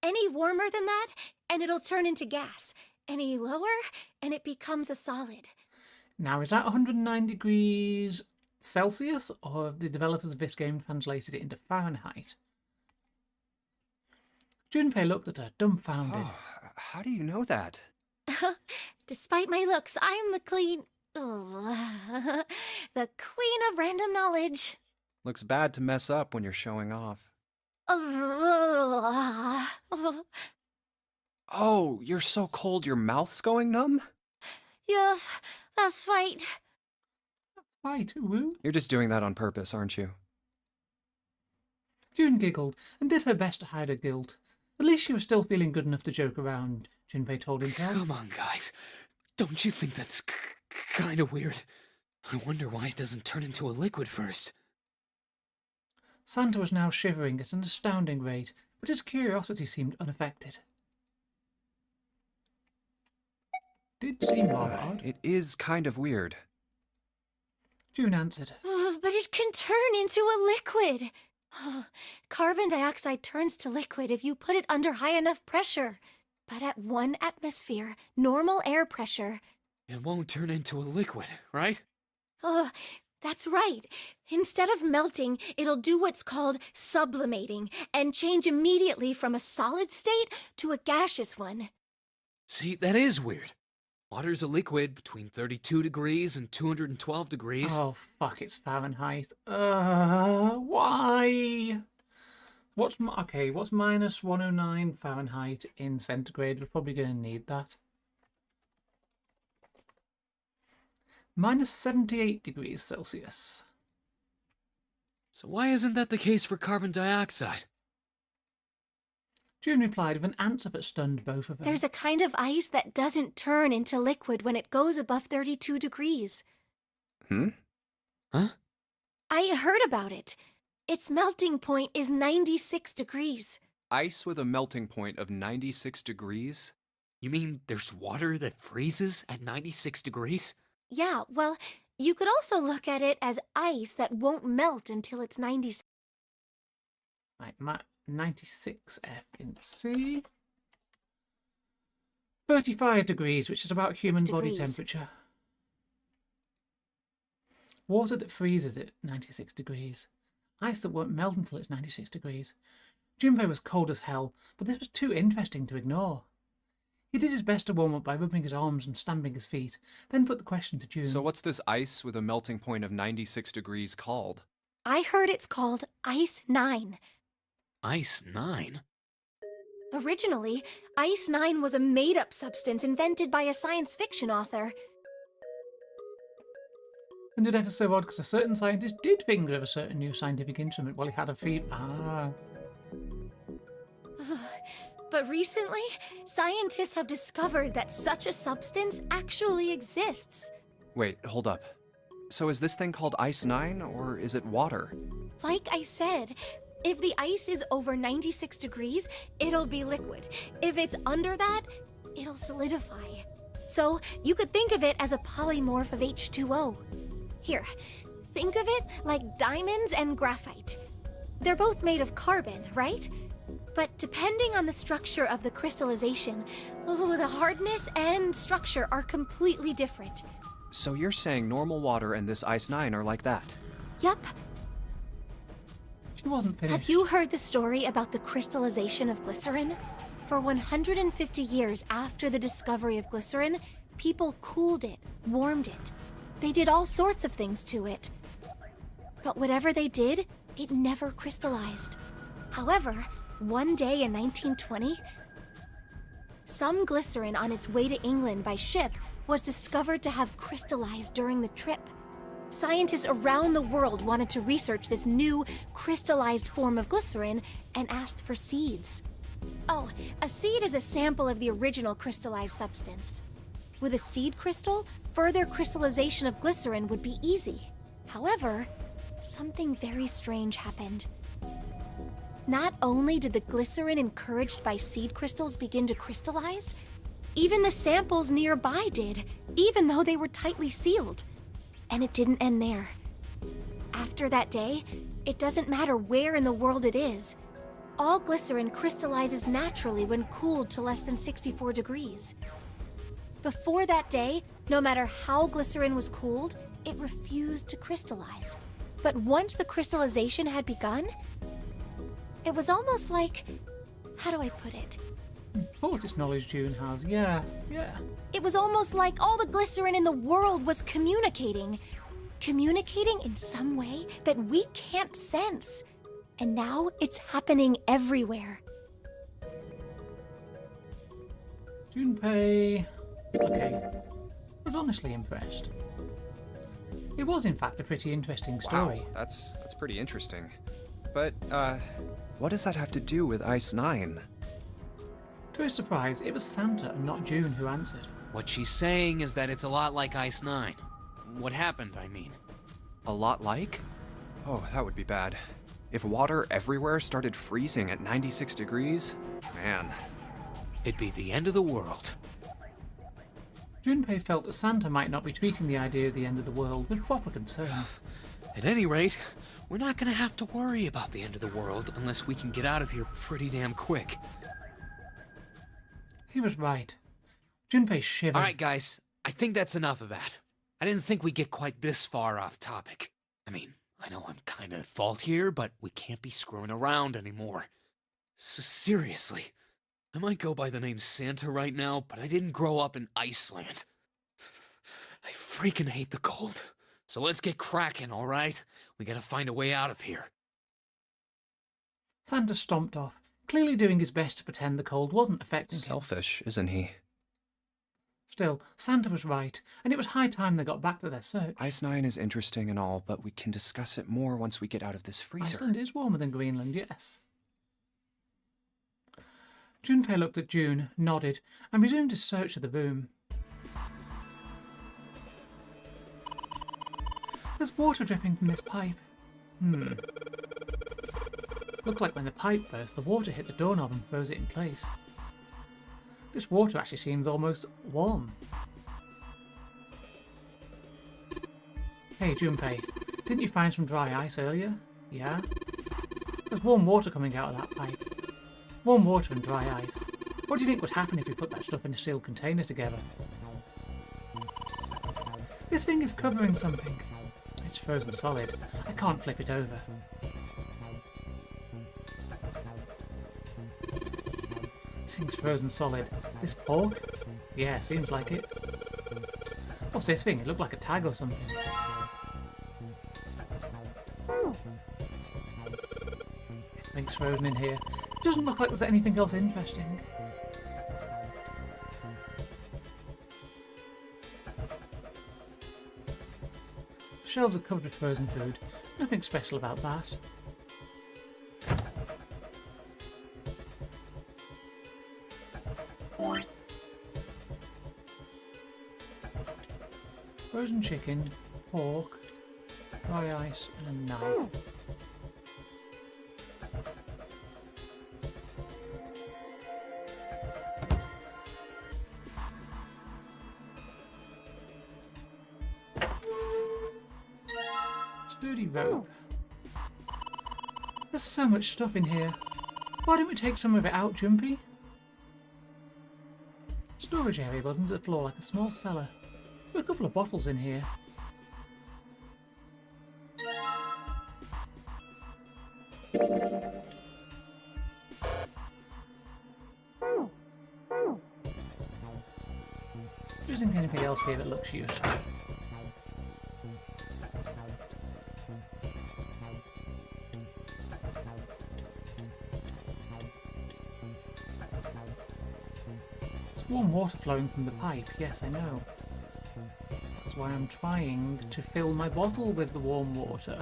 Any warmer than that, and it'll turn into gas. Any lower, and it becomes a solid. Now, is that 109 degrees Celsius, or have the developers of this game translated it into Fahrenheit? Junpei looked at her, dumbfounded. Oh, how do you know that? Despite my looks, I'm the the queen of random knowledge. Looks bad to mess up when you're showing off. Oh, you're so cold your mouth's going numb? Yeah, that's right. Right, woo. You're just doing that on purpose, aren't you? June giggled and did her best to hide her guilt. At least she was still feeling good enough to joke around, Junpei told himself. Come on, guys. Don't you think that's kind of weird? I wonder why it doesn't turn into a liquid first. Santa was now shivering at an astounding rate, but his curiosity seemed unaffected. Did seem rather odd. It is kind of weird. June answered. But it can turn into a liquid. Carbon dioxide turns to liquid if you put it under high enough pressure. But at 1 atmosphere, normal air pressure... It won't turn into a liquid, right? That's right. Instead of melting, it'll do what's called sublimating and change immediately from a solid state to a gaseous one. See, that is weird. Water's a liquid between 32 degrees and 212 degrees. Oh, fuck, it's Fahrenheit. Why? What's minus 109 Fahrenheit in centigrade? We're probably going to need that. Minus 78 degrees Celsius. So why isn't that the case for carbon dioxide? June replied with an answer that stunned both of them. There's a kind of ice that doesn't turn into liquid when it goes above 32 degrees. Huh? I heard about it. Its melting point is 96 degrees. Ice with a melting point of 96 degrees? You mean there's water that freezes at 96 degrees? Yeah, well, you could also look at it as ice that won't melt until it's 96. Right, 96 F in C. 35 degrees, which is about human body degrees. temperature. Water that freezes at 96 degrees. Ice that won't melt until it's 96 degrees. Junpei was cold as hell, but this was too interesting to ignore. He did his best to warm up by rubbing his arms and stamping his feet, then put the question to June. So what's this ice with a melting point of 96 degrees called? I heard it's called Ice 9. Ice 9? Originally, Ice 9 was a made-up substance invented by a science fiction author. And it ever so odd because a certain scientist did finger a certain new scientific instrument while he had a fever. Ah. But recently, scientists have discovered that such a substance actually exists. Wait, hold up. So is this thing called Ice 9, or is it water? Like I said, if the ice is over 96 degrees, it'll be liquid. If it's under that, it'll solidify. So you could think of it as a polymorph of H2O. Here, think of it like diamonds and graphite. They're both made of carbon, right? But depending on the structure of the crystallization, the hardness and structure are completely different. So you're saying normal water and this Ice 9 are like that? Yup. She wasn't finished. Have you heard the story about the crystallization of glycerin? For 150 years after the discovery of glycerin, people cooled it, warmed it. They did all sorts of things to it. But whatever they did, it never crystallized. However, one day in 1920, some glycerin on its way to England by ship was discovered to have crystallized during the trip. Scientists around the world wanted to research this new crystallized form of glycerin and asked for seeds. Oh, a seed is a sample of the original crystallized substance. With a seed crystal, further crystallization of glycerin would be easy. However, something very strange happened. Not only did the glycerin encouraged by seed crystals begin to crystallize, even the samples nearby did, even though they were tightly sealed. And it didn't end there. After that day, it doesn't matter where in the world it is. All glycerin crystallizes naturally when cooled to less than 64 degrees. Before that day, no matter how glycerin was cooled, it refused to crystallize. But once the crystallization had begun, it was almost like, how do I put it? What this knowledge June has? Yeah. It was almost like all the glycerin in the world was communicating. Communicating in some way that we can't sense. And now it's happening everywhere. Junpei. Okay. I was honestly impressed. It was, in fact, a pretty interesting story. Wow, that's pretty interesting. But, what does that have to do with Ice 9? To his surprise, it was Santa and not June who answered. What she's saying is that it's a lot like Ice 9. What happened, I mean. A lot like? Oh, that would be bad. If water everywhere started freezing at 96 degrees, man. It'd be the end of the world. Junpei felt that Santa might not be treating the idea of the end of the world with proper concern. At any rate, we're not gonna have to worry about the end of the world unless we can get out of here pretty damn quick. He was right. Junpei shivered. Alright guys, I think that's enough of that. I didn't think we'd get quite this far off topic. I mean, I know I'm kinda at fault here, but we can't be screwing around anymore. So seriously, I might go by the name Santa right now, but I didn't grow up in Iceland. I freaking hate the cold. So let's get cracking, alright? We gotta find a way out of here. Santa stomped off, clearly doing his best to pretend the cold wasn't affecting him. Selfish, isn't he? Still, Santa was right, and it was high time they got back to their search. Ice 9 is interesting and all, but we can discuss it more once we get out of this freezer. Iceland is warmer than Greenland, yes. Junpei looked at June, nodded, and resumed his search of the room. There's water dripping from this pipe. Looked like when the pipe burst, the water hit the doorknob and froze it in place. This water actually seems almost warm. Hey, Junpei, didn't you find some dry ice earlier? Yeah? There's warm water coming out of that pipe. Warm water and dry ice. What do you think would happen if we put that stuff in a sealed container together? This thing is covering something. It's frozen solid. I can't flip it over. This thing's frozen solid. This pork? Yeah, seems like it. What's this thing? It looked like a tag or something. Everything's frozen in here. Doesn't look like there's anything else interesting. The shelves are covered with frozen food. Nothing special about that. Frozen chicken, pork, dry ice, and a knife. Sturdy rope. There's so much stuff in here. Why don't we take some of it out, Jumpy? Storage area buttons at the floor like a small cellar. There are a couple of bottles in here. Isn't anything else here that looks useful? It's warm water flowing from the pipe, yes I know. That's why I'm trying to fill my bottle with the warm water.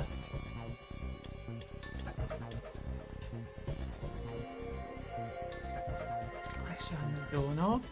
Ice on the doorknob.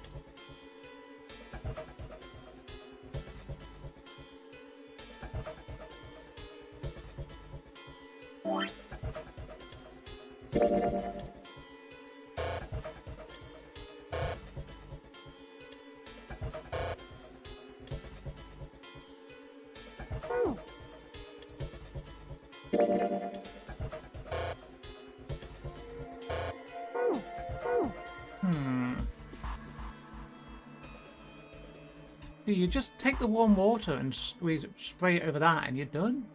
You just take the warm water and squeeze it, spray it over that and you're done.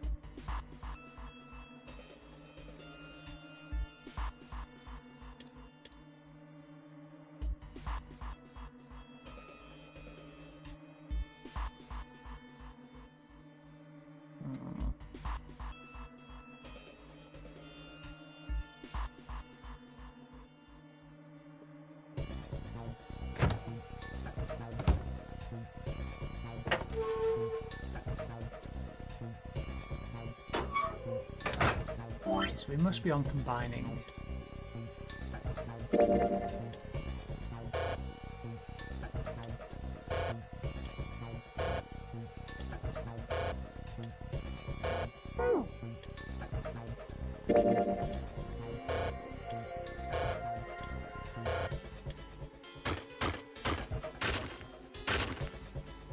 So we must be on combining.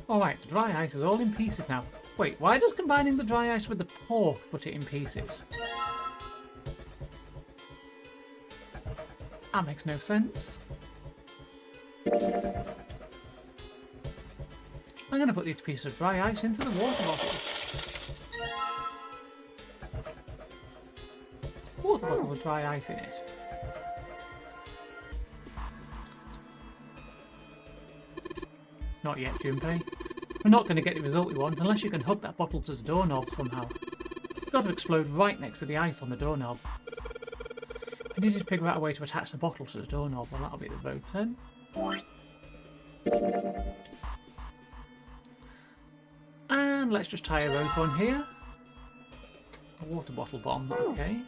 Alright, the dry ice is all in pieces now. Wait, why does combining the dry ice with the pork put it in pieces? That makes no sense. I'm going to put these pieces of dry ice into the water bottle. Water bottle with dry ice in it. Not yet, Junpei. We're not going to get the result we want unless you can hook that bottle to the doorknob somehow. It's got to explode right next to the ice on the doorknob. I need to figure out a way to attach the bottle to the doorknob. Well, that'll be the vote then. And let's just tie a rope on here. A water bottle bomb, okay.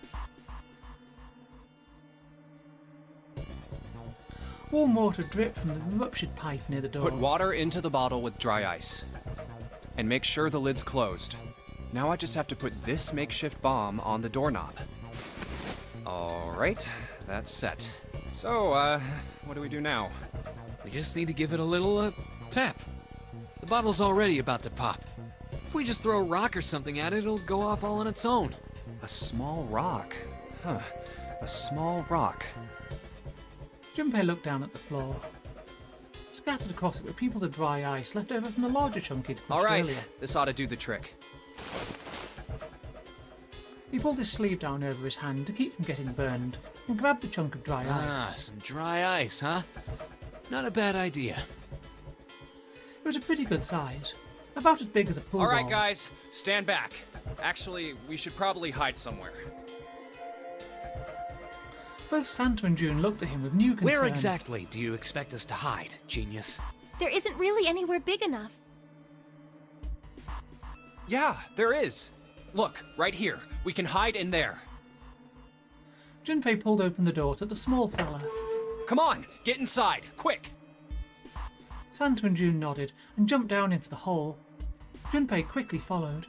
Warm water drip from the ruptured pipe near the door. Put water into the bottle with dry ice. And make sure the lid's closed. Now I just have to put this makeshift bomb on the doorknob. Alright, that's set. So, what do we do now? We just need to give it a little, tap. The bottle's already about to pop. If we just throw a rock or something at it, it'll go off all on its own. A small rock. Huh. A small rock. Junpei looked down at the floor. Scattered across it were pieces of dry ice left over from the larger chunk he'd crushed Alright, earlier. this ought to do the trick. He pulled his sleeve down over his hand to keep from getting burned and grabbed the chunk of dry ice. Ah, some dry ice, huh? Not a bad idea. It was a pretty good size, about as big as a pool ball. Alright, guys, stand back. Actually, we should probably hide somewhere. Both Santa and June looked at him with new concern. Where exactly do you expect us to hide, genius? There isn't really anywhere big enough. Yeah, there is. Look, right here. We can hide in there. Junpei pulled open the door to the small cellar. Come on, get inside, quick! Santa and June nodded and jumped down into the hole. Junpei quickly followed.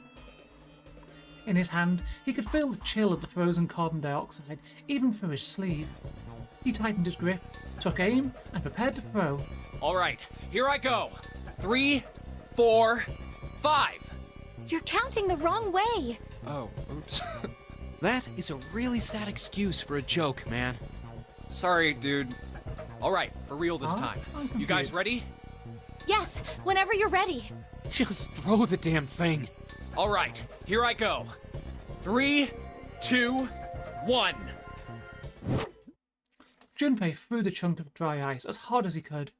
In his hand, he could feel the chill of the frozen carbon dioxide, even through his sleeve. He tightened his grip, took aim, and prepared to throw. Alright, here I go. 3, 4, 5. You're counting the wrong way. Oh, oops. That is a really sad excuse for a joke, man. Sorry, dude. Alright, for real this Huh? time. I'm You guys confused. ready? Yes, whenever you're ready. Just throw the damn thing. Alright, here I go. 3, 2, 1. Junpei threw the chunk of dry ice as hard as he could.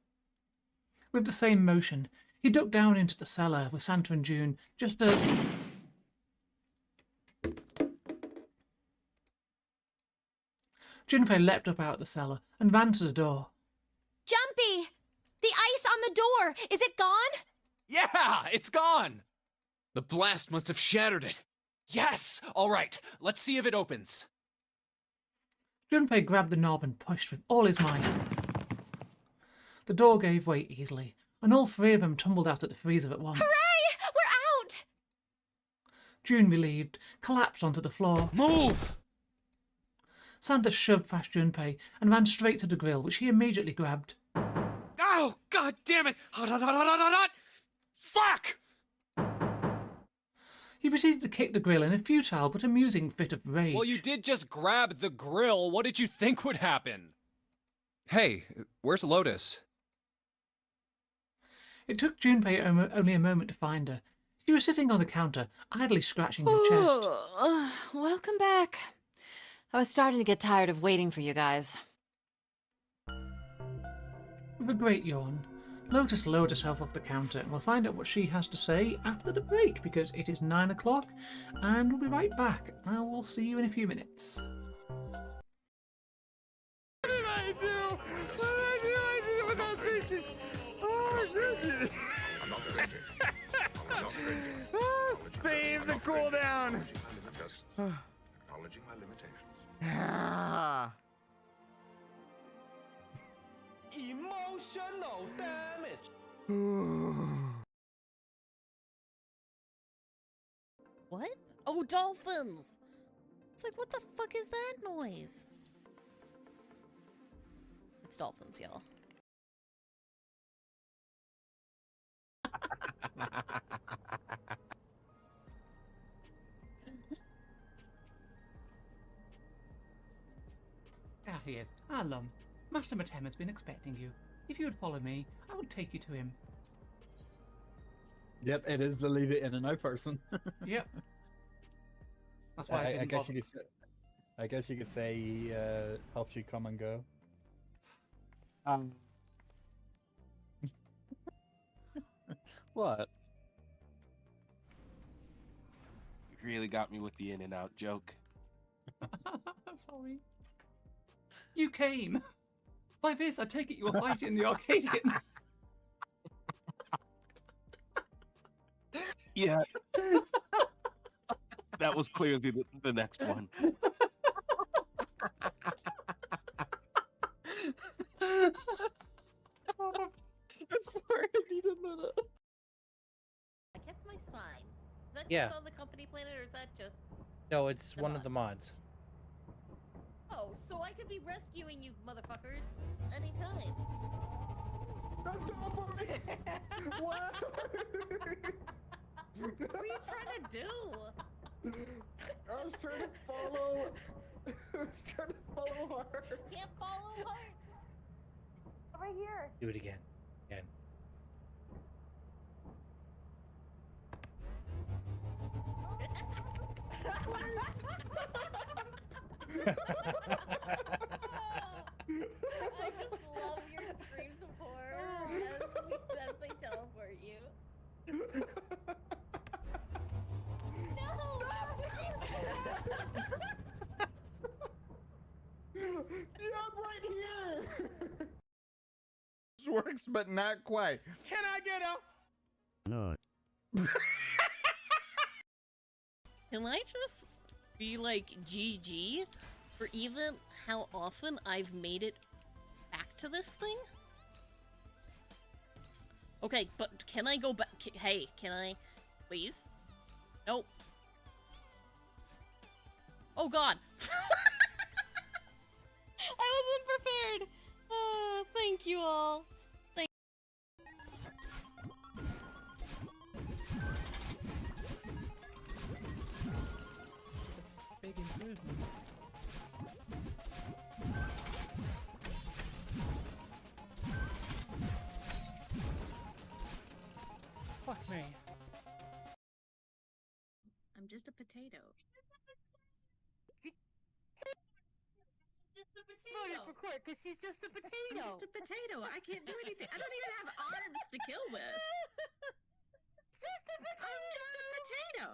With the same motion, he ducked down into the cellar with Santa and June, just as... Junpei leapt up out of the cellar and ran to the door. Jumpy! The ice on the door! Is it gone? Yeah, it's gone! The blast must have shattered it. Yes! Alright, let's see if it opens. Junpei grabbed the knob and pushed with all his might. The door gave way easily, and all three of them tumbled out at the freezer at once. Hooray! We're out! June, relieved, collapsed onto the floor. Move! Santa shoved past Junpei and ran straight to the grill, which he immediately grabbed. Oh, god damn it! Hot, hot, hot, hot, hot, hot! Fuck! He proceeded to kick the grill in a futile but amusing fit of rage. Well, you did just grab the grill. What did you think would happen? Hey, where's Lotus? It took Junpei only a moment to find her. She was sitting on the counter, idly scratching her chest. Welcome back. I was starting to get tired of waiting for you guys. With a great yawn, Lotus lowered herself off the counter, and we'll find out what she has to say after the break, because it is 9 o'clock, and we'll be right back. I will see you in a few minutes. What did I do? What did I do without thinking? Oh my goodness. I'm not thinking. I'm not thinking. Save the cooldown. Just acknowledging my limitations. Emotional damage. What? Oh, dolphins! It's like, what the fuck is that noise? It's dolphins, y'all. Ah, he is. Alum. Master Matem has been expecting you. If you would follow me, I would take you to him. Yep, it is the leave it in and out person. Yep. That's why I I didn't guess bother. you could say. I guess you could say he helps you come and go. What? You really got me with the in and out joke. Sorry. You came. By this, I take it you were fighting the Arcadian. Yeah. That was clearly the next one. I'm sorry, I need a minute. I kept my sign. Is that Yeah. just on the company planet, or is that just... No, it's The one mod. of the mods. Oh, so I could be rescuing you motherfuckers anytime. What? What are you trying to do? I was trying to follow. I was trying to follow her. Can't follow her. Right here. Do it again. Again. I just love your screams of horror as they teleport you. Yeah, I'm right here. This works, but not quite. Can I get a? No. Can I just be like GG for even how often I've made it back to this thing? Okay, but can I go back? Hey, can I? Please? Nope. Oh god! I wasn't prepared! Thank you all. Thank Big improvement. Fuck me. I'm just a potato. Voted for Court because she's just a potato. I'm just a potato. I can't do anything. I don't even have arms to kill with. Just a potato. I'm just a potato.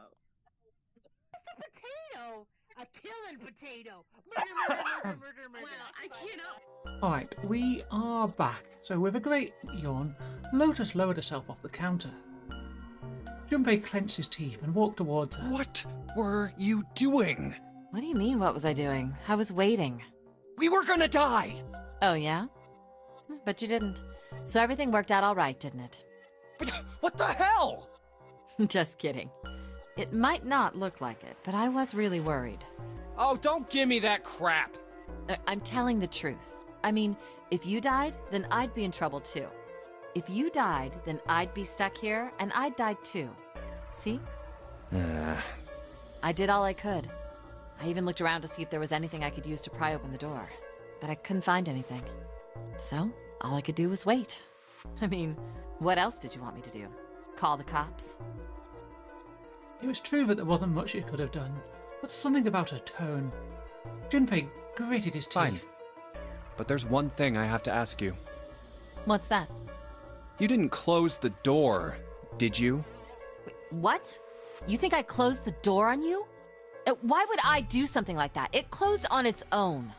Just a potato. A killing potato. Murder, murder, murder, murder, murder. Well, I cannot. Alright, we are back. So with a great yawn, Lotus lowered herself off the counter. Junpei clenched his teeth and walked towards her. What were you doing? What do you mean, what was I doing? I was waiting. We were gonna die! Oh, yeah? But you didn't. So everything worked out all right, didn't it? What the hell? Just kidding. It might not look like it, but I was really worried. Oh, don't give me that crap! I'm telling the truth. I mean, if you died, then I'd be in trouble too. If you died, then I'd be stuck here, and I'd die too. See? I did all I could. I even looked around to see if there was anything I could use to pry open the door, but I couldn't find anything. So, all I could do was wait. I mean, what else did you want me to do? Call the cops? It was true that there wasn't much you could have done, but something about her tone. Junpei gritted his teeth. Fine. But there's one thing I have to ask you. What's that? You didn't close the door, did you? Wait, what? You think I closed the door on you? Why would I do something like that? It closed on its own.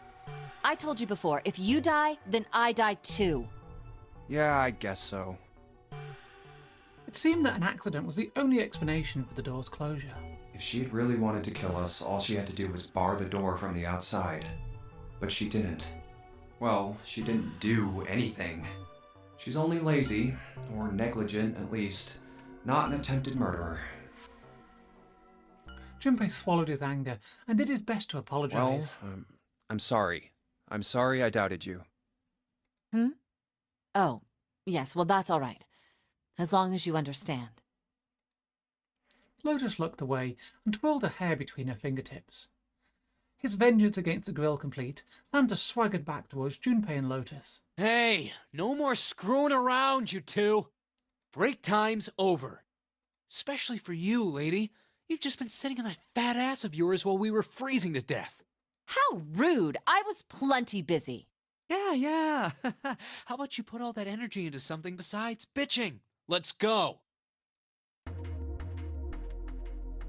I told you before, if you die, then I die too. Yeah, I guess so. It seemed that an accident was the only explanation for the door's closure. If she'd really wanted to kill us, all she had to do was bar the door from the outside. But she didn't. Well, she didn't do anything. She's only lazy, or negligent at least, not an attempted murderer. Junpei swallowed his anger and did his best to apologize. Well, I'm sorry. I'm sorry I doubted you. Oh, yes, well that's all right. As long as you understand. Lotus looked away and twirled her hair between her fingertips. His vengeance against the grill complete, Santa swaggered back towards Junpei and Lotus. Hey, no more screwing around, you two. Break time's over. Especially for you, lady. You've just been sitting on that fat ass of yours while we were freezing to death. How rude! I was plenty busy. Yeah. How about you put all that energy into something besides bitching? Let's go.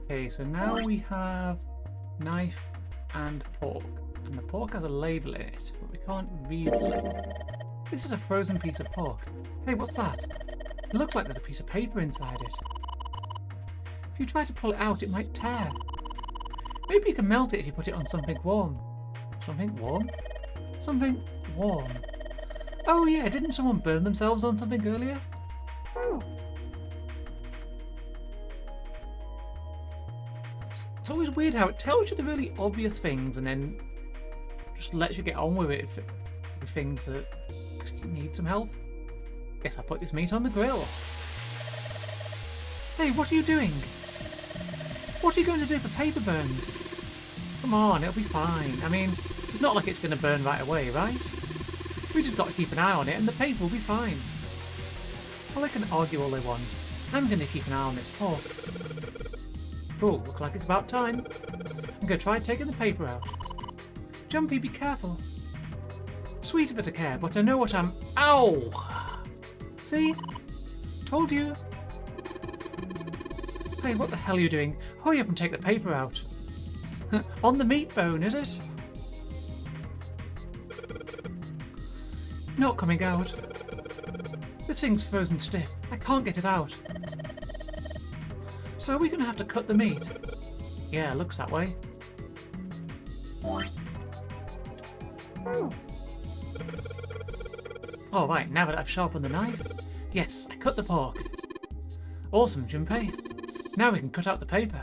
Okay, so now we have knife and pork. And the pork has a label in it, but we can't read the label. This is a frozen piece of pork. Hey, what's that? It looks like there's a piece of paper inside it. If you try to pull it out, it might tear. Maybe you can melt it if you put it on something warm. Something warm? Something warm. Oh yeah, didn't someone burn themselves on something earlier? It's always weird how it tells you the really obvious things and then just lets you get on with it with things that you need some help. Guess I'll put this meat on the grill. Hey, what are you doing? What are you going to do for paper burns? Come on, it'll be fine. I mean, it's not like it's going to burn right away, right? We just got to keep an eye on it and the paper will be fine. Well, they can argue all they want. I'm going to keep an eye on this pork. Cool, looks like it's about time. I'm going to try taking the paper out. Jumpy, be careful. Sweet of her to care, but I know what I'm... Ow! See? Told you. Hey, what the hell are you doing? Hurry up and take the paper out. On the meat bone, is it? It's not coming out. This thing's frozen stiff. I can't get it out. So are we going to have to cut the meat? Yeah, looks that way. All right, now that I've sharpened the knife, yes, I cut the pork. Awesome, Junpei. Now we can cut out the paper.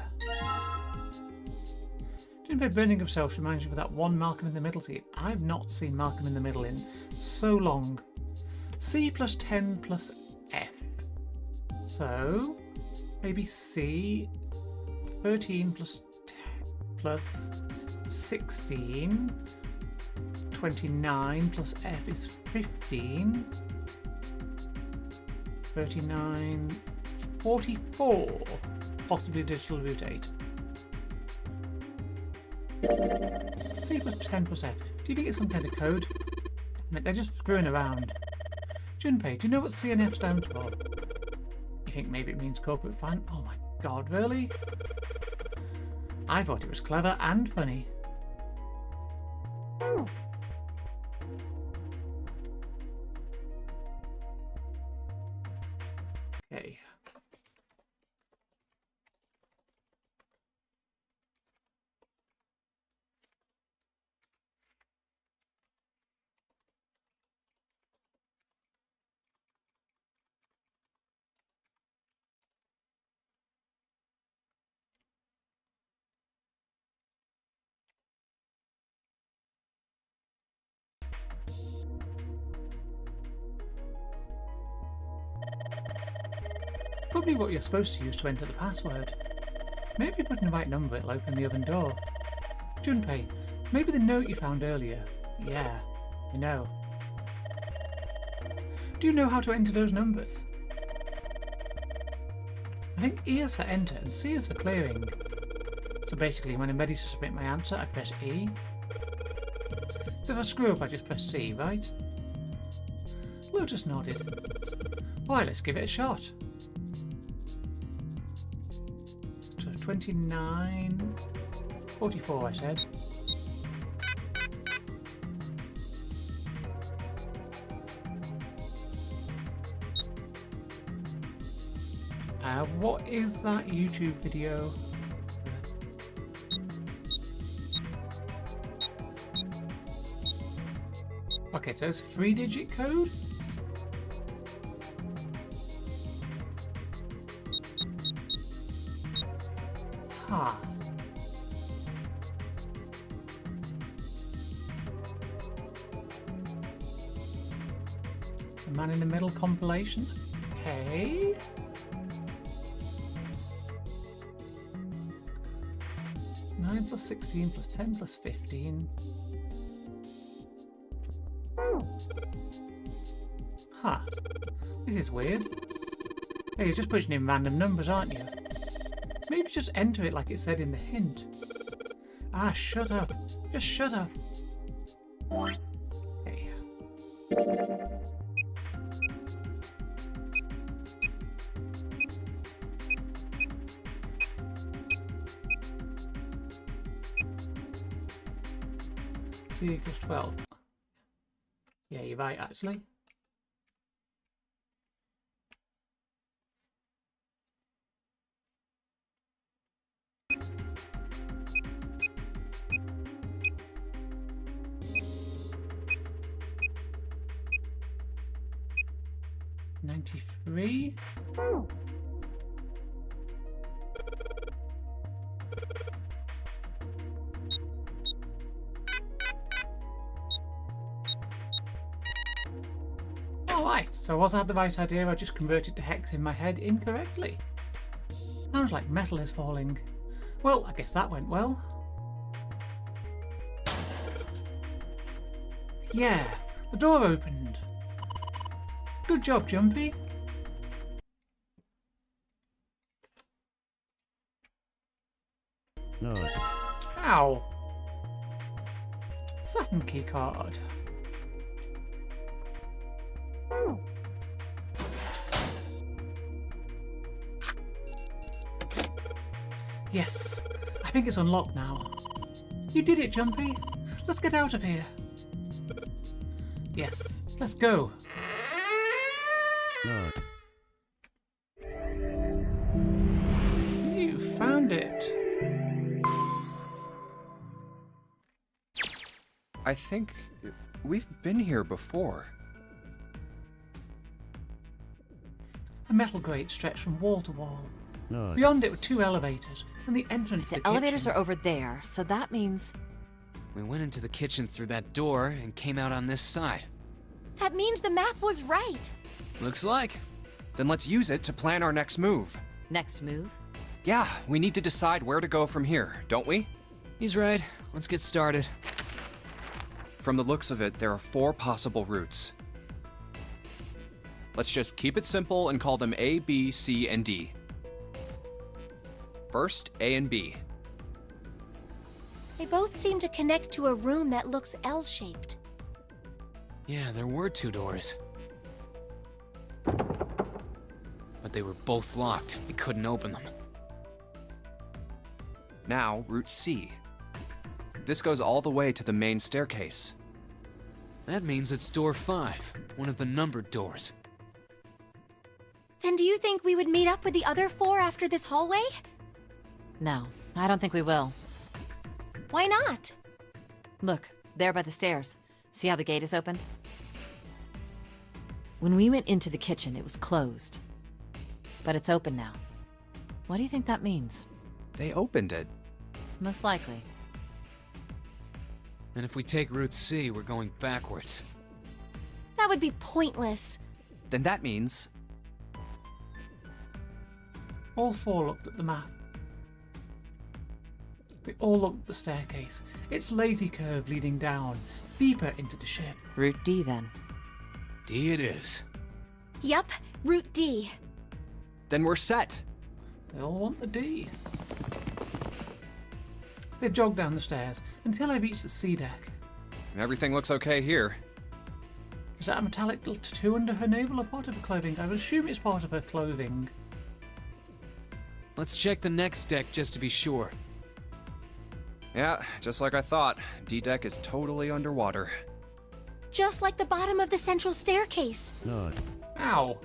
Junpei burning himself reminds you of that one Malcolm in the Middle scene. I've not seen Malcolm in the Middle in so long. C plus 10 plus F. So, maybe C, 13 plus 10 plus 16, 29 plus F is 15, 39, 44, possibly digital root 8. C plus 10 plus F. Do you think it's some kind of code? I mean, they're just screwing around. Junpei, do you know what C and F stands for? You think maybe it means corporate fan? Oh my god, really? I thought it was clever and funny. Okay. Probably what you're supposed to use to enter the password. Maybe putting the right number it'll open the oven door. Junpei, maybe the note you found earlier. Yeah, I know. Do you know how to enter those numbers? I think E is for enter and C is for clearing. So basically when I'm ready to submit my answer I press E. So if I screw up I just press C, right? Lotus nodded. Why, let's give it a shot. 29, 44 I said. What is that YouTube video? Okay, so it's a 3-digit code? Huh. The Man in the Middle compilation? Okay. Nine plus 16 plus 10 plus 15. Huh. This is weird. Hey, you're just pushing in random numbers, aren't you? Maybe just enter it like it said in the hint. Ah, shut up. Just shut up. Okay. C equals 12. Yeah, you're right, actually. $93. Oh, Right, so was that the right idea? I just converted to hex in my head incorrectly. Sounds like metal is falling. Well, I guess that went well. Yeah, the door opened. Good job, Jumpy. No. Ow. Saturn key card. Yes, I think it's unlocked now. You did it, Jumpy. Let's get out of here. Yes, let's go. No. You found it. I think we've been here before. A metal grate stretched from wall to wall. No. Beyond it were two elevators, and the entrance to The the elevators kitchen. are over there, so that means... We went into the kitchen through that door and came out on this side. That means the map was right. Looks like. Then let's use it to plan our next move. Next move? Yeah, we need to decide where to go from here, don't we? He's right. Let's get started. From the looks of it, there are 4 possible routes. Let's just keep it simple and call them A, B, C, and D. First, A and B. They both seem to connect to a room that looks L-shaped. Yeah, there were 2 doors. But they were both locked. We couldn't open them. Now, route C. This goes all the way to the main staircase. That means it's door 5, one of the numbered doors. Then do you think we would meet up with the other 4 after this hallway? No, I don't think we will. Why not? Look, there by the stairs. See how the gate is opened? When we went into the kitchen, it was closed. But it's open now. What do you think that means? They opened it. Most likely. And if we take Route C, we're going backwards. That would be pointless. Then that means... All 4 looked at the map. They all looked at the staircase, its lazy curve leading down, deeper into the ship. Route D, then. D it is. Yup, Route D. Then we're set. They all want the D. They jogged down the stairs until they reached the C deck. Everything looks okay here. Is that a metallic tattoo under her navel or part of her clothing? I would assume it's part of her clothing. Let's check the next deck just to be sure. Yeah, just like I thought. D-deck is totally underwater. Just like the bottom of the central staircase. No. Ow!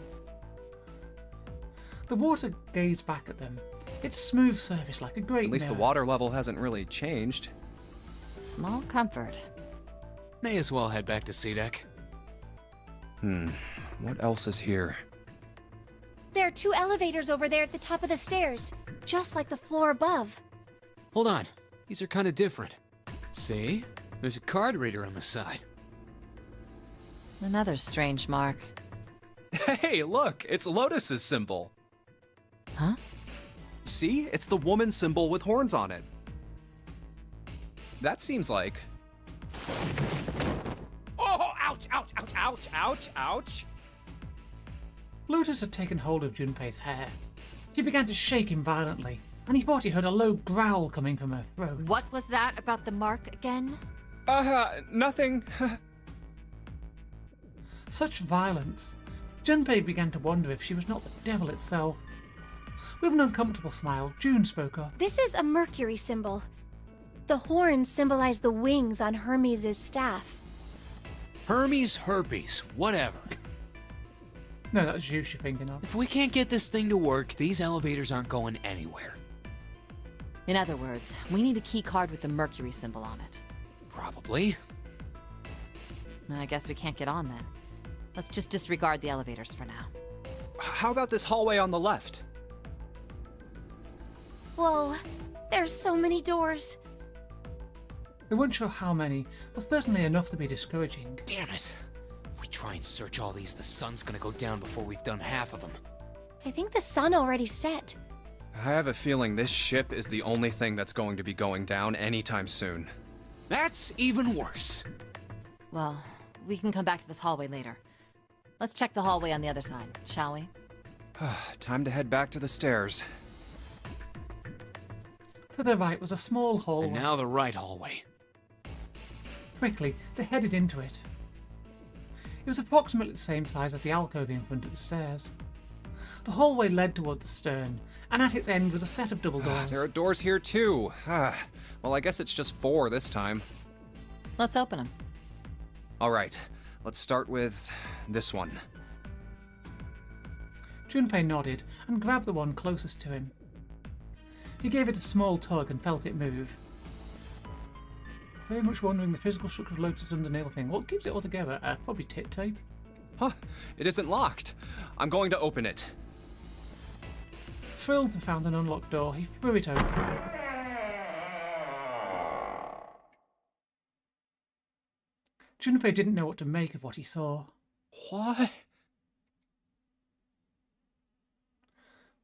The water gazed back at them, its smooth surface like a great At least the mirror. water level hasn't really changed. Small comfort. May as well head back to C-deck. What else is here? There are 2 elevators over there at the top of the stairs, just like the floor above. Hold on. These are kind of different. See? There's a card reader on the side. Another strange mark. Hey, look! It's Lotus's symbol. Huh? See? It's the woman symbol with horns on it. That seems like... Oh! Ouch! Ouch! Ouch! Ouch! Ouch! Ouch! Lotus had taken hold of Junpei's hair. She began to shake him violently, and he thought he heard a low growl coming from her throat. What was that about the mark again? Nothing. Such violence. Junpei began to wonder if she was not the devil itself. With an uncomfortable smile, June spoke up. This is a Mercury symbol. The horns symbolize the wings on Hermes' staff. Hermes, herpes, whatever. No, that's you she's thinking of. If we can't get this thing to work, these elevators aren't going anywhere. In other words, we need a key card with the Mercury symbol on it. Probably. I guess we can't get on then. Let's just disregard the elevators for now. How about this hallway on the left? Whoa, there's so many doors. They weren't sure how many, but certainly enough to be discouraging. Damn it. If we we try and search all these, the sun's gonna go down before we've done half of them. I think the sun already set. I have a feeling this ship is the only thing that's going to be going down anytime soon. That's even worse. Well, we can come back to this hallway later. Let's check the hallway on the other side, shall we? Time to head back to the stairs. To the right was a small hallway. And now the right hallway. Quickly, they headed into it. It was approximately the same size as the alcove in front of the stairs. The hallway led towards the stern, and at its end was a set of double doors. There are doors here too. Well, I guess it's just 4 this time. Let's open them. All right, let's start with this one. Junpei nodded and grabbed the one closest to him. He gave it a small tug and felt it move. Very much wondering the physical structure of Lotus under nail thing. What keeps it all together? Probably tit tape. Huh, it isn't locked. I'm going to open it. Thrilled to found an unlocked door, he threw it open. Junpei didn't know what to make of what he saw. What?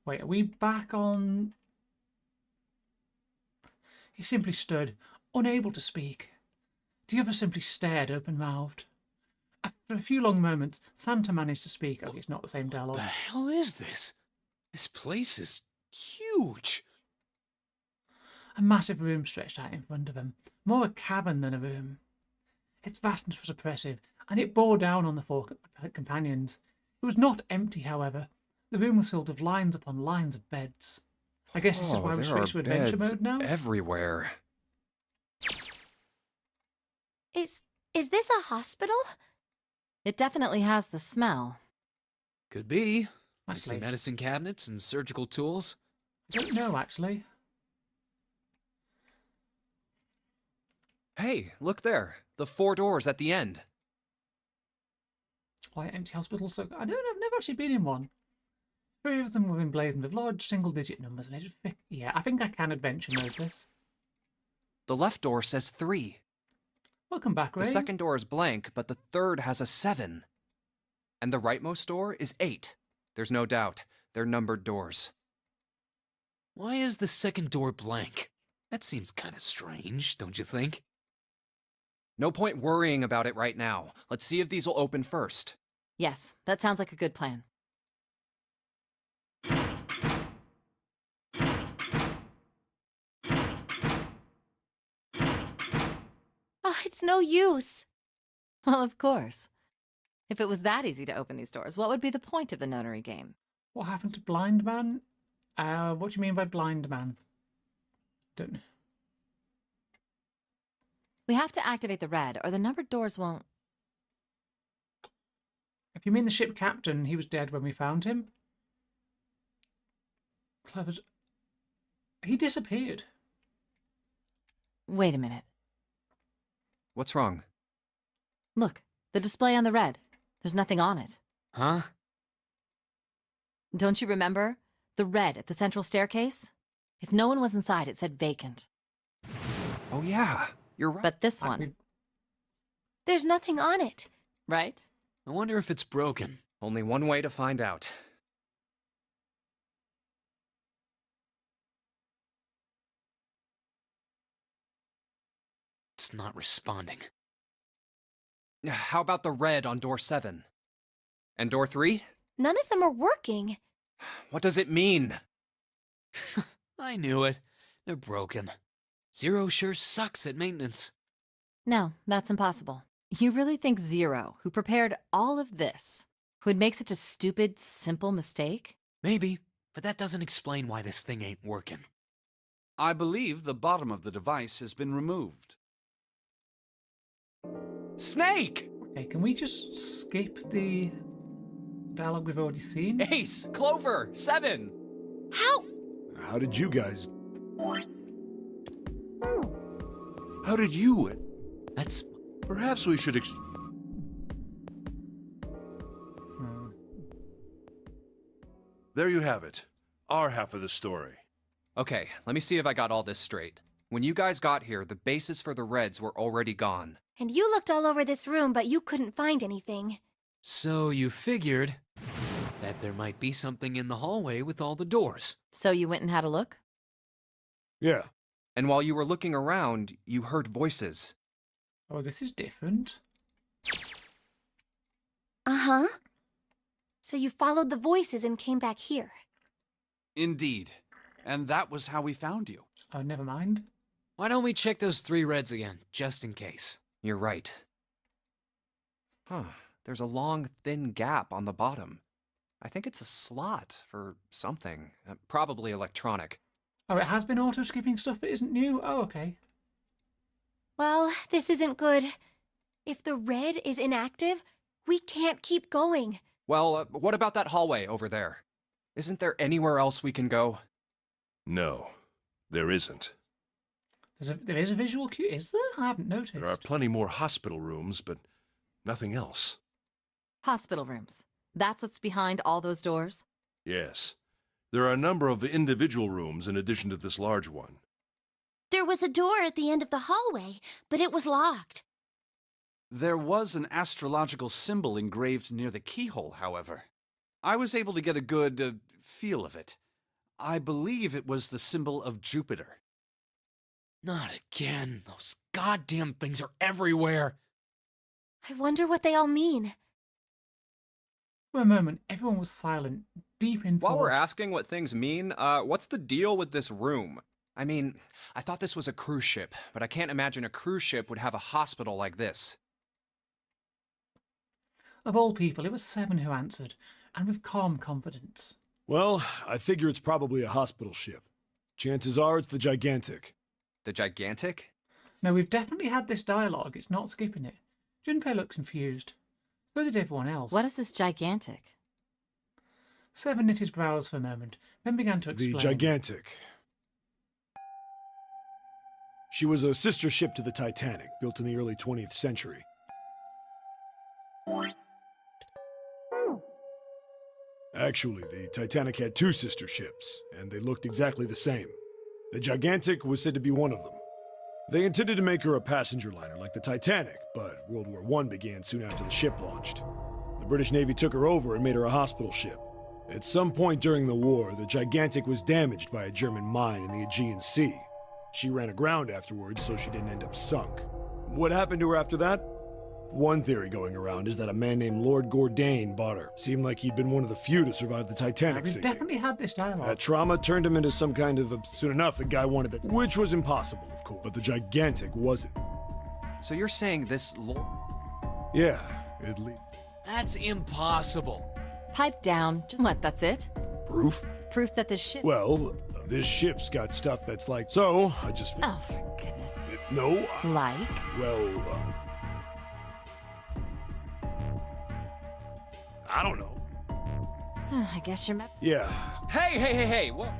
Wait, are we back on... He simply stood, unable to speak. The other simply stared open-mouthed. After a few long moments, Santa managed to speak. Oh, it's not the same dialogue. What the hell is this? This place is huge. A massive room stretched out in front of him, more a cavern than a room. Its vastness was oppressive, and it bore down on the 4 companions. It was not empty, however. The room was filled with lines upon lines of beds. I guess this is why we switched to adventure mode now? Everywhere. Is this a hospital? It definitely has the smell. Could be. I Must see be. medicine cabinets and surgical tools. I don't know, actually. Hey, look there. The 4 doors at the end. Why empty hospitals? So I don't know. I've never actually been in one. 3 of them were emblazoned with large single-digit numbers. Yeah, I think I can adventure mode this. The left door says 3. Welcome back, Ray. The second door is blank, but the third has a 7. And the rightmost door is 8. There's no doubt. They're numbered doors. Why is the second door blank? That seems kind of strange, don't you think? No point worrying about it right now. Let's see if these will open first. Yes, that sounds like a good plan. Oh, it's no use. Well, of course. If it was that easy to open these doors, what would be the point of the nonary game? What happened to Blind Man? What do you mean by Blind Man? Don't know. We have to activate the red, or the numbered doors won't... If you mean the ship captain, he was dead when we found him. Clever. He disappeared. Wait a minute. What's wrong? Look, the display on the red. There's nothing on it. Huh? Don't you remember? The red at the central staircase? If no one was inside, it said vacant. Oh yeah, you're right. But this one... There's nothing on it. Right? I wonder if it's broken. Only one way to find out. It's not responding. How about the red on door 7? And door 3? None of them are working. What does it mean? I knew it. They're broken. Zero sure sucks at maintenance. No, that's impossible. You really think Zero, who prepared all of this, would make such a stupid, simple mistake? Maybe, but that doesn't explain why this thing ain't working. I believe the bottom of the device has been removed. Snake! Okay, can we just skip the dialogue we've already seen? Ace! Clover! 7! How? How did you guys... How did you... That's... Perhaps we should There you have it. Our half of the story. Okay, let me see if I got all this straight. When you guys got here, the bases for the Reds were already gone. And you looked all over this room, but you couldn't find anything. So you figured that there might be something in the hallway with all the doors. So you went and had a look? Yeah. And while you were looking around, you heard voices. Oh, this is different. Uh-huh. So you followed the voices and came back here. Indeed. And that was how we found you. Oh, never mind. Why don't we check those 3 reds again, just in case? You're right. Huh. There's a long, thin gap on the bottom. I think it's a slot for something. Probably electronic. Oh, it has been auto-skipping stuff that isn't new? Oh, okay. Well, this isn't good. If the red is inactive, we can't keep going. Well, what about that hallway over there? Isn't there anywhere else we can go? No, there isn't. There is a visual cue, is there? I haven't noticed. There are plenty more hospital rooms, but nothing else. Hospital rooms. That's what's behind all those doors? Yes. There are a number of individual rooms in addition to this large one. There was a door at the end of the hallway, but it was locked. There was an astrological symbol engraved near the keyhole, however. I was able to get a good feel of it. I believe it was the symbol of Jupiter. Not again. Those goddamn things are everywhere. I wonder what they all mean. For a moment, everyone was silent, deep in While we're thought. asking what things mean, what's the deal with this room? I mean, I thought this was a cruise ship, but I can't imagine a cruise ship would have a hospital like this. Of all people, it was Seven who answered, and with calm confidence. Well, I figure it's probably a hospital ship. Chances are it's the Gigantic. The Gigantic? No, we've definitely had this dialogue. It's not skipping it. Junpei looked confused. So did everyone else. What is this Gigantic? Seven knit his brows for a moment, then began to explain. The Gigantic. She was a sister ship to the Titanic, built in the early 20th century. Actually, the Titanic had 2 sister ships, and they looked exactly the same. The Gigantic was said to be one of them. They intended to make her a passenger liner like the Titanic, but World War I began soon after the ship launched. The British Navy took her over and made her a hospital ship. At some point during the war, the Gigantic was damaged by a German mine in the Aegean Sea. She ran aground afterwards, so she didn't end up sunk. What happened to her after that? One theory going around is that a man named Lord Gordain bought her. Seemed like he'd been one of the few to survive the Titanic We've sinking. definitely had this dialogue. That trauma turned him into some kind of... Soon enough, the guy wanted that, which was impossible, of course. But the Gigantic wasn't. So you're saying this Lord... Yeah, at least. That's impossible. Pipe down. Just what, that's it? Proof? Proof that this ship... Well, this ship's got stuff that's like... So, I just... Oh, for goodness. No. Like? Well, I don't know. I guess you're... Yeah. Hey, what?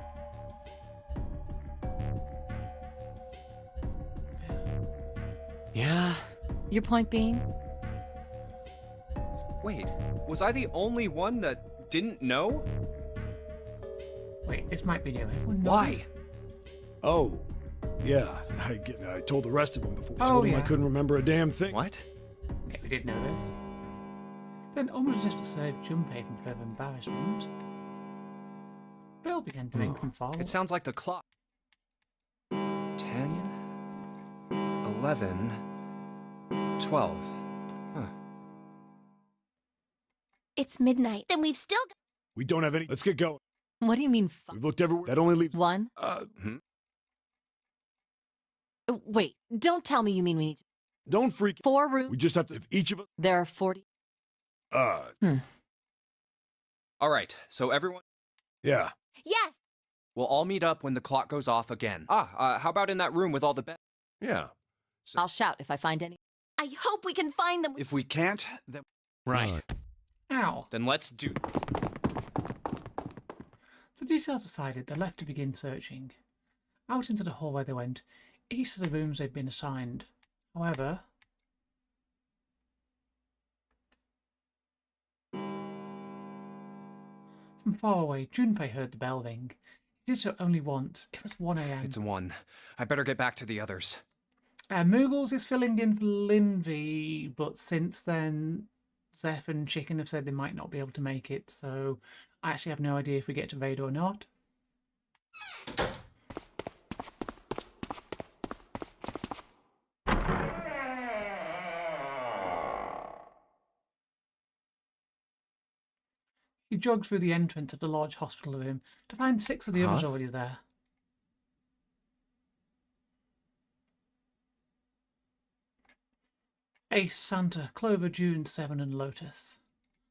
Yeah? Your point being? Wait, was I the only one that didn't know? Wait, this might be new. Everyone knows. Why? Oh, yeah. I told the rest of them before. I Oh, told them yeah. I couldn't remember a damn thing. What? Okay, we did know this. Then, almost as if to save Junpei from further embarrassment, Bill began to ring from far. It sounds like the clock. 10, 11, 12. Huh. It's midnight, and we've still got... We don't have any. Let's get going. What do you mean? We've looked everywhere. That only leaves... One? Wait, don't tell me you mean we need... Don't freak... 4 rooms? We just have to... If each of us... There are 40... All right, so everyone... Yeah. Yes! We'll all meet up when the clock goes off again. How about in that room with all the beds? Yeah. I'll shout if I find any... I hope we can find them. If we can't, then... Right. Ow. Then let's do... The details decided, they left to begin searching. Out into the hallway they went, each of the rooms they'd been assigned. However... From far away, Junpei heard the bell ring. He did so only once. It was 1 a.m. It's 1. I better get back to the others. Moogles is filling in for Lindsay, but since then, Zeph and Chicken have said they might not be able to make it, so I actually have no idea if we get to raid or not. You jog through the entrance of the large hospital room to find 6 of the others already there. Ace, Santa, Clover, June, Seven, and Lotus.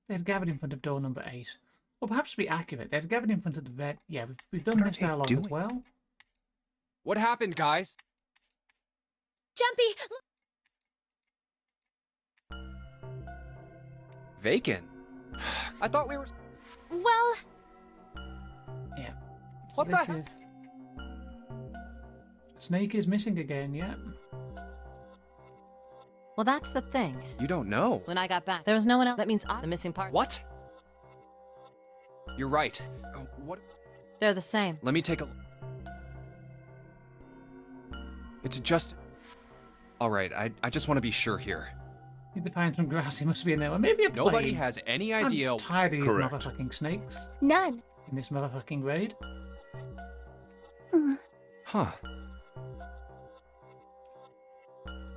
They had gathered in front of door number 8. Or perhaps to be accurate, they had gathered in front of the vet. Yeah, we've done this dialogue as well. What happened, guys? Jumpy! Vacant? I thought we were... Well... Yeah. What this the... is... Snake is missing again, yeah. Well, that's the thing. You don't know. When I got back, there was no one else. That means I'm the missing part. What? You're right. What? They're the same. Let me take a... It's just... Alright, I just want to be sure here. Need to find some grass, he must be in there. Or maybe a plane. Nobody has any idea... I'm tired of these Correct. motherfucking snakes. None. In this motherfucking raid. Huh.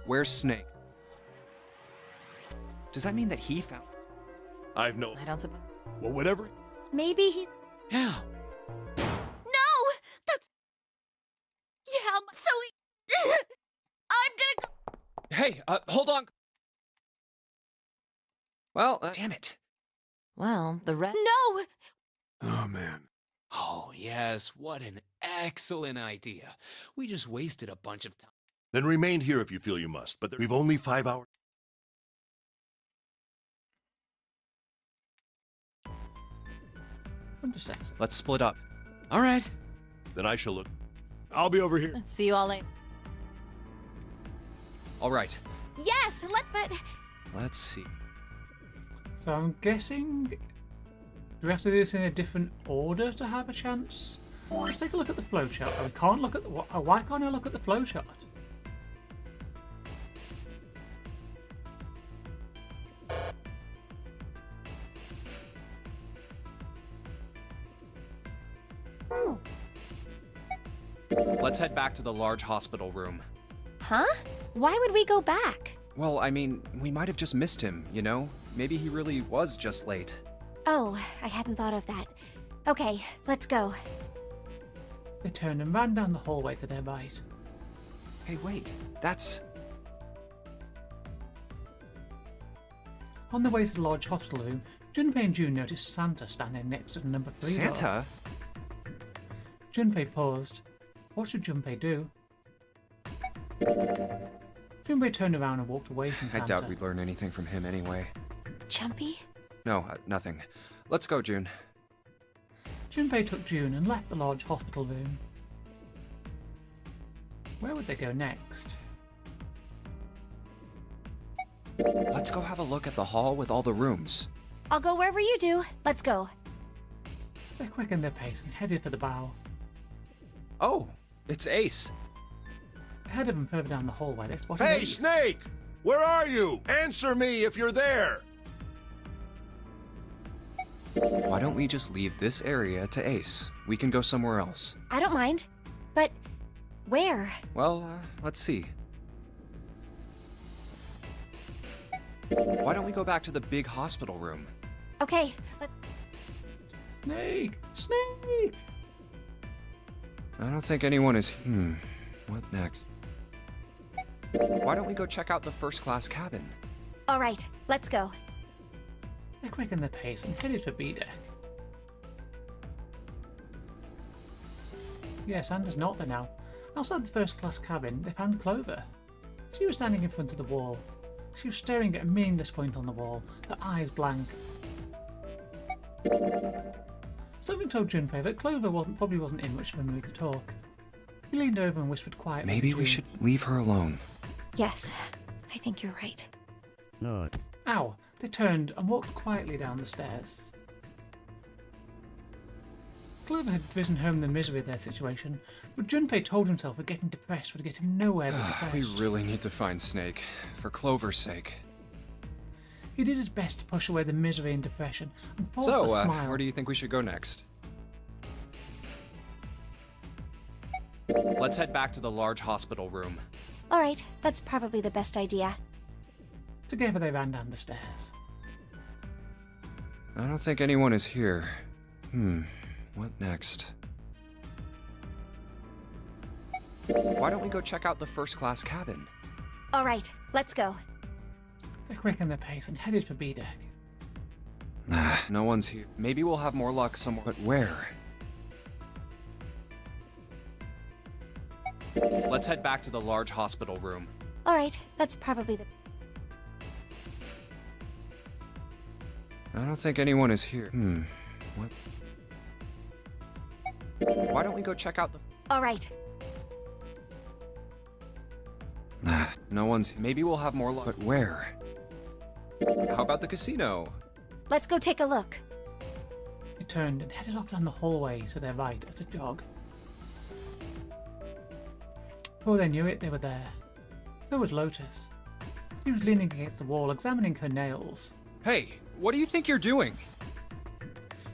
Where's Snake? Does that mean that he found... I've no... I don't suppose... Well, whatever. Maybe he... Yeah. No! That's... Yeah, so he... I'm gonna go... Hey, hold on. Well, damn it. Well, the red... No! Oh, man. Oh, yes, what an excellent idea. We just wasted a bunch of time. Then remain here if you feel you must, but we've only 5 hours. Understand. Let's split up. All right. Then I shall look. I'll be over here. See you all later. All right. Yes, Let's see. So I'm guessing... Do we have to do this in a different order to have a chance? Let's take a look at the flowchart. Oh, we can't look at the... Why can't I look at the flowchart? Let's head back to the large hospital room. Huh? Why would we go back? Well, I mean, we might have just missed him, you know? Maybe he really was just late. Oh, I hadn't thought of that. Okay, let's go. They turned and ran down the hallway to their right. Hey, wait. That's... On the way to the large hospital room, Junpei and June noticed Santa standing next to the number 3 door. Santa? Junpei paused. What should Junpei do? Junpei turned around and walked away from Santa. I doubt we'd learn anything from him anyway. Jumpy? No, nothing. Let's go, June. Junpei took June and left the large hospital room. Where would they go next? Let's go have a look at the hall with all the rooms. I'll go wherever you do. Let's go. They quickened their pace and headed for the bow. Oh, it's Ace. Ahead of them, further down the hallway, they spotted Hey, Ace. Snake! Where are you? Answer me if you're there! Why don't we just leave this area to Ace? We can go somewhere else. I don't mind. But where? Well, let's see. Why don't we go back to the big hospital room? Okay, Snake! Snake! I don't think anyone is... What next? Why don't we go check out the first-class cabin? all right, let's go. They quickened their pace and headed for B-deck. Yes, Santa's not there now. Outside the first-class cabin, they found Clover. She was standing in front of the wall. She was staring at a meaningless point on the wall, her eyes blank. Something told Junpei that Clover probably wasn't in much of a mood to talk. He leaned over and whispered quietly. Maybe to we June. should leave her alone. Yes, I think you're right. No. Ow! They turned and walked quietly down the stairs. Clover had driven home the misery of their situation, but Junpei told himself that getting depressed would get him nowhere but We depressed. really need to find Snake, for Clover's sake. He did his best to push away the misery and depression and forced So, a smile. where do you think we should go next? Let's head back to the large hospital room. All right, that's probably the best idea. Together they ran down the stairs. I don't think anyone is here. What next? Why don't we go check out the first class cabin? All right, let's go. They quickened their pace and headed for B deck. No one's here. Maybe we'll have more luck somewhere. But where? Let's head back to the large hospital room. All right, that's probably the... I don't think anyone is here. What? Why don't we go check out the... All right. No one's... Maybe we'll have more luck. But where? How about the casino? Let's go take a look. They turned and headed off down the hallway to their right at a jog. Before they knew it, they were there. So was Lotus. She was leaning against the wall, examining her nails. Hey, what do you think you're doing?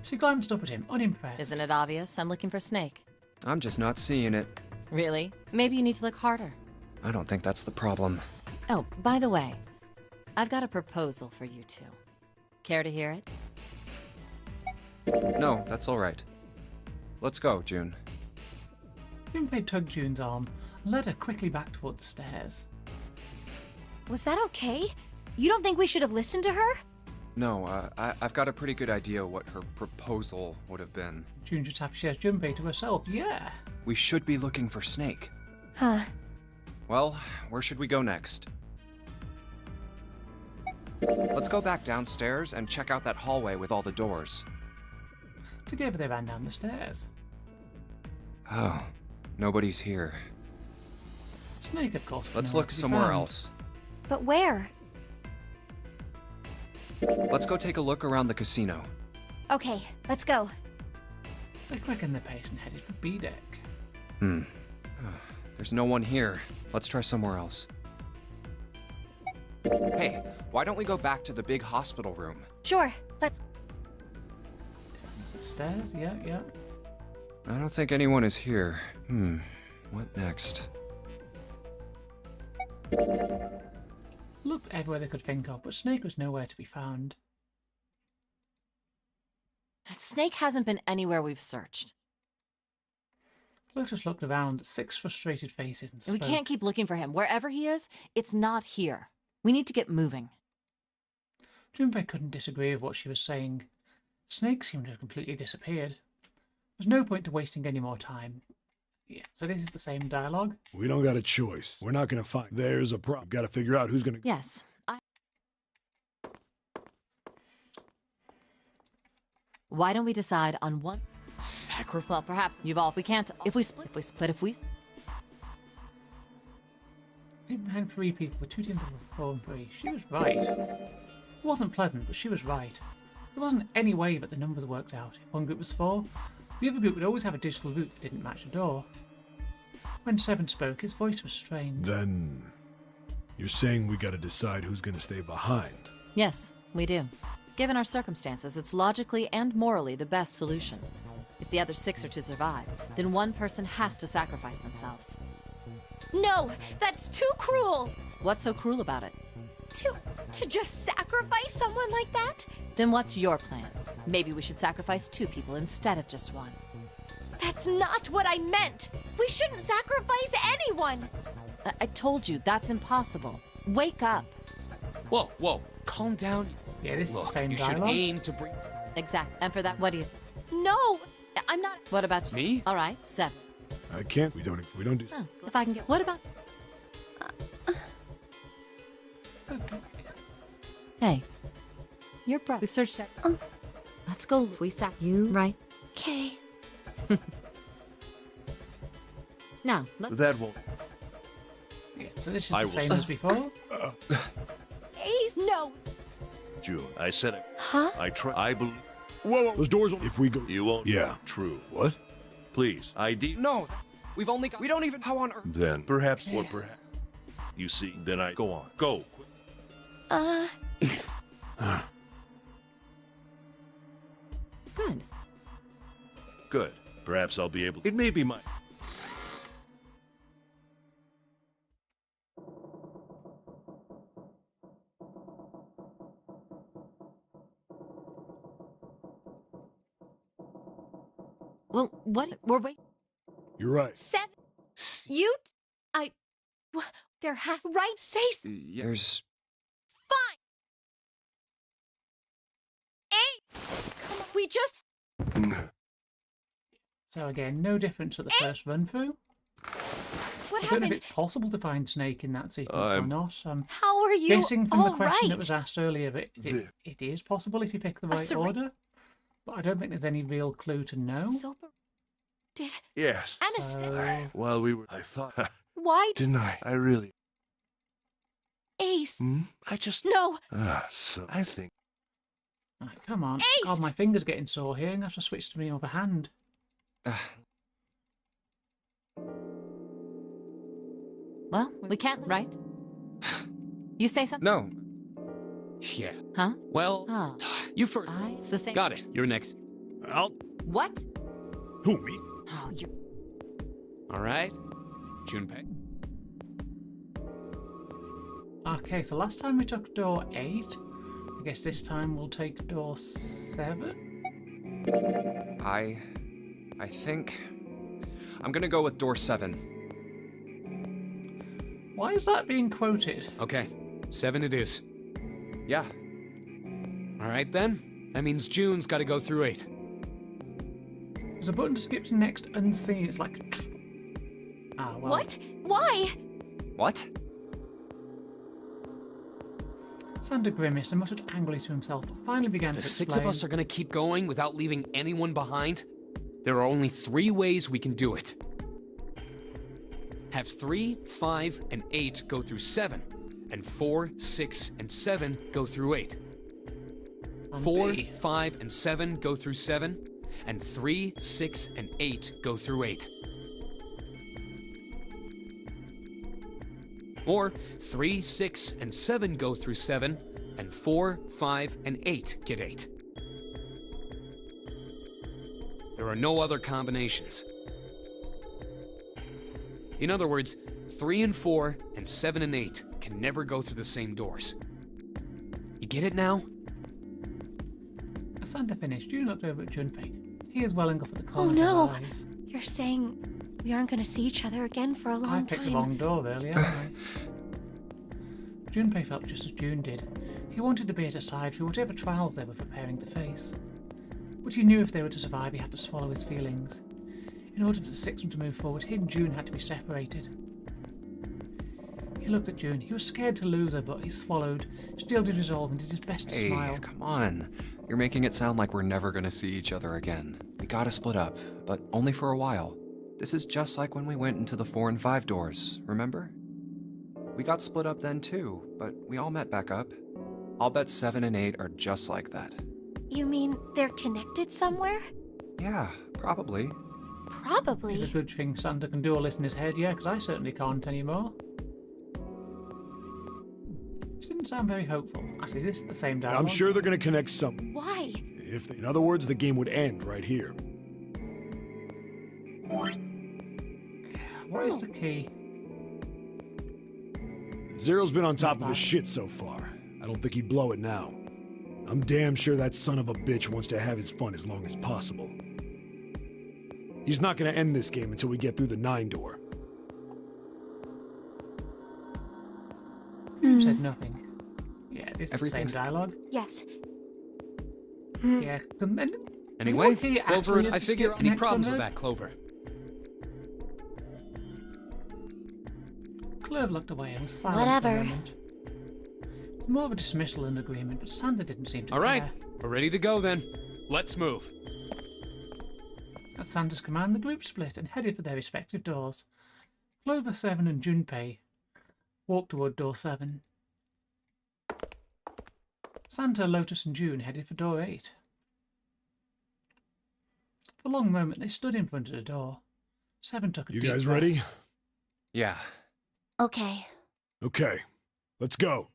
She glanced up at him, unimpressed. Isn't it obvious? I'm looking for Snake. I'm just not seeing it. Really? Maybe you need to look harder. I don't think that's the problem. Oh, by the way, I've got a proposal for you two. Care to hear it? No, that's all right. Let's go, June. Junpei tugged June's arm and led her quickly back toward the stairs. Was that okay? You don't think we should have listened to her? No, I've got a pretty good idea what her proposal would have been. June just happy she has Junpei to herself. Yeah. We should be looking for Snake. Huh. Well, where should we go next? Let's go back downstairs and check out that hallway with all the doors. Together they ran down the stairs. Oh, nobody's here. Snake, of course. Let's look somewhere else. But where? Let's go take a look around the casino. Okay, let's go. They quickened their pace and headed for B deck. There's no one here. Let's try somewhere else. Hey, why don't we go back to the big hospital room? Sure, let's... Stairs? Yeah, yeah. I don't think anyone is here. What next? Looked everywhere they could think of, but Snake was nowhere to be found. Snake hasn't been anywhere we've searched. Lotus looked around at 6 frustrated faces and spoke. We can't keep looking for him. Wherever he is, it's not here. We need to get moving. Junpei couldn't disagree with what she was saying. Snake seemed to have completely disappeared. There's no point to wasting any more time. Yeah, so this is the same dialogue? We don't got a choice. We're not gonna find. There's a problem. Got to figure out who's gonna. Yes. Why don't we decide on one sacrifice? Well, perhaps you've all. We can't. If we split. And 3 people with 2 teams of 4 and 3. She was right. It wasn't pleasant, but she was right. There wasn't any way that the numbers worked out. If one group was 4, the other group would always have a digital route that didn't match the door. When 7 spoke, his voice was strained. Then, you're saying we got to decide who's gonna stay behind. Yes, we do. Given our circumstances, it's logically and morally the best solution. If the other 6 are to survive, then one person has to sacrifice themselves. No, that's too cruel! What's so cruel about it? To just sacrifice someone like that? Then what's your plan? Maybe we should sacrifice 2 people instead of just 1. That's not what I meant! We shouldn't sacrifice anyone! I told you, that's impossible. Wake up. Whoa, calm down. Yeah, this Look, is the same you dialogue. should aim to bring... Exactly. And for that, what do you... No! I'm not... What about you? Me? All right, 7. I can't. We don't do. Oh, if I can get... What about... Hey. You're We've searched... Let's go. We sack you, right? Okay. Now, let's... That won't. Yeah, so this is I the will- same as before? Ace, no! June, I said it. Huh? I believe. Whoa, those doors. If we go. You won't. Yeah. True. What? Please, ID. No, we've only got... We don't even... How on earth... Then perhaps what perhaps. You see, then I go on. Go. Good. Good. Perhaps I'll be able. It may be my. Well, what? We're waiting. You're right. 7. You? There has. Right? Say. There's. Fine. 8. Come on. We just. So again, no difference at the first run through. What I don't know happened? if it's possible to find Snake in that sequence or not. How are you? Guessing from the all question that right? was asked earlier, that it is possible if you pick the right surre- order. But I don't think there's any real clue to know. Sober. Did. Yes. Anesthesia. While we were. I thought. Why? Didn't I? I really. Ace. I just. No. So I think. Right, come on. Ace! God, my finger's getting sore here. I'm going to have to switch to my other hand. Well, we can't, right? You say something? No. Yeah. Huh? Well, Oh. you first. It's the same. Got it. You're next. What? Who, me? Oh, you. All right. Junpei. Okay, so last time we took door 8. I guess this time we'll take door 7. I think I'm gonna go with door 7. Why is that being quoted? Okay. 7 it is. Yeah. All right then. That means June's got to go through 8. There's a button to skip to next unseen. It's like. Ah, well. What? Why? What? Santa grimaced and muttered angrily to himself, but finally began The to 6 of us are going to keep going without leaving anyone behind. There are only 3 ways we can do it. Have 3, 5, and 8 go through 7, and 4, 6, and 7 go through 8. 4, 5, and 7 go through 7, and 3, 6, and 8 go through 8. Or 3, 6, and 7 go through 7, and 4, 5, and 8 get 8. There are no other combinations. In other words, 3 and 4 and 7 and 8 can never go through the same doors. You get it now? As Santa finished, June looked over at Junpei. He is welling up at the Oh corner no. of her eyes. You're saying we aren't going to see each other again for a I long picked the time. wrong door earlier, haven't I? Junpei felt just as June did. He wanted to be at her side through whatever trials they were preparing to face. But he knew if they were to survive, he had to swallow his feelings. In order for the 6 of them to move forward, he and June had to be separated. He looked at June. He was scared to lose her, but he swallowed, steeled his resolve, and did his best to Hey, smile. come on. You're making it sound like we're never gonna see each other again. We gotta split up, but only for a while. This is just like when we went into the 4 and 5 doors, remember? We got split up then too, but we all met back up. I'll bet 7 and 8 are just like that. You mean they're connected somewhere? Yeah, probably. It's a Probably. good thing Santa can do all this in his head, yeah, because I certainly can't anymore. She didn't sound very hopeful. Actually, this is the same dialogue. I'm sure they're gonna connect some. Why? In other words, the game would end right here. What is the key? Zero's been on top of his shit so far. I don't think he'd blow it now. I'm damn sure that son of a bitch wants to have his fun as long as possible. He's not gonna end this game until we get through the 9 door. Said nothing. Yeah, this is the same Everything's- dialogue. Yes. Yeah. And then, Anyway, what key Clover, actually is I to figure skip any next problems one, with Herb? that, Clover? Clover looked away and was silent Whatever. for a moment. It was more of a dismissal and agreement, but Santa didn't seem to All right, care. we're ready to go then. Let's move. At Santa's command, the group split and headed for their respective doors. Clover 7 and Junpei walked toward door 7. Santa, Lotus, and June headed for door 8. For a long moment, they stood in front of the door. 7 took a You deep guys breath. ready? Yeah. Okay. Okay, let's go.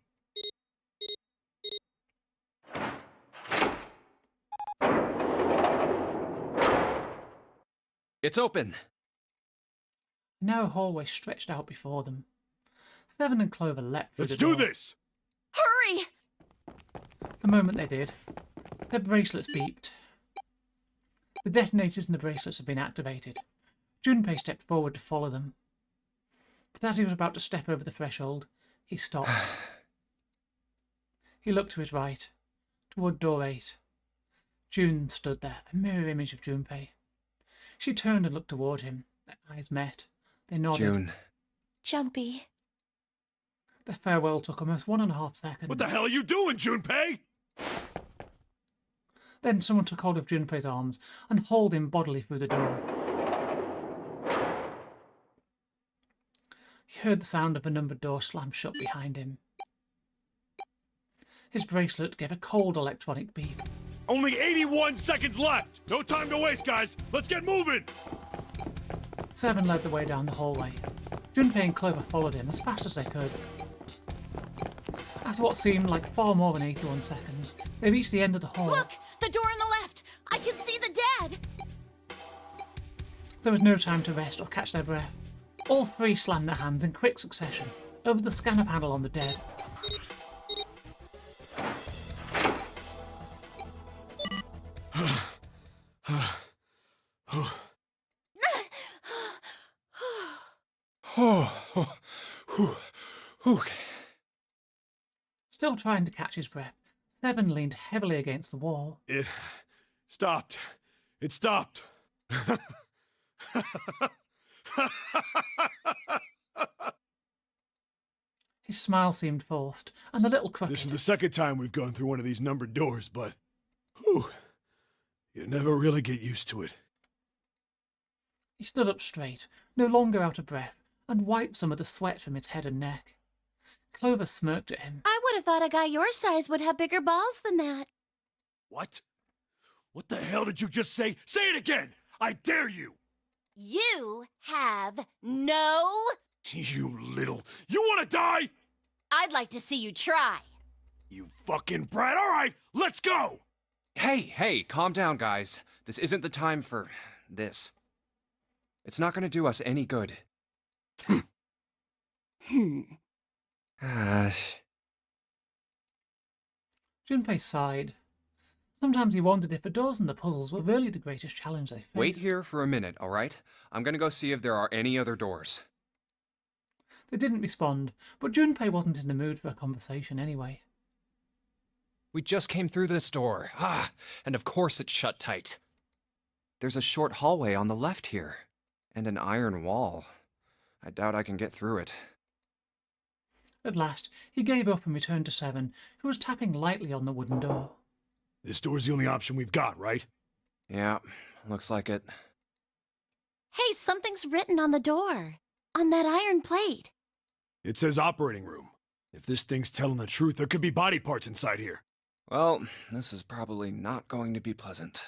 It's open. A narrow hallway stretched out before them. Seven and Clover leapt through Let's the do door. this! Hurry! The moment they did, their bracelets beeped. The detonators in the bracelets had been activated. Junpei stepped forward to follow them. But as he was about to step over the threshold, he stopped. He looked to his right, toward door 8. June stood there, a mirror image of Junpei. She turned and looked toward him. Their eyes met. They nodded. June. Jumpy. Their farewell took almost 1.5 seconds. What the hell are you doing, Junpei? Then someone took hold of Junpei's arms and hauled him bodily through the door. He heard the sound of a numbered door slam shut behind him. His bracelet gave a cold electronic beep. Only 81 seconds left! No time to waste, guys! Let's get moving! Seven led the way down the hallway. Junpei and Clover followed him as fast as they could. After what seemed like far more than 81 seconds, they reached the end of the hall. Look! The door on the left! I can see the dead! There was no time to rest or catch their breath. All three slammed their hands in quick succession over the scanner panel on the dead. Still trying to catch his breath, Seven leaned heavily against the wall. It stopped. It stopped. His smile seemed forced, and a little crooked. This is the second time we've gone through one of these numbered doors, but whew, you never really get used to it. He stood up straight, no longer out of breath, and wiped some of the sweat from his head and neck. Clover smirked at him. I would have thought a guy your size would have bigger balls than that. What? What the hell did you just say? Say it again! I dare you! You have no... You little... You want to die? I'd like to see you try. You fucking brat! All right, let's go! Hey, calm down, guys. This isn't the time for this. It's not going to do us any good. Junpei sighed. Sometimes he wondered if the doors and the puzzles were really the greatest challenge they faced. Wait here for a minute, all right? I'm going to go see if there are any other doors. They didn't respond, but Junpei wasn't in the mood for a conversation anyway. We just came through this door. And of course it's shut tight. There's a short hallway on the left here, and an iron wall. I doubt I can get through it. At last, he gave up and returned to Seven, who was tapping lightly on the wooden door. This door's the only option we've got, right? Yeah, looks like it. Hey, something's written on the door. On that iron plate. It says operating room. If this thing's telling the truth, there could be body parts inside here. Well, this is probably not going to be pleasant.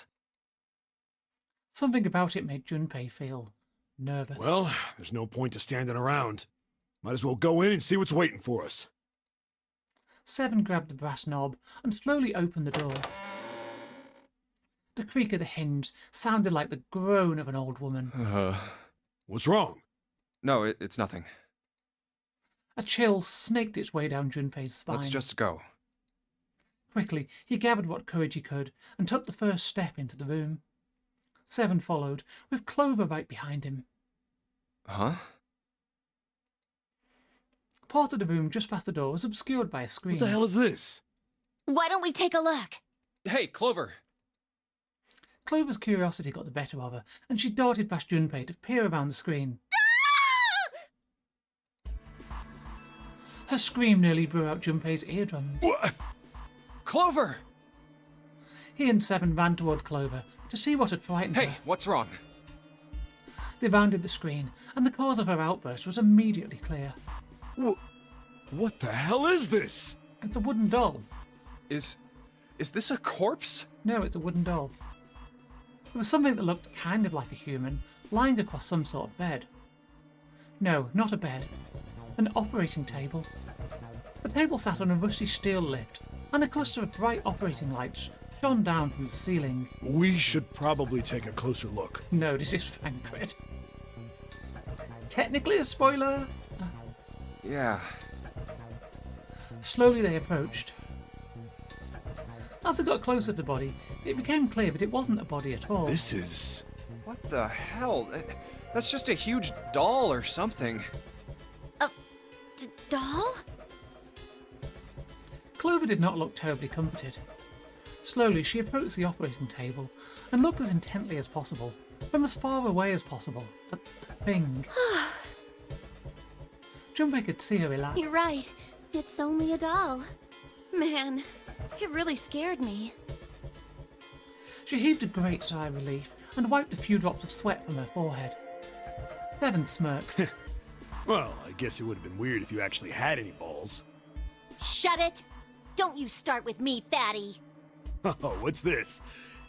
Something about it made Junpei feel nervous. Well, there's no point to standing around. Might as well go in and see what's waiting for us. Seven grabbed the brass knob and slowly opened the door. The creak of the hinge sounded like the groan of an old woman. What's wrong? No, it's nothing. A chill snaked its way down Junpei's spine. Let's just go. Quickly, he gathered what courage he could and took the first step into the room. Seven followed, with Clover right behind him. Huh? Part of the room just past the door was obscured by a screen. What the hell is this? Why don't we take a look? Hey, Clover! Clover's curiosity got the better of her, and she darted past Junpei to peer around the screen. Her scream nearly blew out Junpei's eardrums. What? Clover! He and Seven ran toward Clover to see what had frightened her. Hey, what's wrong? They rounded the screen, and the cause of her outburst was immediately clear. What the hell is this? It's a wooden doll. Is this a corpse? No, it's a wooden doll. There was something that looked kind of like a human, lying across some sort of bed. No, not a bed. An operating table. The table sat on a rusty steel lift, and a cluster of bright operating lights shone down from the ceiling. We should probably take a closer look. No, this is Frankred. Technically a spoiler. Yeah. Slowly they approached. As they got closer to the body, it became clear that it wasn't a body at all. This is... What the hell? That's just a huge doll or something. Doll? Clover did not look terribly comforted. Slowly she approached the operating table and looked as intently as possible, from as far away as possible, at the thing. Junpei could see her relax. You're right. It's only a doll. Man, it really scared me. She heaved a great sigh of relief and wiped a few drops of sweat from her forehead. Seven smirked. Well, I guess it would have been weird if you actually had any balls. Shut it! Don't you start with me, fatty. Oh, what's this?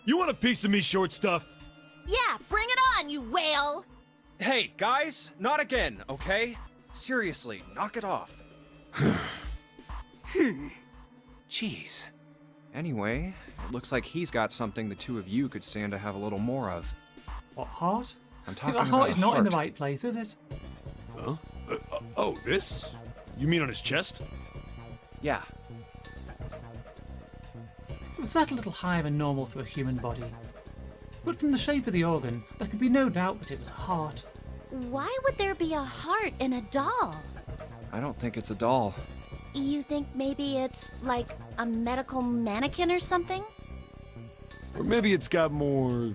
You want a piece of me, short stuff? Yeah, bring it on, you whale! Hey, guys, not again, okay? Seriously, knock it off. Jeez. Anyway, it looks like he's got something the two of you could stand to have a little more of. What, heart? I'm talking The about heart a is not in the heart. right place, is it? Huh? Oh, this? You mean on his chest? Yeah. It was set a little higher than normal for a human body. But from the shape of the organ, there could be no doubt that it was a heart. Why would there be a heart in a doll? I don't think it's a doll. You think maybe it's like a medical mannequin or something? Or maybe it's got more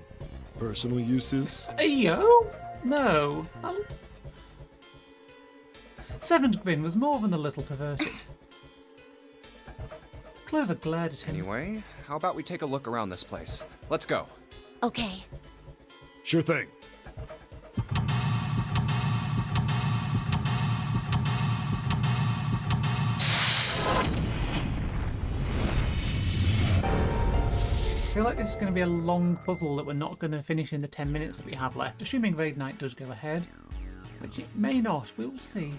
personal uses? Yo? No. Seven's grin was more than a little perverted. Clover glared at him. Anyway, how about we take a look around this place? Let's go. Okay. Sure thing. I feel like this is going to be a long puzzle that we're not going to finish in the 10 minutes that we have left, assuming Raid Night does go ahead, which it may not, we'll see.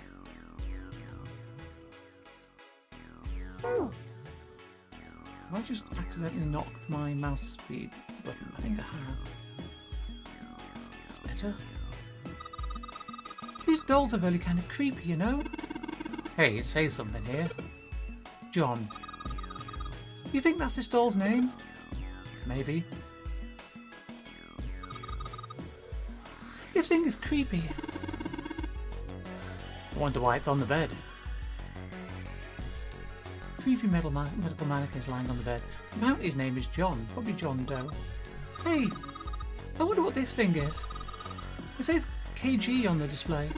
Have I just accidentally knocked my mouse speed button? I think I have. That's better. These dolls are really kind of creepy, you know? Hey, it says something here. John. You think that's this doll's name? Maybe. This thing is creepy. I wonder why it's on the bed. Creepy medical mannequin is lying on the bed. Apparently his name is John. Probably John Doe. Hey! I wonder what this thing is. It says KG on the display.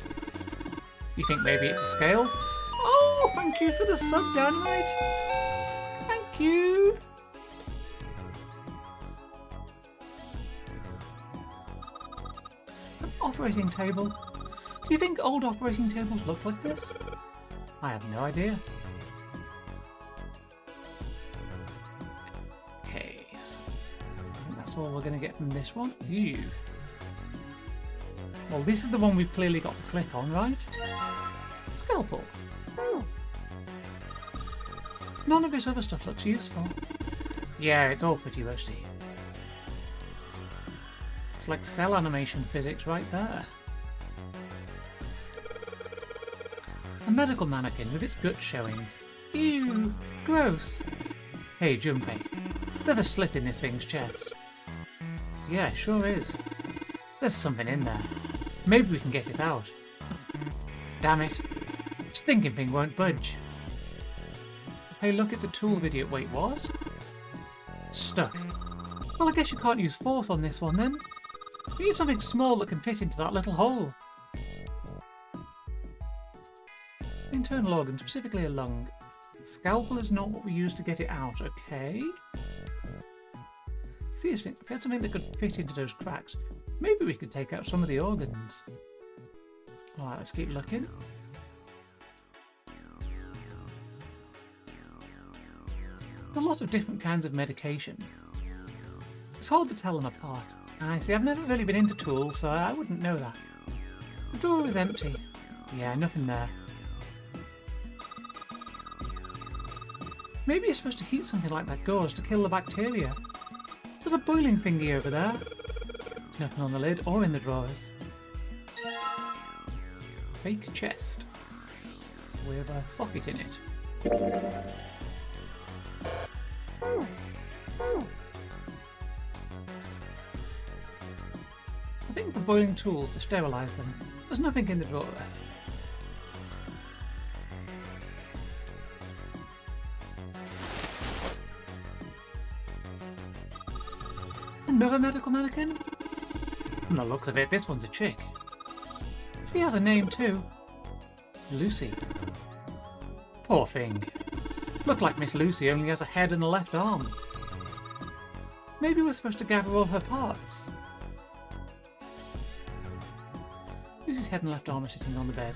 You think maybe it's a scale? Oh, thank you for the sub, Dynamite! Thank you! An operating table. Do you think old operating tables look like this? I have no idea. Okay, so I think that's all we're going to get from this one. Ew. Well, this is the one we've clearly got to click on, right? Scalpel. Oh. None of this other stuff looks useful. Yeah, it's all pretty rusty. It's like cell animation physics right there. A medical mannequin with its guts showing. Ew, gross. Hey, Junpei, there's a slit in this thing's chest. Yeah, sure is. There's something in there. Maybe we can get it out. Damn it. This thinking thing won't budge. Hey look, it's a tool video. Wait, what? Stuck. Well, I guess you can't use force on this one then. We need something small that can fit into that little hole. Internal organ, specifically a lung. Scalpel is not what we use to get it out, okay? See, if we had something that could fit into those cracks, maybe we could take out some of the organs. Alright, let's keep looking. There's a lot of different kinds of medication. It's hard to tell them apart. I see, I've never really been into tools, so I wouldn't know that. The drawer is empty. Yeah, nothing there. Maybe you're supposed to heat something like that gauze to kill the bacteria. There's a boiling thingy over there. There's nothing on the lid or in the drawers. Fake chest with a socket in it. I think for boiling tools to sterilise them. There's nothing in the drawer. Another medical mannequin? From the looks of it, this one's a chick. She has a name too. Lucy. Poor thing. Looked like Miss Lucy only has a head and a left arm. Maybe we're supposed to gather all her parts. Lucy's head and left arm are sitting on the bed.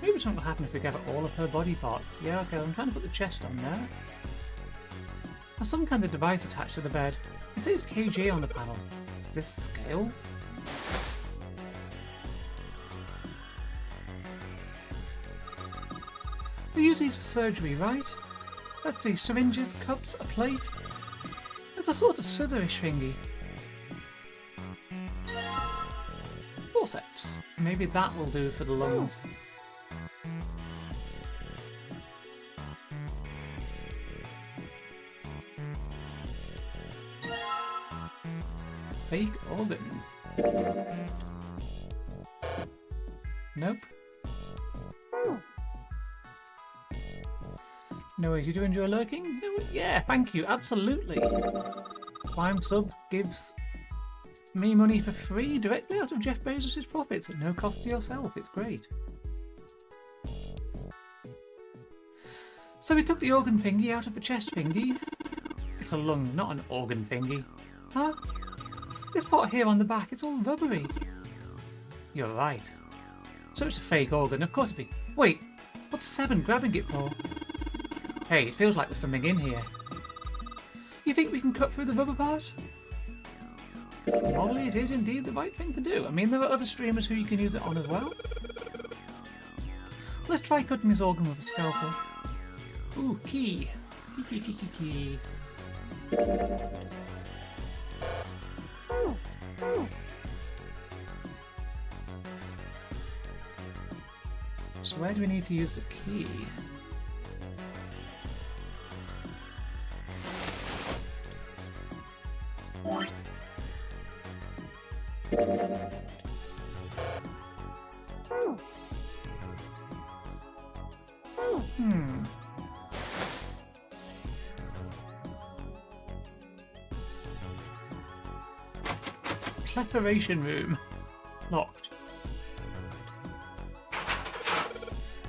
Maybe something will happen if we gather all of her body parts. Yeah, okay, I'm trying to put the chest on there. There's some kind of device attached to the bed. It says kg on the panel. Is this a scale? We use these for surgery, right? Let's see, syringes, cups, a plate. It's a sort of scissorish thingy. Forceps. Maybe that will do for the lungs. Fake organ. Nope. No worries, you do enjoy lurking? No, yeah, thank you, absolutely. Prime sub gives me money for free directly out of Jeff Bezos' profits at no cost to yourself. It's great. So we took the organ thingy out of the chest thingy. It's a lung, not an organ thingy. Huh? This part here on the back, it's all rubbery. You're right. So it's a fake organ, of course it'd be. Wait, what's Seven grabbing it for? Hey, it feels like there's something in here. You think we can cut through the rubber part? Probably it is indeed the right thing to do. I mean, there are other streamers who you can use it on as well. Let's try cutting this organ with a scalpel. Ooh, key. Key. So where do we need to use the key? Preparation room. Locked.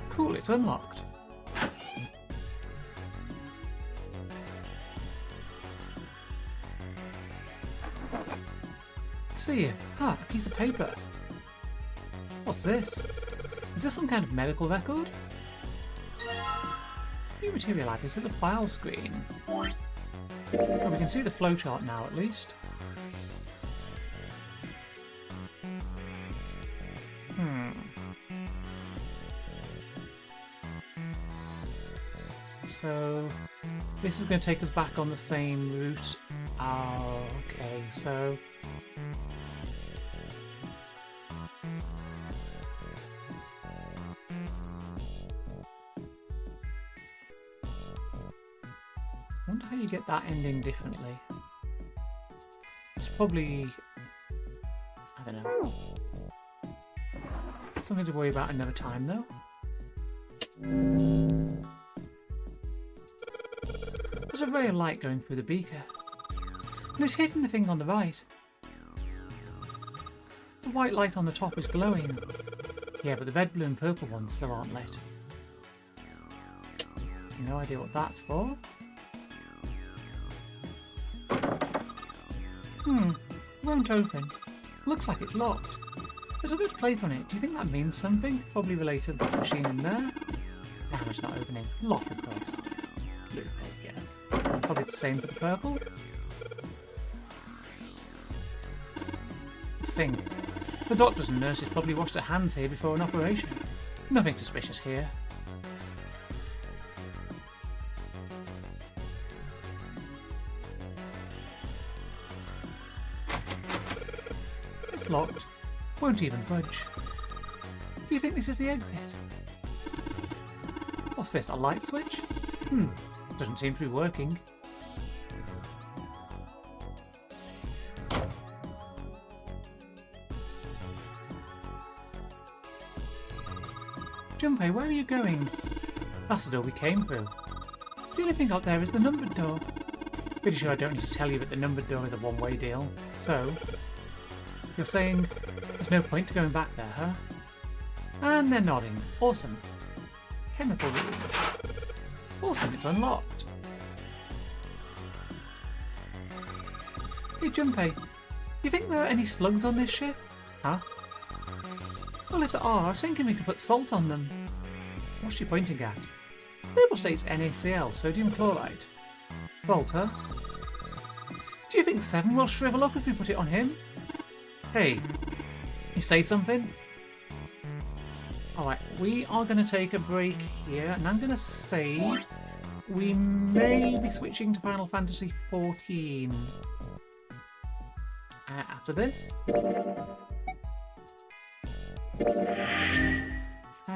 Cool, it's unlocked. See it. Ah, a piece of paper. What's this? Is this some kind of medical record? New material added to the file screen. Well, we can see the flowchart now at least. So this is going to take us back on the same route. Oh, okay, so I wonder how you get that ending differently. It's probably, I don't know. Something to worry about another time though. There's a ray of light going through the beaker. And it's hitting the thing on the right. The white light on the top is glowing. Yeah, but the red, blue and purple ones still aren't lit. No idea what that's for. Won't open. Looks like it's locked. There's a bit of plate on it. Do you think that means something? Probably related to the machine in there. No, it's not opening. Lock, of course. Blue peg, yeah. Probably the same for the purple. Sing. The doctors and nurses probably washed their hands here before an operation. Nothing suspicious here. It's locked. Won't even budge. Do you think this is the exit? What's this, a light switch? Doesn't seem to be working. Junpei, where are you going? That's the door we came through. The only thing up there is the numbered door. Pretty sure I don't need to tell you that the numbered door is a one-way deal. So, you're saying there's no point to going back there, huh? And they're nodding. Awesome. Chemical rooms. Awesome, it's unlocked. Hey Junpei, you think there are any slugs on this ship? Huh? Well, if there are, I was thinking we could put salt on them. What's she pointing at? Label states NaCl, sodium chloride. Salt, huh? Do you think Seven will shrivel up if we put it on him? Hey, you say something? Alright, we are going to take a break here, and I'm going to say we may be switching to Final Fantasy XIV after this.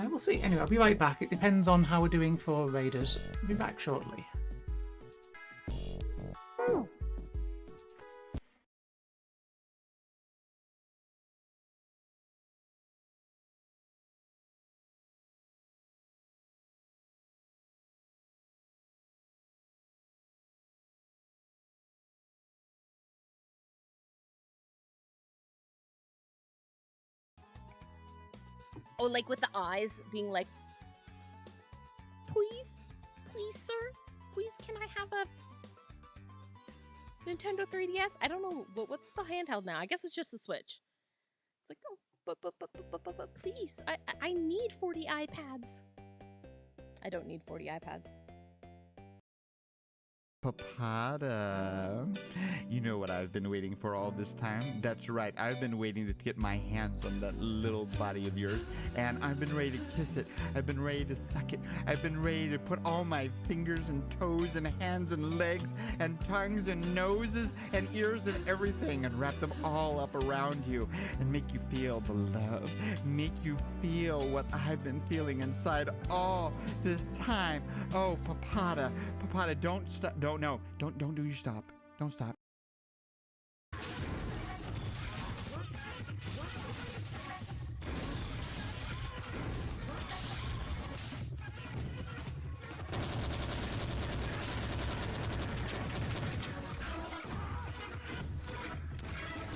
We'll see. Anyway, I'll be right back. It depends on how we're doing for Raiders. I'll be back shortly. Oh, like with the eyes being like, please, please, sir, please, can I have a Nintendo 3DS? I don't know what's the handheld now. I guess it's just the Switch. It's like, oh, but please, I need 40 iPads. I don't need 40 iPads. Papada. You know what I've been waiting for all this time? That's right, I've been waiting to get my hands on that little body of yours, and I've been ready to kiss it. I've been ready to suck it. I've been ready to put all my fingers and toes and hands and legs and tongues and noses and ears and everything and wrap them all up around you and make you feel the love. Make you feel what I've been feeling inside all this time. Oh, Papada. Papada, don't stop. Don't do your stop. Don't stop.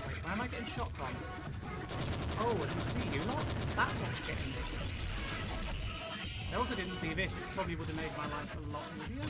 Wait, where am I getting shot from? Oh, I didn't see you lot. That's what's getting me. I also didn't see this. It probably would have made my life a lot easier.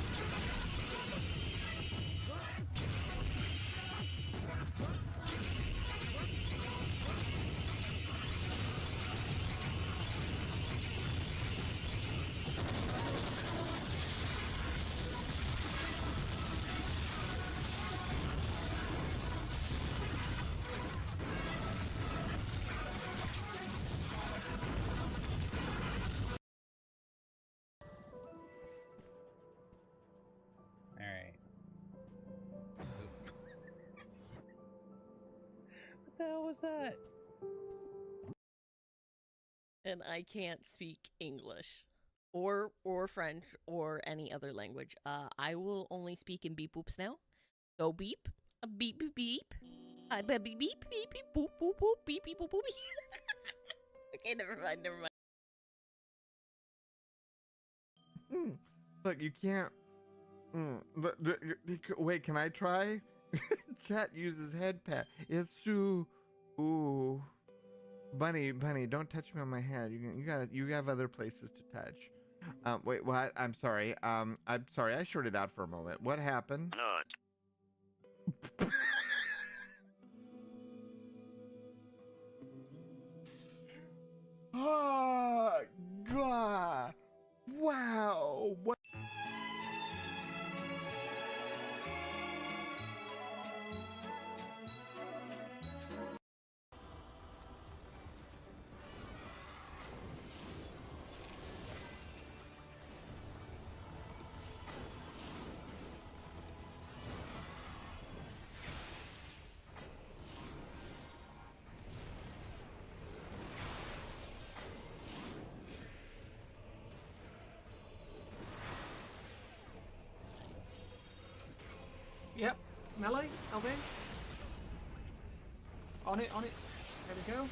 What the hell was that? And I can't speak English or French or any other language. I will only speak in beep boops now. So beep, beep beep beep, beep beep beep beep boop boop boop beep beep boop boop. Okay, never mind. Look, you can't. Wait, can I try? Chat uses head pat. It's too. Ooh, bunny, don't touch me on my head. You have other places to touch. Wait, what? I'm sorry. I shorted out for a moment. What happened? Oh, God. Wow. What? melee, LB. On it, on it. There we go.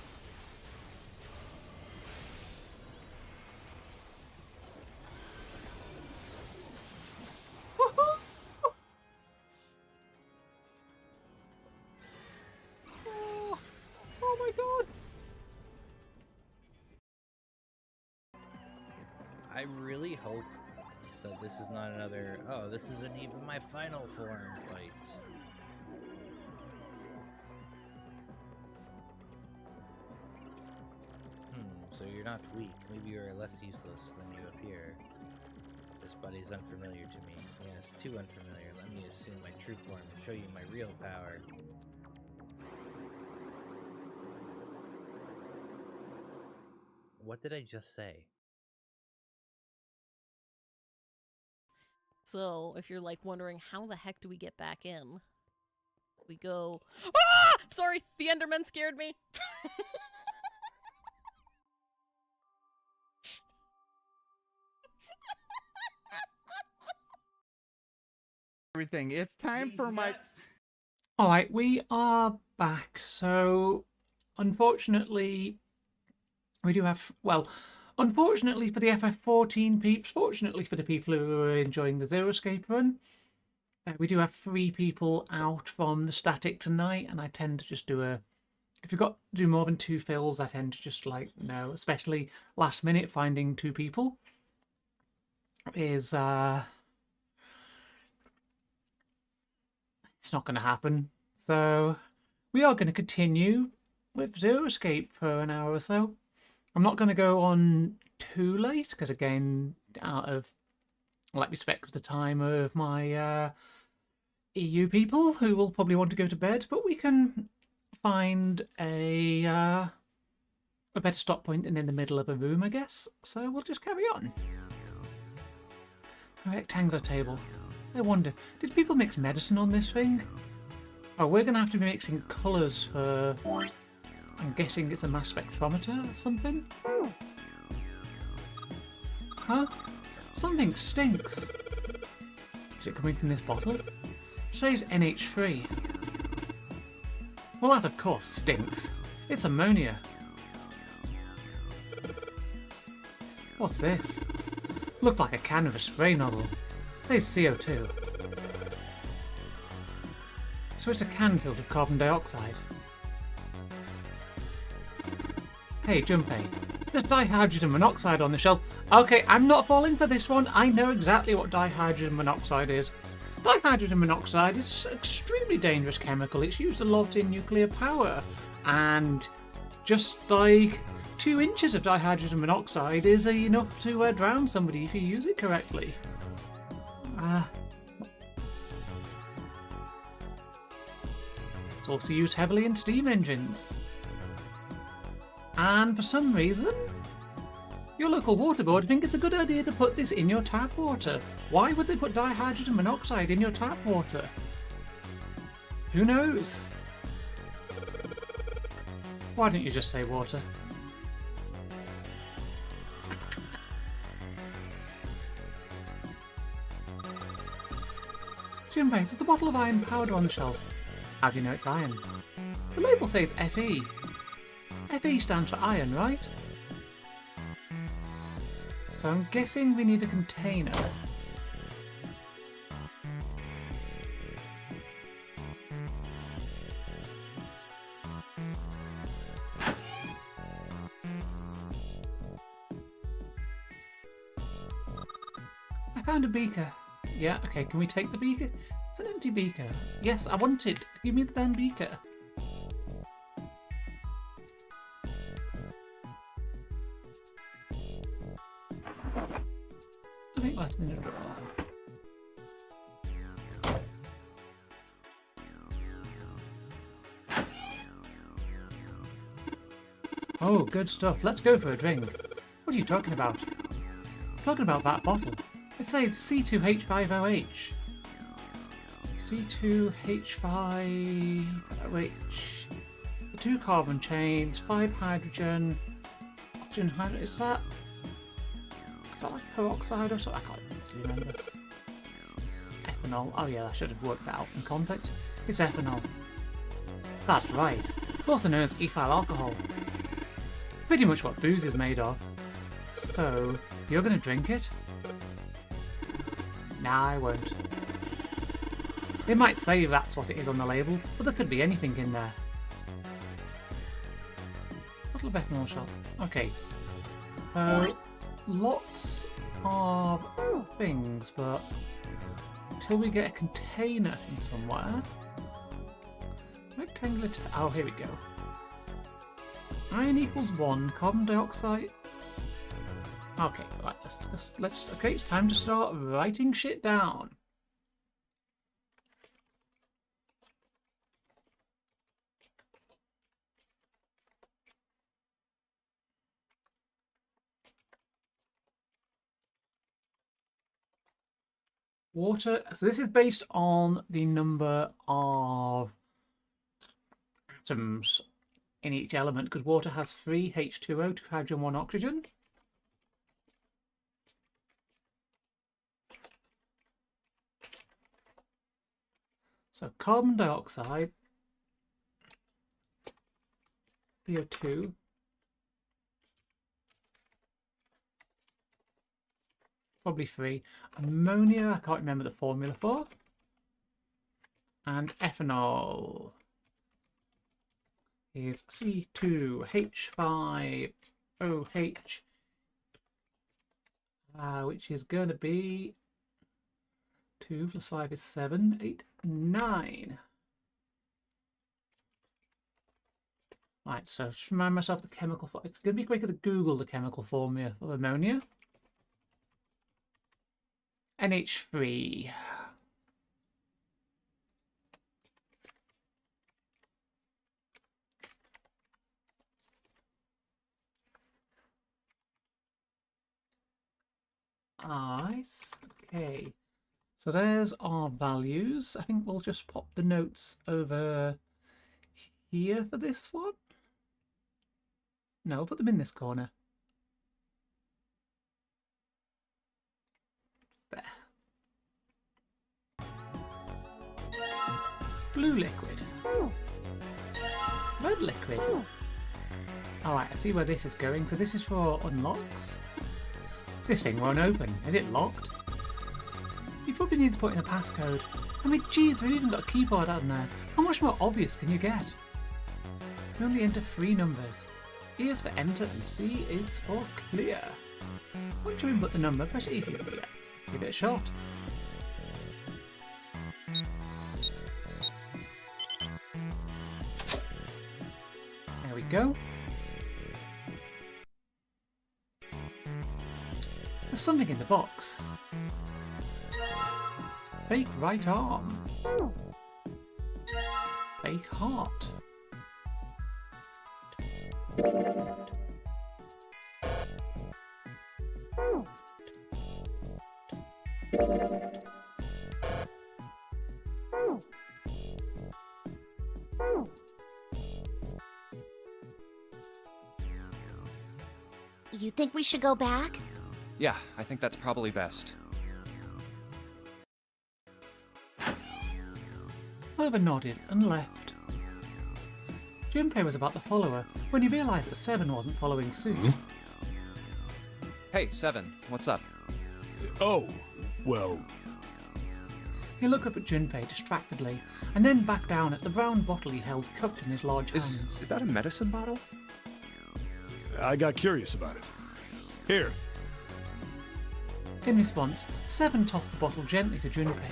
Oh my god! I really hope that this is not another. Oh, this isn't even my final form fight. So you're not weak. Maybe you're less useless than you appear. This body's unfamiliar to me. Yes, too unfamiliar. Let me assume my true form and show you my real power. What did I just say? So, if you're like wondering how the heck do we get back in, we go. Ah! Sorry, the Enderman scared me. Everything. It's time for my. Alright, we are back. So, unfortunately, we do have. Well, unfortunately for the FF14 peeps, fortunately for the people who are enjoying the Zero Escape run, we do have 3 people out from the static tonight, and I tend to just do a. If you've got to do more than 2 fills, I tend to just like, no, especially last minute finding 2 people is. It's not going to happen. So we are going to continue with Zero Escape for an hour or so. I'm not going to go on too late because, again, out of like respect for the time of my EU people who will probably want to go to bed, but we can find a better stop point and in the middle of a room, I guess. So we'll just carry on. A rectangular table. I wonder, did people mix medicine on this thing? Oh, we're going to have to be mixing colours for... I'm guessing it's a mass spectrometer or something? Huh? Something stinks. Is it coming from this bottle? It says NH3. Well, that of course stinks. It's ammonia. What's this? Looked like a can with a spray nozzle. There's CO2. So it's a can filled with carbon dioxide. Hey, Junpei, there's dihydrogen monoxide on the shelf. Okay, I'm not falling for this one. I know exactly what dihydrogen monoxide is. Dihydrogen monoxide is an extremely dangerous chemical. It's used a lot in nuclear power. And just like 2 inches of dihydrogen monoxide is enough to drown somebody if you use it correctly. It's also used heavily in steam engines. And for some reason, your local water board think it's a good idea to put this in your tap water. Why would they put dihydrogen monoxide in your tap water? Who knows? Why don't you just say water? Junpei, there's a bottle of iron powder on the shelf. How do you know it's iron? The label says Fe. Fe stands for iron, right? So I'm guessing we need a container. I found a beaker. Yeah, okay, can we take the beaker? It's an empty beaker. Yes, I want it. Give me the damn beaker. I think that's in the drawer. Oh, good stuff. Let's go for a drink. What are you talking about? I'm talking about that bottle. It says C2H5OH. C2H5OH. The 2 carbon chains, 5 hydrogen, oxygen, hydrogen. Is that like peroxide or something? I can't really remember. Ethanol. Oh yeah, I should have worked that out in context. It's ethanol. That's right. It's also known as ethyl alcohol. Pretty much what booze is made of. So, you're gonna drink it? Nah, I won't. It might say that's what it is on the label, but there could be anything in there. Bottle of ethanol shot. Okay. Lots of things, but until we get a container from somewhere. Rectangular. Oh, here we go. Iron equals 1. Carbon dioxide. Okay, right. Let's. Okay, it's time to start writing shit down. Water. So this is based on the number of atoms in each element, because water has 3 H2O, 2 hydrogen, 1 oxygen. So carbon dioxide, CO2, probably 3. Ammonia, I can't remember the formula for. And ethanol is C2H5OH, which is going to be 2 plus 5 is 7, 8, 9. Right, so just remind myself the chemical. It's going to be quicker to Google the chemical formula of ammonia. NH3. Nice. Okay. So there's our values. I think we'll just pop the notes over here for this one. No, put them in this corner. There. Blue liquid. Red liquid. Alright, I see where this is going. So this is for unlocks. This thing won't open. Is it locked? You probably need to put in a passcode. I mean, geez, they've even got a keyboard out there. How much more obvious can you get? You only enter 3 numbers. E is for enter and C is for clear. Once you input the number, press E for clear. Give it a shot. There we go. There's something in the box. Fake right arm. Fake heart. You think we should go back? Yeah, I think that's probably best. Clover nodded and left. Junpei was about to follow her when he realised that Seven wasn't following suit. Hey, Seven, what's up? Oh, well... He looked up at Junpei distractedly, and then back down at the brown bottle he held cupped in his large hands. Is that a medicine bottle? I got curious about it. Here. In response, Seven tossed the bottle gently to Junpei.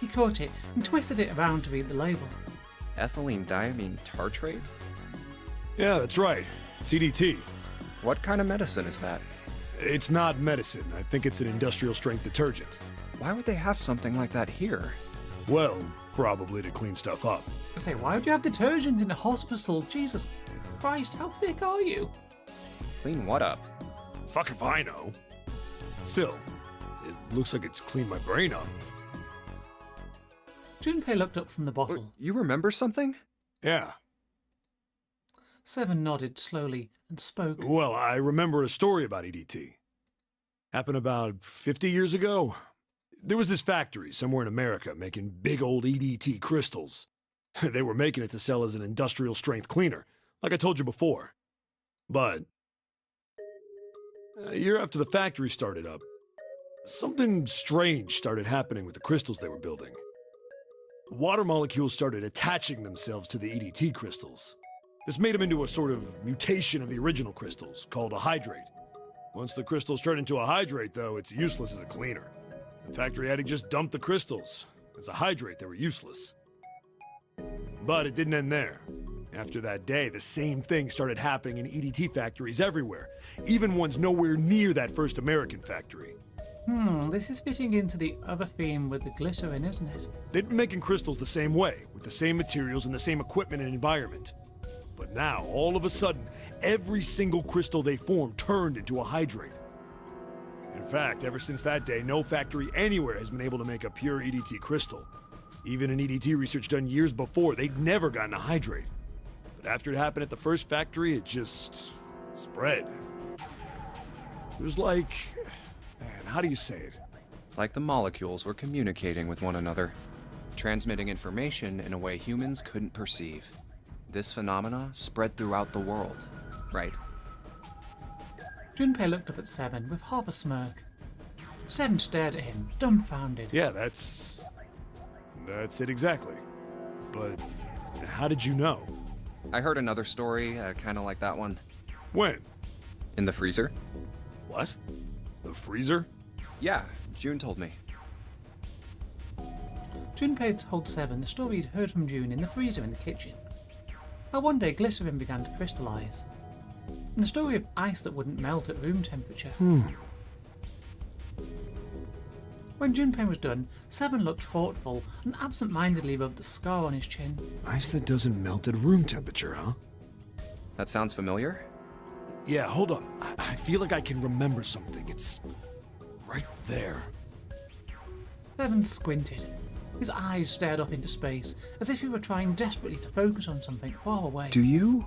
He caught it and twisted it around to read the label. Ethylene diamine tartrate? Yeah, that's right. CDT. What kind of medicine is that? It's not medicine. I think it's an industrial strength detergent. Why would they have something like that here? Well, probably to clean stuff up. I say, why would you have detergent in a hospital? Jesus Christ, how thick are you? Clean what up? Fuck if I know. Still, it looks like it's cleaned my brain up. Junpei looked up from the bottle. You remember something? Yeah. Seven nodded slowly and spoke. Well, I remember a story about EDT. Happened about 50 years ago. there was this factory somewhere in America making big old EDT crystals. They were making it to sell as an industrial strength cleaner, like I told you before. But a year after the factory started up, something strange started happening with the crystals they were building. Water molecules started attaching themselves to the EDT crystals. This made them into a sort of mutation of the original crystals, called a hydrate. Once the crystals turn into a hydrate, though, it's useless as a cleaner. The factory had to just dump the crystals. As a hydrate, they were useless. But it didn't end there. After that day, the same thing started happening in EDT factories everywhere, even ones nowhere near that first American factory. This is fitting into the other theme with the glycerin, isn't it? They'd been making crystals the same way, with the same materials and the same equipment and environment. But now, all of a sudden, every single crystal they formed turned into a hydrate. In fact, ever since that day, no factory anywhere has been able to make a pure EDT crystal. Even in EDT research done years before, they'd never gotten a hydrate. But after it happened at the first factory, it just spread. It was like... man, how do you say it? Like the molecules were communicating with one another, transmitting information in a way humans couldn't perceive. This phenomena spread throughout the world, right? Junpei looked up at Seven with half a smirk. Seven stared at him, dumbfounded. Yeah, that's it exactly. But how did you know? I heard another story, kind of like that one. When? In the freezer. What? The freezer? Yeah, June told me. Junpei told Seven the story he'd heard from June in the freezer in the kitchen. How one day glycerin began to crystallize. And the story of ice that wouldn't melt at room temperature. When Junpei was done, Seven looked thoughtful and absent-mindedly rubbed a scar on his chin. Ice that doesn't melt at room temperature, huh? That sounds familiar? Yeah, hold on. I feel like I can remember something. It's right there. Seven squinted. His eyes stared up into space, as if he were trying desperately to focus on something far away. Do you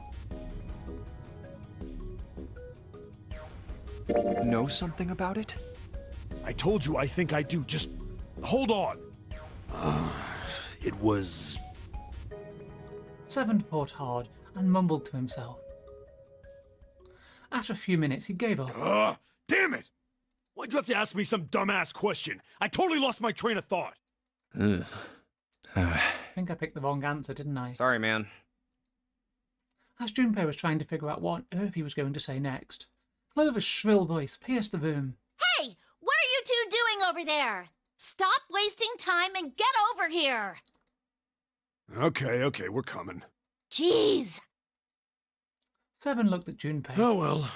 know something about it? I told you I think I do. Just hold on. It was... Seven thought hard and mumbled to himself. After a few minutes, he gave up. Damn it! Why'd you have to ask me some dumbass question? I totally lost my train of thought. I think I picked the wrong answer, didn't I? Sorry, man. As Junpei was trying to figure out what on earth he was going to say next, Clover's shrill voice pierced the room. Hey! What are you two doing over there? Stop wasting time and get over here! Okay, we're coming. Jeez! Seven looked at Junpei. Oh well.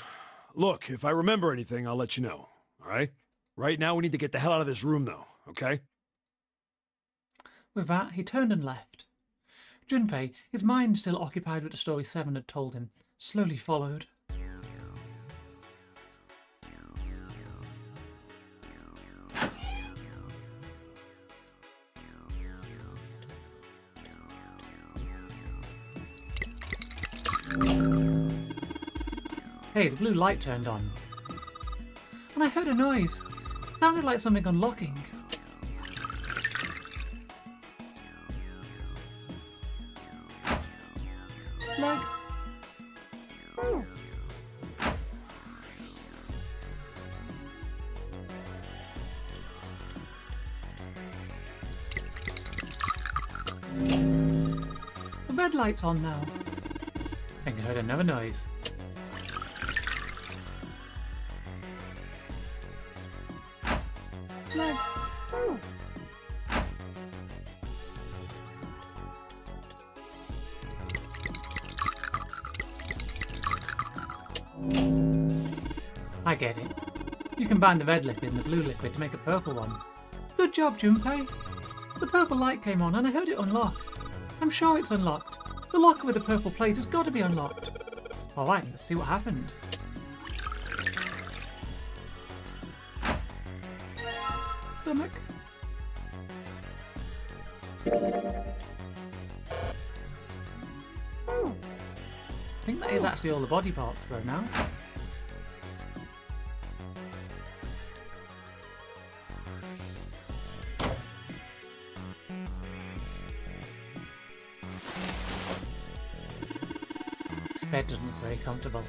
Look, if I remember anything, I'll let you know, alright? Right now we need to get the hell out of this room though, okay? With that, he turned and left. Junpei, his mind still occupied with the story Seven had told him, slowly followed. Hey, the blue light turned on. And I heard a noise. It sounded like something unlocking. Like... The red light's on now. I think I heard another noise. Like... I get it. You combine the red liquid and the blue liquid to make a purple one. Good job, Junpei. The purple light came on and I heard it unlock. I'm sure it's unlocked. The locker with the purple plate has got to be unlocked. Alright, let's see what happened. Stomach. I think that is actually all the body parts though now. bed doesn't look very comfortable.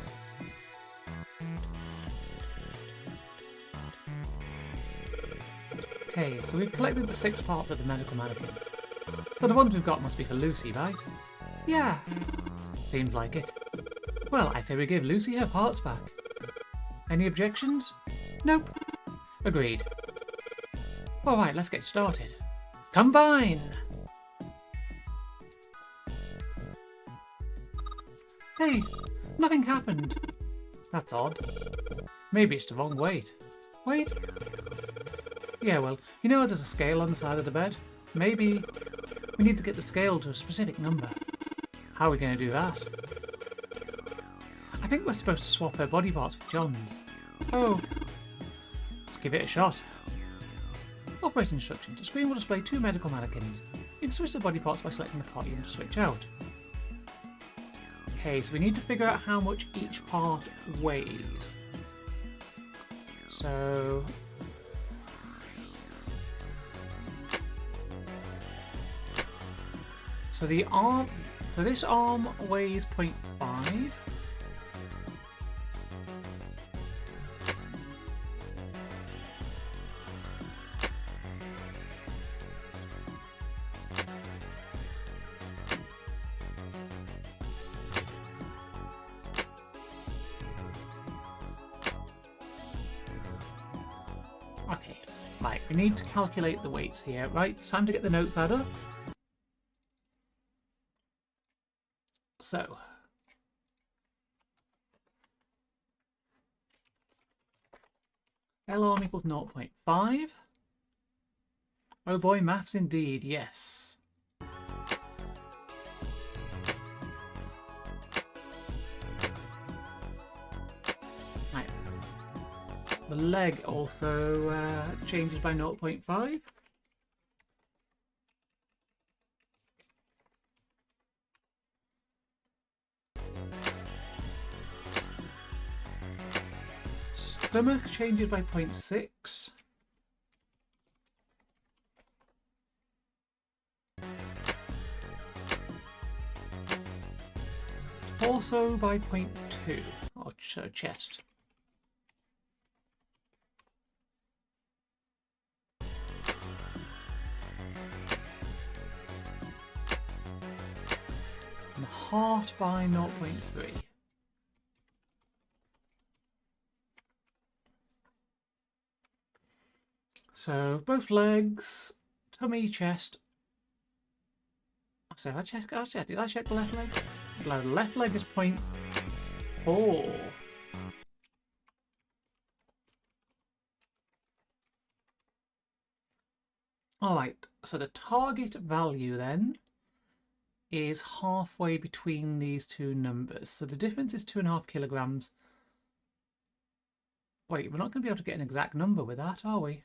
Okay, so we've collected the 6 parts of the medical mannequin. But the ones we've got must be for Lucy, right? Yeah. Seems like it. Well, I say we give Lucy her parts back. Any objections? Nope. Agreed. Alright, let's get started. Combine! Hey, nothing happened. That's odd. Maybe it's the wrong weight. Wait. Yeah, well, you know there's a scale on the side of the bed? Maybe we need to get the scale to a specific number. How are we going to do that? I think we're supposed to swap her body parts with John's. Oh. Let's give it a shot. Operating instructions. The screen will display 2 medical mannequins. You can switch the body parts by selecting the part you want to switch out. Okay, so we need to figure out how much each part weighs. So the arm, so this arm weighs 0.5. Okay, right, we need to calculate the weights here, right? It's time to get the notepad up. So, L arm equals 0.5. Oh boy, maths indeed, yes. Right. The leg also changes by 0.5. Stomach changes by 0.6. Torso by 0.2, or chest. And heart by 0.3. So both legs, tummy, chest. So did I check the left leg? The left leg is 0.4. Alright, so the target value then is halfway between these two numbers. So the difference is 2.5 kilograms. Wait, we're not going to be able to get an exact number with that, are we?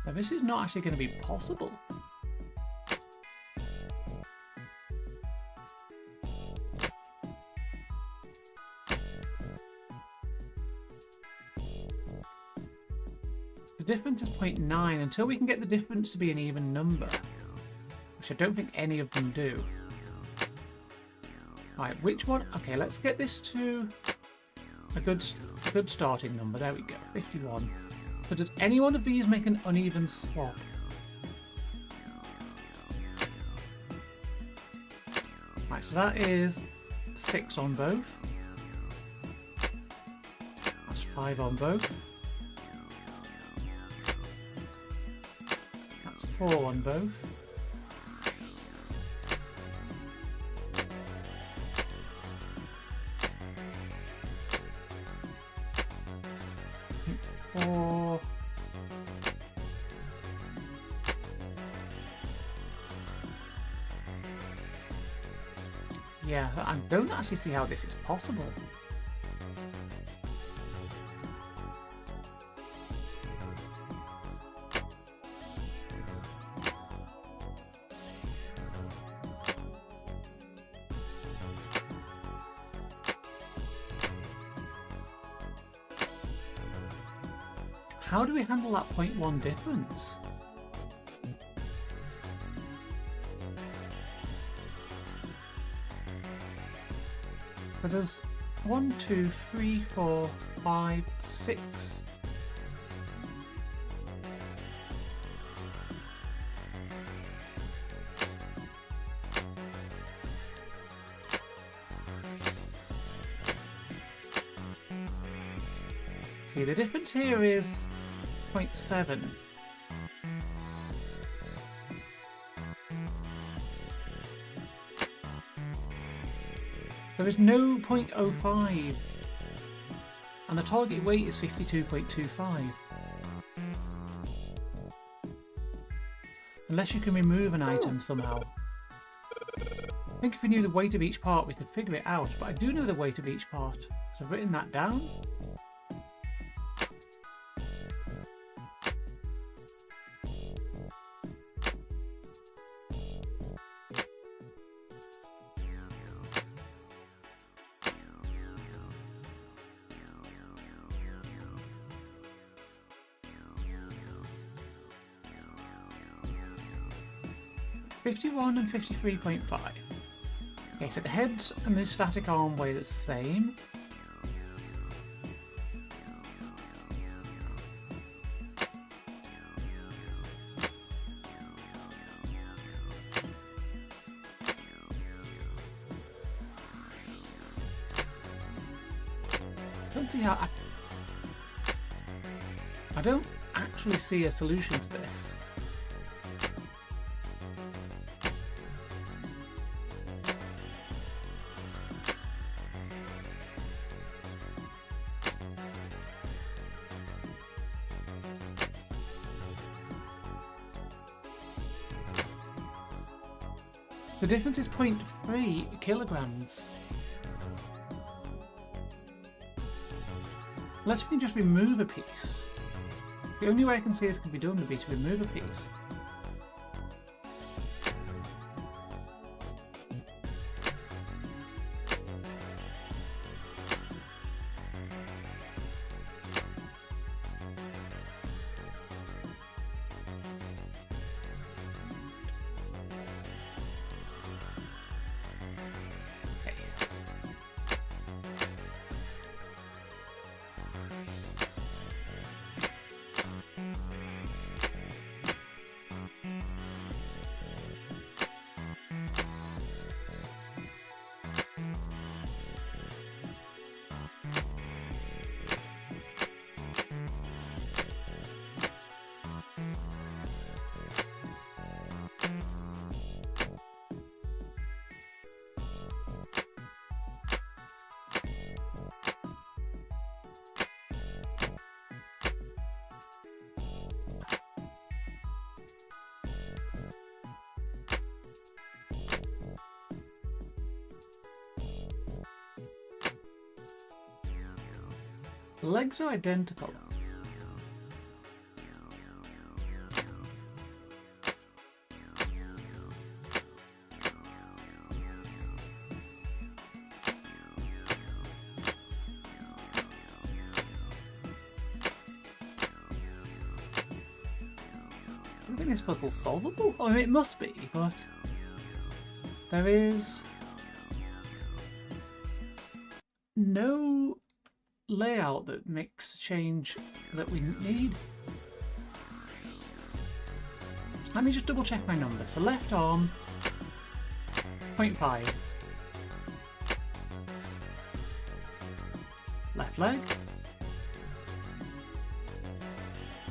Now, this is not actually going to be possible. The difference is 0.9 until we can get the difference to be an even number, which I don't think any of them do. Right, which one? Okay, let's get this to a good starting number. There we go, 51. So does any one of these make an uneven swap? Right, so that is 6 on both. That's 5 on both. That's 4 on both. Yeah, I don't actually see how this is possible. How do we handle that 0.1 difference? So there's 1, 2, 3, 4, 5, 6. See, the difference here is 0.7. There is no 0.05, and the target weight is 52.25. Unless you can remove an item somehow. I think if we knew the weight of each part we could figure it out, but I do know the weight of each part, because I've written that down. .51 and 53.5. Okay, so the heads and the static arm weigh the same. Don't see how I don't actually see a solution to this. The difference is 0.3 kilograms. Unless we can just remove a piece. The only way I can see this can be done would be to remove a piece. The legs are identical. I think this puzzle's solvable. I mean, it must be, but there is no layout that makes a change that we need. Let me just double check my numbers. So left arm, 0.5. Left leg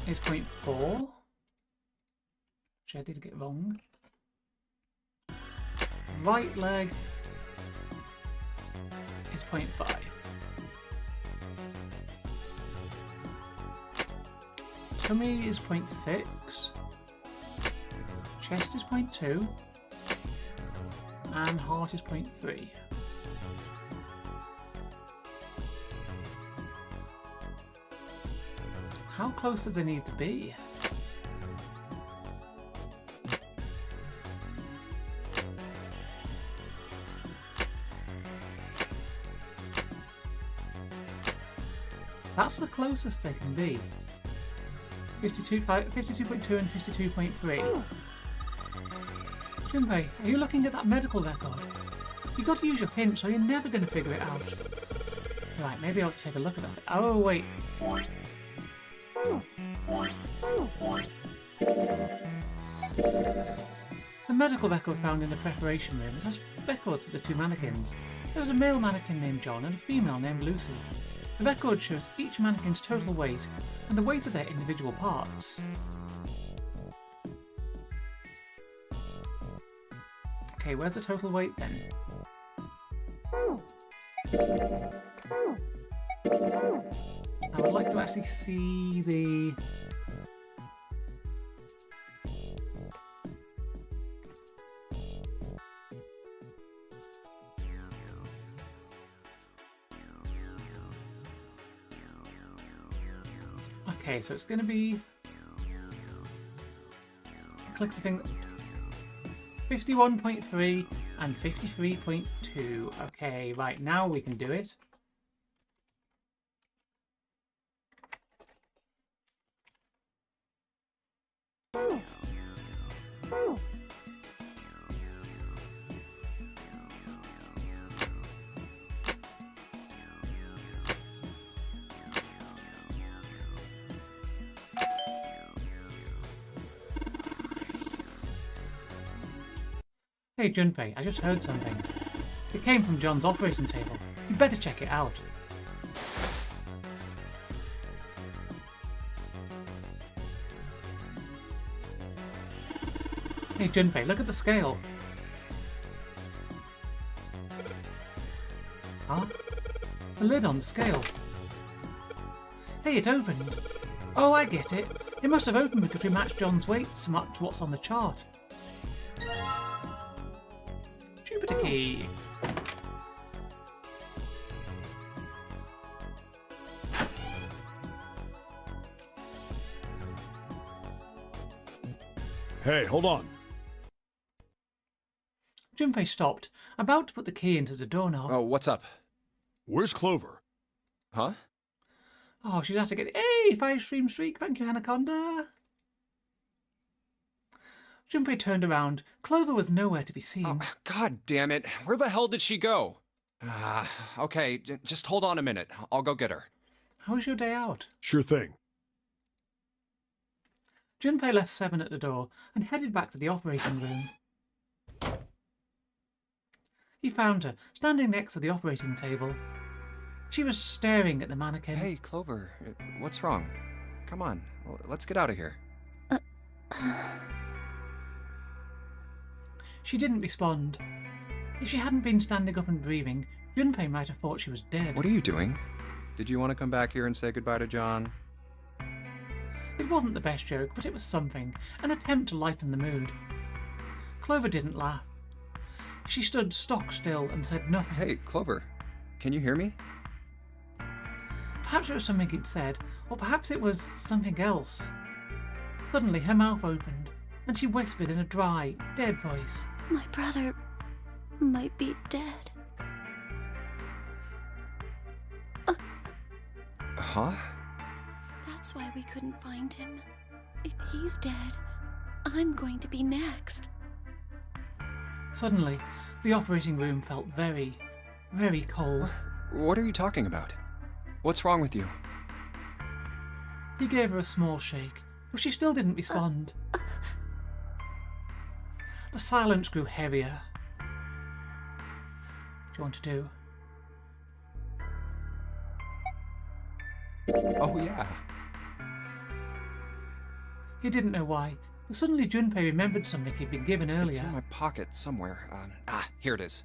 is 0.4, which I did get wrong. Right leg is 0.5. Tummy is 0.6. Chest is 0.2. And heart is 0.3. How close do they need to be? That's the closest they can be. 52.2 and 52.3. Junpei, are you looking at that medical record? You've got to use your pinch or you're never going to figure it out. Right, maybe I ought to take a look at that. Oh, wait. The medical record found in the preparation room, it has records for the two mannequins. There was a male mannequin named John and a female named Lucy. The record shows each mannequin's total weight and the weight of their individual parts. Okay, where's the total weight then? I would like to actually see the... Okay, so it's going to be... Click the thing... 51.3 and 53.2. Okay, right, now we can do it. Hey Junpei, I just heard something. It came from John's operating table. You better check it out. Hey Junpei, look at the scale. Huh? The lid on the scale. Hey, it opened. Oh, I get it. It must have opened because we matched John's weight so much to what's on the chart. Jupiter key. Hey, hold on. Junpei stopped, about to put the key into the doorknob. Oh, what's up? Where's Clover? Huh? Oh, she's at to get... Hey, 5-stream streak, thank you, Anaconda. Junpei turned around. Clover was nowhere to be seen. Oh, God damn it. Where the hell did she go? Okay, just hold on a minute. I'll go get her. How was your day out? Sure thing. Junpei left Seven at the door and headed back to the operating room. He found her, standing next to the operating table. She was staring at the mannequin. Hey, Clover, what's wrong? Come on, let's get out of here. She didn't respond. If she hadn't been standing up and breathing, Junpei might have thought she was dead. What are you doing? Did you want to come back here and say goodbye to John? It wasn't the best joke, but it was something, an attempt to lighten the mood. Clover didn't laugh. She stood stock still and said nothing. Hey, Clover, can you hear me? Perhaps it was something he'd said, or perhaps it was something else. Suddenly her mouth opened, and she whispered in a dry, dead voice. My brother might be dead. Huh? That's why we couldn't find him. If he's dead, I'm going to be next. Suddenly, the operating room felt very, very cold. What are you talking about? What's wrong with you? He gave her a small shake, but she still didn't respond. The silence grew heavier. What do you want to do? Oh, yeah. He didn't know why, but suddenly Junpei remembered something he'd been given earlier. It's in my pocket somewhere. Here it is.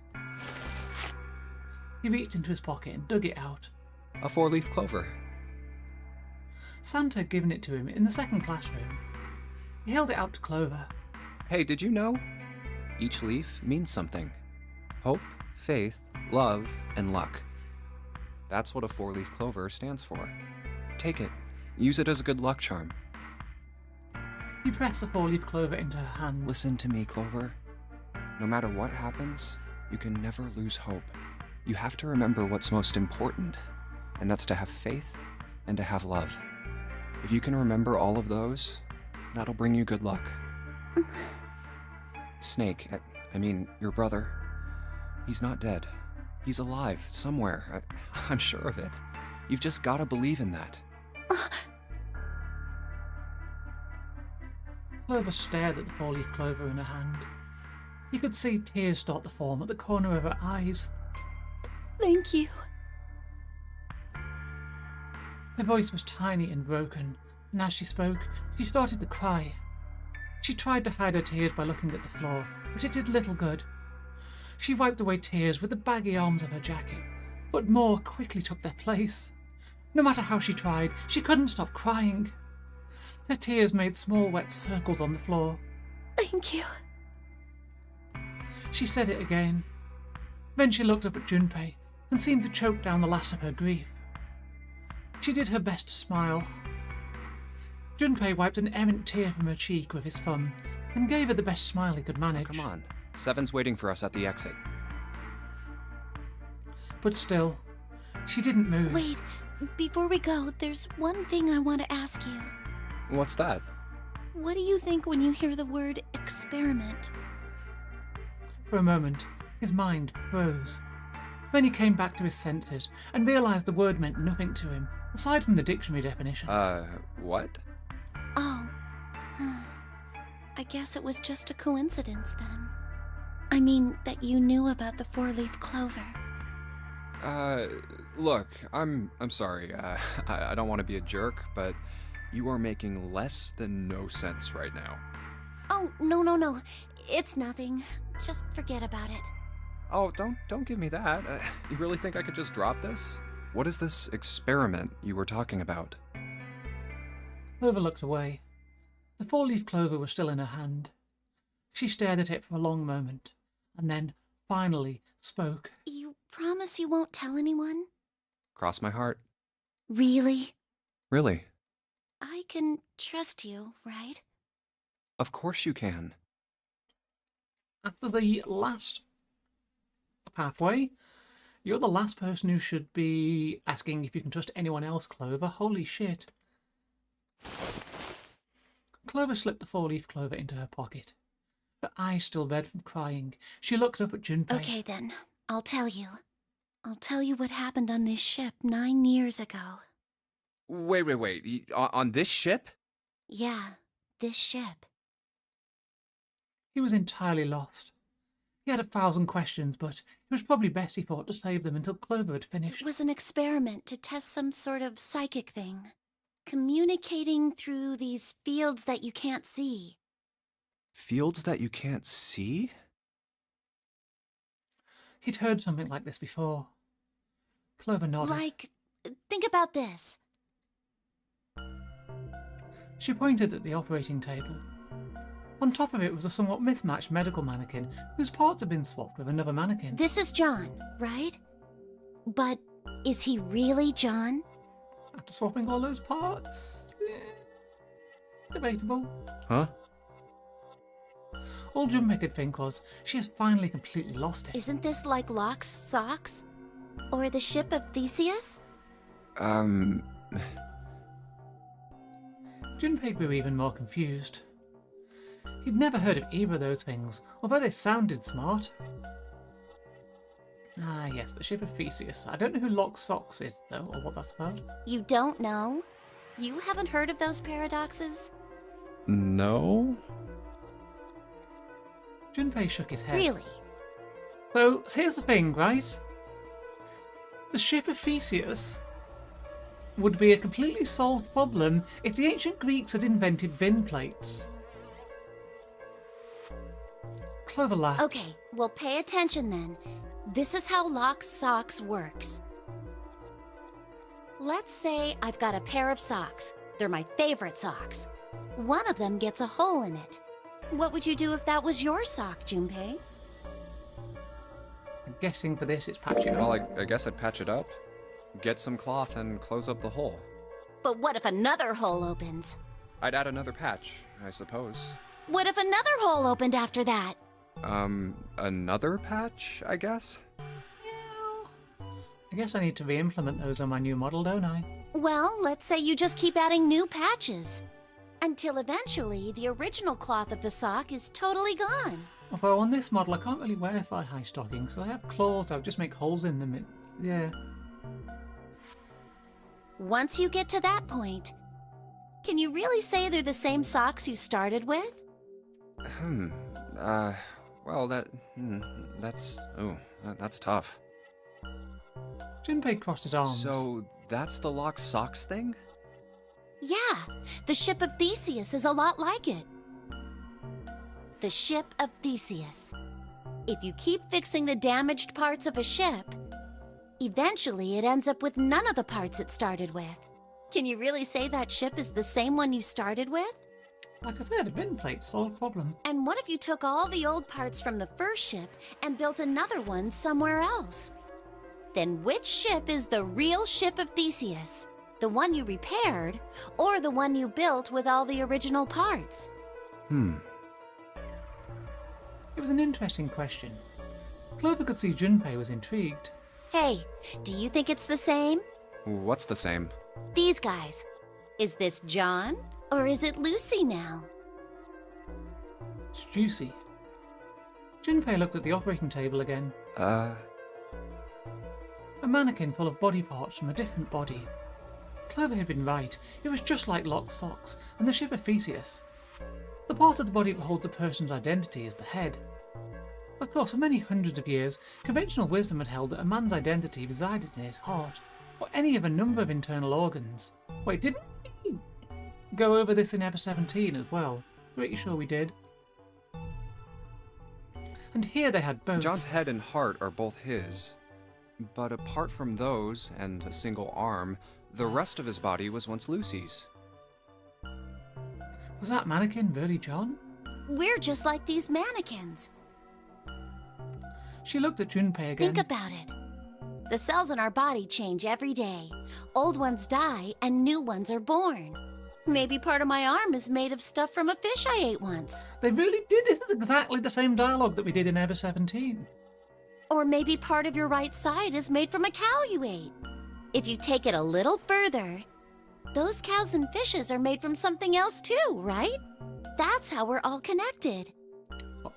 He reached into his pocket and dug it out. A 4-leaf clover. Santa had given it to him in the second classroom. He held it out to Clover. Hey, did you know? Each leaf means something. Hope, faith, love, and luck. That's what a 4-leaf clover stands for. Take it. Use it as a good luck charm. He pressed the 4-leaf clover into her hand. Listen to me, Clover. No matter what happens, you can never lose hope. You have to remember what's most important, and that's to have faith and to have love. If you can remember all of those, that'll bring you good luck. Snake, I mean, your brother, he's not dead. He's alive, somewhere. I'm sure of it. You've just gotta believe in that. Clover stared at the four-leaf clover in her hand. You could see tears start to form at the corner of her eyes. Thank you. Her voice was tiny and broken, and as she spoke, she started to cry. She tried to hide her tears by looking at the floor, but it did little good. She wiped away tears with the baggy arms of her jacket, but more quickly took their place. No matter how she tried, she couldn't stop crying. Her tears made small wet circles on the floor. Thank you. She said it again. Then she looked up at Junpei and seemed to choke down the last of her grief. She did her best to smile. Junpei wiped an errant tear from her cheek with his thumb and gave her the best smile he could manage. Come on. Seven's waiting for us at the exit. But still, she didn't move. Wait, before we go, there's one thing I want to ask you. What's that? What do you think when you hear the word experiment? For a moment, his mind froze. Then he came back to his senses and realized the word meant nothing to him, aside from the dictionary definition. What? Oh. I guess it was just a coincidence then. I mean, that you knew about the four-leaf clover. Look, I'm sorry. I don't want to be a jerk, but you are making less than no sense right now. Oh, no. It's nothing. Just forget about it. Oh, don't give me that. You really think I could just drop this? What is this experiment you were talking about? Clover looked away. The four-leaf clover was still in her hand. She stared at it for a long moment, and then, finally, spoke. You promise you won't tell anyone? Cross my heart. Really? Really? I can trust you, right? Of course you can. After the last pathway, you're the last person who should be asking if you can trust anyone else, Clover. Holy shit. Clover slipped the four-leaf clover into her pocket. Her eyes still red from crying. She looked up at Junpei. Okay then, I'll tell you. I'll tell you what happened on this ship 9 years ago. Wait. On this ship? Yeah, this ship. He was entirely lost. He had 1,000 questions, but it was probably best, he thought, to save them until Clover had finished. It was an experiment to test some sort of psychic thing. Communicating through these fields that you can't see. Fields that you can't see? He'd heard something like this before. Clover nodded. Like, think about this. She pointed at the operating table. On top of it was a somewhat mismatched medical mannequin, whose parts had been swapped with another mannequin. This is John, right? But is he really John? After swapping all those parts? Debatable. Huh? All Junpei could think was, she has finally completely lost it. Isn't this like Locke's socks? Or the ship of Theseus? Junpei grew even more confused. He'd never heard of either of those things, although they sounded smart. Ah yes, the ship of Theseus. I don't know who Locke's socks is, though, or what that's about. You don't know? You haven't heard of those paradoxes? No? Junpei shook his head. Really? So here's the thing, right? The ship of Theseus would be a completely solved problem if the ancient Greeks had invented Vin plates. Clover laughed. Okay, well pay attention then. This is how Locke's socks works. Let's say I've got a pair of socks. They're my favorite socks. One of them gets a hole in it. What would you do if that was your sock, Junpei? I'm guessing for this it's patch it up. Well, I guess I'd patch it up, get some cloth, and close up the hole. But what if another hole opens? I'd add another patch, I suppose. What if another hole opened after that? Another patch, I guess? I guess I need to re-implement those on my new model, don't I? Well, let's say you just keep adding new patches. Until eventually, the original cloth of the sock is totally gone. Although on this model, I can't really wear thigh-high stockings, because I have claws that would just make holes in them. Yeah. Once you get to that point, can you really say they're the same socks you started with? Well, that's tough. Junpei crossed his arms. So, that's the locked socks thing? Yeah, the ship of Theseus is a lot like it. The ship of Theseus. If you keep fixing the damaged parts of a ship, eventually it ends up with none of the parts it started with. Can you really say that ship is the same one you started with? Like I said, a bin plate, solved problem. And what if you took all the old parts from the first ship and built another one somewhere else? Then which ship is the real ship of Theseus? The one you repaired, or the one you built with all the original parts? It was an interesting question. Clover could see Junpei was intrigued. Hey, do you think it's the same? What's the same? These guys. Is this John, or is it Lucy now? It's juicy. Junpei looked at the operating table again. A mannequin full of body parts from a different body. Clover had been right. It was just like locked socks and the ship of Theseus. The part of the body that holds a person's identity is the head. Of course, for many hundreds of years, conventional wisdom had held that a man's identity resided in his heart, or any of a number of internal organs. Wait, didn't we go over this in Ever 17 as well? Pretty sure we did. And here they had both. John's head and heart are both his. But apart from those, and a single arm, the rest of his body was once Lucy's. Was that mannequin really John? We're just like these mannequins. She looked at Junpei again. Think about it. The cells in our body change every day. Old ones die and new ones are born. Maybe part of my arm is made of stuff from a fish I ate once. They really did. This is exactly the same dialogue that we did in Ever 17. Or maybe part of your right side is made from a cow you ate. If you take it a little further, those cows and fishes are made from something else too, right? That's how we're all connected.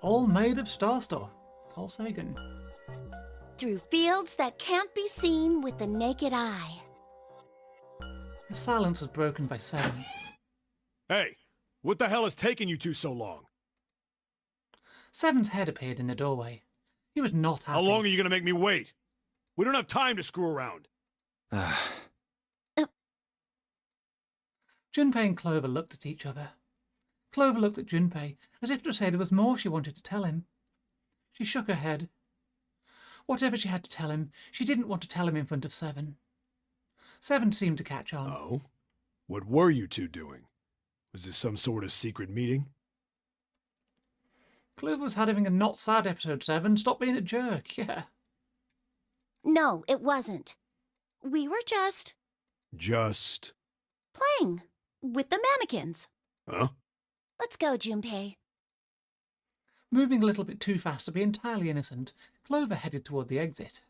All made of star stuff. Carl Sagan. Through fields that can't be seen with the naked eye. The silence was broken by Seven. Hey, what the hell is taking you two so long? Seven's head appeared in the doorway. He was not happy. How long are you gonna make me wait? We don't have time to screw around. Junpei and Clover looked at each other. Clover looked at Junpei, as if to say there was more she wanted to tell him. She shook her head. Whatever she had to tell him, she didn't want to tell him in front of Seven. Seven seemed to catch on. Oh? What were you two doing? Was this some sort of secret meeting? Clover was having a not sad episode, Seven. Stop being a jerk, yeah. No, it wasn't. We were just Just... playing with the mannequins. Huh? Let's go, Junpei. Moving a little bit too fast to be entirely innocent, Clover headed toward the exit.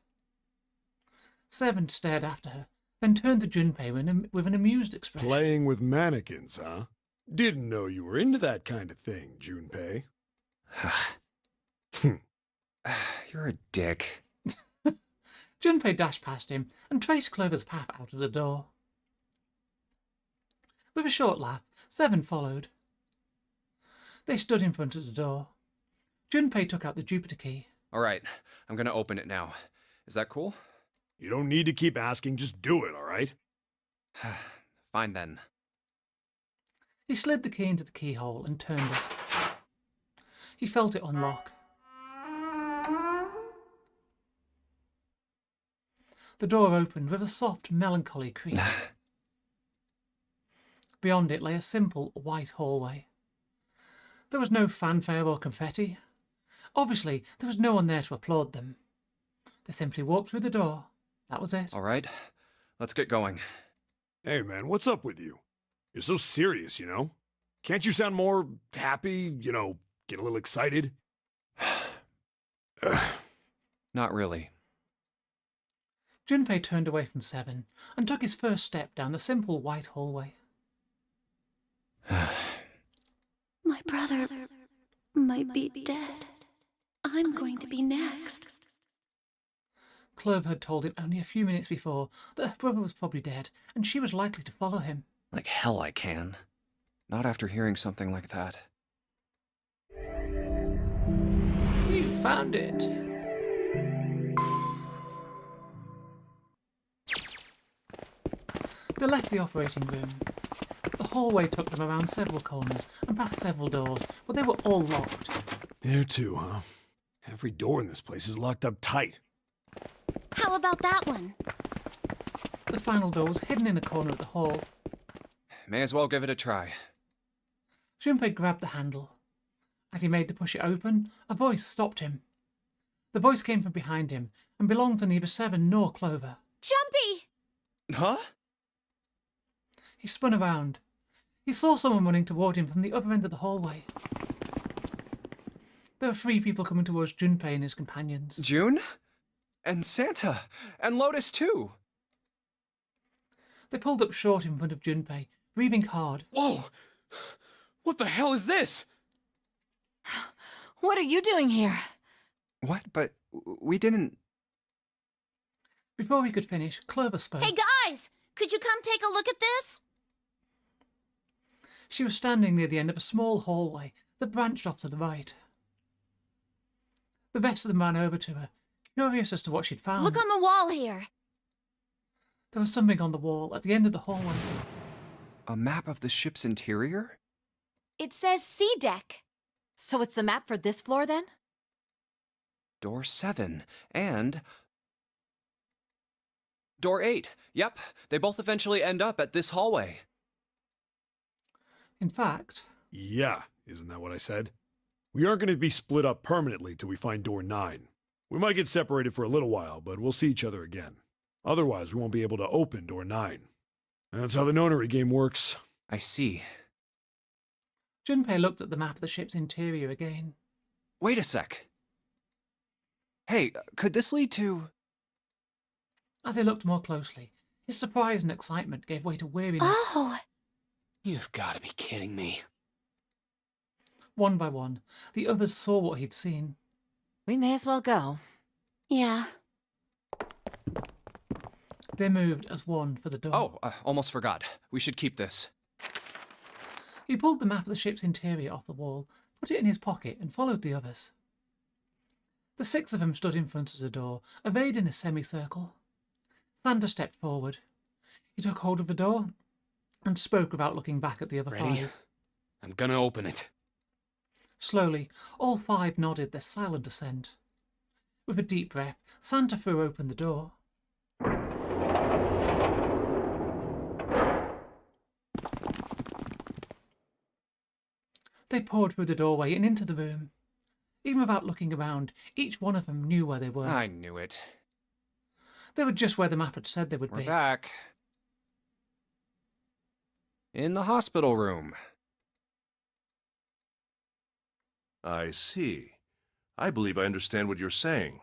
Seven stared after her, then turned to Junpei with an amused expression. Playing with mannequins, huh? Didn't know you were into that kind of thing, Junpei. You're a dick. Junpei dashed past him and traced Clover's path out of the door. With a short laugh, Seven followed. They stood in front of the door. Junpei took out the Jupiter key. All right, I'm gonna open it now. Is that cool? You don't need to keep asking, just do it, all right? Fine then. He slid the key into the keyhole and turned it. He felt it unlock. The door opened with a soft, melancholy creak. Beyond it lay a simple, white hallway. There was no fanfare or confetti. Obviously, there was no one there to applaud them. They simply walked through the door. That was it. All right, let's get going. Hey, man, what's up with you? You're so serious, you know? Can't you sound more happy, get a little excited? Not really. Junpei turned away from Seven and took his first step down the simple white hallway. My brother might be dead. I'm going to be next. Clover had told him only a few minutes before that her brother was probably dead, and she was likely to follow him. Like hell I can. Not after hearing something like that. You found it. They left the operating room. The hallway took them around several corners and past several doors, but they were all locked. There too, huh? Every door in this place is locked up tight. How about that one? The final door was hidden in a corner of the hall. May as well give it a try. Junpei grabbed the handle. As he made to push it open, a voice stopped him. The voice came from behind him and belonged to neither Seven nor Clover. Jumpy! Huh? He spun around. He saw someone running toward him from the other end of the hallway. There were 3 people coming towards Junpei and his companions. June? And Santa? And Lotus too? They pulled up short in front of Junpei, breathing hard. Whoa! What the hell is this? What are you doing here? What? But we didn't... Before he could finish, Clover spoke. Hey guys! Could you come take a look at this? She was standing near the end of a small hallway that branched off to the right. The rest of them ran over to her, curious as to what she'd found. Look on the wall here. There was something on the wall at the end of the hallway. A map of the ship's interior? It says C deck. So it's the map for this floor then? Door 7 and... Door 8. Yep, they both eventually end up at this hallway. In fact... Yeah, isn't that what I said? We aren't going to be split up permanently till we find door 9. We might get separated for a little while, but we'll see each other again. Otherwise, we won't be able to open door 9. That's how the nonary game works. I see. Junpei looked at the map of the ship's interior again. Wait a sec. Hey, could this lead to... As he looked more closely, his surprise and excitement gave way to weariness. Oh! You've got to be kidding me. One by one, the others saw what he'd seen. We may as well go. Yeah. They moved as one for the door. Oh, almost forgot. We should keep this. He pulled the map of the ship's interior off the wall, put it in his pocket, and followed the others. The 6 of them stood in front of the door, arrayed in a semicircle. Santa stepped forward. He took hold of the door and spoke without looking back at the other Ready? 5. I'm gonna open it. Slowly, all 5 nodded their silent assent. With a deep breath, Santa threw open the door. They poured through the doorway and into the room. Even without looking around, each one of them knew where they were. I knew it. They were just where the map had said they would We're be. back. In the hospital room. I see. I believe I understand what you're saying.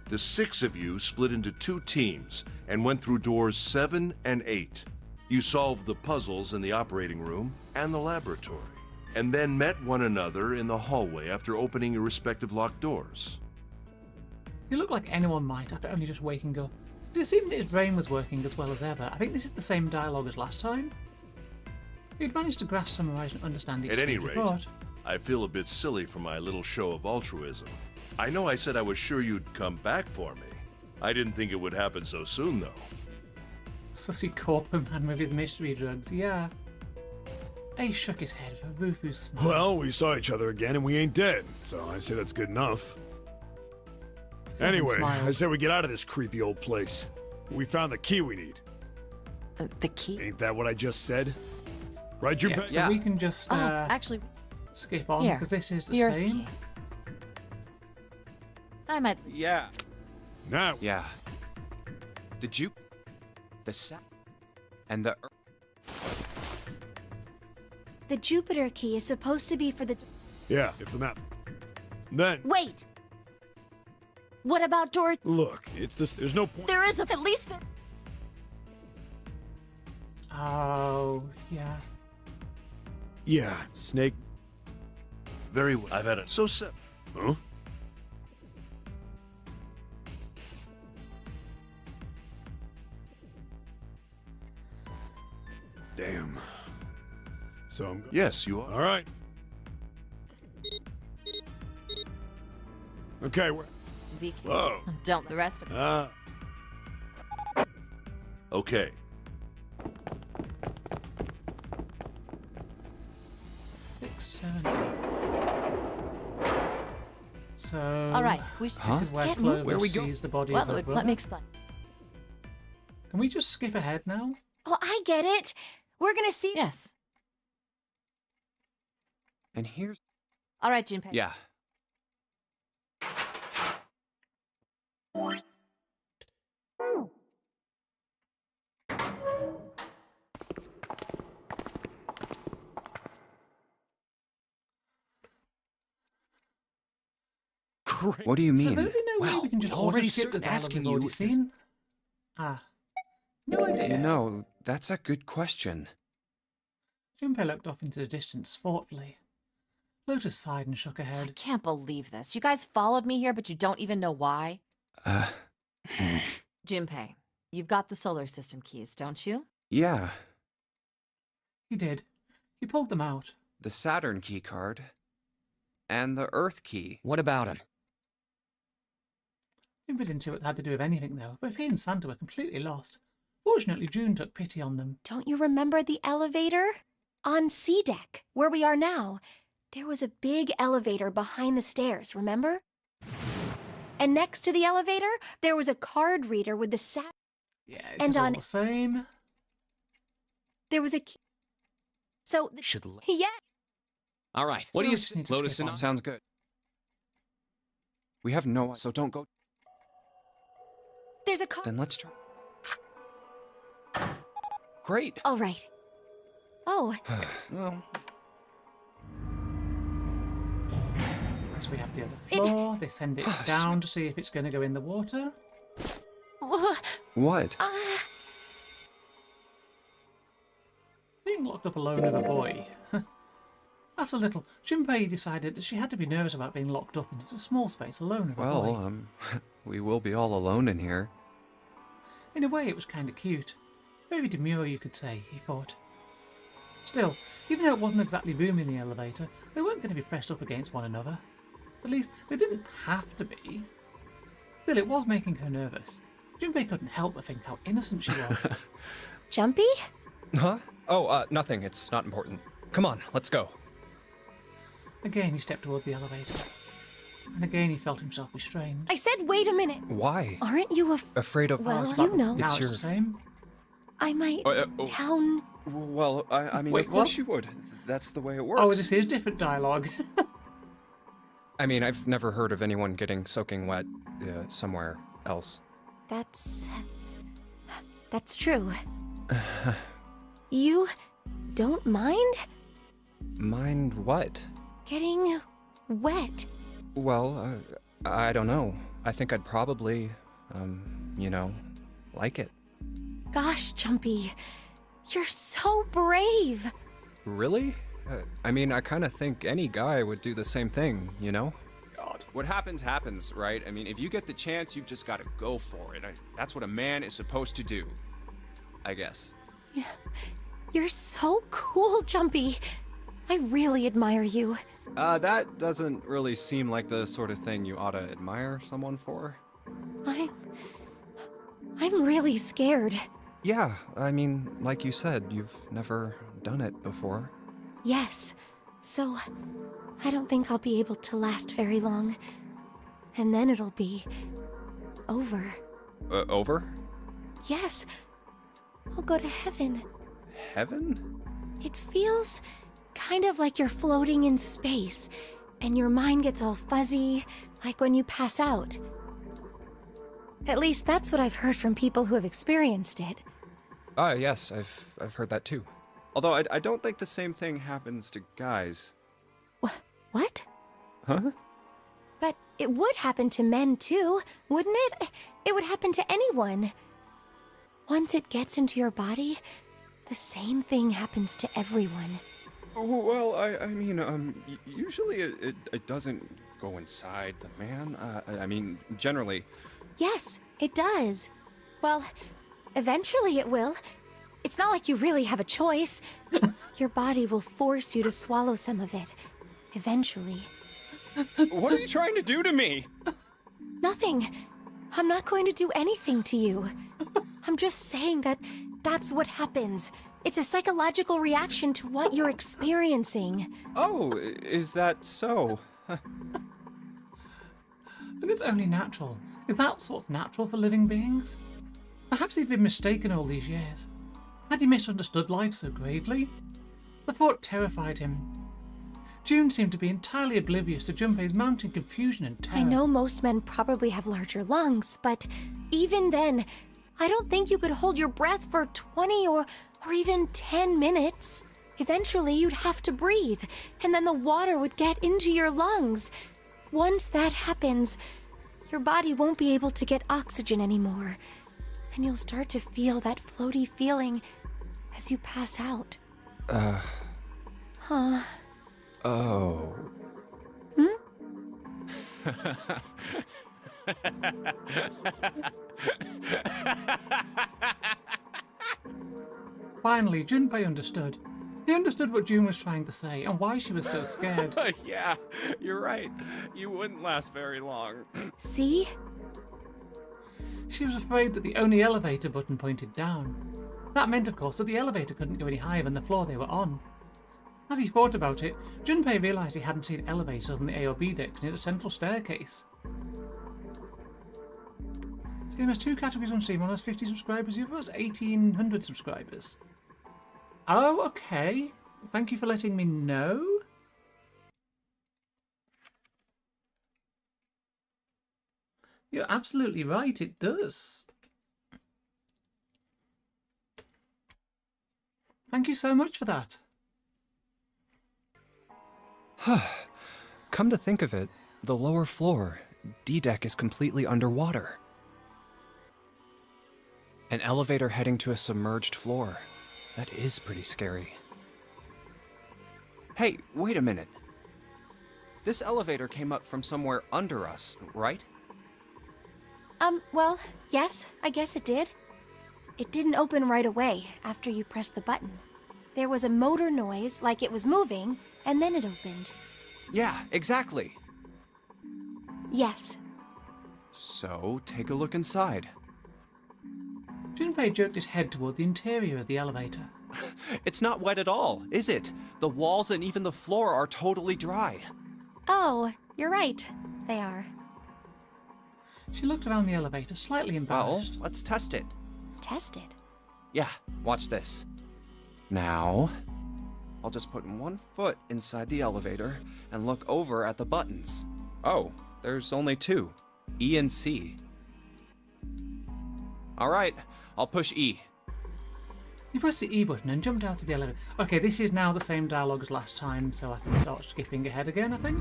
The 6 of you split into 2 teams and went through doors 7 and 8. You solved the puzzles in the operating room and the laboratory, and then met one another in the hallway after opening your respective locked doors. He looked like anyone might after only just waking up. It seemed that his brain was working as well as ever. I think this is the same dialogue as last time. He'd managed to grasp, summarize, and understand each At any stage of rate, thought. I feel a bit silly for my little show of altruism. I know I said I was sure you'd come back for me. I didn't think it would happen so soon, though. Sussy corporate man with his mystery drugs, yeah. Ace shook his head with a rufous smile. Well, we saw each other again and we ain't dead, so I say that's good enough. Seven Anyway, smiled. I say we get out of this creepy old place. We found the key we need. The key? Ain't that what I just said? Right, Junpei? So we can just actually, skip on, here, because this is the here's same. key. I might... Yeah. Now. Yeah. The juke, the sap, and the... The Jupiter key is supposed to be for the... Yeah, if the map. Then... Wait! What about door? Look, it's this. There's no point. There is at least there. Oh, yeah. Yeah, Snake. Very well. I've had it. So Huh? Damn. So I'm. Yes, you are. All right. Okay, we're. Be Whoa. Don't the rest of it. Okay. So. All right, we should. This is where Get Clover moving. sees the body Well, of her let brother. me explain. Can we just skip ahead now? Oh, I get it. We're gonna see. Yes. And here's. All right, Junpei. Yeah. Great. What do you So mean? there really no way we can just already skip the dialogue asking we've already you if there's- seen? Ah. No idea. You know, that's a good question. Junpei looked off into the distance thoughtfully. Lotus sighed and shook her I head. can't believe this. You guys followed me here, but you don't even know why. Junpei, you've got the solar system keys, don't you? Yeah, He did. He pulled them out. the Saturn key card. And the Earth key. What about him? Junpei didn't see what that had to do with anything, though, but he and Santa were completely lost. Fortunately, June took pity on them. Don't you remember the elevator? On C deck, where we are now, there was a big elevator behind the stairs, remember? And next to the elevator, there was a card reader with the Yeah, And it's all on- the same. there was a key. So, Should. yeah. All right. What do you, just need to Lotus? skip And on. Sounds good. We have no. So don't go. There's a card. Then let's try. Great. All right. Oh, Well, So we have the other floor. They send it down to see if it's going to go in the water. what? Being locked up alone with a boy. That's a little. Junpei decided that she had to be nervous about being locked up into a small space alone with a Well, boy. we will be all alone in here. In a way, it was kind of cute. Very demure, you could say, he thought. Still, even though it wasn't exactly booming in the elevator, they weren't going to be pressed up against one another. At least, they didn't have to be. Still, it was making her nervous. Junpei couldn't help but think how innocent she was. Jumpy? Huh? Oh, nothing. It's not important. Come on, let's go. Again, he stepped toward the elevator. And again, he felt himself restrained. I said, wait a minute. Why? Aren't you Afraid of? Well, you know. Now It's it's your. the same. I might oh. down. Well, I mean, Wait, of course what? you would. That's the way it works. Oh, this is different dialogue. I mean, I've never heard of anyone getting soaking wet somewhere else. That's true. You don't mind Mind what? getting wet? Well, I don't know. I think I'd probably, like it. Gosh, Jumpy, you're so brave. Really? I mean, I kind of think any guy would do the same thing, you know? God. What happens, happens, right? I mean, if you get the chance, you've just got to go for it. That's what a man is supposed to do, I guess. You're so cool, Jumpy. I really admire you. That doesn't really seem like the sort of thing you ought to admire someone for. I'm really scared. Yeah, I mean, like you said, you've never done it before. Yes, so I don't think I'll be able to last very long. And then it'll be over. Over? Yes, I'll go to heaven. Heaven? It feels kind of like you're floating in space, and your mind gets all fuzzy, like when you pass out. At least that's what I've heard from people who have experienced it. Yes, I've heard that too. Although I don't think the same thing happens to guys. What? Huh? But it would happen to men too, wouldn't it? It would happen to anyone. Once it gets into your body, the same thing happens to everyone. Well, I mean, usually it doesn't go inside the man. I mean, generally. Yes, it does. Well, eventually it will. It's not like you really have a choice. Your body will force you to swallow some of it. Eventually. What are you trying to do to me? Nothing. I'm not going to do anything to you. I'm just saying that that's what happens. It's a psychological reaction to what you're experiencing. Oh, is that so? And it's only natural. Is that what's natural for living beings? Perhaps he'd been mistaken all these years. Had he misunderstood life so gravely? The thought terrified him. June seemed to be entirely oblivious to Junpei's mounting confusion and terror. I know most men probably have larger lungs, but even then, I don't think you could hold your breath for 20 or even 10 minutes. Eventually, you'd have to breathe, and then the water would get into your lungs. Once that happens, your body won't be able to get oxygen anymore, and you'll start to feel that floaty feeling as you pass out. Huh. Oh. Finally, Junpei understood. He understood what June was trying to say and why she was so scared. Yeah, you're right. You wouldn't last very long. See? She was afraid that the only elevator button pointed down. That meant, of course, that the elevator couldn't go any higher than the floor they were on. As he thought about it, Junpei realised he hadn't seen elevators on the A or B decks near the central staircase. This game has 2 categories on Steam. One has 50 subscribers, the other has 1,800 subscribers. Oh, okay. Thank you for letting me know. You're absolutely right, it does. Thank you so much for that. Come to think of it, the lower floor, D-deck, is completely underwater. An elevator heading to a submerged floor. That is pretty scary. Hey, wait a minute. This elevator came up from somewhere under us, right? Well, yes, I guess it did. It didn't open right away after you pressed the button. There was a motor noise, like it was moving, and then it opened. Yeah, exactly. Yes. So, take a look inside. Junpei jerked his head toward the interior of the elevator. It's not wet at all, is it? The walls and even the floor are totally dry. Oh, you're right. They are. She looked around the elevator, slightly embarrassed. Well, let's test it. Test it? Yeah, watch this. Now, I'll just put one foot inside the elevator and look over at the buttons. Oh, there's only 2, E and C. All right, I'll push E. You pressed the E button and jumped out of the elevator. Okay, this is now the same dialogue as last time, so I can start skipping ahead again, I think.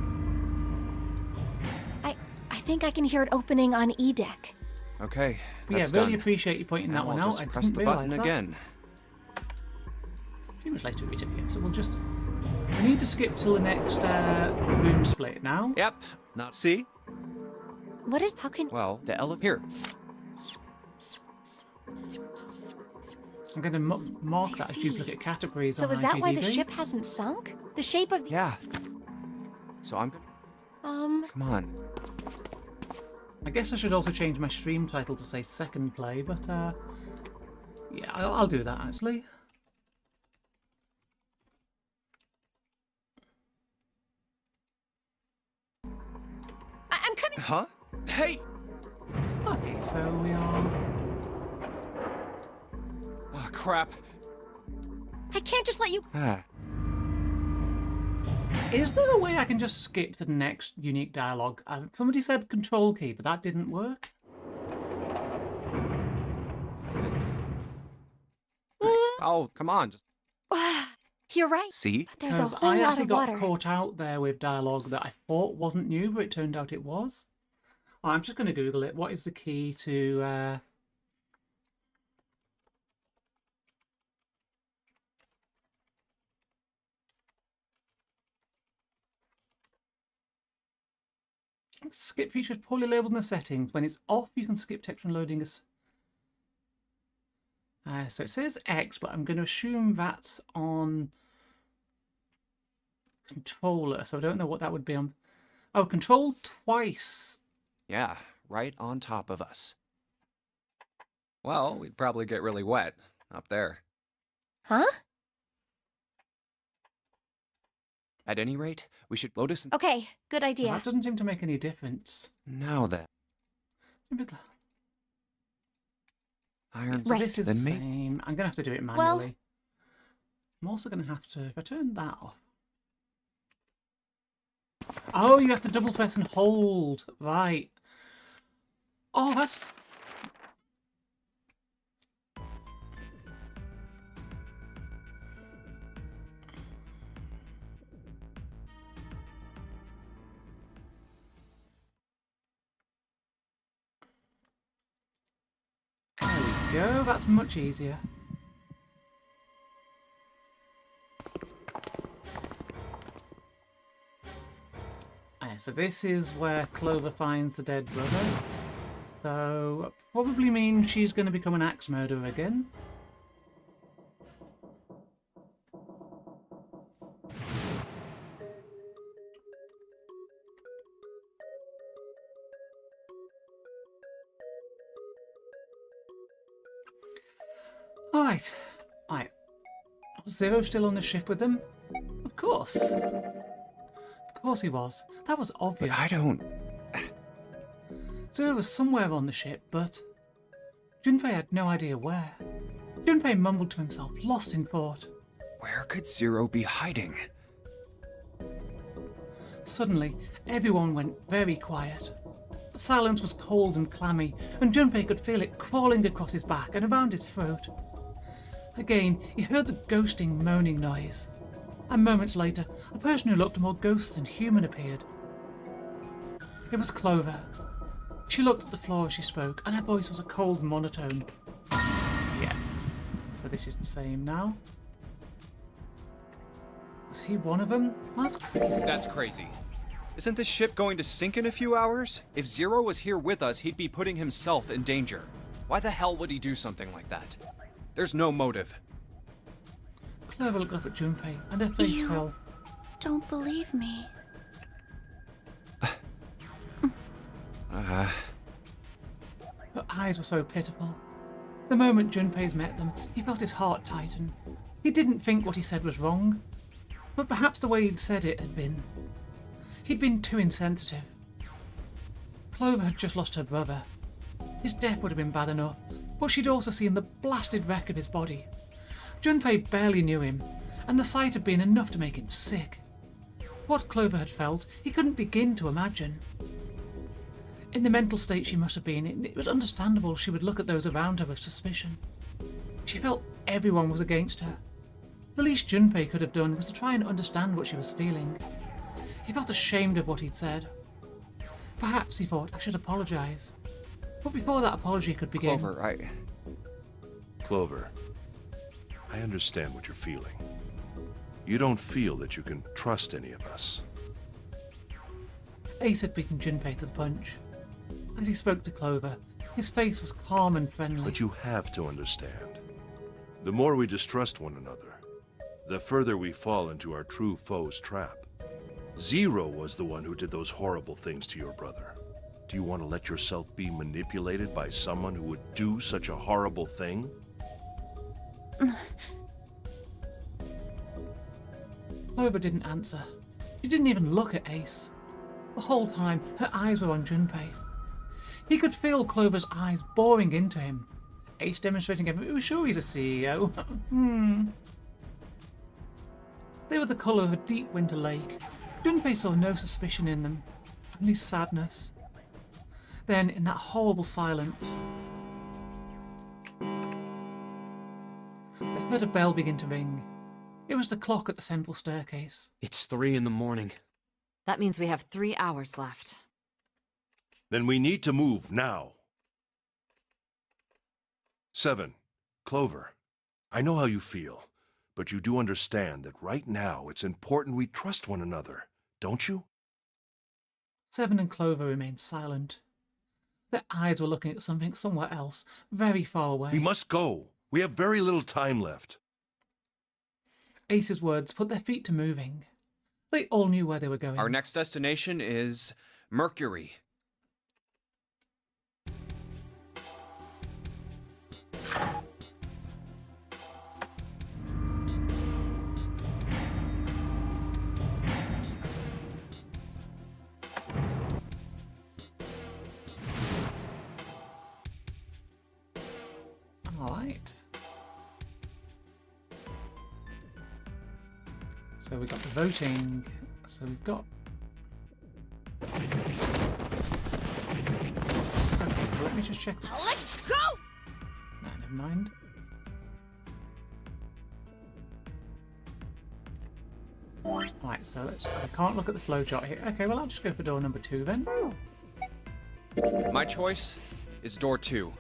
I think I can hear it opening on E deck. Okay, Yeah, that's really done. appreciate you pointing that Now one I'll out. just I press didn't the realise button that. again. A few minutes later we did it again, so we'll just... We need to skip till the next room split now. Yep. Not C. What is... How can... Well, the elevator. I'm going to mark that as see. duplicate categories So on is that why the IGDB. ship hasn't sunk? The shape of... Yeah. So I'm gonna... Come on. I guess I should also change my stream title to say second play, but yeah, I'll do that actually. I'm coming... Huh? Hey! Okay, so we are... Oh, crap. I can't just let you... Ah. Is there a way I can just skip to the next unique dialogue? Somebody said control key, but that didn't work. Oh, come on. Just... You're right. See? But there's a 'Cause whole I lot actually of got water. caught out there with dialogue that I thought wasn't new, but it turned out it was. I'm just going to Google it. What is the key to... Skip feature is poorly labelled in the settings. When it's off, you can skip text when loading as... so it says X, but I'm going to assume that's on controller, so I don't know what that would be on. Oh, control twice. Yeah, right on top of us. Well, we'd probably get really wet up there. Huh? At any rate, we should load us. Okay, good idea. That doesn't seem to make any difference. Now then. Iron. So this is the Then same. I'm going to have to do it Well- manually. I'm also going to have to, if I turn that off. Oh, you have to double press and hold. Right. Oh, that's... There we go. That's much easier. So this is where Clover finds the dead brother. So probably means she's going to become an axe murderer again. Alright. Right. Was Zero still on the ship with them? Of course. Of course he was. That was obvious. But I don't... Zero was somewhere on the ship, but Junpei had no idea where. Junpei mumbled to himself, lost in thought. Where could Zero be hiding? Suddenly, everyone went very quiet. The silence was cold and clammy, and Junpei could feel it crawling across his back and around his throat. Again, he heard the ghosting moaning noise. And moments later, a person who looked more ghost than human appeared. It was Clover. She looked at the floor as she spoke, and her voice was a cold monotone. Yeah. So this is the same now. Was he one of them? That's crazy. That's crazy. Isn't the ship going to sink in a few hours? If Zero was here with us, he'd be putting himself in danger. Why the hell would he do something like that? There's no motive. Clover looked up at Junpei, and her face You fell. don't believe me. Her eyes were so pitiful. The moment Junpei's met them, he felt his heart tighten. He didn't think what he said was wrong, but perhaps the way he'd said it had been. He'd been too insensitive. Clover had just lost her brother. His death would have been bad enough, but she'd also seen the blasted wreck of his body. Junpei barely knew him, and the sight had been enough to make him sick. What Clover had felt, he couldn't begin to imagine. In the mental state she must have been in, it was understandable she would look at those around her with suspicion. She felt everyone was against her. The least Junpei could have done was to try and understand what she was feeling. He felt ashamed of what he'd said. Perhaps, he thought, I should apologise. But before that apology could begin... Clover, I understand what you're feeling. You don't feel that you can trust any of us. Ace had beaten Junpei to the punch. As he spoke to Clover, his face was calm and friendly. But you have to understand. The more we distrust one another, the further we fall into our true foe's trap. Zero was the one who did those horrible things to your brother. Do you want to let yourself be manipulated by someone who would do such a horrible thing? Clover didn't answer. She didn't even look at Ace. The whole time, her eyes were on Junpei. He could feel Clover's eyes boring into him. Ace demonstrating everything. Sure, he's a CEO. They were the colour of a deep winter lake. Junpei saw no suspicion in them, only sadness. Then, in that horrible silence, they heard a bell begin to ring. It was the clock at the central staircase. It's 3 in the morning. That means we have 3 hours left. Then we need to move now. 7. Clover, I know how you feel, but you do understand that right now it's important we trust one another, don't you? 7 and Clover remained silent. Their eyes were looking at something somewhere else, very far away. We must go. We have very little time left. Ace's words put their feet to moving. They all knew where they were going. Our next destination is Mercury. Alright. So we got the voting. So we've got... Okay, so let me just check. Let's go! No, never mind. Right, so I can't look at the flowchart here. Okay, well I'll just go for door number 2 then. My choice is door 2.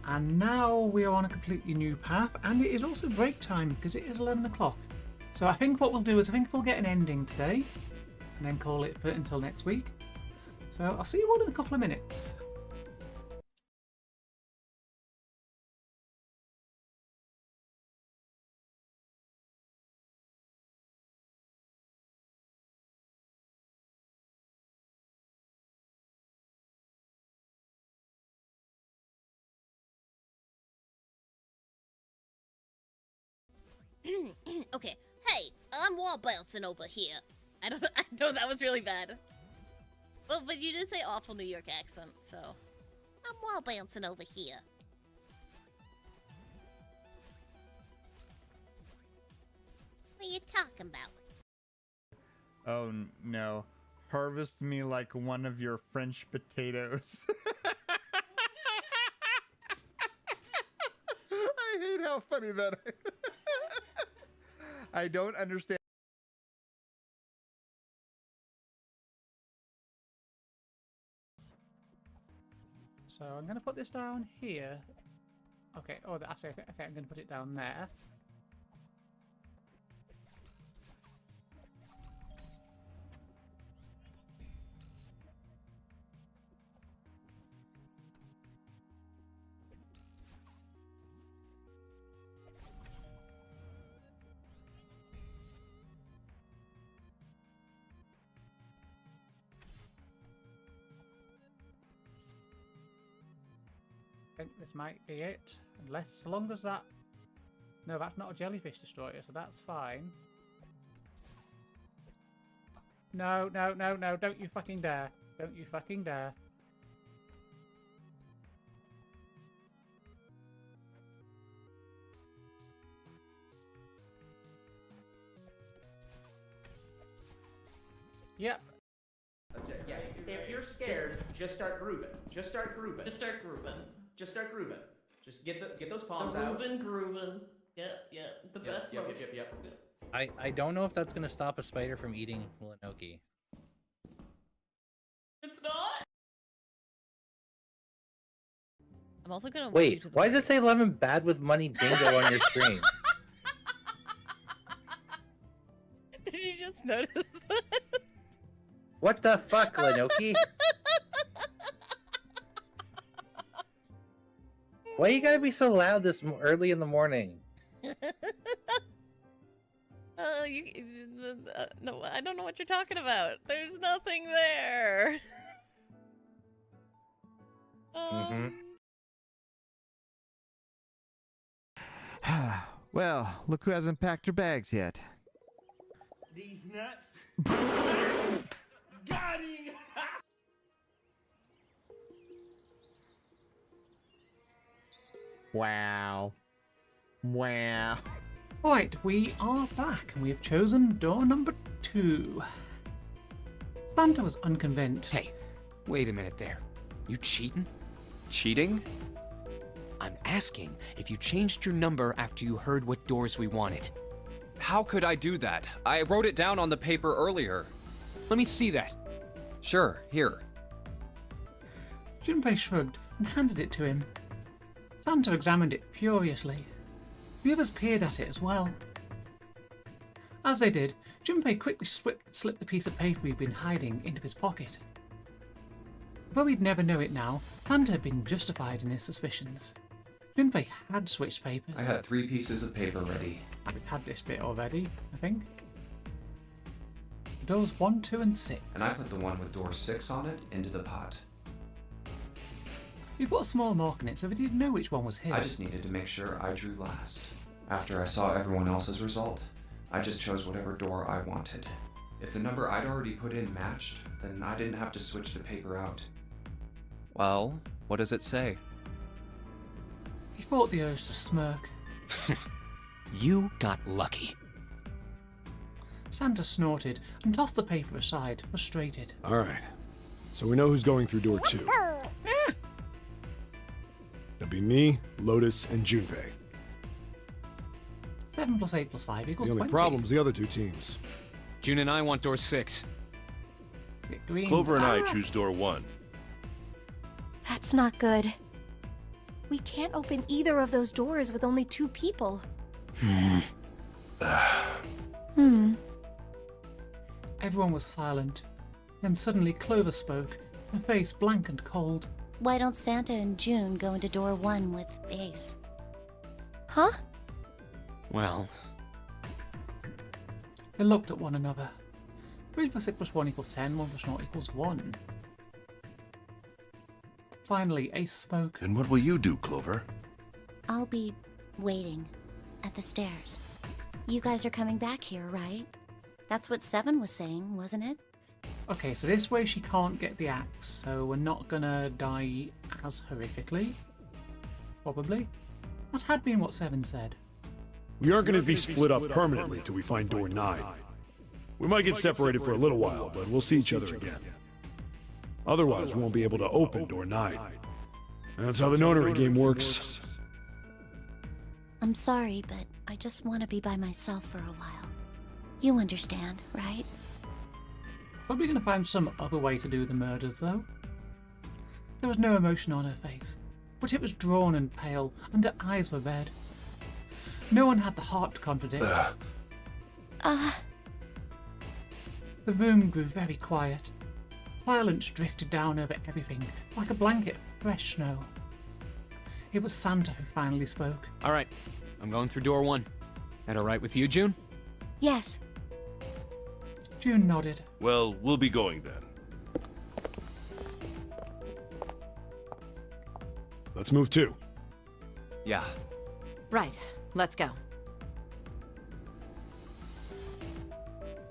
And now we are on a completely new path, and it is also break time because it is 11 o'clock. So I think what we'll do is we'll get an ending today, and then call it for until next week. So I'll see you all in a couple of minutes. Okay, hey, I'm wall bouncing over here. I know that was really bad. Well, but you did say awful New York accent, so I'm wall bouncing over here. What are you talking about? Oh no. Harvest me like one of your French potatoes. I hate how funny that is. I don't understand. So I'm going to put this down here. Okay, oh, actually, okay, I'm going to put it down there. I think this might be it. Unless, so long as that... No, that's not a jellyfish destroyer, so that's fine. No, no, no, no, don't you fucking dare. Don't you fucking dare. Yep. Yeah, if you're scared, just start grooving. Just start grooving. Just start grooving. Just start grooving. Just get those palms The out. grooving. Yep. The best moves. Yep. I don't know if that's gonna stop a spider from eating Lenoki. It's not. I'm also gonna Wait, why does it say Lemon Bad with Money Dingo on your screen? Did you just notice that? What the fuck, Lenoki? Why you gotta be so loud this early in the morning? No, I don't know what you're talking about. There's nothing there. Well, look who hasn't packed her bags yet. These nuts. Got him! Wow. Wow. Right, we are back, and we have chosen door number 2. Santa was unconvinced. Hey, wait a minute there. You cheating? Cheating? I'm asking if you changed your number after you heard what doors we wanted. How could I do that? I wrote it down on the paper earlier. Let me see that. Sure, here. Junpei shrugged and handed it to him. Santa examined it furiously. The others peered at it as well. As they did, Junpei quickly slipped the piece of paper he'd been hiding into his pocket. Though he'd never know it now, Santa had been justified in his suspicions. Junpei had switched papers. I had 3 pieces of paper ready. We've had this bit already, I think. Doors 1, 2, and 6. And I put the one with door 6 on it into the pot. He put a small mark in it so he didn't know which one was his. I just needed to make sure I drew last. After I saw everyone else's result, I just chose whatever door I wanted. If the number I'd already put in matched, then I didn't have to switch the paper out. Well, what does it say? He fought the urge to smirk. You got lucky. Santa snorted and tossed the paper aside, frustrated. All right. So we know who's going through door 2. It'll be me, Lotus, and Junpei. 7 plus 8 plus 5 equals The only 20. problem's the other 2 teams. June and I want door 6. Get green. Clover and I choose door 1. That's not good. We can't open either of those doors with only 2 people. Everyone was silent. Then suddenly Clover spoke, her face blank and cold. Why don't Santa and June go into door 1 with Ace? Huh? Well, They looked at one another. 3 plus 6 plus 1 equals 10, 1 plus 0 equals 1. Finally, Ace spoke. And what will you do, Clover? I'll be waiting at the stairs. You guys are coming back here, right? That's what 7 was saying, wasn't it? Okay, so this way she can't get the axe, so we're not gonna die as horrifically. Probably. That had been what 7 said. We aren't going to be split up permanently till we find door 9. We might get separated for a little while, but we'll see each other again. Otherwise, we won't be able to open door 9. That's how the notary game works. I'm sorry, but I just want to be by myself for a while. You understand, right? Probably gonna find some other way to do the murders, though. There was no emotion on her face, but it was drawn and pale, and her eyes were red. No one had the heart to contradict. The room grew very quiet. Silence drifted down over everything, like a blanket of fresh snow. It was Santa who finally spoke. all right. I'm going through door 1. That all right with you, June? Yes. June nodded. Well, we'll be going then. Let's move too. Yeah. Right, let's go.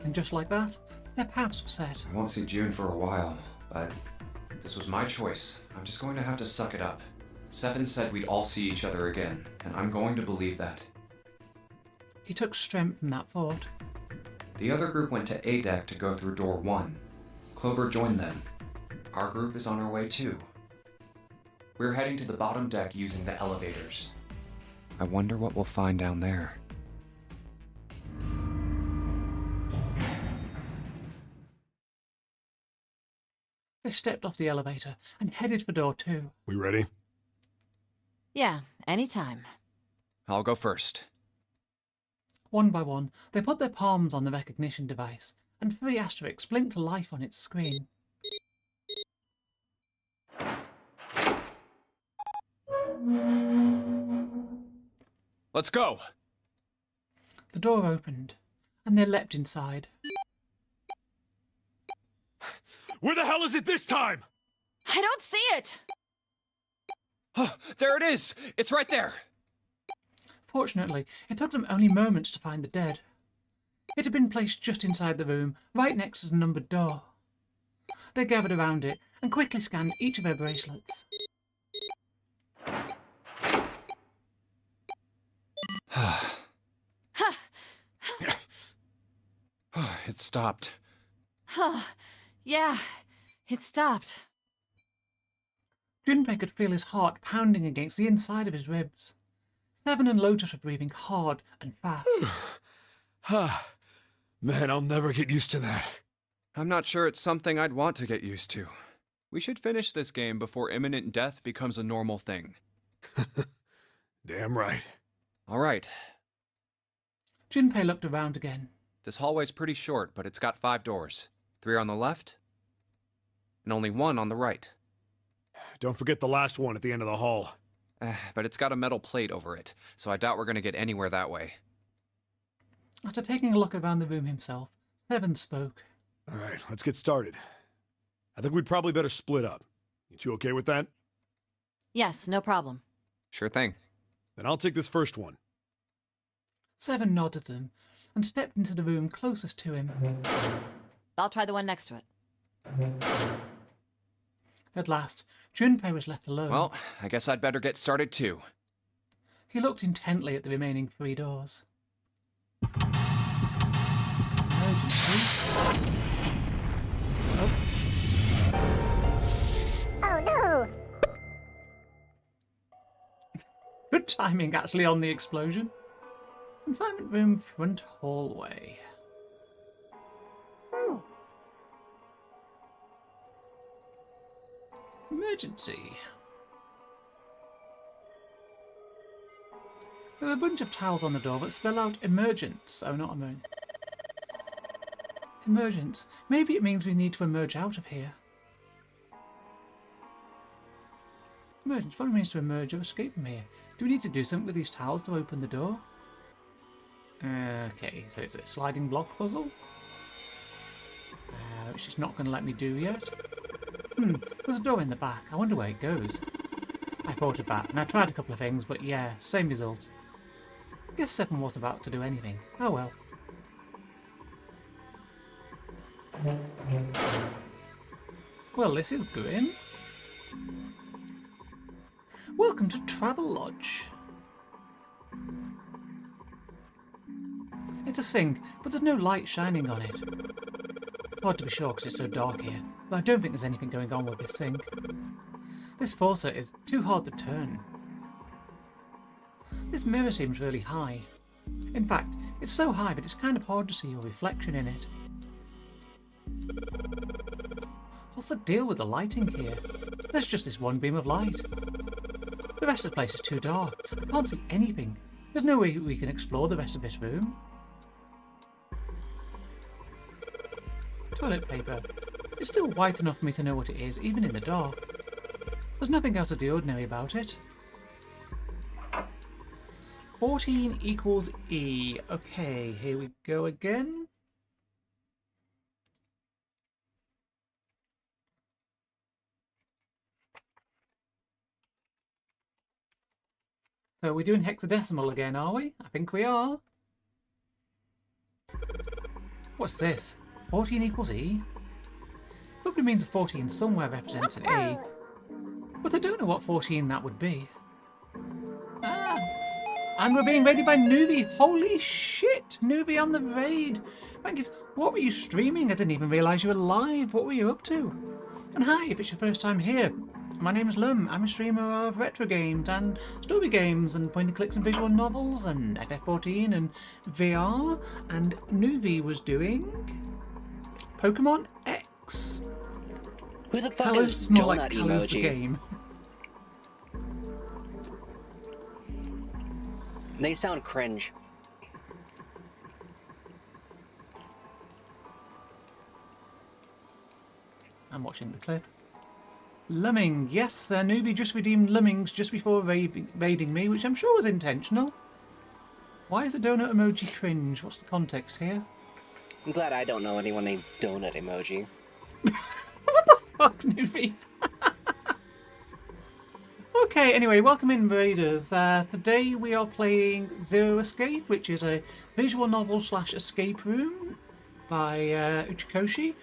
And just like that, their paths were set. I won't see June for a while, but this was my choice. I'm just going to have to suck it up. 7 said we'd all see each other again, and I'm going to believe that. He took strength from that thought. The other group went to A deck to go through door 1. Clover joined them. Our group is on our way too. We're heading to the bottom deck using the elevators. I wonder what we'll find down there. They stepped off the elevator and headed for door 2. We ready? Yeah, anytime. I'll go first. One by one, they put their palms on the recognition device, and 3 asterisks blinked to life on its screen. Let's go! The door opened, and they leapt inside. Where the hell is it this time? I don't see it! There it is! It's right there! Fortunately, it took them only moments to find the dead. It had been placed just inside the room, right next to the numbered door. They gathered around it and quickly scanned each of their bracelets. It stopped. Yeah, it stopped. Junpei could feel his heart pounding against the inside of his ribs. 7 and Lotus were breathing hard and fast. Man, I'll never get used to that. I'm not sure it's something I'd want to get used to. We should finish this game before imminent death becomes a normal thing. Damn right. All right. Junpei looked around again. This hallway's pretty short, but it's got 5 doors. 3 on the left, and only 1 on the right. Don't forget the last one at the end of the hall. But it's got a metal plate over it, so I doubt we're going to get anywhere that way. After taking a look around the room himself, Seven spoke. All right, let's get started. I think we'd probably better split up. You two okay with that? Yes, no problem. Sure thing. Then I'll take this first one. Seven nodded them and stepped into the room closest to him. I'll try the one next to it. At last, Junpei was left alone. Well, I guess I'd better get started too. He looked intently at the remaining 3 doors. Emergency. Oh no! Good timing, actually, on the explosion. Confinement room, front hallway. Emergency. There are a bunch of tiles on the door that spell out emergence. Oh, not emergence. Emergence. Maybe it means we need to emerge out of here. Emergence. What means to emerge or escape from here? Do we need to do something with these tiles to open the door? Okay, so it's a sliding block puzzle. Which it's not going to let me do yet. There's a door in the back. I wonder where it goes. I thought of that, and I tried a couple of things, but yeah, same result. Guess Seven wasn't about to do anything. Oh well. Well, this is grim. Welcome to Travel Lodge. It's a sink, but there's no light shining on it. Hard to be sure because it's so dark here, but I don't think there's anything going on with this sink. This faucet is too hard to turn. This mirror seems really high. In fact, it's so high that it's kind of hard to see your reflection in it. What's the deal with the lighting here? There's just this one beam of light. The rest of the place is too dark. I can't see anything. There's no way we can explore the rest of this room. Toilet paper. It's still white enough for me to know what it is, even in the dark. There's nothing out of the ordinary about it. 14 equals E. Okay, here we go again. So we're doing hexadecimal again, are we? I think we are. What's this? 14 equals E? Probably means a 14 somewhere represents an E. But I don't know what 14 that would be. Ah. And we're being raided by Nuvi. Holy shit! Nuvi on the raid. Mangus, what were you streaming? I didn't even realise you were live. What were you up to? And hi, if it's your first time here. My name is Lum. I'm a streamer of retro games and story games and point and clicks and visual novels and FF14 and VR. And Nuvi was doing Pokemon X. Who the fuck Kalos, is more donut like Kalos the emoji? game. They sound cringe. I'm watching the clip. Lumming. Yes, Nuvi just redeemed Lummings just before raiding me, which I'm sure was intentional. Why is the donut emoji cringe? What's the context here? I'm glad I don't know anyone named Donut Emoji. Fuck, Nuvi. Okay, anyway, welcome in, Raiders. Today we are playing Zero Escape, which is a visual novel / escape room by Uchikoshi.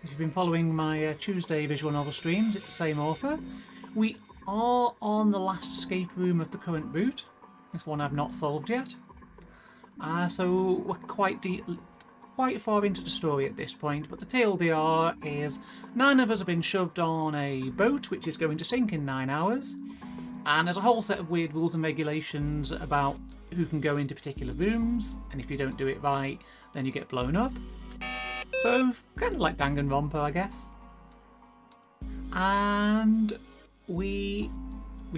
If you've been following my Tuesday visual novel streams, it's the same author. We are on the last escape room of the current boot. This one I've not solved yet. So we're quite far into the story at this point, but the TLDR is 9 of us have been shoved on a boat which is going to sink in 9 hours, and there's a whole set of weird rules and regulations about who can go into particular rooms, and if you don't do it right, then you get blown up. So, kind of like Danganronpa, I guess. And we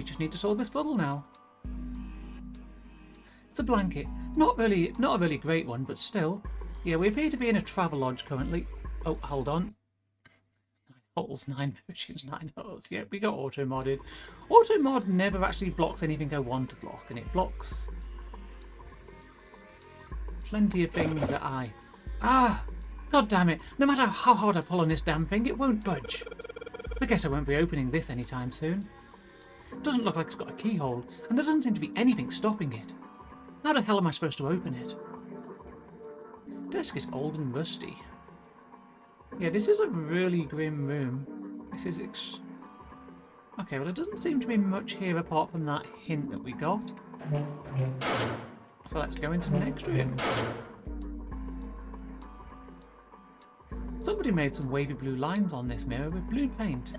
just need to solve this puzzle now. It's a blanket. Not a really great one, but still. Yeah, we appear to be in a travel lodge currently. Oh, hold on. 9 holes, 9 versions, 9 holes. Yeah, we got auto-modded. Auto-mod never actually blocks anything I want to block, and it blocks plenty of things that I... Ah! God damn it! No matter how hard I pull on this damn thing, it won't budge. I guess I won't be opening this anytime soon. It doesn't look like it's got a keyhole, and there doesn't seem to be anything stopping it. How the hell am I supposed to open it? Desk is old and rusty. Yeah, this is a really grim room. This is okay, well, there doesn't seem to be much here apart from that hint that we got. So let's go into the next room. Somebody made some wavy blue lines on this mirror with blue paint.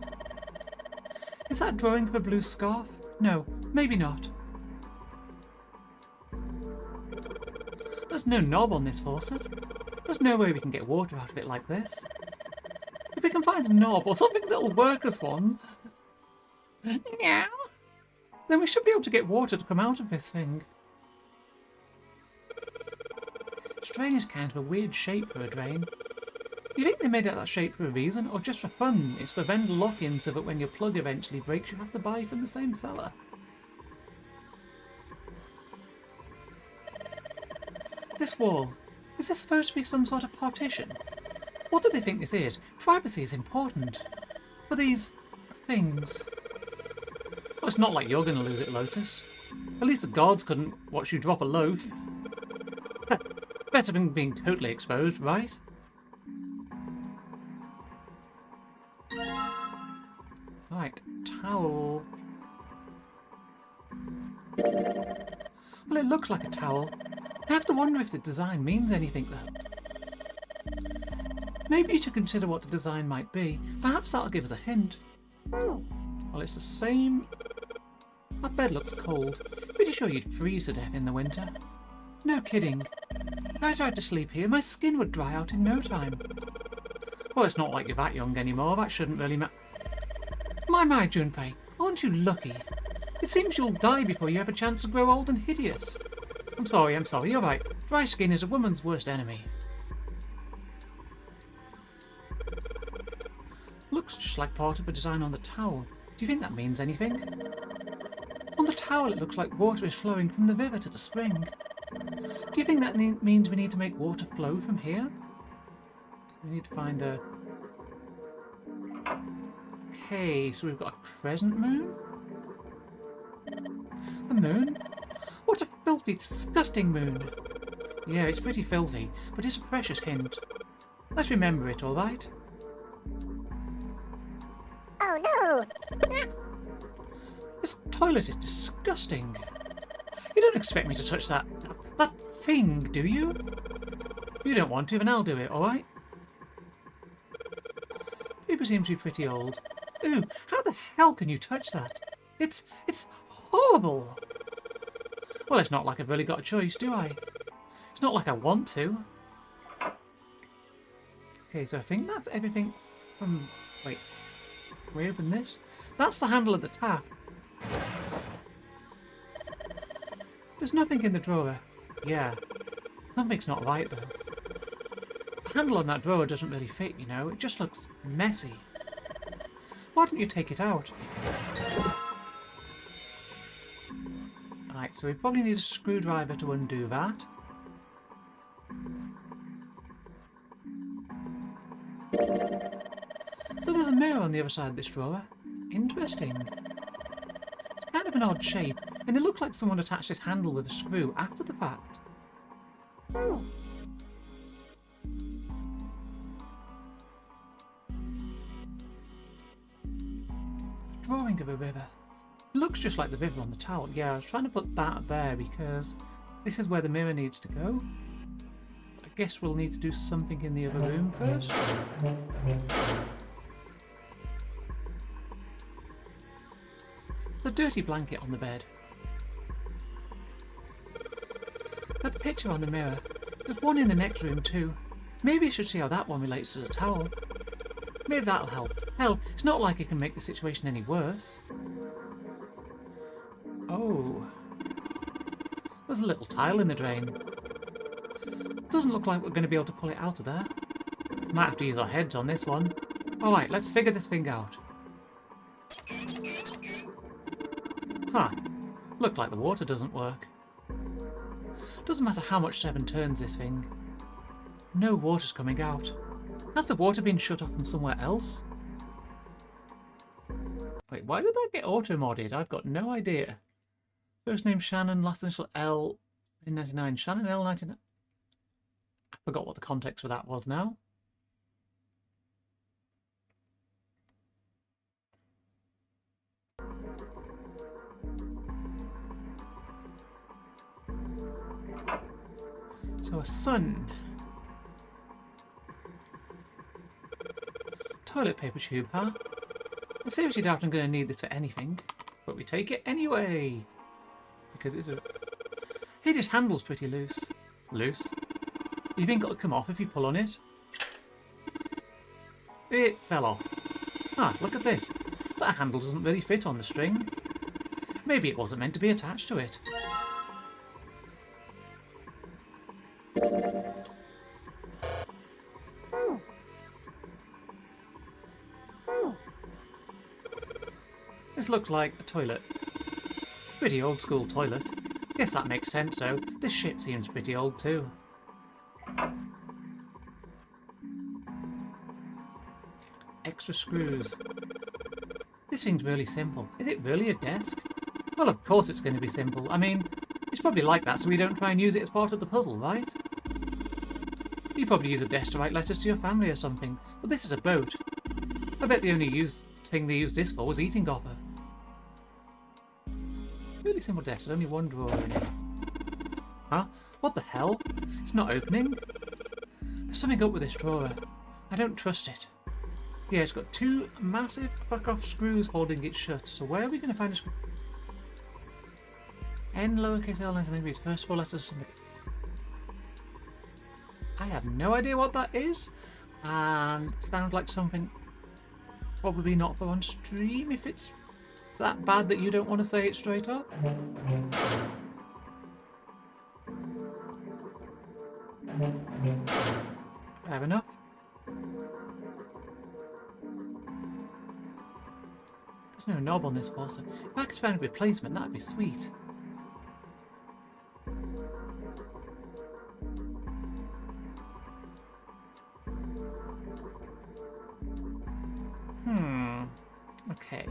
Is that drawing of a blue scarf? No, maybe not. There's no knob on this faucet. There's no way we can get water out of it like this. If we can find a knob or something that'll work as one, meow, then we should be able to get water to come out of this thing. This drain is kind of a weird shape for a drain. Do you think they made it that shape for a reason, or just for fun? It's for vendor lock-in so that when your plug eventually breaks you have to buy from the same seller. This wall, is this supposed to be some sort of partition? What do they think this is? Privacy is important. For these... things. Well, it's not like you're going to lose it, Lotus. At least the guards couldn't watch you drop a loaf. Better than being totally exposed, right? Right, towel. Well, it looks like a towel. I have to wonder if the design means anything, though. Maybe you should consider what the design might be. Perhaps that'll give us a hint. Well, it's the same... That bed looks cold. Pretty sure you'd freeze to death in the winter. No kidding. If I tried to sleep here, my skin would dry out in no time. Well, it's not like you're that young anymore. That shouldn't really matter. My, Junpei, aren't you lucky? It seems you'll die before you have a chance to grow old and hideous. I'm sorry, you're right. Dry skin is a woman's worst enemy. Looks just like part of a design on the towel. Do you think that means anything? On the towel it looks like water is flowing from the river to the spring. Do you think that means we need to make water flow from here? We need to find a... Okay, so we've got a crescent moon? A moon? What a filthy, disgusting moon! Yeah, it's pretty filthy, but it's a precious hint. Let's remember it, alright? Oh no! This toilet is disgusting. You don't expect me to touch that thing, do you? You don't want to, then I'll do it, alright? People seem to be pretty old. Ooh, how the hell can you touch that? It's horrible! Well, it's not like I've really got a choice, do I? It's not like I want to. Okay, so I think that's everything from... Wait, can we open this? That's the handle of the tap. There's nothing in the drawer. Yeah, something's not right though. The handle on that drawer doesn't really fit, you know. It just looks messy. Why don't you take it out? Right, so we probably need a screwdriver to undo that. So there's a mirror on the other side of this drawer. Interesting. It's kind of an odd shape, and it looks like someone attached this handle with a screw after the fact. Drawing of a river. It looks just like the river on the towel. Yeah, I was trying to put that there because this is where the mirror needs to go. I guess we'll need to do something in the other room first. The dirty blanket on the bed. picture on the mirror. There's one in the next room too. Maybe I should see how that one relates to the towel. Maybe that'll help. Hell, it's not like it can make the situation any worse. Oh. There's a little tile in the drain. Doesn't look like we're going to be able to pull it out of there. Might have to use our heads on this one. Alright, let's figure this thing out. Huh. Looked like the water doesn't work. Doesn't matter how much 7 turns this thing. No water's coming out. Has the water been shut off from somewhere else? Wait, why did that get auto-modded? I've got no idea. First name Shannon, last initial L in 99. Shannon L 99. I forgot what the context for that was now. So a sun. Toilet paper tube, huh? I seriously doubt I'm going to need this for anything, but we take it anyway. Because it's a... Hey, this handle's pretty loose. Loose? You think it'll come off if you pull on it? It fell off. Ah, look at this. That handle doesn't really fit on the string. Maybe it wasn't meant to be attached to it. This looks like a toilet. Pretty old school toilet. Guess that makes sense though. This ship seems pretty old too. Extra screws. This thing's really simple. Is it really a desk? Well, of course it's going to be simple. I mean, it's probably like that so we don't try and use it as part of the puzzle, right? You probably use a desk to write letters to your family or something, but this is a boat. I bet the only thing they used this for was eating gopher. Really simple desk, there's only one drawer in it. Huh? What the hell? It's not opening? There's something up with this drawer. I don't trust it. Yeah, it's got 2 massive fuck-off screws holding it shut, so where are we going to find a screw? N lowercase l lines and English, first 4 letters. I have no idea what that is, and sounds like something probably not for on stream if it's that bad that you don't want to say it straight up. I have enough. There's no knob on this faucet. If I could find a replacement, that'd be sweet. Okay.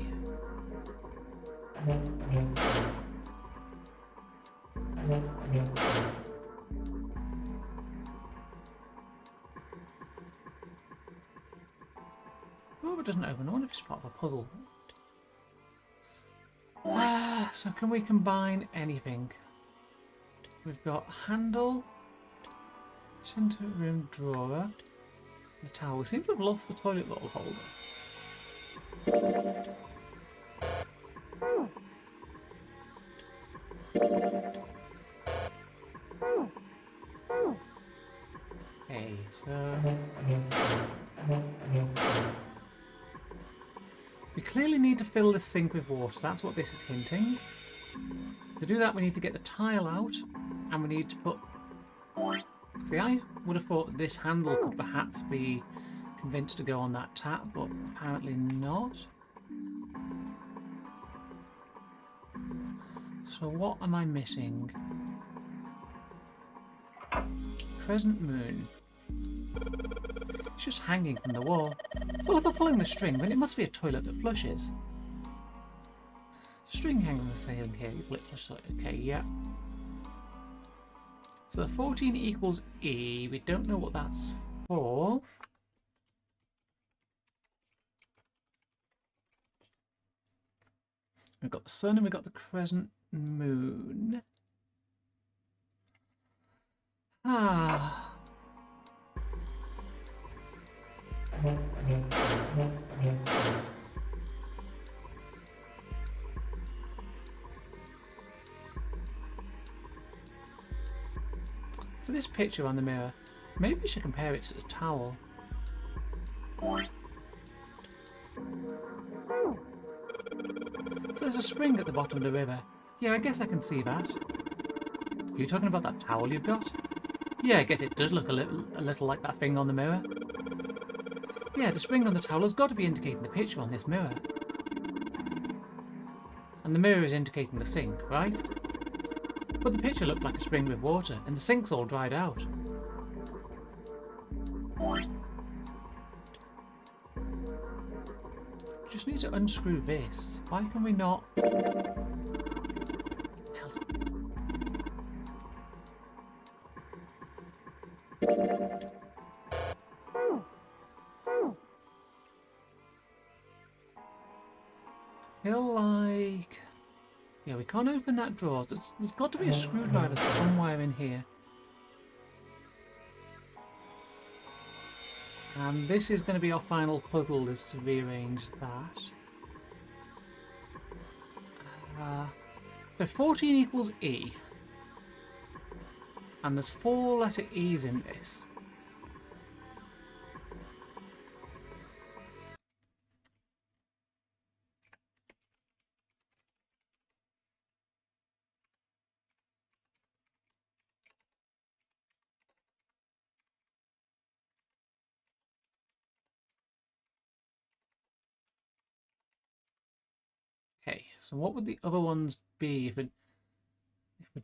Oh, it doesn't open. I wonder if it's part of a puzzle. So can we combine anything? We've got handle, center room drawer, the towel. We seem to have lost the toilet roll holder. Okay, so we clearly need to fill the sink with water. That's what this is hinting. To do that, we need to get the tile out, and we need to put... See, I would have thought this handle could perhaps be convinced to go on that tap, but apparently not. So what am I missing? Crescent moon. It's just hanging from the wall. Well, if I'm pulling the string, then it must be a toilet that flushes. String hanging from the ceiling here. Okay, yeah. So the 14 equals E. We don't know what that's for. We've got the sun and we've got the crescent moon. Ah. this picture on the mirror, maybe we should compare it to the towel. So there's a spring at the bottom of the river. Yeah, I guess I can see that. Are you talking about that towel you've got? Yeah, I guess it does look a little like that thing on the mirror. Yeah, the spring on the towel has got to be indicating the picture on this mirror. And the mirror is indicating the sink, right? But the picture looked like a spring with water, and the sink's all dried out. Just need to unscrew this. Why can we not? Feel like... Yeah, we can't open that drawer. There's got to be a screwdriver somewhere in here. And this is going to be our final puzzle, is to rearrange that. So 14 equals E. And there's 4 letter E's in this. Okay, so what would the other ones be if we're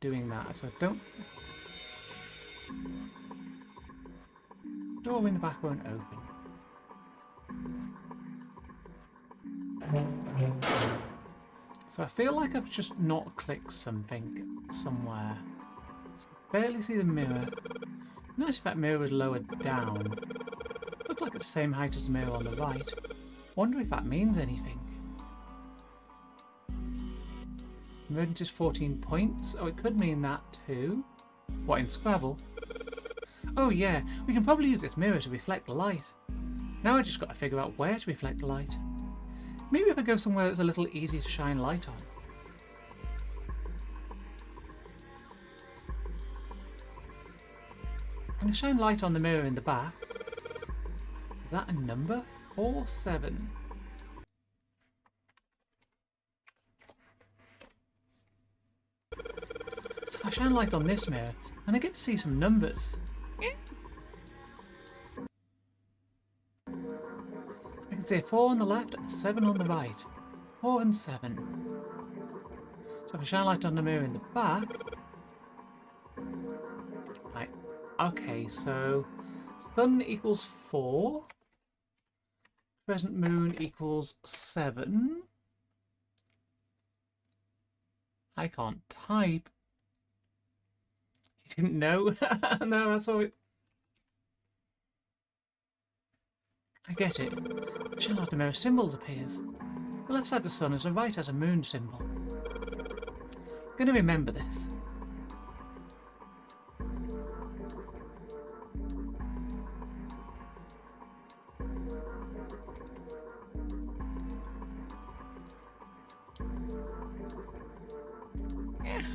doing that? So don't... Door in the back won't open. So I feel like I've just not clicked something somewhere. So I barely see the mirror. Notice if that mirror was lowered down. Looked like it's the same height as the mirror on the right. Wonder if that means anything. Emergency is 14 points. Oh, it could mean that too. What, in Scrabble? Oh yeah, we can probably use this mirror to reflect the light. Now I just got to figure out where to reflect the light. Maybe if I go somewhere that's a little easier to shine light on. I'm going to shine light on the mirror in the back. Is that a number? 4, 7. So if I shine light on this mirror, and I get to see some numbers. I can see a 4 on the left and a 7 on the right. 4 and 7. So if I shine light on the mirror in the back... Right, okay, so sun equals 4. Crescent moon equals 7. I can't type. You didn't know? No, I saw it. I get it. Shine light on the mirror symbols appears. The left side of the sun is the right has a moon symbol. I'm going to remember this.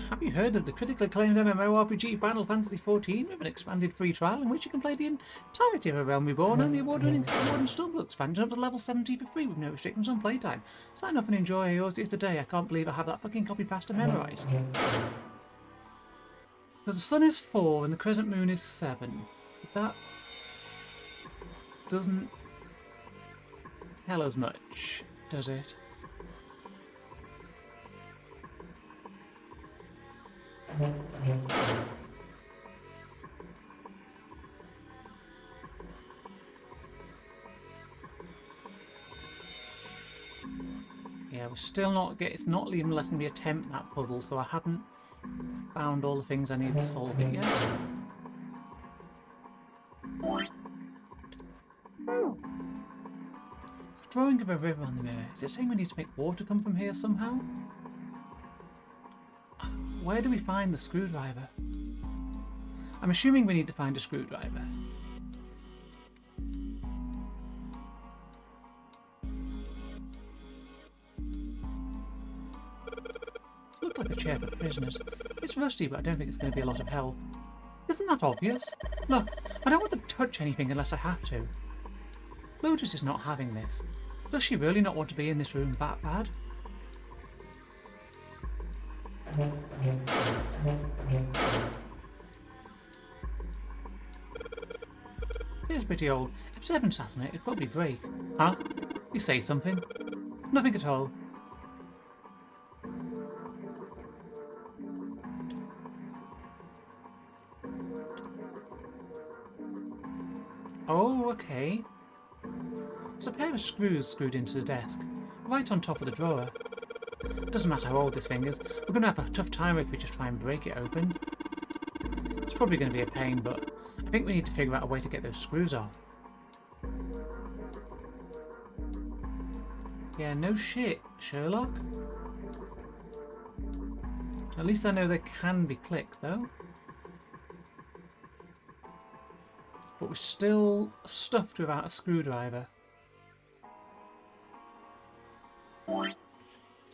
Have you heard of the critically acclaimed MMORPG Final Fantasy XIV with an expanded free trial in which you can play the entirety of A Realm Reborn and the award-winning Sword and Stumble expansion up to level 70 for free with no restrictions on playtime? Sign up and enjoy yours today. I can't believe I have that fucking copy pasta memorised. So the sun is 4 and the crescent moon is 7. But that doesn't tell us much, does it? Yeah, we're still not it's not even letting me attempt that puzzle, so I haven't found all the things I need to solve it yet. So drawing of a river on the mirror. Is it saying we need to make water come from here somehow? Where do we find the screwdriver? I'm assuming we need to find a screwdriver. Looks like a chair for prisoners. It's rusty, but I don't think it's going to be a lot of help. Is isn't that obvious? Look, I don't want to touch anything unless I have to. Lotus is not having this. Does she really not want to be in this room that bad? It's pretty old. If Seven sat on it, it'd probably break. Huh? You say something? Nothing at all. Oh, okay. There's a pair of screws screwed into the desk, right on top of the drawer. Doesn't matter how old this thing is, we're going to have a tough time if we just try and break it open. It's probably going to be a pain, but I think we need to figure out a way to get those screws off. Yeah, no shit, Sherlock. At least I know they can be clicked, though. But we're still stuffed without a screwdriver.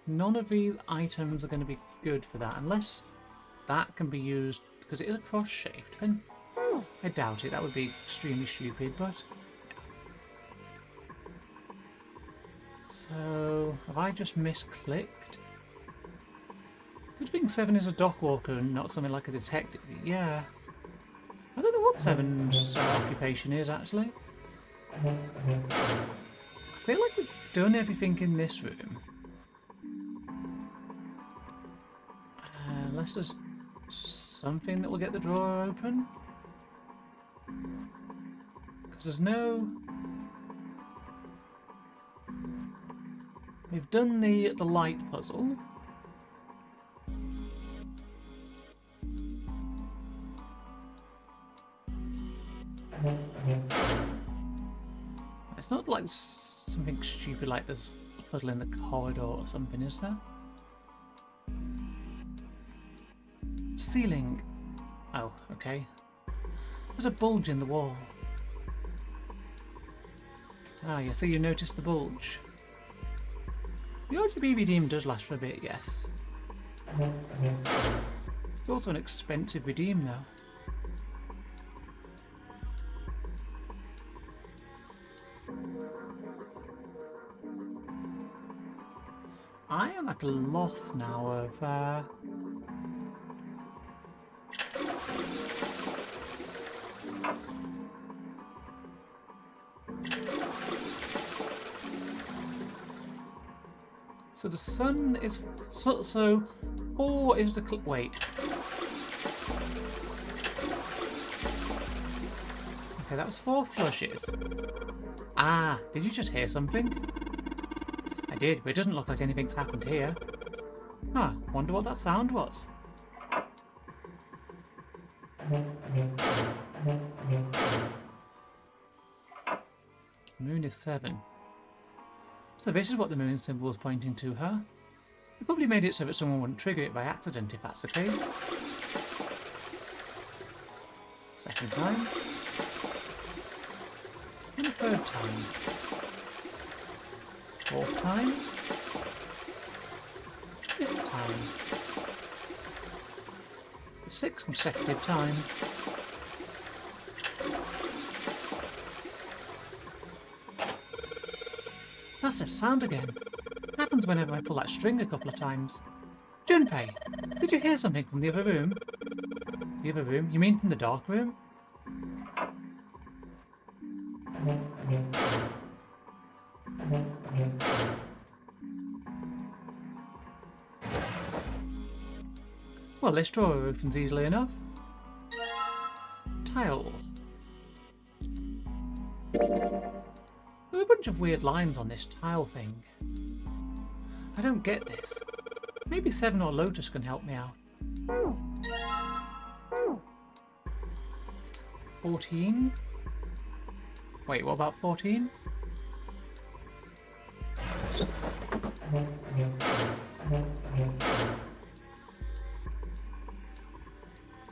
None of these items are going to be good for that, unless that can be used, because it is a cross-shaped thing. I doubt it, that would be extremely stupid, but... So, have I just misclicked? Good thing 7 is a dock walker and not something like a detective. Yeah. I don't know what 7's occupation is, actually. I feel like we've done everything in this room. Unless there's something that will get the drawer open. Because there's no... We've done the light puzzle. It's not like something stupid like there's a puzzle in the corridor or something, is there? Ceiling. Oh, okay. There's a bulge in the wall. Ah, yeah, so you noticed the bulge. The RGB redeem does last for a bit, yes. It's also an expensive redeem, though. I am at a loss now of, So the sun is... So 4 is the... Wait. Okay, that was 4 flushes. Ah, did you just hear something? I did, but it doesn't look like anything's happened here. Huh, wonder what that sound was. Moon is 7. So this is what the moon symbol was pointing to, huh? We probably made it so that someone wouldn't trigger it by accident if that's the case. Second time. And a third time. Fourth time. Fifth time. It's the 6th consecutive time. That's the sound again. Happens whenever I pull that string a couple of times. Junpei, did you hear something from the other room? The other room? You mean from the dark room? Well, this drawer opens easily enough. Tiles. There are a bunch of weird lines on this tile thing. I don't get this. Maybe 7 or Lotus can help me out. 14? Wait, what about 14? The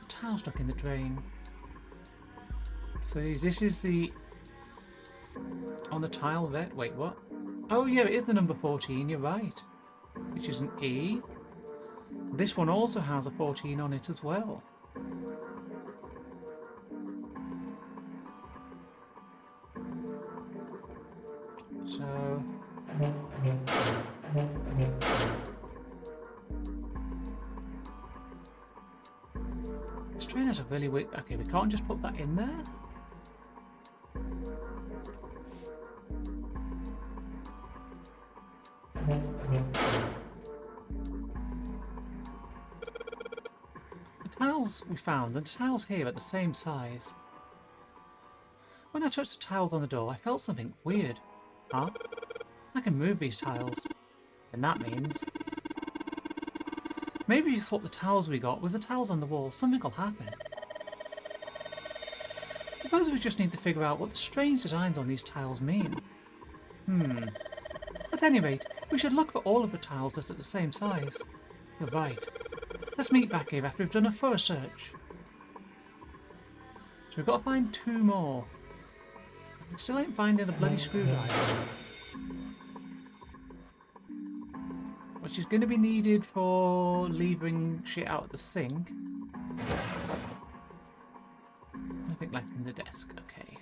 tile stuck in the drain. So this is the... On the tile there? Wait, what? Oh yeah, it is the number 14, you're right. Which is an E. This one also has a 14 on it as well. So... This train has a really weird... Okay, we can't just put that in there. The tiles we found and the tiles here are the same size. When I touched the tiles on the door, I felt something weird. Huh? I can move these tiles. And that means... Maybe if you swap the tiles we got with the tiles on the wall, something will happen. Suppose we just need to figure out what the strange designs on these tiles mean. At any rate, we should look for all of the tiles that are the same size. You're right. Let's meet back here after we've done a thorough search. So we've got to find 2 more. We still ain't finding a bloody screwdriver. Which is going to be needed for leaving shit out of the sink. Nothing left in the desk, okay.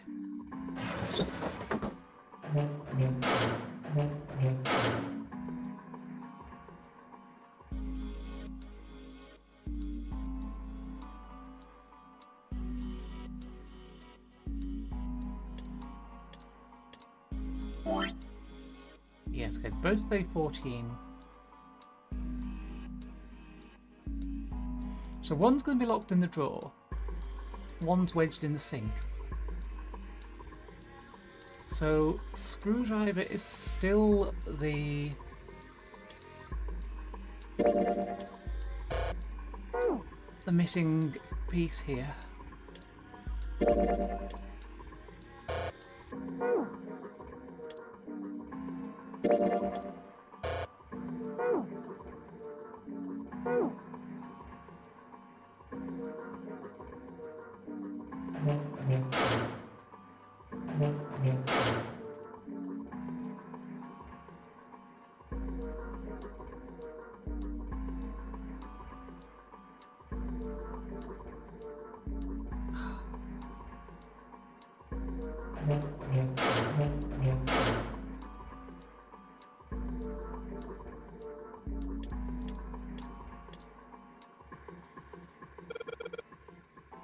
Yes, okay, both say 14. So one's going to be locked in the drawer, one's wedged in the sink. So screwdriver is still the missing piece here.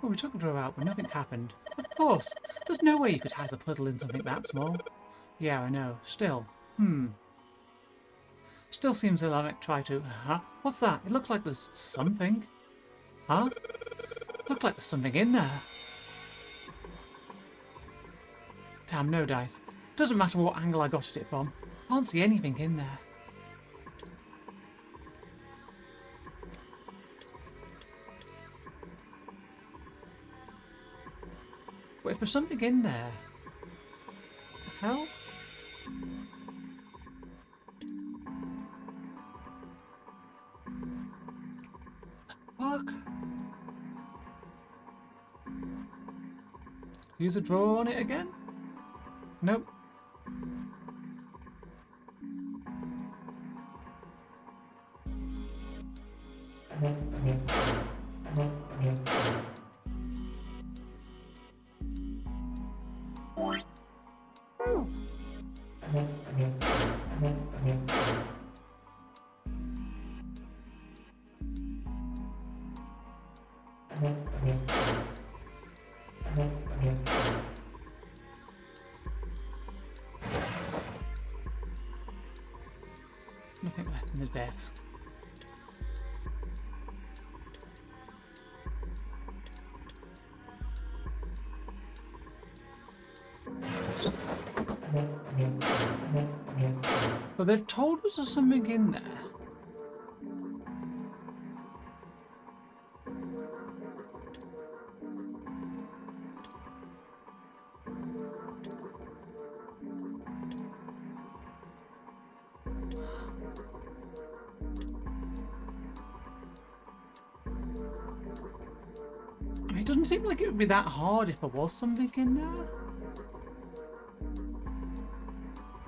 Well, we took the drawer out, but nothing happened. Of course, there's no way you could hide a puddle in something that small. Yeah, I know. Still, Still seems a like try to... Huh? What's that? It looks like there's something. Huh? Looks like there's something in there. Damn, no dice. Doesn't matter what angle I got at it from. Can't see anything in there. But if there's something in there... The hell? Fuck? Use a drawer on it again? Nope. Nothing left in the desk. But they've told us there's something in there. I mean, it doesn't seem like it would be that hard if there was something in there.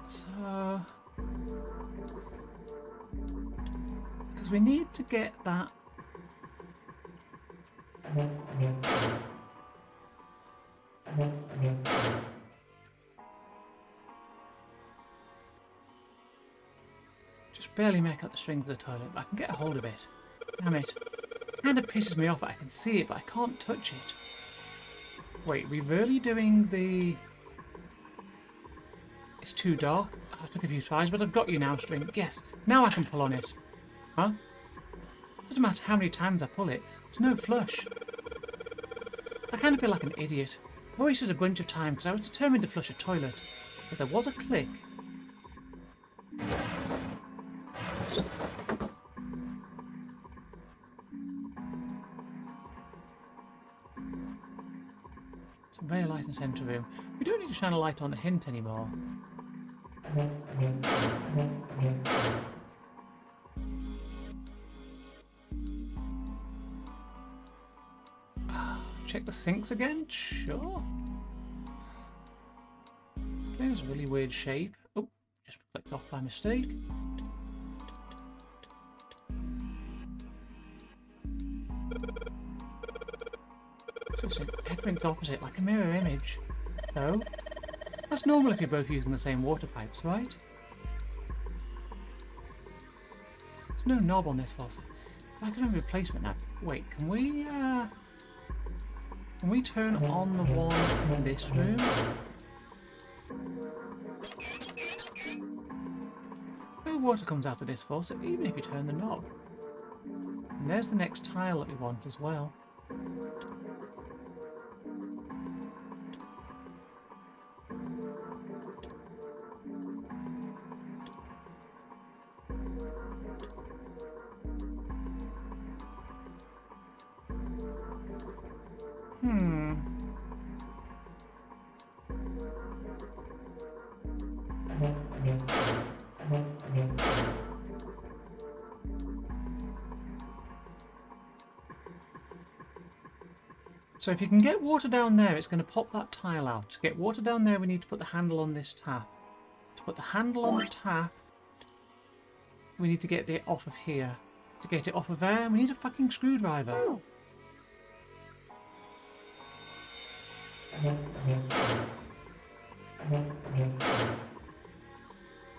So... because we need to get that... Just barely make out the string for the toilet, but I can get a hold of it. Damn it. It kind of pisses me off that I can see it, but I can't touch it. Wait, we really doing the... It's too dark. I took a few tries, but I've got you now, string. Yes, now I can pull on it. Huh? Doesn't matter how many times I pull it, there's no flush. I kind of feel like an idiot. I wasted a bunch of time because I was determined to flush a toilet. But there was a click. It's a very light and centre room. We don't need to shine a light on the hint anymore. Check the sinks again? Sure. It's a really weird shape. Oh, just clicked off by mistake. So everything's opposite, like a mirror image. So, that's normal if you're both using the same water pipes, right? There's no knob on this faucet. If I could have a replacement now. Wait, can we turn on the one in this room? No water comes out of this faucet, even if you turn the knob. And there's the next tile that we want as well. So if you can get water down there, it's going to pop that tile out. To get water down there, we need to put the handle on this tap. To put the handle on the tap, we need to get it off of here. To get it off of there, we need a fucking screwdriver.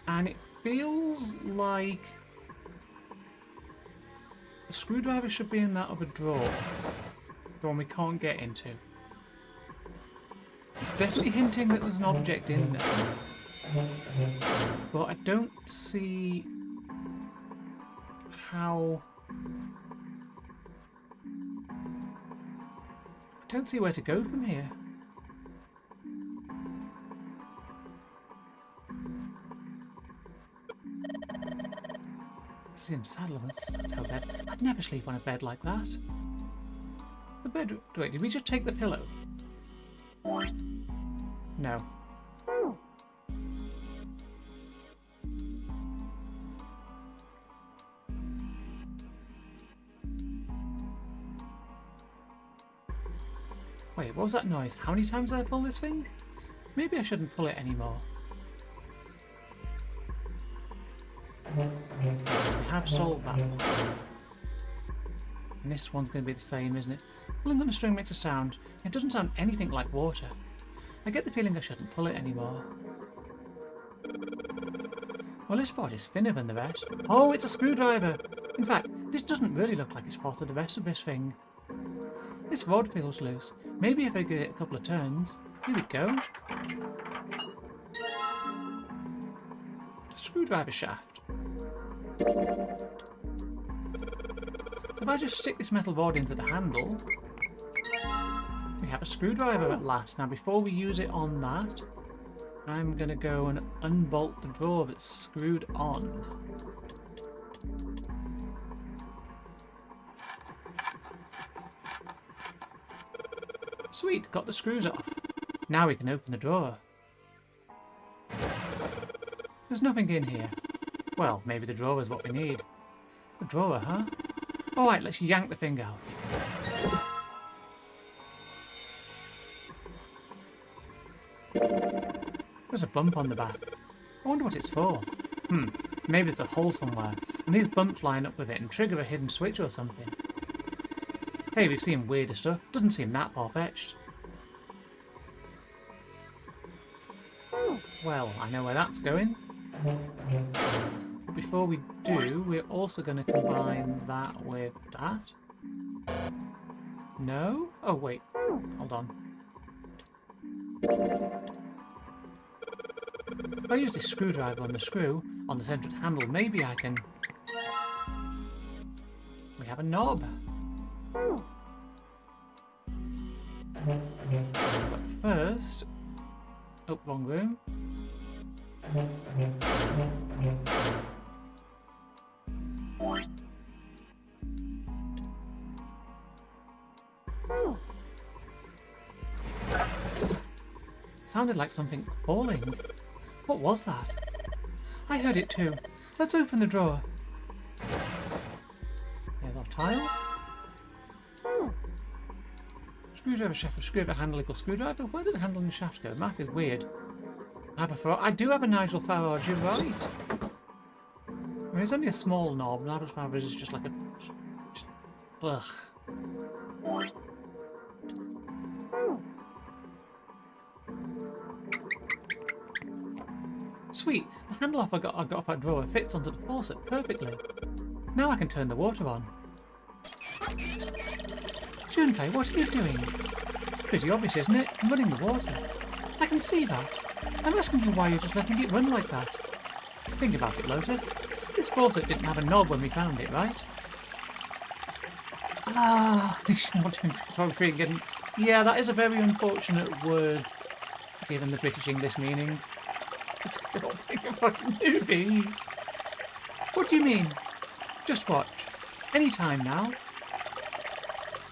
And it feels like the screwdriver should be in that other drawer. The one we can't get into. It's definitely hinting that there's an object in there. But I don't see how... I don't see where to go from here. This is in Saddleman's bed. I'd never sleep on a bed like that. The bed... Wait, did we just take the pillow? No. Wait, what was that noise? How many times did I pull this thing? Maybe I shouldn't pull it anymore. We have solved that one. And this one's going to be the same, isn't it? Pulling on the string makes a sound. It doesn't sound anything like water. I get the feeling I shouldn't pull it anymore. Well, this part is thinner than the rest. Oh, it's a screwdriver! In fact, this doesn't really look like it's part of the rest of this thing. This rod feels loose. Maybe if I give it a couple of turns. Here we go. Screwdriver shaft. If I just stick this metal rod into the handle, we have a screwdriver at last. Now before we use it on that, I'm going to go and unbolt the drawer that's screwed on. Sweet, got the screws off. Now we can open the drawer. There's nothing in here. Well, maybe the drawer is what we need. The drawer, huh? Alright, let's yank the thing out. There's a bump on the back. I wonder what it's for. Maybe there's a hole somewhere, and these bumps line up with it and trigger a hidden switch or something. Hey, we've seen weirder stuff. Doesn't seem that far-fetched. Well, I know where that's going. But before we do, we're also going to combine that with that. No? Oh, wait. Hold on. If I use this screwdriver on the screw, on the centered handle, maybe I can... We have a knob. But first... Oh, wrong room. Sounded like something falling. What was that? I heard it too. Let's open the drawer. There's our tile. Screwdriver shaft with screwdriver handle equals screwdriver. Where did the handle and shaft go? Math is weird. I do have a Nigel Farage, you're right. I mean, it's only a small knob. Nigel Farage is just like a... ugh. Sweet, the handle off I got off that drawer fits onto the faucet perfectly. Now I can turn the water on. Junpei, what are you doing? It's pretty obvious, isn't it? I'm running the water. I can see that. I'm asking you why you're just letting it run like that. Think about it, Lotus. This faucet didn't have a knob when we found it, right? Ah, photography again. Yeah, that is a very unfortunate word, given the British English meaning. It's a fucking movie. What do you mean? Just watch. Any time now.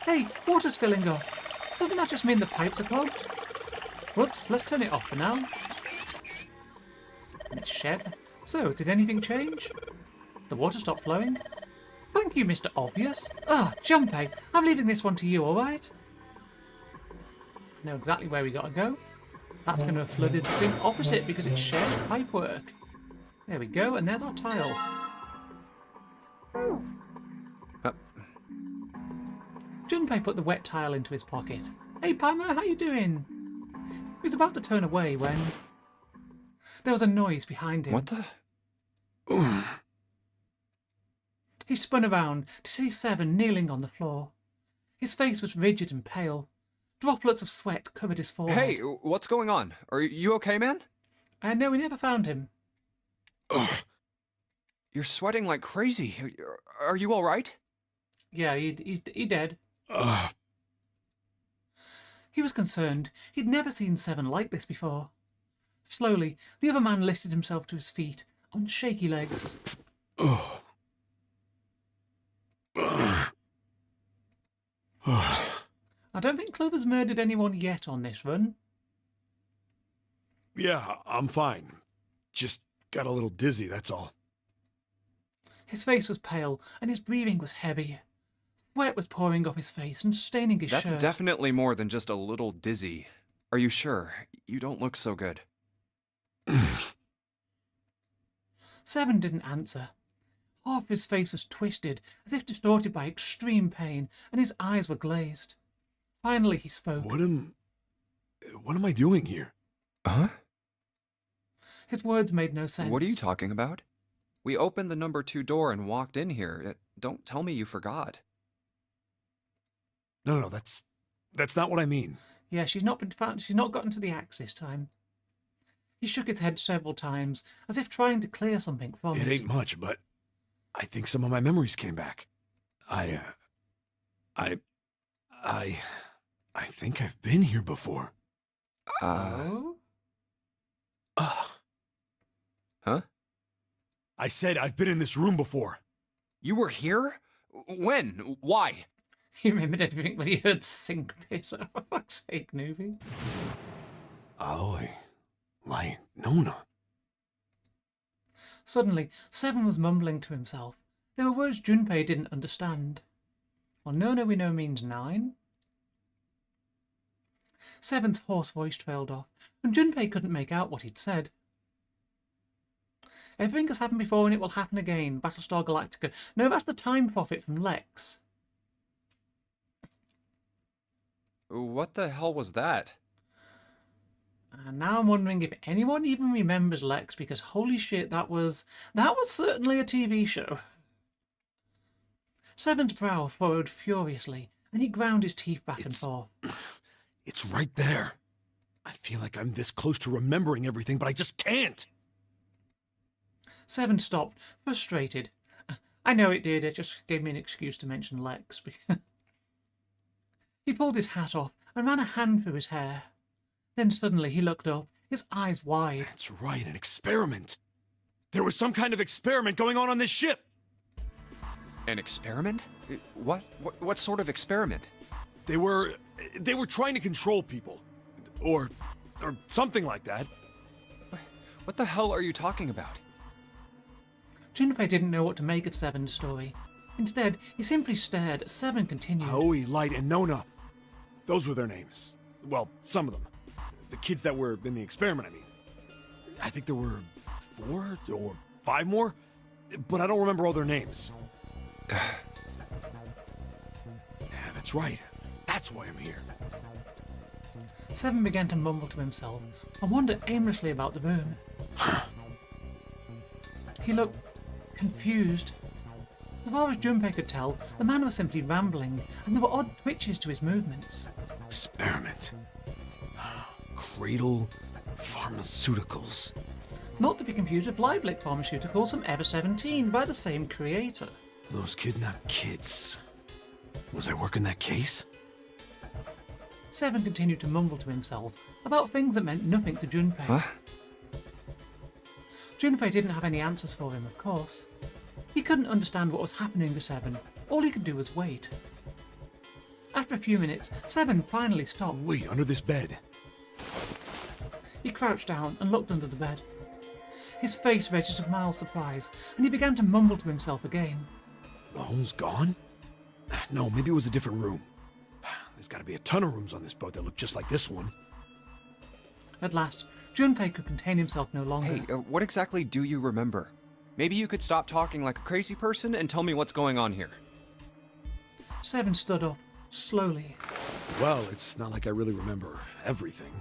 Hey, water's filling up. Doesn't that just mean the pipes are clogged? Whoops, let's turn it off for now. It's shed. So, did anything change? The water stopped flowing? Thank you, Mr. Obvious. Ah, Junpei, I'm leaving this one to you, alright? I know exactly where we gotta go. That's going to have flooded the sink opposite because it's shared pipework. There we go, and there's our tile. Junpei put the wet tile into his pocket. Hey, Paimon, how you doing? He was about to turn away when... there was a noise behind him. What the? He spun around to see Seven kneeling on the floor. His face was rigid and pale. Droplets of sweat covered his forehead. Hey, what's going on? Are you okay, man? No, we never found him. You're sweating like crazy. Are you all right? Yeah, he dead. He was concerned. He'd never seen Seven like this before. Slowly, the other man lifted himself to his feet, on shaky legs. I don't think Clover's murdered anyone yet on this run. Yeah, I'm fine. Just got a little dizzy, that's all. His face was pale, and his breathing was heavy. Sweat was pouring off his face and staining his shirt. That's definitely more than just a little dizzy. Are you sure? You don't look so good. Seven didn't answer. Half his face was twisted, as if distorted by extreme pain, and his eyes were glazed. Finally he spoke. What am I doing here? Huh? His words made no sense. What are you talking about? We opened the number 2 door and walked in here. Don't tell me you forgot. No, that's not what I mean. Yeah, she's not been found. She's not gotten to the axe this time. He shook his head several times, as if trying to clear something from it. It ain't much, but I think some of my memories came back. I think I've been here before. Oh? Huh? I said I've been in this room before. You were here? When? Why? He remembered everything when he heard sink piss. Oh, for fuck's sake, Nuvi. Aoi. Like Nona. Suddenly, Seven was mumbling to himself. There were words Junpei didn't understand. Well, Nona we know means 9. Seven's hoarse voice trailed off, and Junpei couldn't make out what he'd said. Everything has happened before and it will happen again. Battlestar Galactica. No, that's the Time Prophet from Lex. What the hell was that? And now I'm wondering if anyone even remembers Lex, because holy shit, that was certainly a TV show. Seven's brow furrowed furiously, and he ground his teeth back and forth. It's right there. I feel like I'm this close to remembering everything, but I just can't. Seven stopped, frustrated. I know it did, it just gave me an excuse to mention Lex. He pulled his hat off and ran a hand through his hair. Then suddenly he looked up, his eyes wide. That's right, an experiment. There was some kind of experiment going on this ship. An experiment? What sort of experiment? They were trying to control people. Or something like that. What the hell are you talking about? Junpei didn't know what to make of Seven's story. Instead, he simply stared as Seven continued. Aoi, Light, and Nona. Those were their names. Well, some of them. The kids that were in the experiment, I mean. I think there were 4 or 5 more, but I don't remember all their names. Yeah, that's right. That's why I'm here. Seven began to mumble to himself and wandered aimlessly about the room. He looked confused. As far as Junpei could tell, the man was simply rambling, and there were odd twitches to his movements. Experiment. Cradle Pharmaceuticals. Not to be confused with Lieblich Pharmaceuticals from Ever 17 by the same creator. Those kidnapped kids. Was I working that case? Seven continued to mumble to himself about things that meant nothing to Junpei. Huh? Junpei didn't have any answers for him, of course. He couldn't understand what was happening to Seven. All he could do was wait. After a few minutes, Seven finally stopped. Wait, under this bed. He crouched down and looked under the bed. His face registered mild surprise, and he began to mumble to himself again. The hole's gone? No, maybe it was a different room. There's got to be a ton of rooms on this boat that look just like this one. At last, Junpei could contain himself no longer. Hey, what exactly do you remember? Maybe you could stop talking like a crazy person and tell me what's going on here. Seven stood up, slowly. Well, it's not like I really remember everything.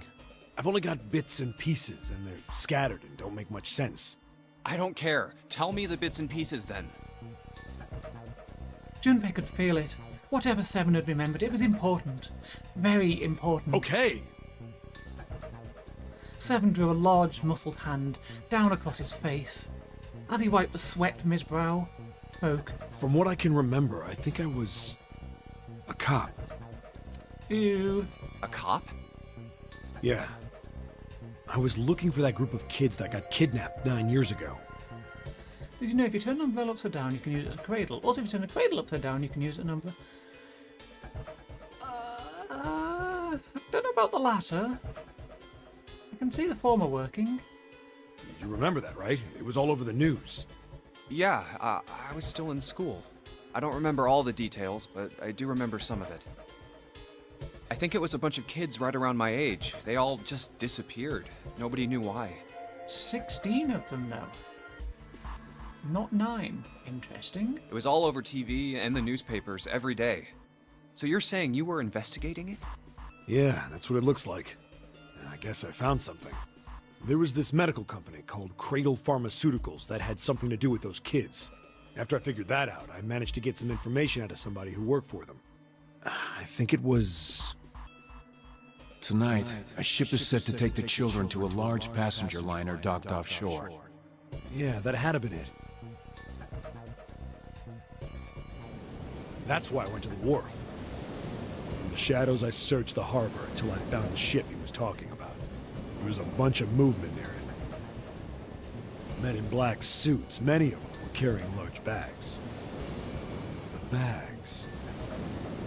I've only got bits and pieces, and they're scattered and don't make much sense. I don't care. Tell me the bits and pieces then. Junpei could feel it. Whatever Seven had remembered, it was important. Very important. Okay! Seven drew a large, muscled hand down across his face. As he wiped the sweat from his brow, spoke. From what I can remember, I think I was a cop. Ew. A cop? Yeah. I was looking for that group of kids that got kidnapped 9 years ago. Did you know if you turn an umbrella upside down, you can use it as a cradle? Also, if you turn a cradle upside down, you can use it as an umbrella. I don't know about the latter. I can see the former working. You remember that, right? It was all over the news. Yeah, I was still in school. I don't remember all the details, but I do remember some of it. I think it was a bunch of kids right around my age. They all just disappeared. Nobody knew why. 16 of them, though. Not 9. Interesting. It was all over TV and the newspapers every day. So you're saying you were investigating it? Yeah, that's what it looks like. And I guess I found something. There was this medical company called Cradle Pharmaceuticals that had something to do with those kids. After I figured that out, I managed to get some information out of somebody who worked for them. I think it was... Tonight, a ship is set to take the children to a large passenger liner docked offshore. Yeah, that had to been it. That's why I went to the wharf. In the shadows, I searched the harbor until I found the ship he was talking about. There was a bunch of movement near it. Men in black suits, many of them were carrying large bags. The bags...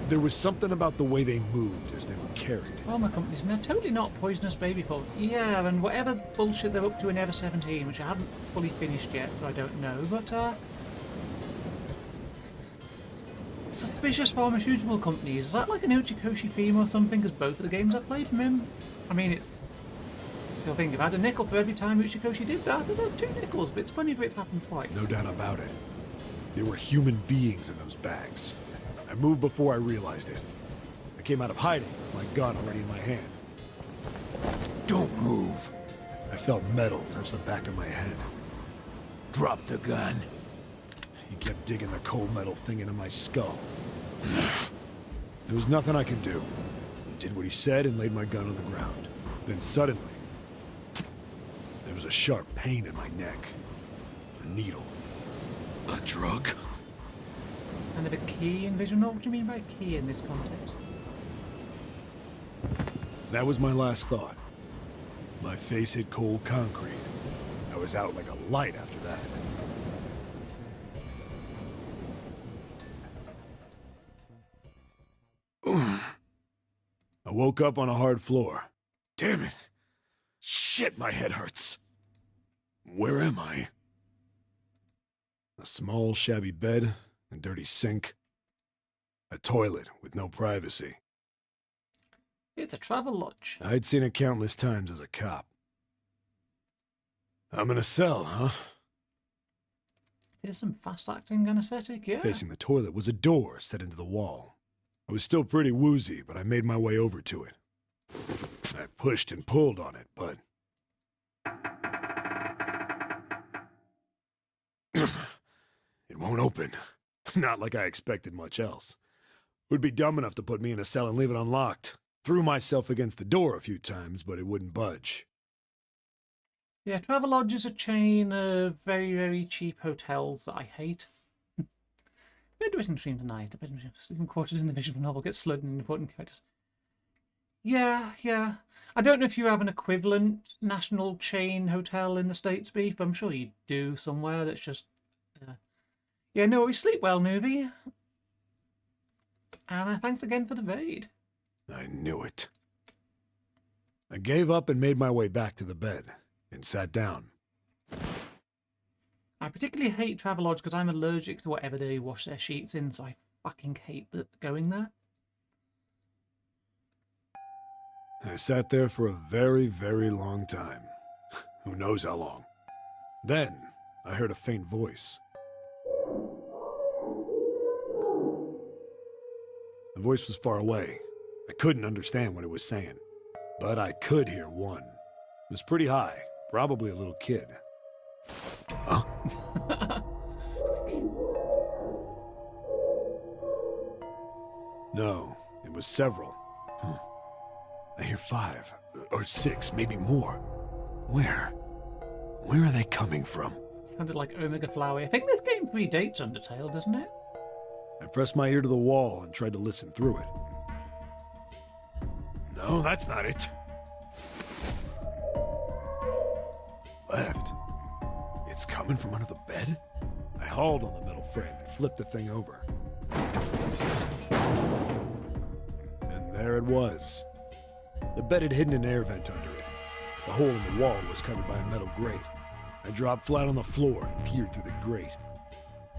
There was something about the way they moved as they were carried. Pharma companies, and they're totally not poisonous baby folk. Yeah, and whatever bullshit they're up to in Ever 17, which I haven't fully finished yet, so I don't know, but, suspicious pharmaceutical companies. Is that like an Uchikoshi theme or something? Because both of the games I played from him, I mean, it's still think if I had a nickel for every time Uchikoshi did that, I'd have 2 nickels, but it's funny if it's happened twice. No doubt about it. There were human beings in those bags. I moved before I realized it. I came out of hiding with my gun already in my hand. Don't move. I felt metal touch the back of my head. Drop the gun. He kept digging the cold metal thing into my skull. There was nothing I could do. I did what he said and laid my gun on the ground. Then suddenly, there was a sharp pain in my neck. A needle. A drug? And a key in vision. What do you mean by key in this context? That was my last thought. My face hit cold concrete. I was out like a light after that. I woke up on a hard floor. Damn it! Shit, my head hurts. Where am I? A small, shabby bed, a dirty sink, a toilet with no privacy. It's a travel lodge. I'd seen it countless times as a cop. I'm in a cell, huh? There's some fast-acting anesthetic, yeah. Facing the toilet was a door set into the wall. I was still pretty woozy, but I made my way over to it. I pushed and pulled on it, but... it won't open. Not like I expected much else. It would be dumb enough to put me in a cell and leave it unlocked. Threw myself against the door a few times, but it wouldn't budge. Yeah, Travelodge is a chain of very, very cheap hotels that I hate. Bedwetting stream tonight. The bedroom sleeping quarters in the visual novel gets flooded in important characters. Yeah. I don't know if you have an equivalent national chain hotel in the States, Beef, but I'm sure you do somewhere that's just... Yeah, no, we Sleep Well movie. And thanks again for the raid. I knew it. I gave up and made my way back to the bed and sat down. I particularly hate Travelodge because I'm allergic to whatever they wash their sheets in, so I fucking hate going there. I sat there for a very, very long time. Who knows how long. Then, I heard a faint voice. The voice was far away. I couldn't understand what it was saying. But I could hear one. It was pretty high, probably a little kid. Huh? No, it was several. I hear 5, or 6, maybe more. Where? Where are they coming from? Sounded like Omega Flower. I think this game predates Undertale, doesn't it? I pressed my ear to the wall and tried to listen through it. No, that's not it. Left. It's coming from under the bed? I hauled on the metal frame and flipped the thing over. And there it was. The bed had hidden an air vent under it. The hole in the wall was covered by a metal grate. I dropped flat on the floor and peered through the grate.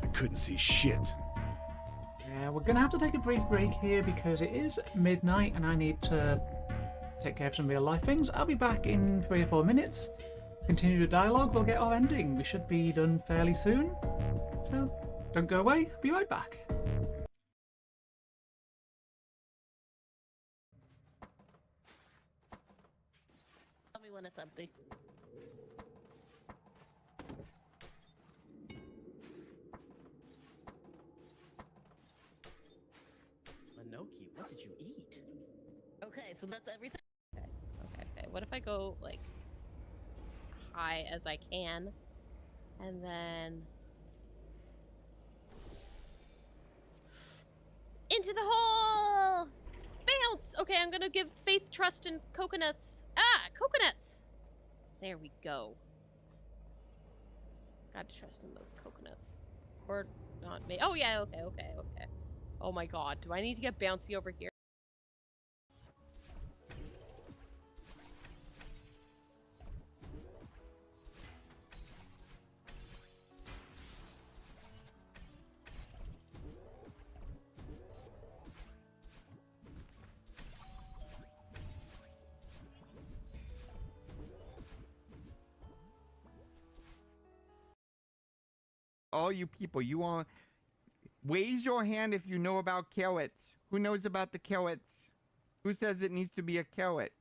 I couldn't see shit. Yeah, we're going to have to take a brief break here because it is midnight and I need to take care of some real life things. I'll be back in 3 or 4 minutes. Continue the dialogue, we'll get our ending. We should be done fairly soon. So, don't go away, I'll be right back. Tell me when it's empty. Minoki, what did you eat? Okay, so that's everything. Okay. What if I go, like, high as I can, and then into the hole! Bounce! Okay, I'm gonna give faith, trust, and coconuts. Coconuts! There we go. Gotta trust in those coconuts. Or not me. Oh yeah, okay. Oh my god, do I need to get bouncy over here? All you people, you all raise your hand if you know about carrots. Who knows about the carrots? Who says it needs to be a carrot?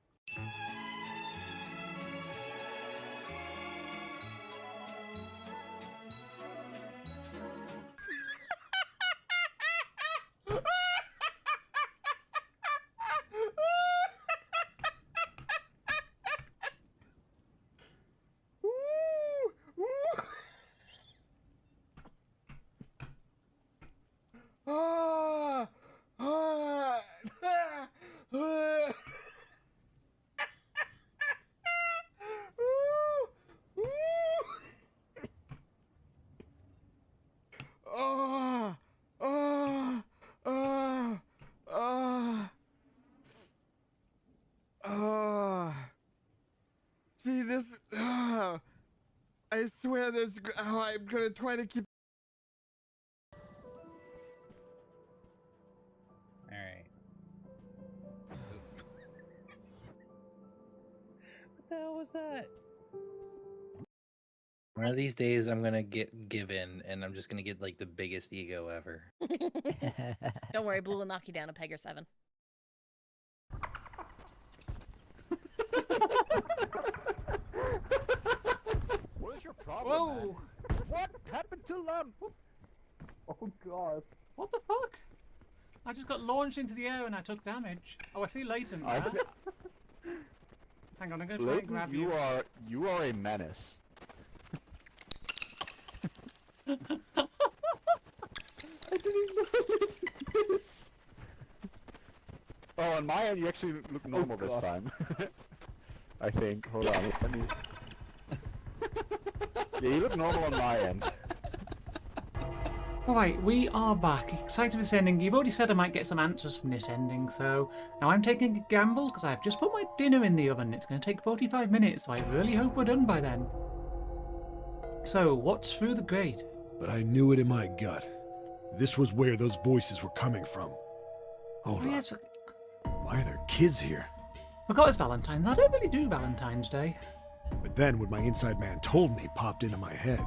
I'm gonna try to keep. All right. What the hell was that? One of these days, I'm gonna give in, and I'm just gonna get like the biggest ego ever. Don't worry, Blue will knock you down a peg or 7. What is your problem? Whoa! Man? What happened to Lem? Oh god. What the fuck? I just got launched into the air and I took damage. Oh, I see Leighton there. Hang on, I'm gonna try and grab you. You are a menace. I didn't know this. Oh, on my end, you actually look normal this time. I think. Hold on, let me. Yeah, you look normal on my end. Alright, we are back. Excited for this ending. You've already said I might get some answers from this ending, so now I'm taking a gamble because I've just put my dinner in the oven. It's going to take 45 minutes, so I really hope we're done by then. So, what's through the grate? But I knew it in my gut. This was where those voices were coming from. Hold on. Yes. Why are there kids here? Forgot it's Valentine's. I don't really do Valentine's Day. But then what my inside man told me popped into my head.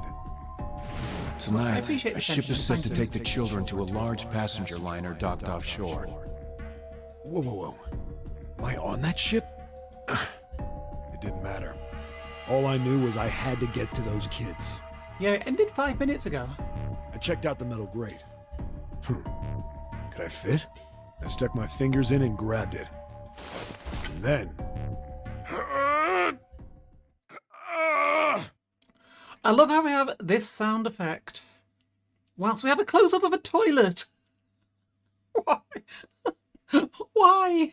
Tonight, appreciate a the ship is set to attention. take the children to a large passenger liner docked offshore. Whoa, whoa, whoa. Am I on that ship? It didn't matter. All I knew was I had to get to those kids. Yeah, it ended 5 minutes ago. I checked out the metal grate. Could I fit? I stuck my fingers in and grabbed it. And then... I love how we have this sound effect whilst we have a close-up of a toilet. Why? Why?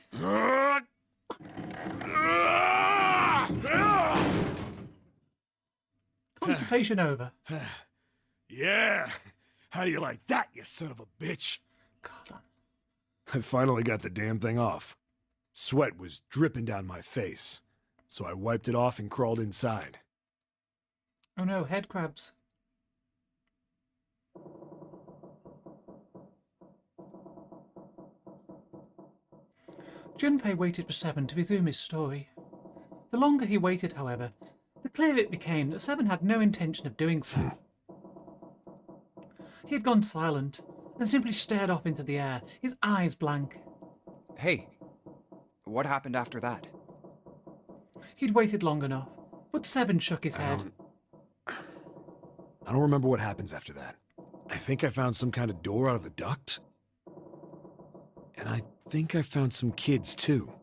Constipation over. Yeah! How do you like that, you son of a bitch? God, I finally got the damn thing off. Sweat was dripping down my face, so I wiped it off and crawled inside. oh no, head crabs. Junpei waited for Seven to resume his story. The longer he waited, however, the clearer it became that Seven had no intention of doing so. He had gone silent and simply stared off into the air, his eyes blank. Hey, what happened after that? He'd waited long enough, but Seven shook his head. I don't remember what happens after that. I think I found some kind of door out of the duct. And I think I found some kids, too.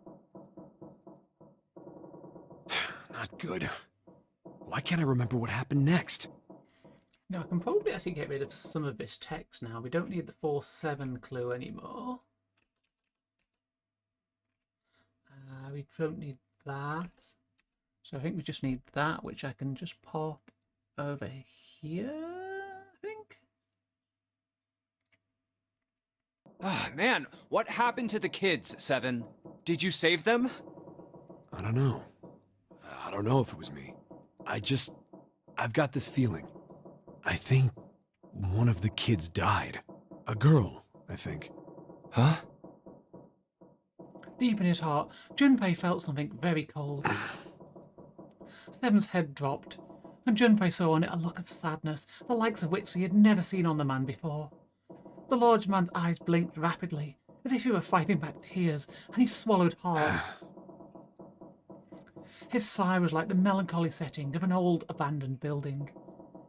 Not good. Why can't I remember what happened next? Now, I can probably actually get rid of some of this text now. We don't need the 4-7 clue anymore. We don't need that. So I think we just need that, which I can just pop over here, I think. Ah, man, what happened to the kids, Seven? Did you save them? I don't know. I don't know if it was me. I've got this feeling. I think one of the kids died. A girl, I think. Huh? Deep in his heart, Junpei felt something very cold. Seven's head dropped, and Junpei saw on it a look of sadness, the likes of which he had never seen on the man before. The large man's eyes blinked rapidly, as if he were fighting back tears, and he swallowed hard. His sigh was like the melancholy setting of an old abandoned building.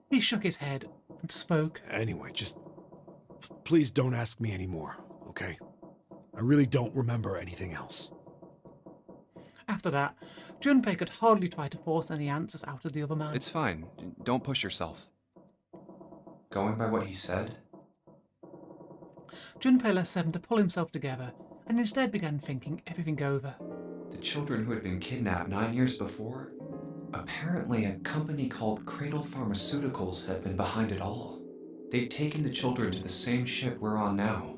He shook his head and spoke. Anyway, just please don't ask me anymore, okay? I really don't remember anything else. After that, Junpei could hardly try to force any answers out of the other man. It's fine. Don't push yourself. Going by what he said? Junpei left Seven to pull himself together, and instead began thinking everything over. The children who had been kidnapped 9 years before? Apparently, a company called Cradle Pharmaceuticals had been behind it all. They'd taken the children to the same ship we're on now.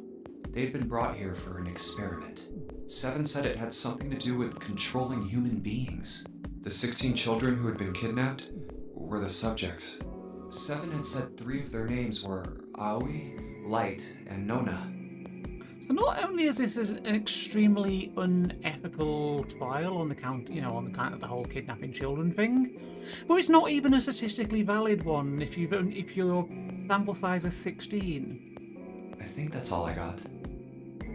They'd been brought here for an experiment. Seven said it had something to do with controlling human beings. The 16 children who had been kidnapped were the subjects. Seven had said 3 of their names were Aoi, Light, and Nona. So not only is this an extremely unethical trial on the count, on the count of the whole kidnapping children thing, but it's not even a statistically valid one if your sample size is 16. I think that's all I got.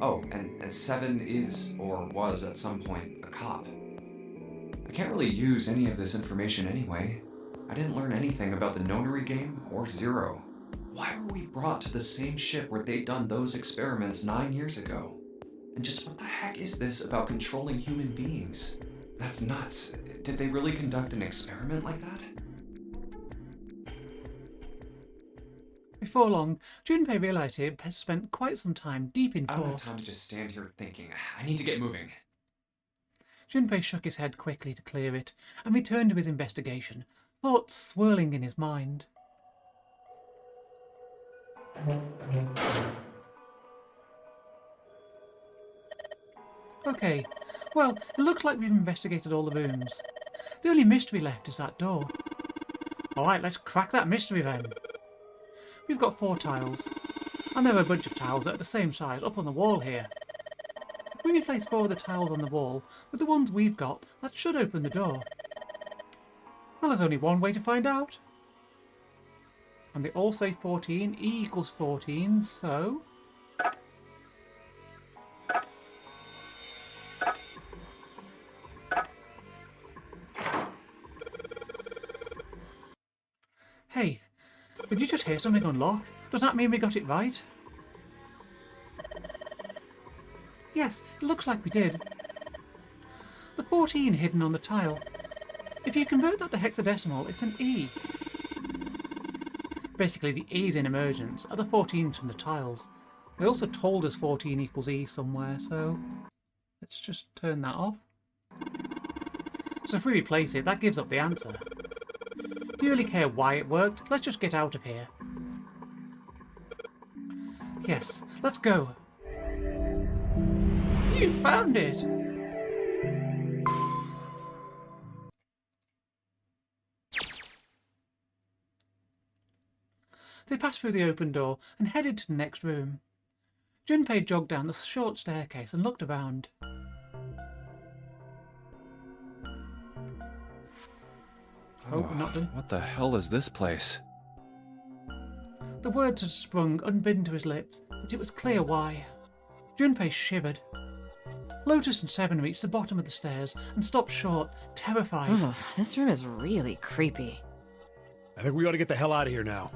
Oh, and Seven is, or was at some point, a cop. I can't really use any of this information anyway. I didn't learn anything about the Nonary game or Zero. Why were we brought to the same ship where they'd done those experiments 9 years ago? And just what the heck is this about controlling human beings? That's nuts. Did they really conduct an experiment like that? Before long, Junpei realised he had spent quite some time deep in I don't have thought. time to just stand here thinking. I need to get moving. Junpei shook his head quickly to clear it and returned to his investigation, thoughts swirling in his mind. Okay, well, it looks like we've investigated all the rooms. The only mystery left is that door. Alright, let's crack that mystery then. We've got 4 tiles, and there are a bunch of tiles that are the same size up on the wall here. If we replace 4 of the tiles on the wall with the ones we've got, that should open the door. Well, there's only one way to find out. And they all say 14, E equals 14, so... Hey, did you just hear something unlock? Does that mean we got it right? Yes, it looks like we did. The 14 hidden on the tile. If you convert that to hexadecimal, it's an E. Basically, the E's in Emergence are the 14s from the tiles. They also told us 14 equals E somewhere, so let's just turn that off. So if we replace it, that gives up the answer. If you really care why it worked, let's just get out of here. Yes, let's go. You found it! They passed through the open door and headed to the next room. Junpei jogged down the short staircase and looked around. Oh, we're not done. What the hell is this place? The words had sprung unbidden to his lips, but it was clear why. Junpei shivered. Lotus and Seven reached the bottom of the stairs and stopped short, terrified. Ugh, this room is really creepy. I think we ought to get the hell out of here now.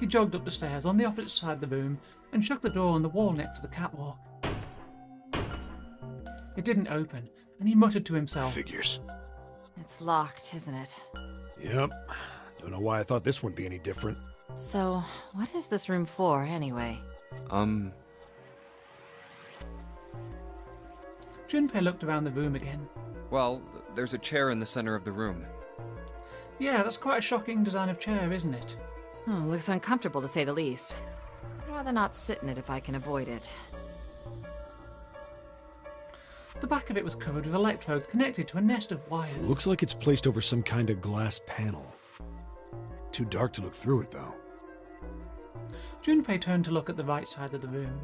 He jogged up the stairs on the opposite side of the room and shut the door on the wall next to the catwalk. It didn't open, and he muttered to himself. Figures. It's locked, isn't it? Yep. Don't know why I thought this would be any different. So, what is this room for, anyway? Junpei looked around the room again. Well, there's a chair in the center of the room. Yeah, that's quite a shocking design of chair, isn't it? Oh, looks uncomfortable to say the least. I'd rather not sit in it if I can avoid it. The back of it was covered with electrodes connected to a nest of wires. Looks like it's placed over some kind of glass panel. Too dark to look through it, though. Junpei turned to look at the right side of the room.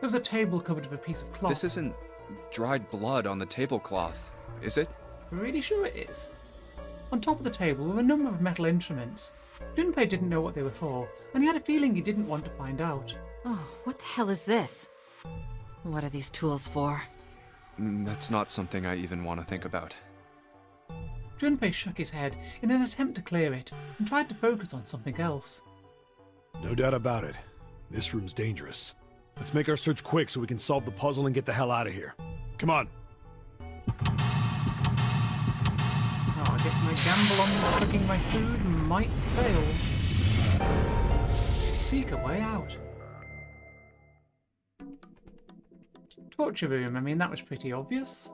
There was a table covered with a piece of cloth. This isn't dried blood on the tablecloth, is it? Pretty sure it is. On top of the table were a number of metal instruments. Junpei didn't know what they were for, and he had a feeling he didn't want to find out. Oh, what the hell is this? What are these tools for? That's not something I even want to think about. Junpei shook his head in an attempt to clear it and tried to focus on something else. No doubt about it. This room's dangerous. Let's make our search quick so we can solve the puzzle and get the hell out of here. Come on. Oh, I guess my gamble on cooking my food might fail. Seek a way out. Torture room, I mean, that was pretty obvious.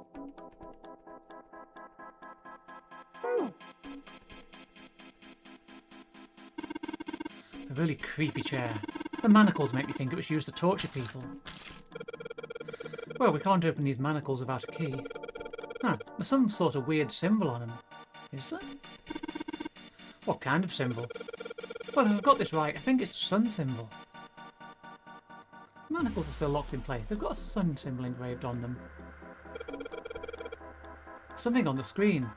A really creepy chair. The manacles make me think it was used to torture people. Well, we can't open these manacles without a key. Huh, there's some sort of weird symbol on them. Is there? What kind of symbol? Well, if I've got this right, I think it's a sun symbol. Manacles are still locked in place. They've got a sun symbol engraved on them. Something on the screen.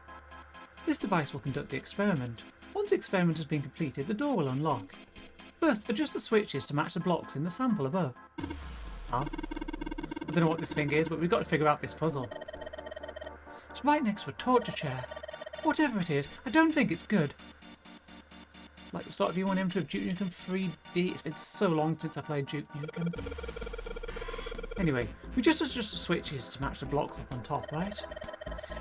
This device will conduct the experiment. Once the experiment has been completed, the door will unlock. First, adjust the switches to match the blocks in the sample above. Huh? I don't know what this thing is, but we've got to figure out this puzzle. It's right next to a torture chair. Whatever it is, I don't think it's good. Like the start of U1M2 of Duke Nukem 3D. It's been so long since I played Duke Nukem. Anyway, we just adjust the switches to match the blocks up on top, right?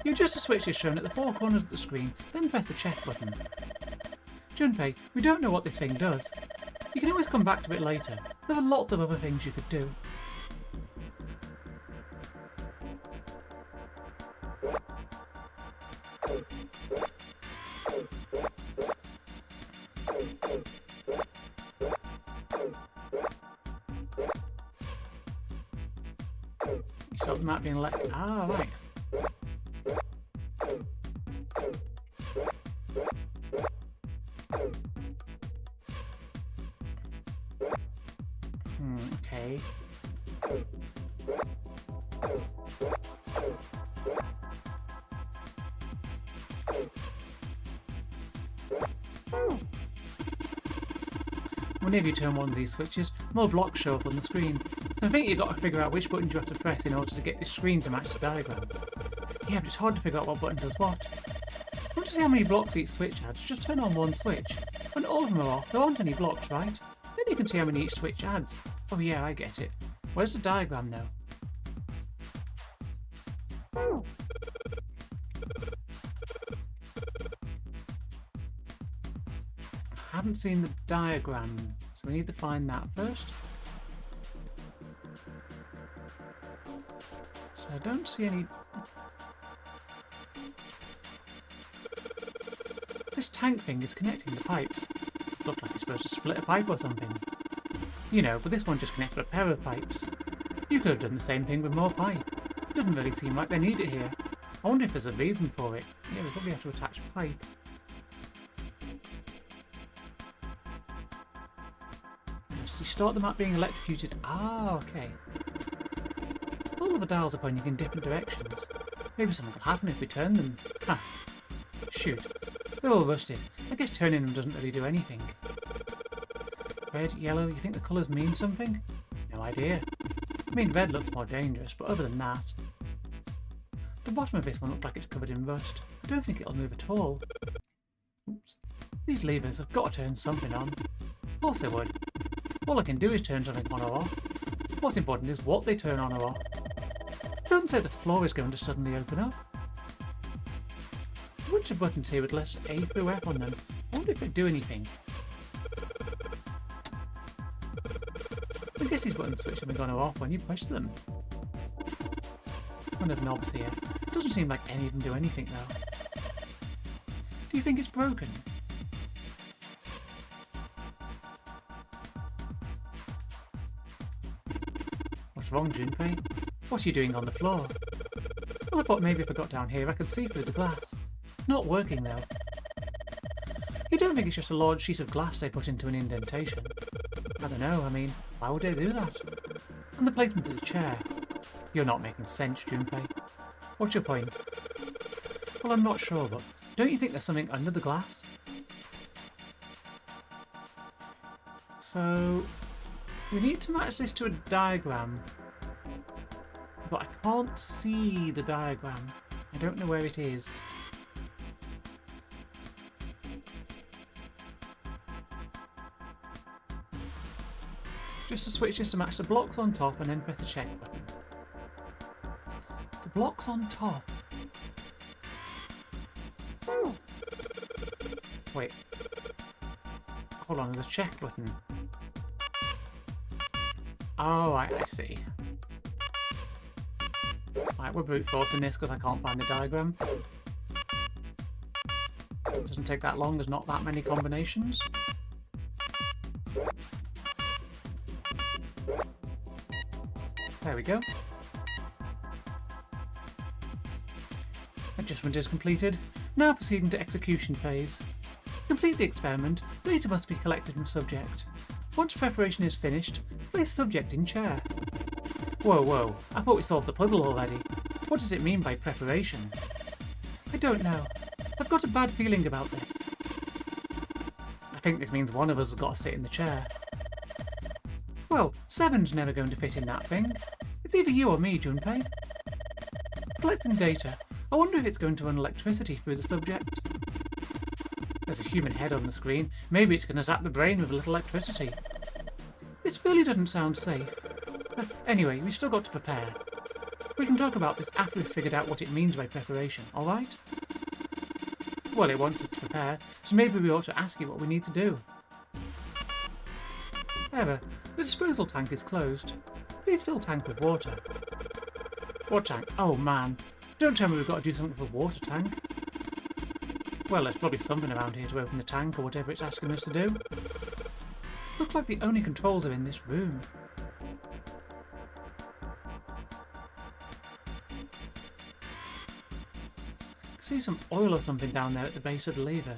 You adjust the switches shown at the four corners of the screen, then press the check button. Junpei, we don't know what this thing does. You can always come back to it later. There are lots of other things you could do. You stop the map being elected. Ah, right. Okay. Whenever you turn one of these switches, more blocks show up on the screen. So I think you've got to figure out which buttons you have to press in order to get this screen to match the diagram. Yeah, but it's hard to figure out what button does what. Want to see how many blocks each switch adds? Just turn on one switch. When all of them are off, there aren't any blocks, right? Then you can see how many each switch adds. Oh yeah, I get it. Where's the diagram though? I haven't seen the diagram, so we need to find that first. So I don't see any... This tank thing is connecting the pipes. Looks like it's supposed to split a pipe or something. You know, but this one just connected a pair of pipes. You could have done the same thing with more pipe. It doesn't really seem like they need it here. I wonder if there's a reason for it. Yeah, we probably have to attach pipe. So you start the map being electrocuted. Ah, okay. All of the dials are pointing in different directions. Maybe something could happen if we turn them. Ah, shoot. They're all rusted. I guess turning them doesn't really do anything. Red, yellow, you think the colours mean something? No idea. I mean, red looks more dangerous, but other than that... The bottom of this one looks like it's covered in rust. I don't think it'll move at all. Oops. These levers have got to turn something on. Of course they would. All I can do is turn something on or off. What's important is what they turn on or off. Don't say the floor is going to suddenly open up. A bunch of buttons here with letters A through F on them. I wonder if they do anything. I guess these buttons switch them on or off when you push them. One of the knobs here. Doesn't seem like any of them do anything though. Do you think it's broken? What's wrong, Junpei? What are you doing on the floor? Well, I thought maybe if I got down here I could see through the glass. Not working though. You don't think it's just a large sheet of glass they put into an indentation? I don't know, I mean, why would they do that? And the placement of the chair. You're not making sense, Junpei. What's your point? Well, I'm not sure, but don't you think there's something under the glass? So, we need to match this to a diagram. But I can't see the diagram. I don't know where it is. Just to switch this to match the blocks on top and then press the check button. The blocks on top. Wait. Hold on, there's a check button. Oh, right, I see. Right, we're brute forcing this because I can't find the diagram. It doesn't take that long, there's not that many combinations. There we go. Adjustment is completed. Now proceeding to execution phase. To complete the experiment, data must be collected from subject. Once preparation is finished, place subject in chair. Whoa, I thought we solved the puzzle already. What does it mean by preparation? I don't know. I've got a bad feeling about this. I think this means one of us has got to sit in the chair. Well, 7's never going to fit in that thing. It's either you or me, Junpei. Collecting data. I wonder if it's going to run electricity through the subject. There's a human head on the screen. Maybe it's going to zap the brain with a little electricity. This really doesn't sound safe. Anyway, we've still got to prepare. We can talk about this after we've figured out what it means by preparation, alright? Well, it wants us to prepare, so maybe we ought to ask you what we need to do. Eva, the disposal tank is closed. Please fill tank with water. What tank? Oh man, don't tell me we've got to do something for water tank. Well, there's probably something around here to open the tank or whatever it's asking us to do. Looks like the only controls are in this room. I see some oil or something down there at the base of the lever.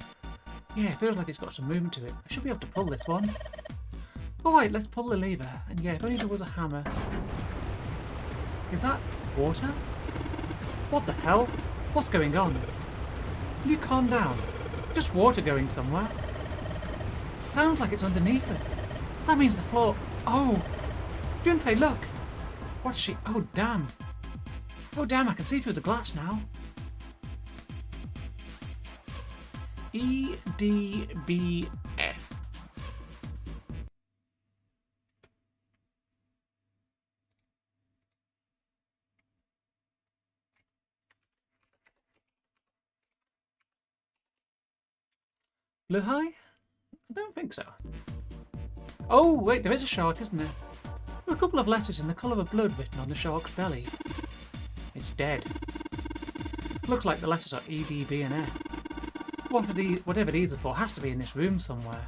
Yeah, it feels like it's got some movement to it. I should be able to pull this one. Alright, let's pull the lever. And yeah, if only there was a hammer. Is that water? What the hell? What's going on? Will you calm down? Just water going somewhere. It sounds like it's underneath us. That means the floor... Oh! Junpei, look! What's she... Oh, damn. Oh, damn, I can see through the glass now. EDBF. Luhai? I don't think so. Oh, wait, there is a shark, isn't there? There are a couple of letters in the colour of blood written on the shark's belly. It's dead. Looks like the letters are E, D, B and F. Whatever these are for has to be in this room somewhere.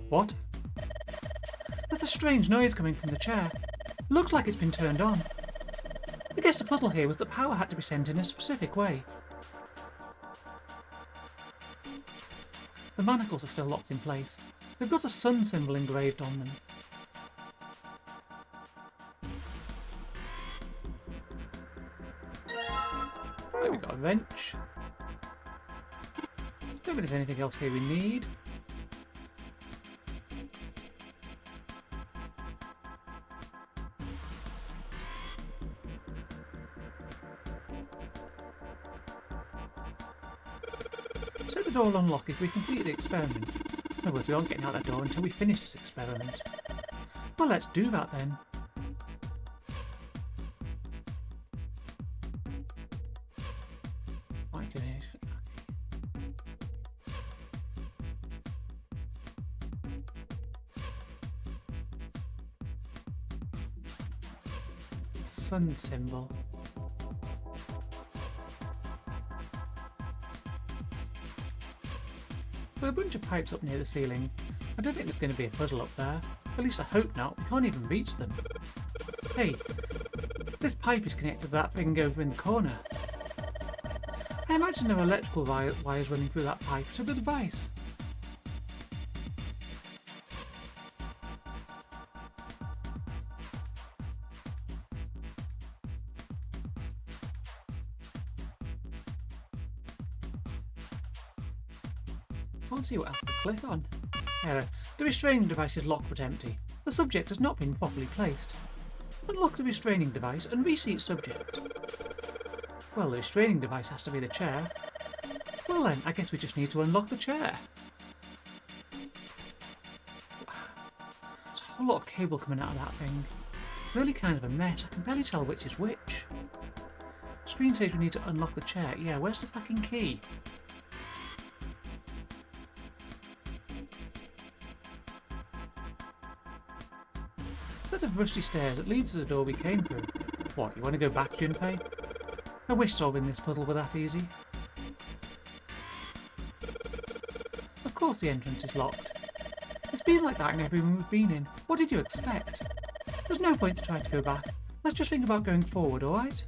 What? There's a strange noise coming from the chair. Looks like it's been turned on. I guess the puzzle here was that power had to be sent in a specific way. The manacles are still locked in place. They've got a sun symbol engraved on them. There we got a wrench. Don't think there's anything else here we need. So the door will unlock if we complete the experiment. In other words, we aren't getting out that door until we finish this experiment. Well, let's do that then. Right in it. Sun symbol. There are a bunch of pipes up near the ceiling. I don't think there's going to be a puzzle up there. At least I hope not. We can't even reach them. Hey, this pipe is connected to that thing over in the corner. I imagine there are electrical wires running through that pipe to the device. Can't see what else to click on. Error. The restraining device is locked but empty. The subject has not been properly placed. Unlock the restraining device and reseat subject. Well, the restraining device has to be the chair. Well then, I guess we just need to unlock the chair. There's a whole lot of cable coming out of that thing. Really kind of a mess. I can barely tell which is which. Screen says we need to unlock the chair. Yeah, where's the fucking key? Set of rusty stairs that leads to the door we came through. What, you want to go back, Junpei? I wish solving this puzzle were that easy. Of course the entrance is locked. It's been like that in every room we've been in. What did you expect? There's no point to try to go back. Let's just think about going forward, alright?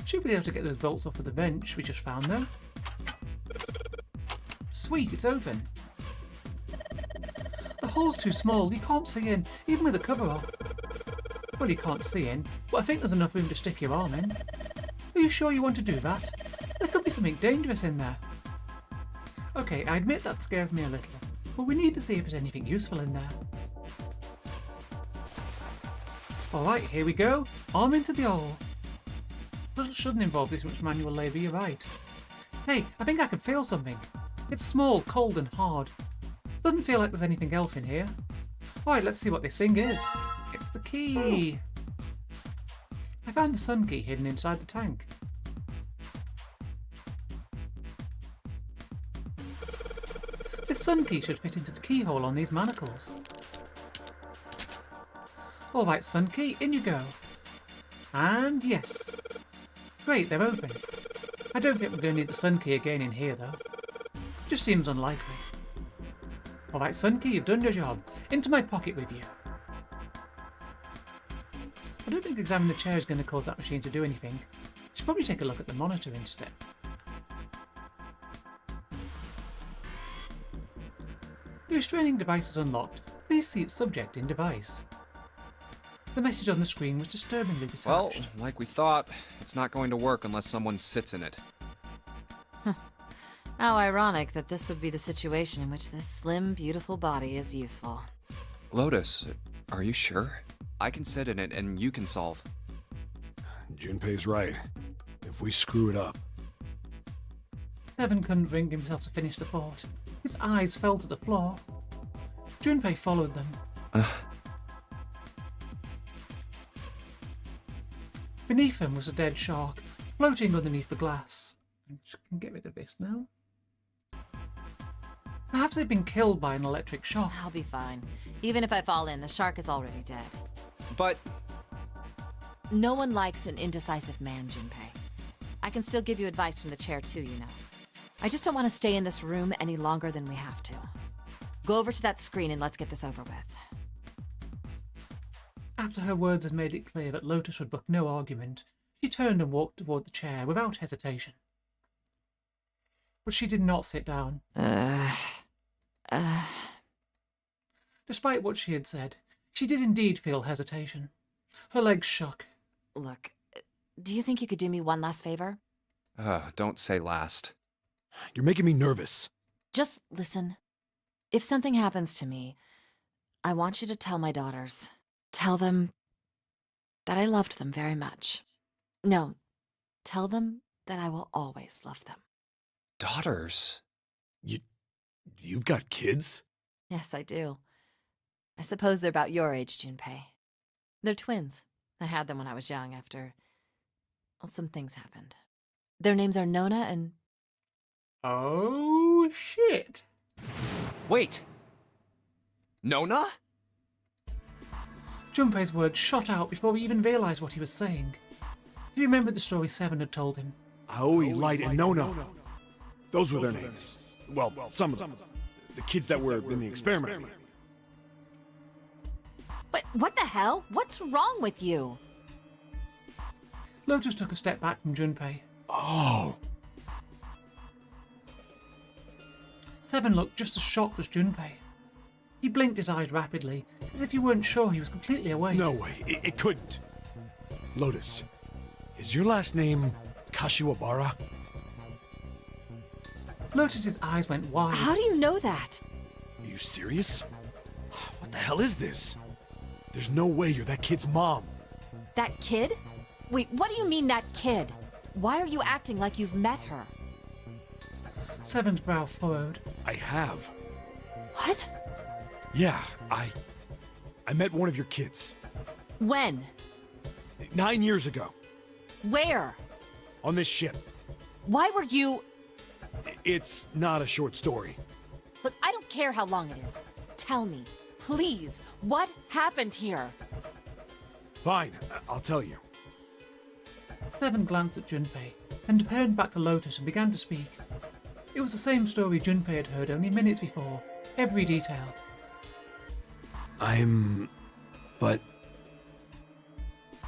Should be able to get those bolts off of the bench we just found though. Sweet, it's open. The hole's too small, you can't see in, even with the cover off. Well, you can't see in, but I think there's enough room to stick your arm in. Are you sure you want to do that? There could be something dangerous in there. Okay, I admit that scares me a little, but we need to see if there's anything useful in there. Alright, here we go. Arm into the hole. But it shouldn't involve this much manual labour, you're right. Hey, I think I can feel something. It's small, cold and hard. Doesn't feel like there's anything else in here. Alright, let's see what this thing is. It's the key. I found the sun key hidden inside the tank. This sun key should fit into the keyhole on these manacles. Alright, sun key, in you go. And yes. Great, they're open. I don't think we're going to need the sun key again in here though. Just seems unlikely. Alright, sun key, you've done your job. Into my pocket with you. I don't think examining the chair is going to cause that machine to do anything. Should probably take a look at the monitor instead. The restraining device is unlocked. Please see its subject in device. The message on the screen was disturbingly detached. Well, like we thought, it's not going to work unless someone sits in it. How ironic that this would be the situation in which this slim, beautiful body is useful. Lotus, are you sure? I can sit in it and you can solve. Junpei's right. If we screw it up... Seven couldn't bring himself to finish the thought. His eyes fell to the floor. Junpei followed them. Beneath him was a dead shark, floating underneath the glass. I can get rid of this now. Perhaps they've been killed by an electric shock. I'll be fine. Even if I fall in, the shark is already dead. But... No one likes an indecisive man, Junpei. I can still give you advice from the chair too, you know. I just don't want to stay in this room any longer than we have to. Go over to that screen and let's get this over with. After her words had made it clear that Lotus would brook no argument, she turned and walked toward the chair without hesitation. But she did not sit down. Despite what she had said, she did indeed feel hesitation. Her legs shook. Look, do you think you could do me one last favor? Don't say last. You're making me nervous. Just listen. If something happens to me, I want you to tell my daughters. Tell them that I loved them very much. No, tell them that I will always love them. Daughters? You've got kids? Yes, I do. I suppose they're about your age, Junpei. They're twins. I had them when I was young after... well, some things happened. Their names are Nona and... Oh, shit. Wait! Nona? Junpei's words shot out before we even realised what he was saying. He remembered the story Seven had told him. Aoi, Light, and Nona. Those were their names. Well, some of them. The kids that were in the experiment. But what the hell? What's wrong with you? Lotus took a step back from Junpei. Oh. Seven looked just as shocked as Junpei. He blinked his eyes rapidly, as if he weren't sure he was completely awake. No way, it couldn't. Lotus, is your last name Kashiwabara? Lotus's eyes went wide. How do you know that? Are you serious? What the hell is this? There's no way you're that kid's mom. That kid? Wait, what do you mean that kid? Why are you acting like you've met her? Seven's brow furrowed. I have. What? Yeah, I met one of your kids. When? 9 years ago. Where? On this ship. Why were you... It's not a short story. Look, I don't care how long it is. Tell me, please, what happened here? Fine, I'll tell you. Seven glanced at Junpei, and turned back to Lotus and began to speak. It was the same story Junpei had heard only minutes before, every detail. But...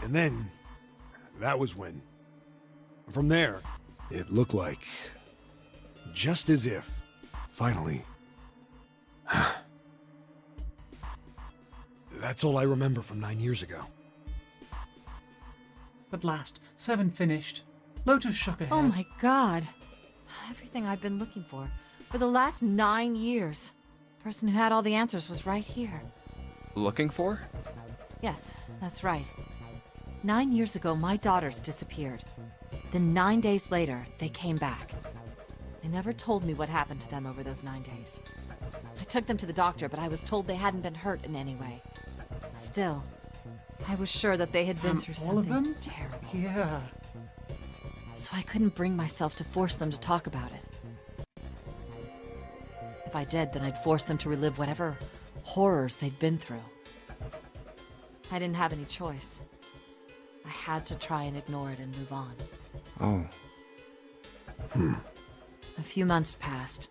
And then, that was when... From there, it looked like... Just as if, finally... That's all I remember from 9 years ago. At last, 7 finished. Lotus shook her head. Oh my god. Everything I've been looking for the last 9 years. The person who had all the answers was right here. Looking for? Yes, that's right. 9 years ago, my daughters disappeared. Then 9 days later, they came back. They never told me what happened to them over those 9 days. I took them to the doctor, but I was told they hadn't been hurt in any way. Still, I was sure that they had been through all of something them? terrible. Yeah. So I couldn't bring myself to force them to talk about it. If I did, then I'd force them to relive whatever horrors they'd been through. I didn't have any choice. I had to try and ignore it and move on. Oh. A few months passed.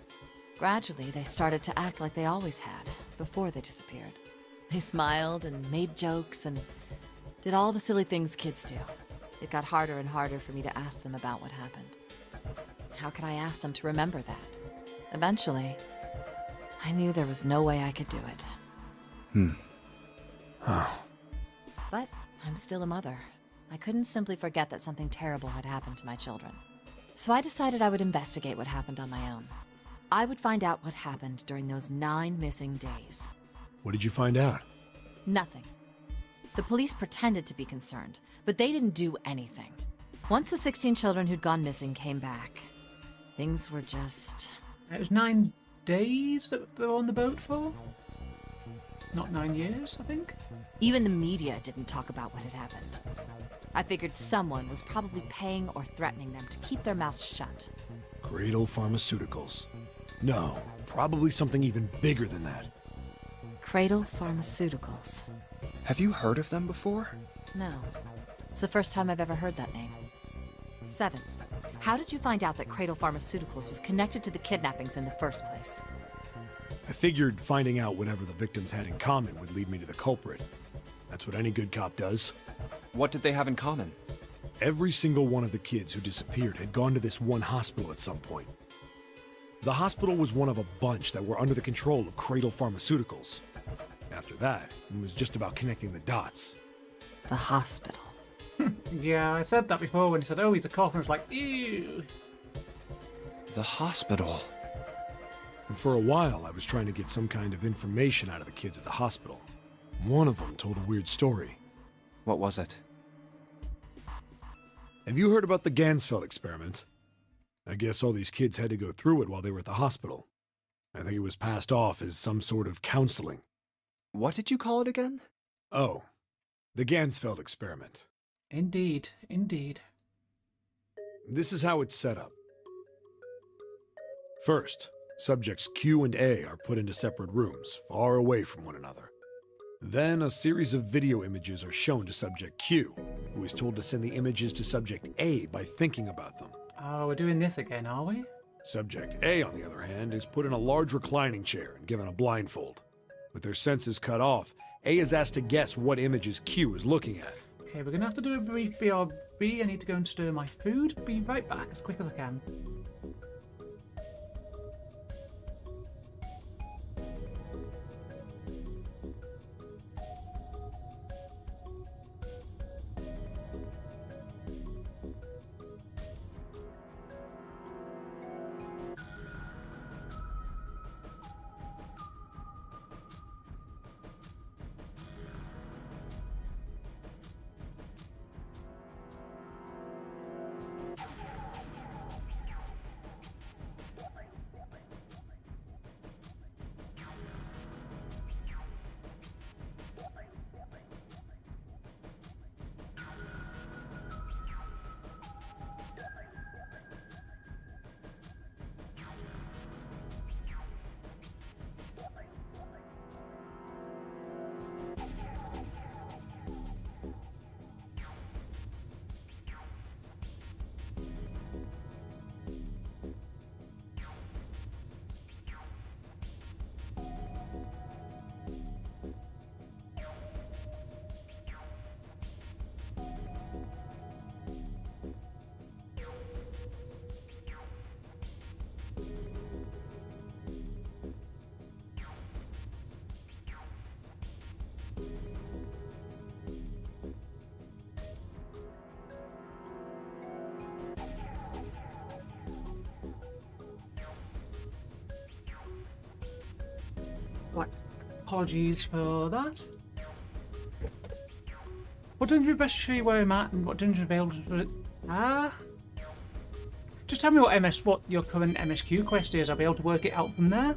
Gradually, they started to act like they always had, before they disappeared. They smiled and made jokes and did all the silly things kids do. It got harder and harder for me to ask them about what happened. How could I ask them to remember that? Eventually, I knew there was no way I could do it. But I'm still a mother. I couldn't simply forget that something terrible had happened to my children. So I decided I would investigate what happened on my own. I would find out what happened during those 9 missing days. What did you find out? Nothing. The police pretended to be concerned, but they didn't do anything. Once the 16 children who'd gone missing came back, things were just... It was 9 days that they were on the boat for? Not 9 years, I think? Even the media didn't talk about what had happened. I figured someone was probably paying or threatening them to keep their mouths shut. Cradle Pharmaceuticals. No, probably something even bigger than that. Cradle Pharmaceuticals. Have you heard of them before? No. It's the first time I've ever heard that name. 7. How did you find out that Cradle Pharmaceuticals was connected to the kidnappings in the first place? I figured finding out whatever the victims had in common would lead me to the culprit. That's what any good cop does. What did they have in common? Every single one of the kids who disappeared had gone to this one hospital at some point. The hospital was one of a bunch that were under the control of Cradle Pharmaceuticals. After that, it was just about connecting the dots. The hospital. Yeah, I said that before when he said, oh, he's a cop, and I was like, ew. The hospital. And for a while, I was trying to get some kind of information out of the kids at the hospital. One of them told a weird story. What was it? Have you heard about the Gansfeld experiment? I guess all these kids had to go through it while they were at the hospital. I think it was passed off as some sort of counseling. What did you call it again? Oh, the Gansfeld experiment. Indeed, indeed. This is how it's set up. First, subjects Q and A are put into separate rooms, far away from one another. Then a series of video images are shown to subject Q, who is told to send the images to subject A by thinking about them. Oh, we're doing this again, are we? Subject A, on the other hand, is put in a large reclining chair and given a blindfold. With their senses cut off, A is asked to guess what images Q is looking at. Okay, we're gonna have to do a brief BRB. I need to go and stir my food. Be right back as quick as I can. apologies for that. What dungeon would best show you where I'm at and what dungeon available for it? Just tell me what your current MSQ quest is. I'll be able to work it out from there.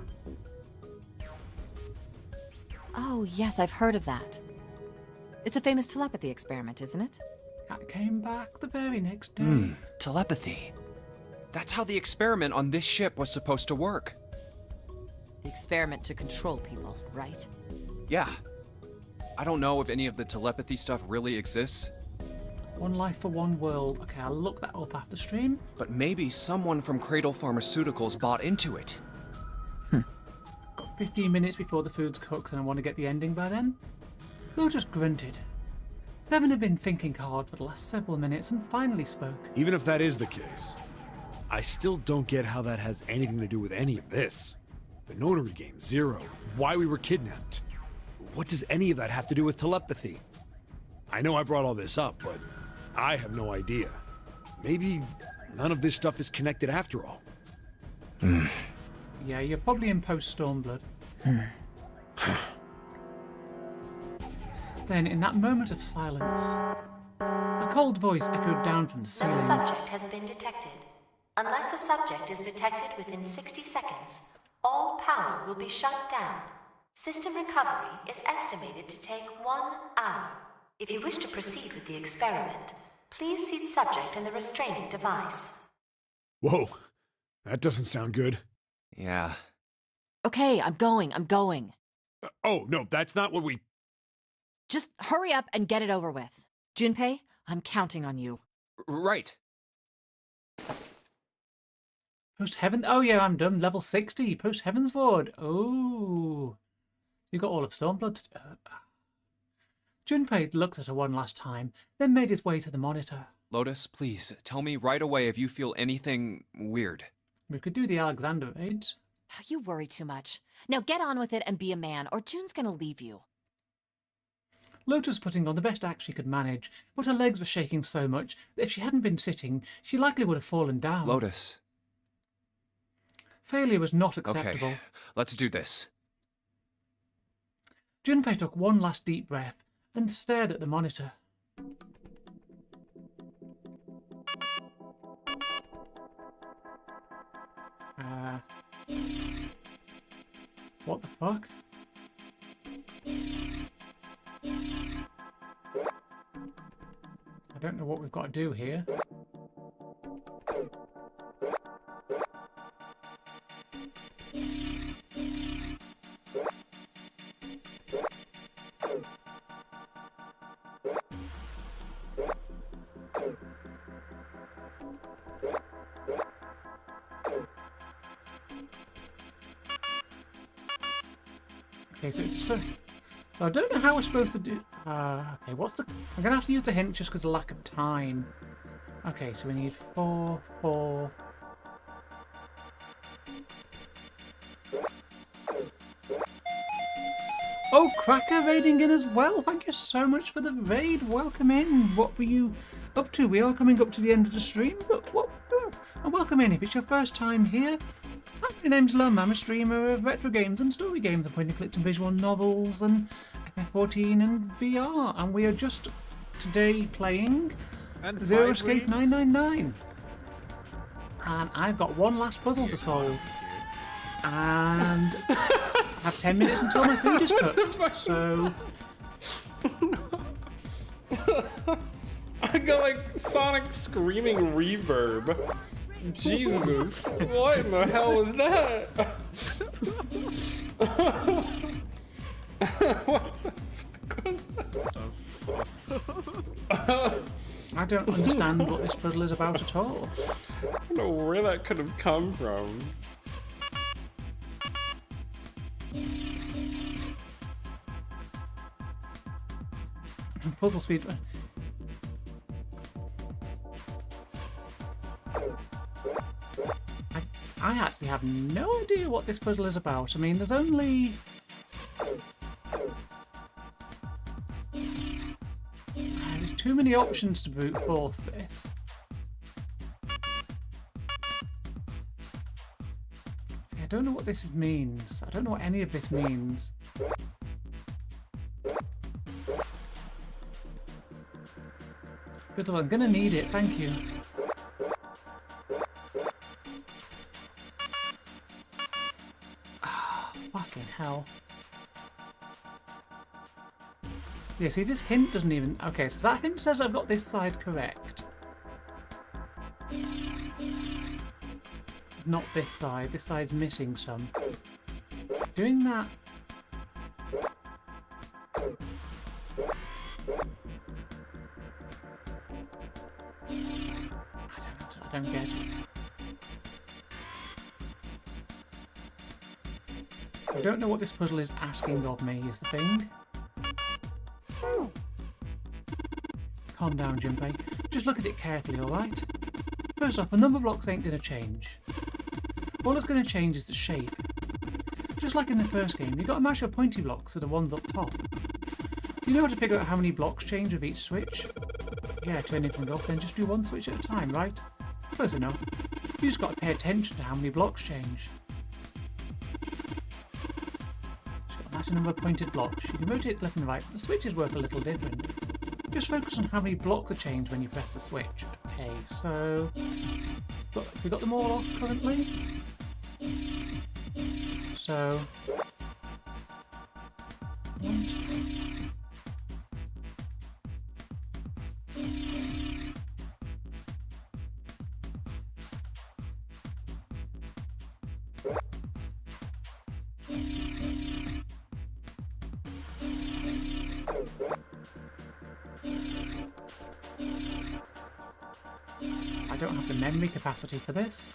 Oh, yes, I've heard of that. It's a famous telepathy experiment, isn't it? Cat came back the very next day. Telepathy. That's how the experiment on this ship was supposed to work. The experiment to control people, right? Yeah. I don't know if any of the telepathy stuff really exists. One life for one world. Okay, I'll look that up after stream. But maybe someone from Cradle Pharmaceuticals bought into it. 15 minutes before the food's cooked and I want to get the ending by then. Lotus grunted. Seven had been thinking hard for the last several minutes and finally spoke. Even if that is the case, I still don't get how that has anything to do with any of this. The notary game, Zero, why we were kidnapped. What does any of that have to do with telepathy? I know I brought all this up, but I have no idea. Maybe none of this stuff is connected after all. Yeah, you're probably in post-Stormblood. Then, in that moment of silence, a cold voice echoed down from the ceiling. No subject has been detected. Unless a subject is detected within 60 seconds, all power will be shut down. System recovery is estimated to take 1 hour. If you wish to proceed with the experiment, please seat subject in the restraining device. Whoa, that doesn't sound good. Yeah. Okay, I'm going. Oh, no, that's not what we... Just hurry up and get it over with. Junpei, I'm counting on you. Right. Post Heaven. Oh yeah, I'm done. Level 60. Post Heavensward. Oh, you got all of Stormblood. Junpei looked at her one last time, then made his way to the monitor. Lotus, please tell me right away if you feel anything weird. We could do the Alexander raids. You worry too much. Now get on with it and be a man, or June's gonna leave you. Lotus putting on the best act she could manage, but her legs were shaking so much that if she hadn't been sitting, she likely would have fallen down. Lotus. Failure was not acceptable. Okay, let's do this. Junpei took one last deep breath and stared at the monitor. What the fuck? I don't know what we've got to do here. Okay, so I don't know how we're supposed to do... okay, what's the... I'm going to have to use the hint just because of lack of time. Okay, so we need 4, 4... Oh, Cracker raiding in as well. Thank you so much for the raid. Welcome in. What were you up to? We are coming up to the end of the stream, but what... And welcome in. If it's your first time here, my name's Lum. I'm a streamer of retro games and story games and point and clicks and visual novels and FF14 and VR. And we are just today playing Zero Escape 999. And I've got one last puzzle to solve. And I have 10 minutes until my food is cooked. So... I got like Sonic screaming reverb. Jesus, what in the hell was that? What the fuck was that? I don't understand what this puzzle is about at all. I don't know where that could have come from. Puzzle speed. I actually have no idea what this puzzle is about. I mean, there's only... There's too many options to brute force this. See, I don't know what this means. I don't know what any of this means. Good luck. I'm gonna need it. Thank you. Ah, fucking hell. Yeah, see, this hint doesn't even... Okay, so that hint says I've got this side correct. Not this side. This side's missing some. Doing that... I don't get it. I don't know what this puzzle is asking of me, is the thing. Calm down, Junpei. Just look at it carefully, alright? First off, the number blocks ain't going to change. All that's going to change is the shape. Just like in the first game, you've got to match your pointy blocks to the ones up top. Do you know how to figure out how many blocks change with each switch? Yeah, turn anything off, then just do one switch at a time, right? Close enough. You just got to pay attention to how many blocks change. Just got a massive number of pointed blocks. You can rotate left and right, but the switches work a little different. Just focus on how many blocks are changed when you press the switch. Okay, so... we got them all off currently? So... I don't have the memory capacity for this.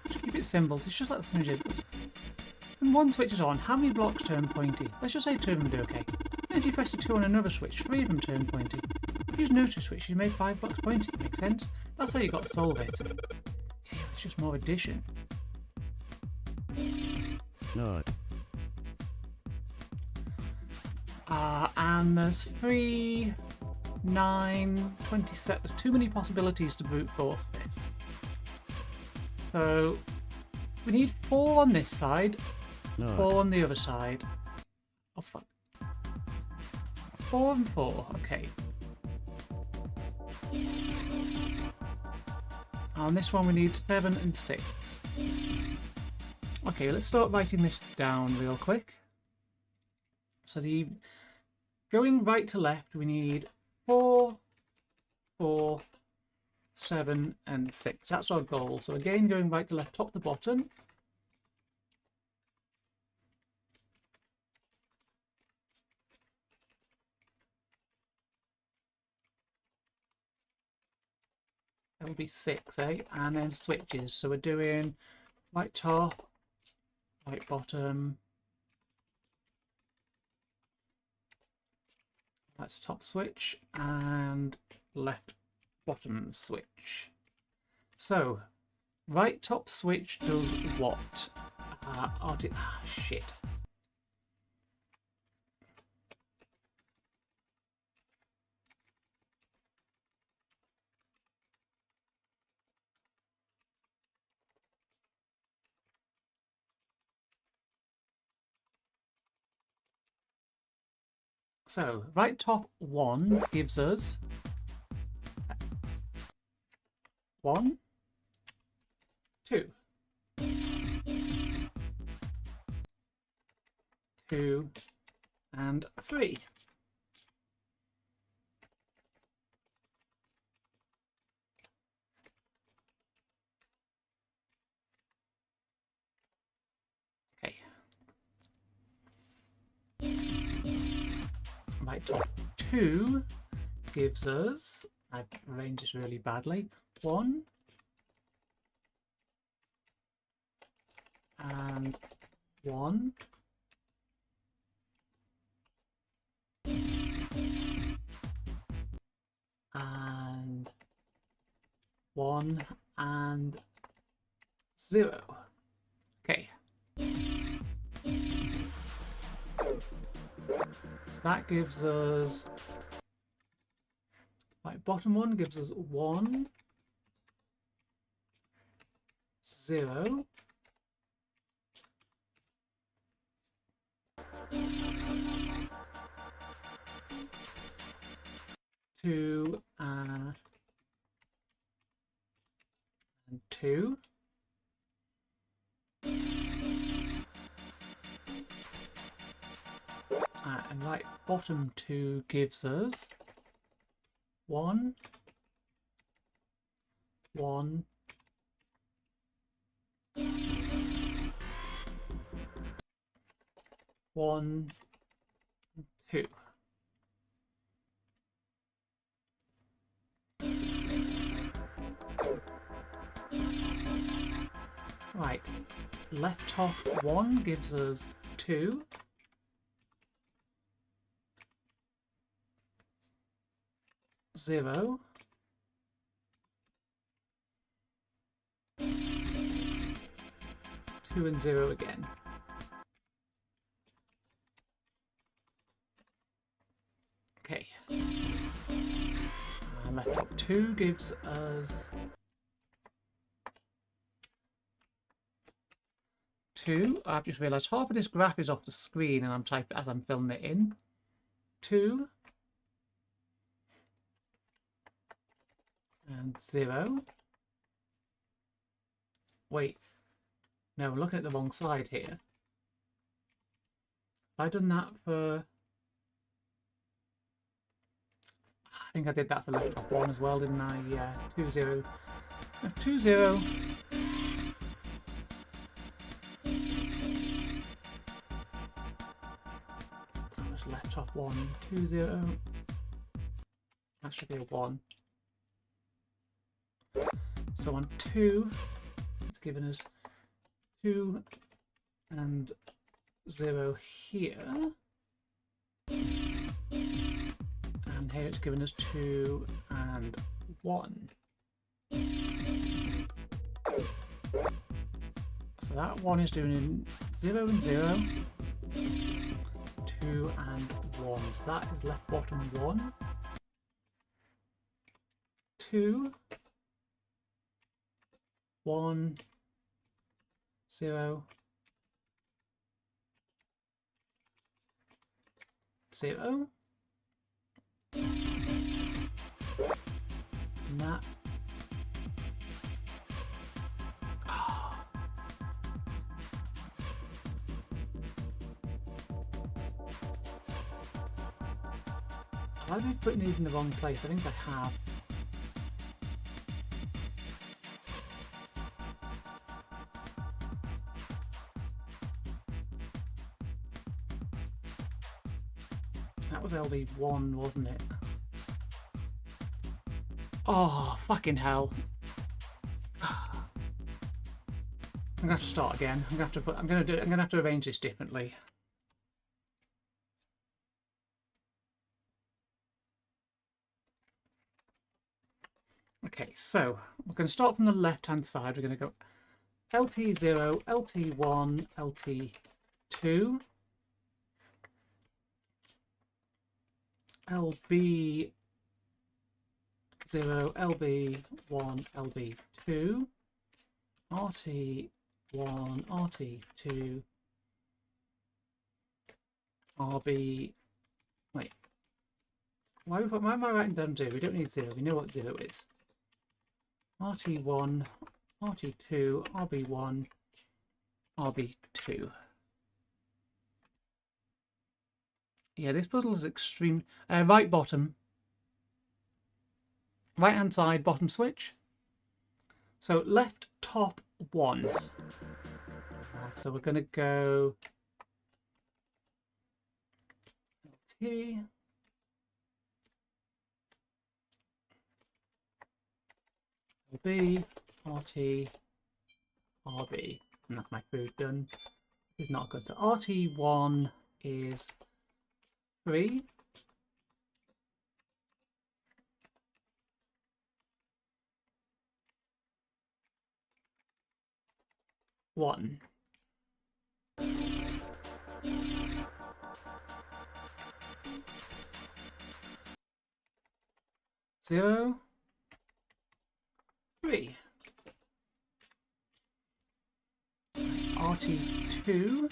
Just keep it simple, it's just like the jiggles. When one switch is on, how many blocks turn pointy? Let's just say 2 of them do okay. And if you press the 2 on another switch, 3 of them turn pointy. Use no 2 switch, you made 5 blocks pointy, makes sense? That's how you got to solve it. Yeah, it's just more addition. No. And there's 3, 9, 27. There's too many possibilities to brute force this. So we need 4 on this side, No. 4 on the other side. Oh fuck. 4 and 4, okay. On this one we need 7 and 6. Okay, let's start writing this down real quick. So the going right to left we need 4, 4, 7 and 6. That's our goal. So again, going right to left, top to bottom. That would be 6, eh? And then switches. So we're doing right top, right bottom. That's top switch and left bottom switch. So, right top switch does what? Shit. So, right top 1 gives us 1, 2, 2, and 3. Okay. Right top 2 gives us, I arranged this really badly, 1 and 1 and 1 and 0. Okay. So that gives us, right, bottom one gives us 1, 0. Two and 2. And right bottom 2 gives us 1, 1, 1, 2. Right, left top 1 gives us 2. Zero. 2 and 0 again. Okay. And left top 2 gives us 2. I've just realised half of this graph is off the screen and I'm typing as I'm filling it in. 2 and 0. Wait, no, I'm looking at the wrong side here. Have I done that for... I think I did that for left top 1 as well, didn't I? Yeah, 2, 0. No, 2, 0. That was left top 1, 2, 0. That should be a 1. So on 2, it's given us 2 and 0 here. And here it's given us 2 and 1. So that 1 is doing 0 and 0. 2 and 1. So that is left bottom 1. 2. 1, 0, 0. And that. Oh. Have I been putting these in the wrong place? I think I have. That was LD1, wasn't it? Oh, fucking hell. I'm gonna have to start again. I'm gonna have to arrange this differently. Okay, so we're going to start from the left hand side. We're going to go LT0, LT1, LT2, LB0, LB1, LB2, RT1, RT2, RB. Wait. Why am I writing down 0? We don't need 0. We know what 0 is. RT1, RT2, RB1, RB2. Yeah, this puzzle is extreme. Right bottom. Right hand side, bottom switch. So left top 1. So we're going to go LT. B, RT, RB, and that's my food done. This is not good. So RT1 is 3. 1. Zero, 3. RT2.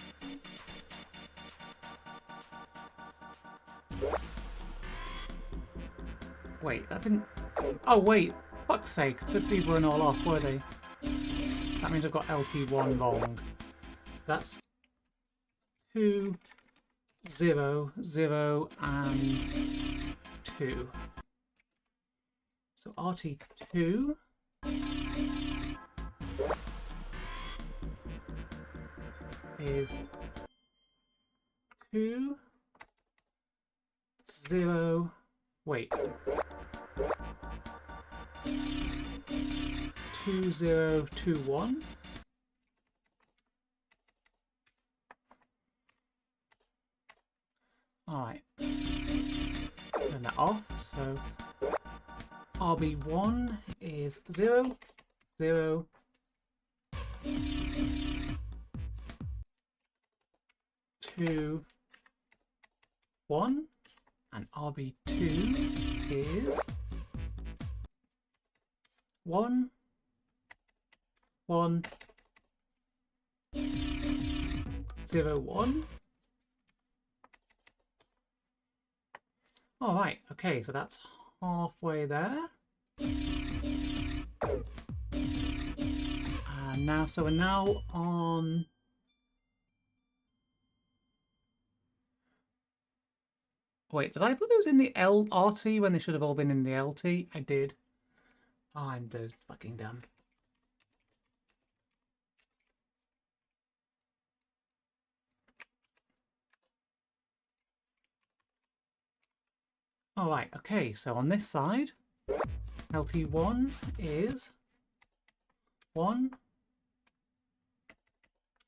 Wait, that didn't... Oh wait, fuck's sake, so these weren't all off, were they? That means I've got LT1 wrong. That's 2, 0, 0, and 2. So RT2 is 2, 0, wait. 2, 0, 2, 1. Alright. Turn that off, so RB1 is 0, 0, 2, 1, and RB2 is 1, 1, 0, 1. All right, okay, so that's halfway there. And now, so we're now on... Wait, did I put those in the RT when they should have all been in the LT? I did. Oh, I'm fucking dumb. Alright, okay, so on this side, LT1 is 1,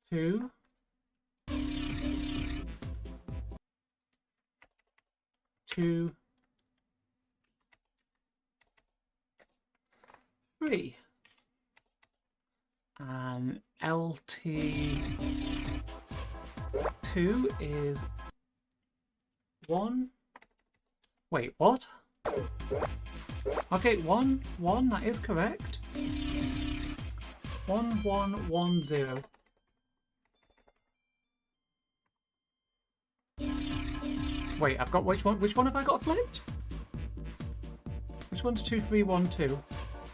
2, 2, 3. And LT2 is 1. Wait, what? Okay, 1, 1, that is correct. 1, 1, 1, 0. Wait, I've got which one have I got flipped? Which one's 2, 3, 1, 2? Is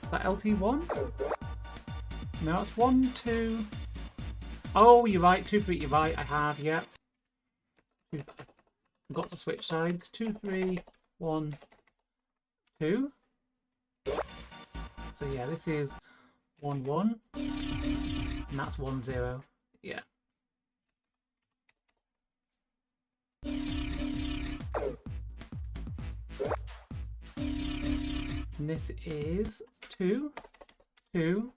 that LT1? No, it's 1, 2. Oh, you're right, 2, 3, you're right, I have, yep. I've got to switch sides. 2, 3, 1, 2. So yeah, this is 1, 1. And that's 1, 0. Yeah. And this is 2, 2.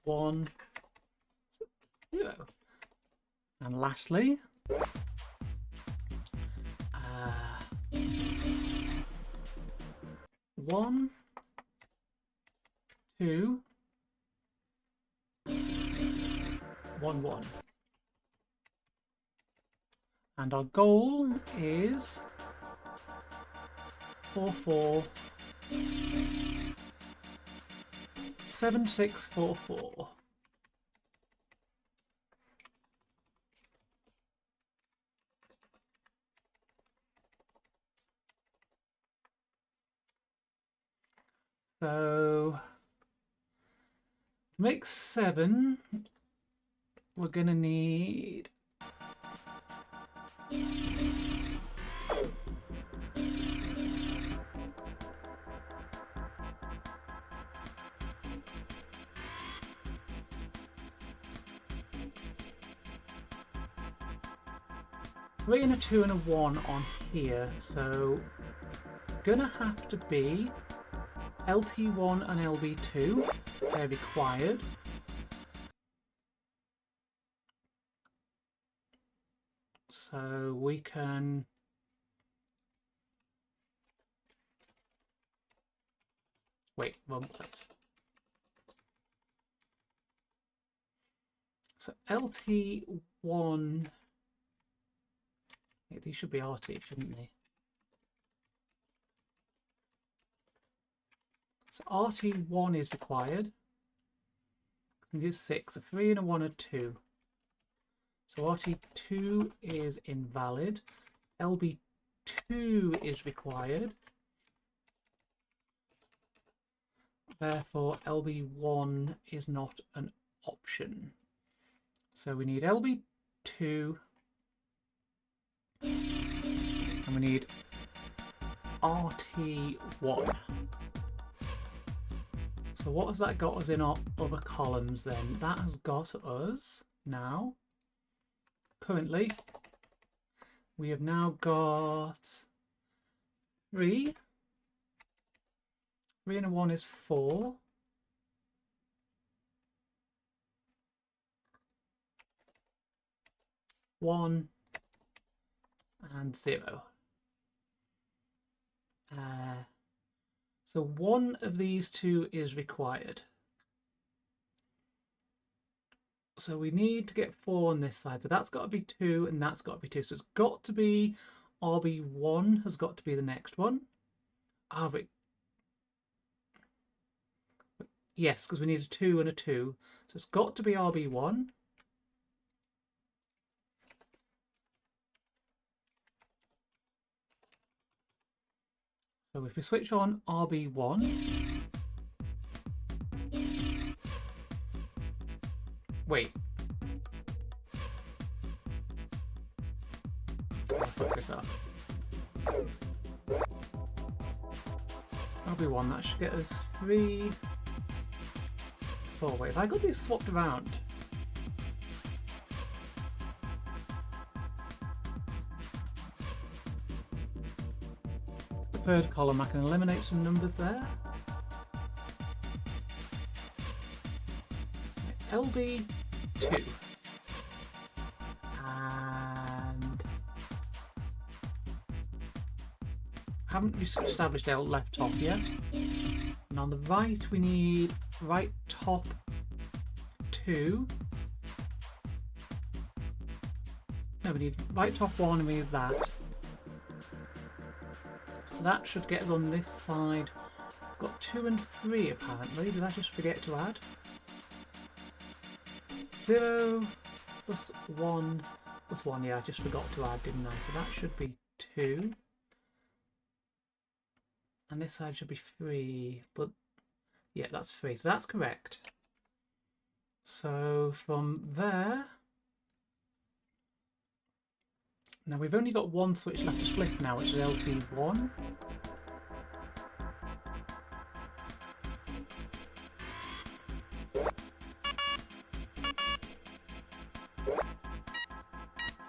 1, 0. And lastly, 1, 2, 1, 1. And our goal is 4, 4, 7, 6, 4, 4. So to make 7, we're gonna need three and a 2 and a 1 on here, so gonna have to be LT1 and LB2, they're required. So we can Wait, wrong place. So LT1... Yeah, these should be RT, shouldn't they? So RT1 is required. We can do 6, a 3 and a 1 and 2. So RT2 is invalid. LB2 is required. Therefore, LB1 is not an option. So we need LB2 and we need RT1. So what has that got us in our other columns then? That has got us now, currently, we have now got 3. 3 and a 1 is 4. 1 and 0. So one of these two is required. So we need to get 4 on this side. So that's got to be 2 and that's got to be 2. So it's got to be RB1 has got to be the next one. Yes, because we need a 2 and a 2. So it's got to be RB1. So if we switch on RB1, wait. I'll fuck this up. RB1, that should get us 3, 4. Wait, have I got these swapped around? Third column, I can eliminate some numbers there. LB2 and haven't established L left top yet. And on the right we need right top 2. No, we need right top 1 and we need that. So that should get us on this side. Got 2 and 3 apparently. Did I just forget to add? 0 plus 1 plus 1. Yeah, I just forgot to add, didn't I? So that should be 2. And this side should be 3. But yeah, that's 3. So that's correct. So from there... Now we've only got one switch left to flip now, which is LT1.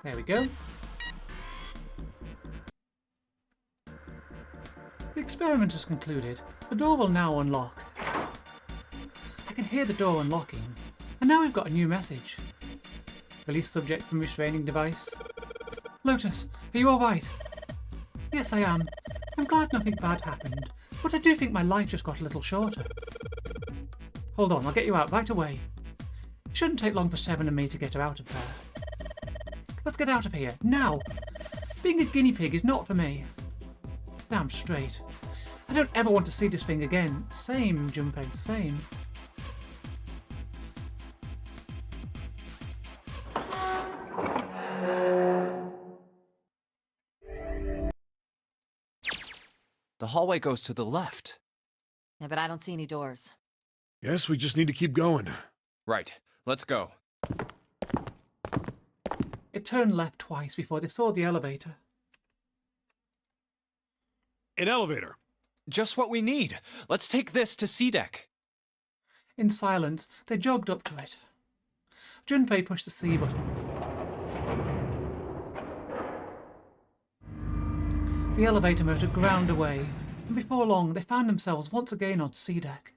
There we go. The experiment is concluded. The door will now unlock. I can hear the door unlocking. And now we've got a new message. Release subject from restraining device. Lotus, are you alright? Yes, I am. I'm glad nothing bad happened, but I do think my life just got a little shorter. Hold on, I'll get you out right away. It shouldn't take long for Seven and me to get her out of there. Let's get out of here, now! Being a guinea pig is not for me. Damn straight. I don't ever want to see this thing again. Same, Junpei, same. The hallway goes to the left. Yeah, but I don't see any doors. Yes, we just need to keep going. Right, let's go. It turned left twice before they saw the elevator. An elevator. Just what we need. Let's take this to C-Deck. In silence, they jogged up to it. Junpei pushed the C button. The elevator motor ground away, and before long they found themselves once again on C-Deck.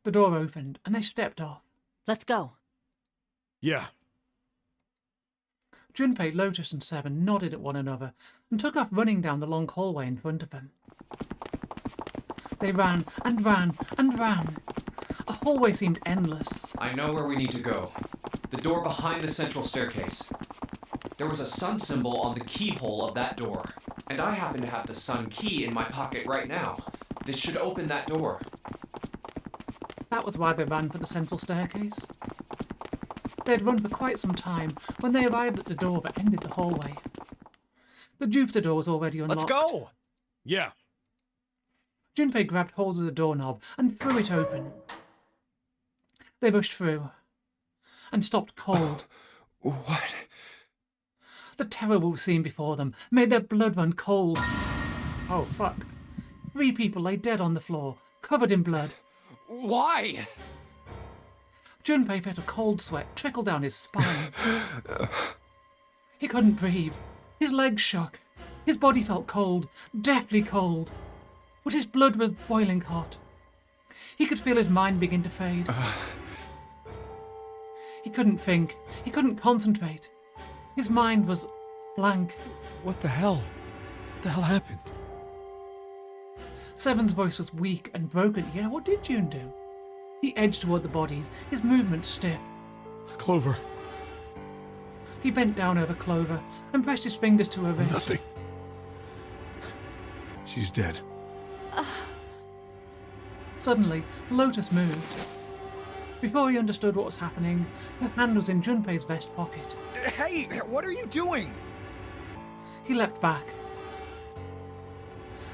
The door opened, and they stepped off. Let's go. Yeah. Junpei, Lotus and Seven nodded at one another and took off running down the long hallway in front of them. They ran and ran and ran. A hallway seemed endless. I know where we need to go. The door behind the central staircase. There was a sun symbol on the keyhole of that door. And I happen to have the sun key in my pocket right now. This should open that door. That was why they ran for the central staircase. They had run for quite some time when they arrived at the door that ended the hallway. The Jupiter door was already unlocked. Let's go! Yeah. Junpei grabbed hold of the doorknob and threw it open. They rushed through and stopped cold. What? The terrible scene before them made their blood run cold. Oh, fuck. 3 people lay dead on the floor, covered in blood. Why? Junpei felt a cold sweat trickle down his spine. He couldn't breathe. His legs shook. His body felt cold, deathly cold. But his blood was boiling hot. He could feel his mind begin to fade. He couldn't think. He couldn't concentrate. His mind was blank. What the hell? What the hell happened? Seven's voice was weak and broken. Yeah, what did June do? He edged toward the bodies, his movement stiff. Clover. He bent down over Clover and pressed his fingers to her wrist. Nothing. She's dead. Suddenly, Lotus moved. Before he understood what was happening, her hand was in Junpei's vest pocket. Hey, what are you doing? He leapt back.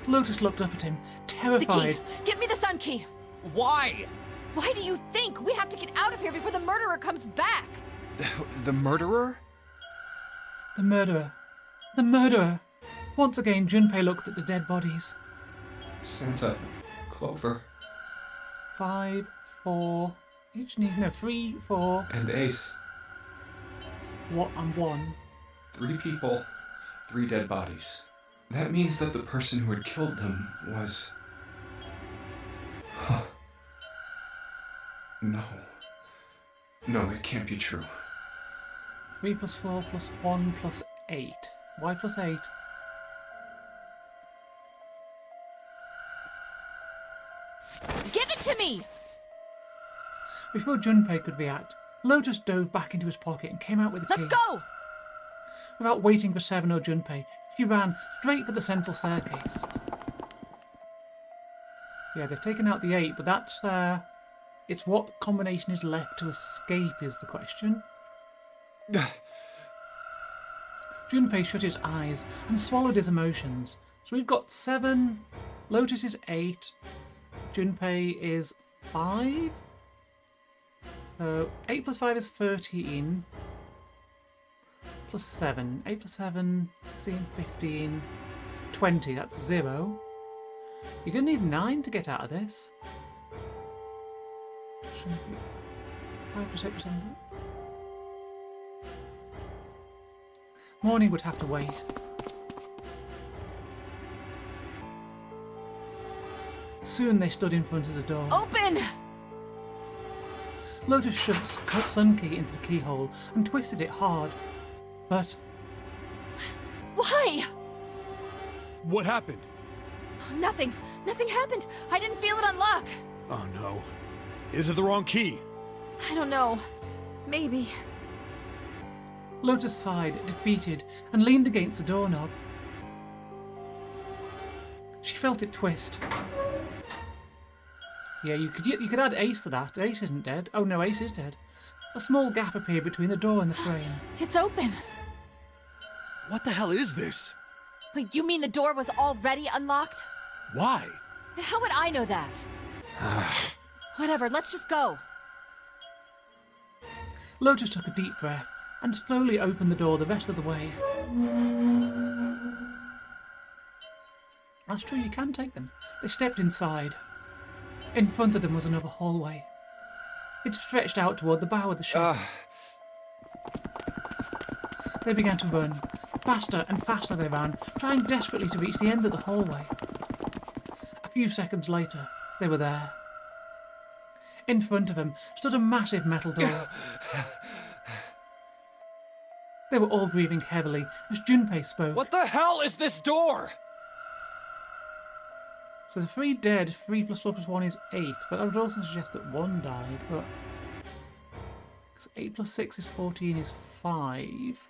Lotus looked up at him, terrified. The key! Get me the sun key! Why? Why do you think? We have to get out of here before the murderer comes back! The murderer? The murderer. The murderer! Once again, Junpei looked at the dead bodies. Santa. Clover. 5, 4... Each need... No, 3, 4... And Ace. What and 1. 3 people. 3 dead bodies. That means that the person who had killed them was... Huh. No. No, it can't be true. 3 plus 4 plus 1 plus 8. Why plus 8? Give it to me! Before Junpei could react, Lotus dove back into his pocket and came out with the key. Let's go! Without waiting for Seven or Junpei, she ran straight for the central staircase. Yeah, they've taken out the 8, but that's it's what combination is left to escape is the question. Junpei shut his eyes and swallowed his emotions. So we've got 7, Lotus is 8, Junpei is 5. So 8 plus 5 is 13. Plus 7. 8 plus 7, 16, 15, 20. That's 0. You're going to need 9 to get out of this. 5 plus 8 plus 7. Morning would have to wait. Soon they stood in front of the door. Open! Lotus shoved Sun Key into the keyhole and twisted it hard. But... Why? What happened? Nothing. Nothing happened. I didn't feel it unlock. Oh no. Is it the wrong key? I don't know. Maybe. Lotus sighed, defeated, and leaned against the doorknob. She felt it twist. Yeah, you could add Ace to that. Ace isn't dead. Oh no, Ace is dead. A small gap appeared between the door and the frame. It's open. What the hell is this? Wait, you mean the door was already unlocked? Why? And how would I know that? Whatever, let's just go. Lotus took a deep breath and slowly opened the door the rest of the way. That's true, you can take them. They stepped inside. In front of them was another hallway. It stretched out toward the bow of the ship. They began to run. Faster and faster they ran, trying desperately to reach the end of the hallway. A few seconds later, they were there. In front of them stood a massive metal door. They were all breathing heavily as Junpei spoke. What the hell is this door? So the 3 dead, 3 plus 4 plus 1 is 8, but I would also suggest that 1 died, but... Because 8 plus 6 is 14 is 5.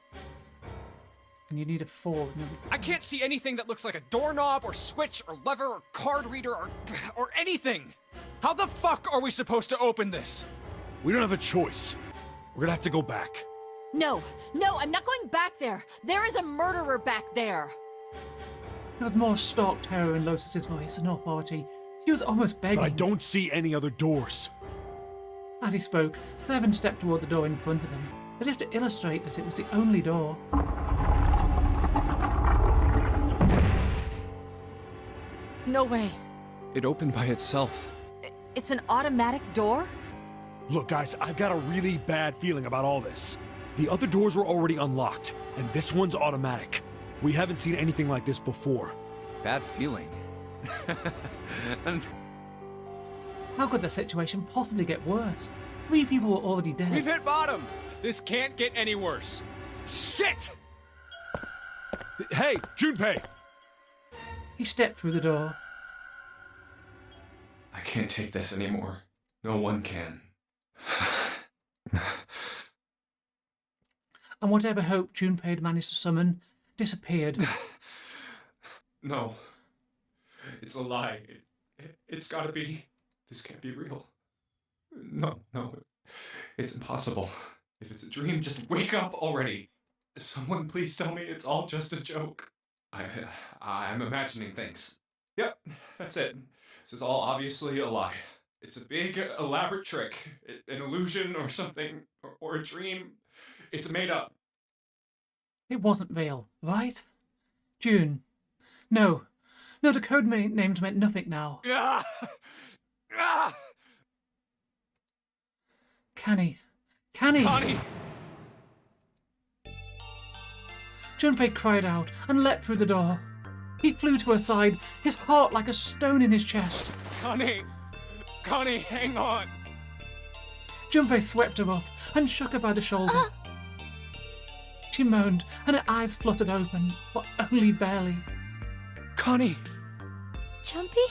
And you need a 4. I can't see anything that looks like a doorknob or switch or lever or card reader or anything. How the fuck are we supposed to open this? We don't have a choice. We're gonna have to go back. No, I'm not going back there. There is a murderer back there. There was more stark terror in Lotus's voice and authority. She was almost begging. But I don't see any other doors. As he spoke, Seven stepped toward the door in front of them, as if to illustrate that it was the only door. No way. It opened by itself. It's an automatic door? Look, guys, I've got a really bad feeling about all this. The other doors were already unlocked, and this one's automatic. We haven't seen anything like this before. Bad feeling. And how could the situation possibly get worse? 3 people were already dead. we've hit bottom. This can't get any worse. Shit! Hey, Junpei! He stepped through the door. I can't take this anymore. No one can. And whatever hope Junpei had managed to summon disappeared. No. It's a lie. It's gotta be. This can't be real. No. It's impossible. If it's a dream, just wake up already. Someone please tell me it's all just a joke. I'm imagining things. Yep, that's it. This is all obviously a lie. It's a big, elaborate trick. An illusion or something. Or a dream. It's made up. It wasn't real, right? June. No, the code names meant nothing now. Canny. Connie! Junpei cried out and leapt through the door. He flew to her side, his heart like a stone in his chest. Connie, hang on! Junpei swept her up and shook her by the shoulder. She moaned, and her eyes fluttered open, but only barely. Connie! Jumpy?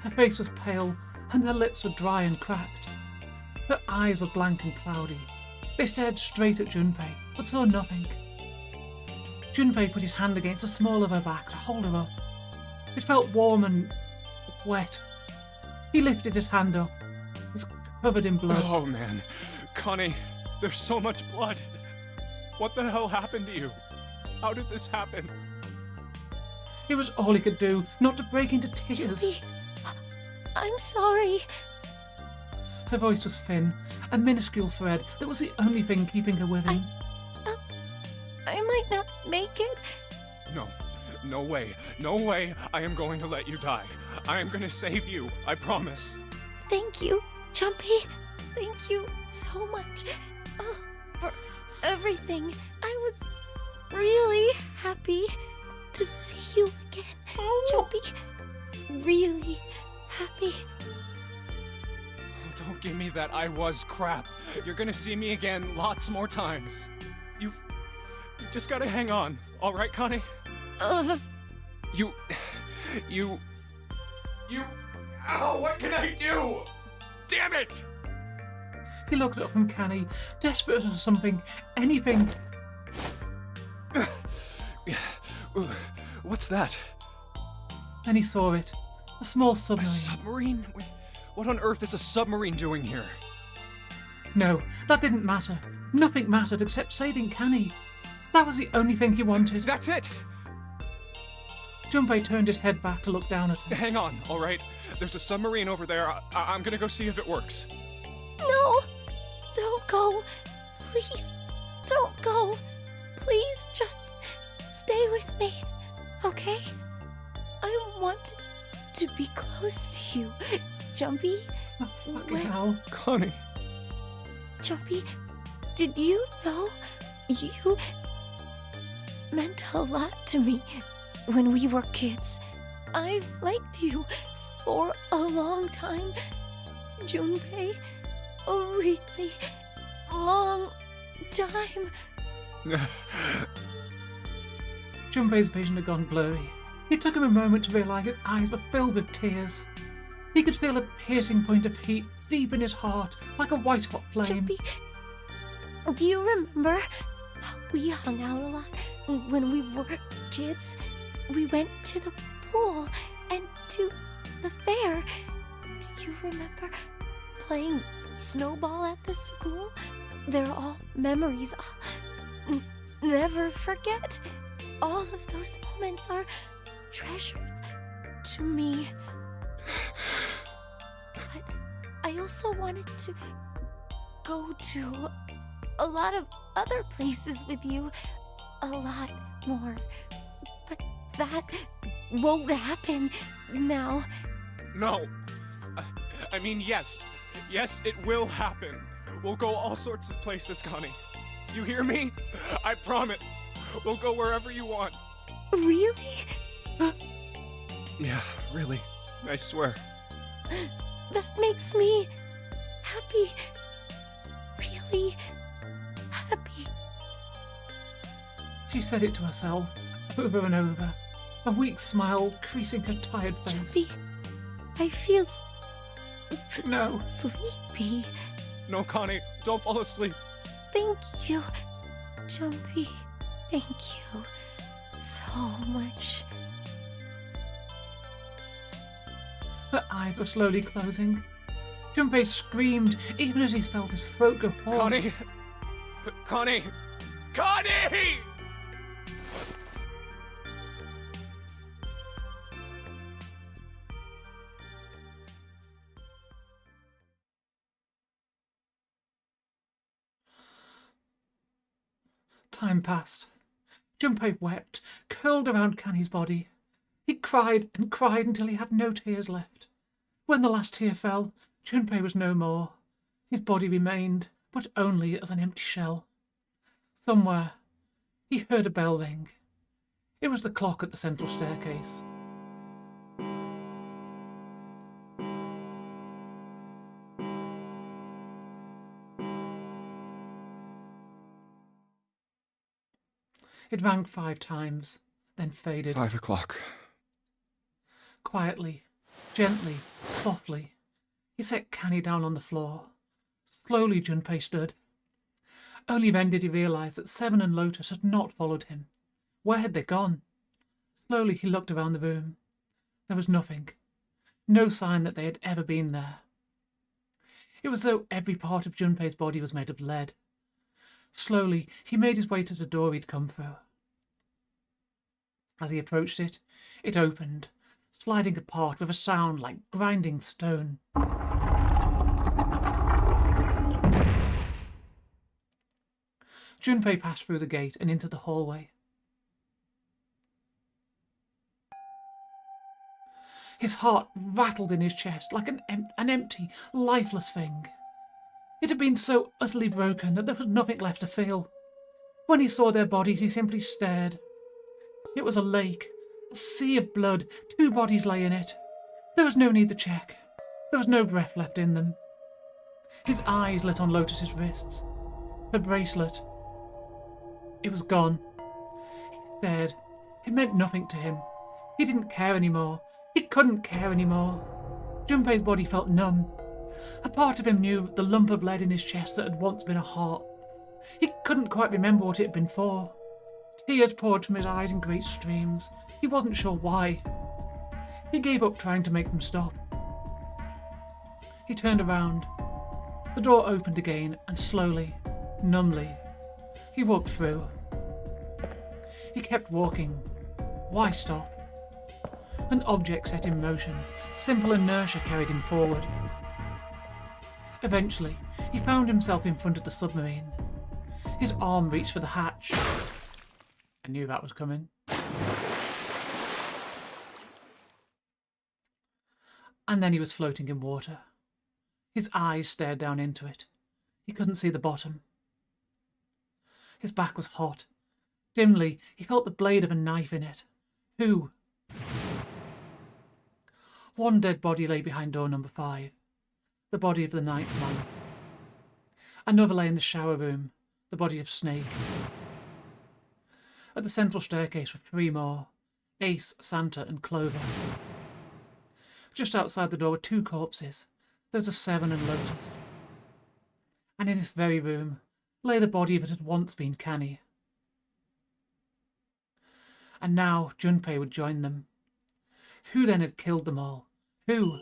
Her face was pale, and her lips were dry and cracked. Her eyes were blank and cloudy. They stared straight at Junpei, but saw nothing. Junpei put his hand against the small of her back to hold her up. It felt warm and wet. He lifted his hand up. It was covered in blood. Oh man, Connie, there's so much blood. What the hell happened to you? How did this happen? It was all he could do, not to break into tears. Jumpy, I'm sorry. Her voice was thin, a minuscule thread that was the only thing keeping her with him. I might not make it. No way I am going to let you die. I am going to save you, I promise. Thank you, Jumpy. Thank you so much for everything. I was really happy to see you again, Jumpy. Really happy. Don't give me that I was crap. You're gonna see me again lots more times. You just gotta hang on, all right, Connie? You... Ow, what can I do? Damn it! He looked up from Canny, desperate for something, anything. What's that? Then he saw it. A small submarine. A submarine? What on earth is a submarine doing here? No, that didn't matter. Nothing mattered except saving Canny. That was the only thing he wanted. That's it! Junpei turned his head back to look down at her. Hang on, all right? There's a submarine over there. I'm gonna go see if it works. No! Don't go! Please, don't go! Please, just stay with me, okay? I want to be close to you, Jumpy. Oh, fucking hell. Connie. Jumpy, did you know you meant a lot to me when we were kids? I've liked you for a long time, Junpei. A really long time. Junpei's vision had gone blurry. It took him a moment to realise his eyes were filled with tears. He could feel a piercing point of heat deep in his heart, like a white-hot flame. Jumpy, do you remember we hung out a lot when we were kids? We went to the pool and to the fair. Do you remember playing snowball at the school? They're all memories I'll never forget. All of those moments are treasures to me. But I also wanted to go to a lot of other places with you. A lot more. But that won't happen now. No. I mean, yes. Yes, it will happen. We'll go all sorts of places, Connie. You hear me? I promise. We'll go wherever you want. Really? Yeah, really. I swear. That makes me happy. Really happy. She said it to herself, over and over, a weak smile creasing her tired face. Jumpy, I feel No. sleepy. No, Connie, don't fall asleep. Thank you, Jumpy. Thank you so much. Her eyes were slowly closing. Junpei screamed, even as he felt his throat go hoarse. Connie! Connie! Time passed. Junpei wept, curled around Kanny's body. He cried and cried until he had no tears left. When the last tear fell, Junpei was no more. His body remained, but only as an empty shell. Somewhere, he heard a bell ring. It was the clock at the central staircase. It rang 5 times, then faded. 5 o'clock. Quietly, gently, softly, he set Kanny down on the floor. Slowly Junpei stood. Only then did he realise that Seven and Lotus had not followed him. Where had they gone? Slowly he looked around the room. There was nothing. No sign that they had ever been there. It was as though every part of Junpei's body was made of lead. Slowly, he made his way to the door he'd come through. As he approached it, it opened, sliding apart with a sound like grinding stone. Junpei passed through the gate and into the hallway. His heart rattled in his chest like an empty, lifeless thing. It had been so utterly broken that there was nothing left to feel. When he saw their bodies, he simply stared. It was a lake, a sea of blood. 2 bodies lay in it. There was no need to check. There was no breath left in them. His eyes lit on Lotus's wrists. Her bracelet. It was gone. He stared. It meant nothing to him. He didn't care anymore. He couldn't care anymore. Junpei's body felt numb. A part of him knew the lump of lead in his chest that had once been a heart. He couldn't quite remember what it had been for. Tears poured from his eyes in great streams. He wasn't sure why. He gave up trying to make them stop. He turned around. The door opened again, and slowly, numbly, he walked through. He kept walking. Why stop? An object set in motion. Simple inertia carried him forward. Eventually, he found himself in front of the submarine. His arm reached for the hatch. I knew that was coming. And then he was floating in water. His eyes stared down into it. He couldn't see the bottom. His back was hot. Dimly, he felt the blade of a knife in it. Who? One dead body lay behind door number 5. The body of the 9th man. Another lay in the shower room, the body of Snake. At the central staircase were 3 more, Ace, Santa, and Clover. Just outside the door were 2 corpses, those of Seven and Lotus. And in this very room lay the body that had once been Canny. And now Junpei would join them. Who then had killed them all? Who?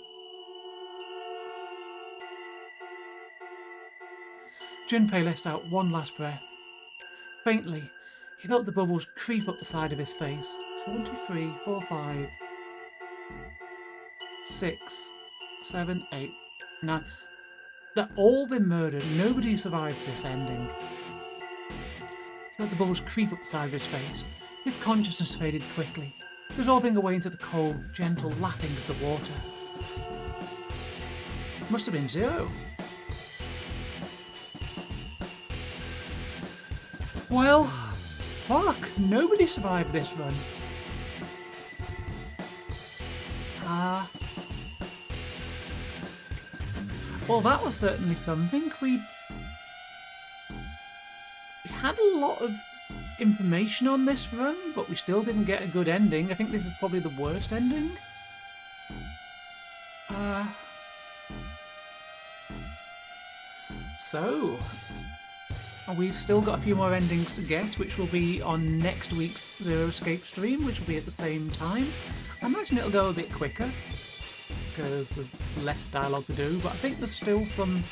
Junpei let out one last breath. Faintly, he felt the bubbles creep up the side of his face. 1, 2, 3, 4, 5, 6, 7, 8, 9. They've all been murdered. Nobody survives this ending. He felt the bubbles creep up the side of his face. His consciousness faded quickly, dissolving away into the cold, gentle lapping of the water. Must have been Zero. Well, fuck, nobody survived this run. Well, that was certainly something. We had a lot of information on this run, but we still didn't get a good ending. I think this is probably the worst ending. So, we've still got a few more endings to get, which will be on next week's Zero Escape stream, which will be at the same time. I imagine it'll go a bit quicker, because there's less dialogue to do, but I think there's still some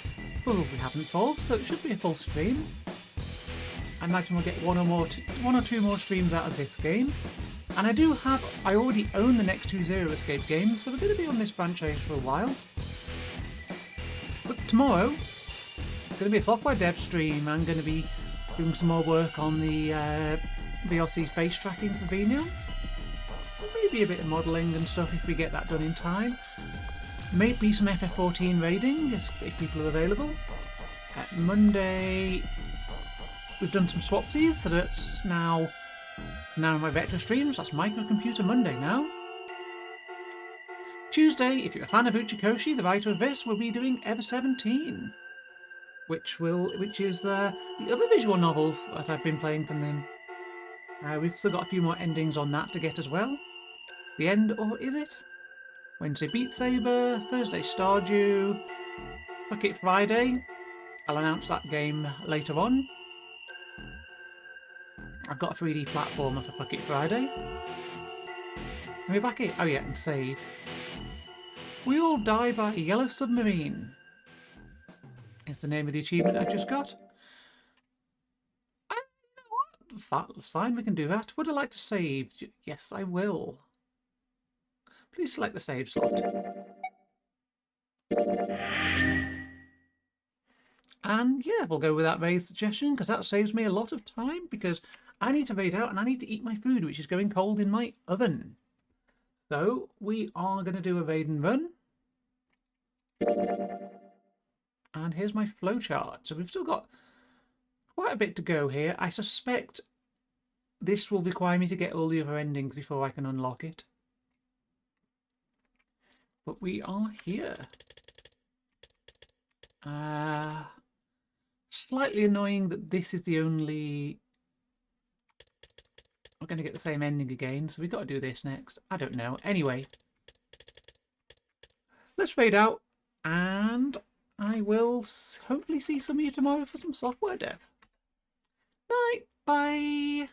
puzzles we haven't solved, so it should be a full stream. I imagine we'll get one or two more streams out of this game. And I already own the next 2 Zero Escape games, so we're going to be on this franchise for a while. But tomorrow, it's going to be a software dev stream. I'm going to be doing some more work on the VLC face tracking for Venial. Maybe a bit of modelling and stuff if we get that done in time. Maybe some FF14 raiding if people are available. Monday, we've done some swapsies, so that's now my Vector streams. That's Microcomputer Monday now. Tuesday, if you're a fan of Uchikoshi, the writer of this, will be doing Ever 17, which is the other visual novel that I've been playing from them. We've still got a few more endings on that to get as well. The End, or is it? Wednesday Beat Saber, Thursday Stardew, Fuck It Friday. I'll announce that game later on. I've got a 3D platformer for Fuck It Friday. Are we back here? Oh yeah, and save. We All Die by a Yellow Submarine. It's the name of the achievement I just got. You know what? That's fine, we can do that. Would I like to save? Yes, I will. Please select the save slot. And yeah, we'll go with that raid suggestion, because that saves me a lot of time, because I need to raid out and I need to eat my food, which is going cold in my oven. So we are going to do a raid and run. And here's my flowchart. So we've still got quite a bit to go here. I suspect this will require me to get all the other endings before I can unlock it. But we are here. Slightly annoying that this is the only... We're going to get the same ending again, so we've got to do this next. I don't know. Anyway, let's fade out, and I will hopefully see some of you tomorrow for some software dev. Night, bye!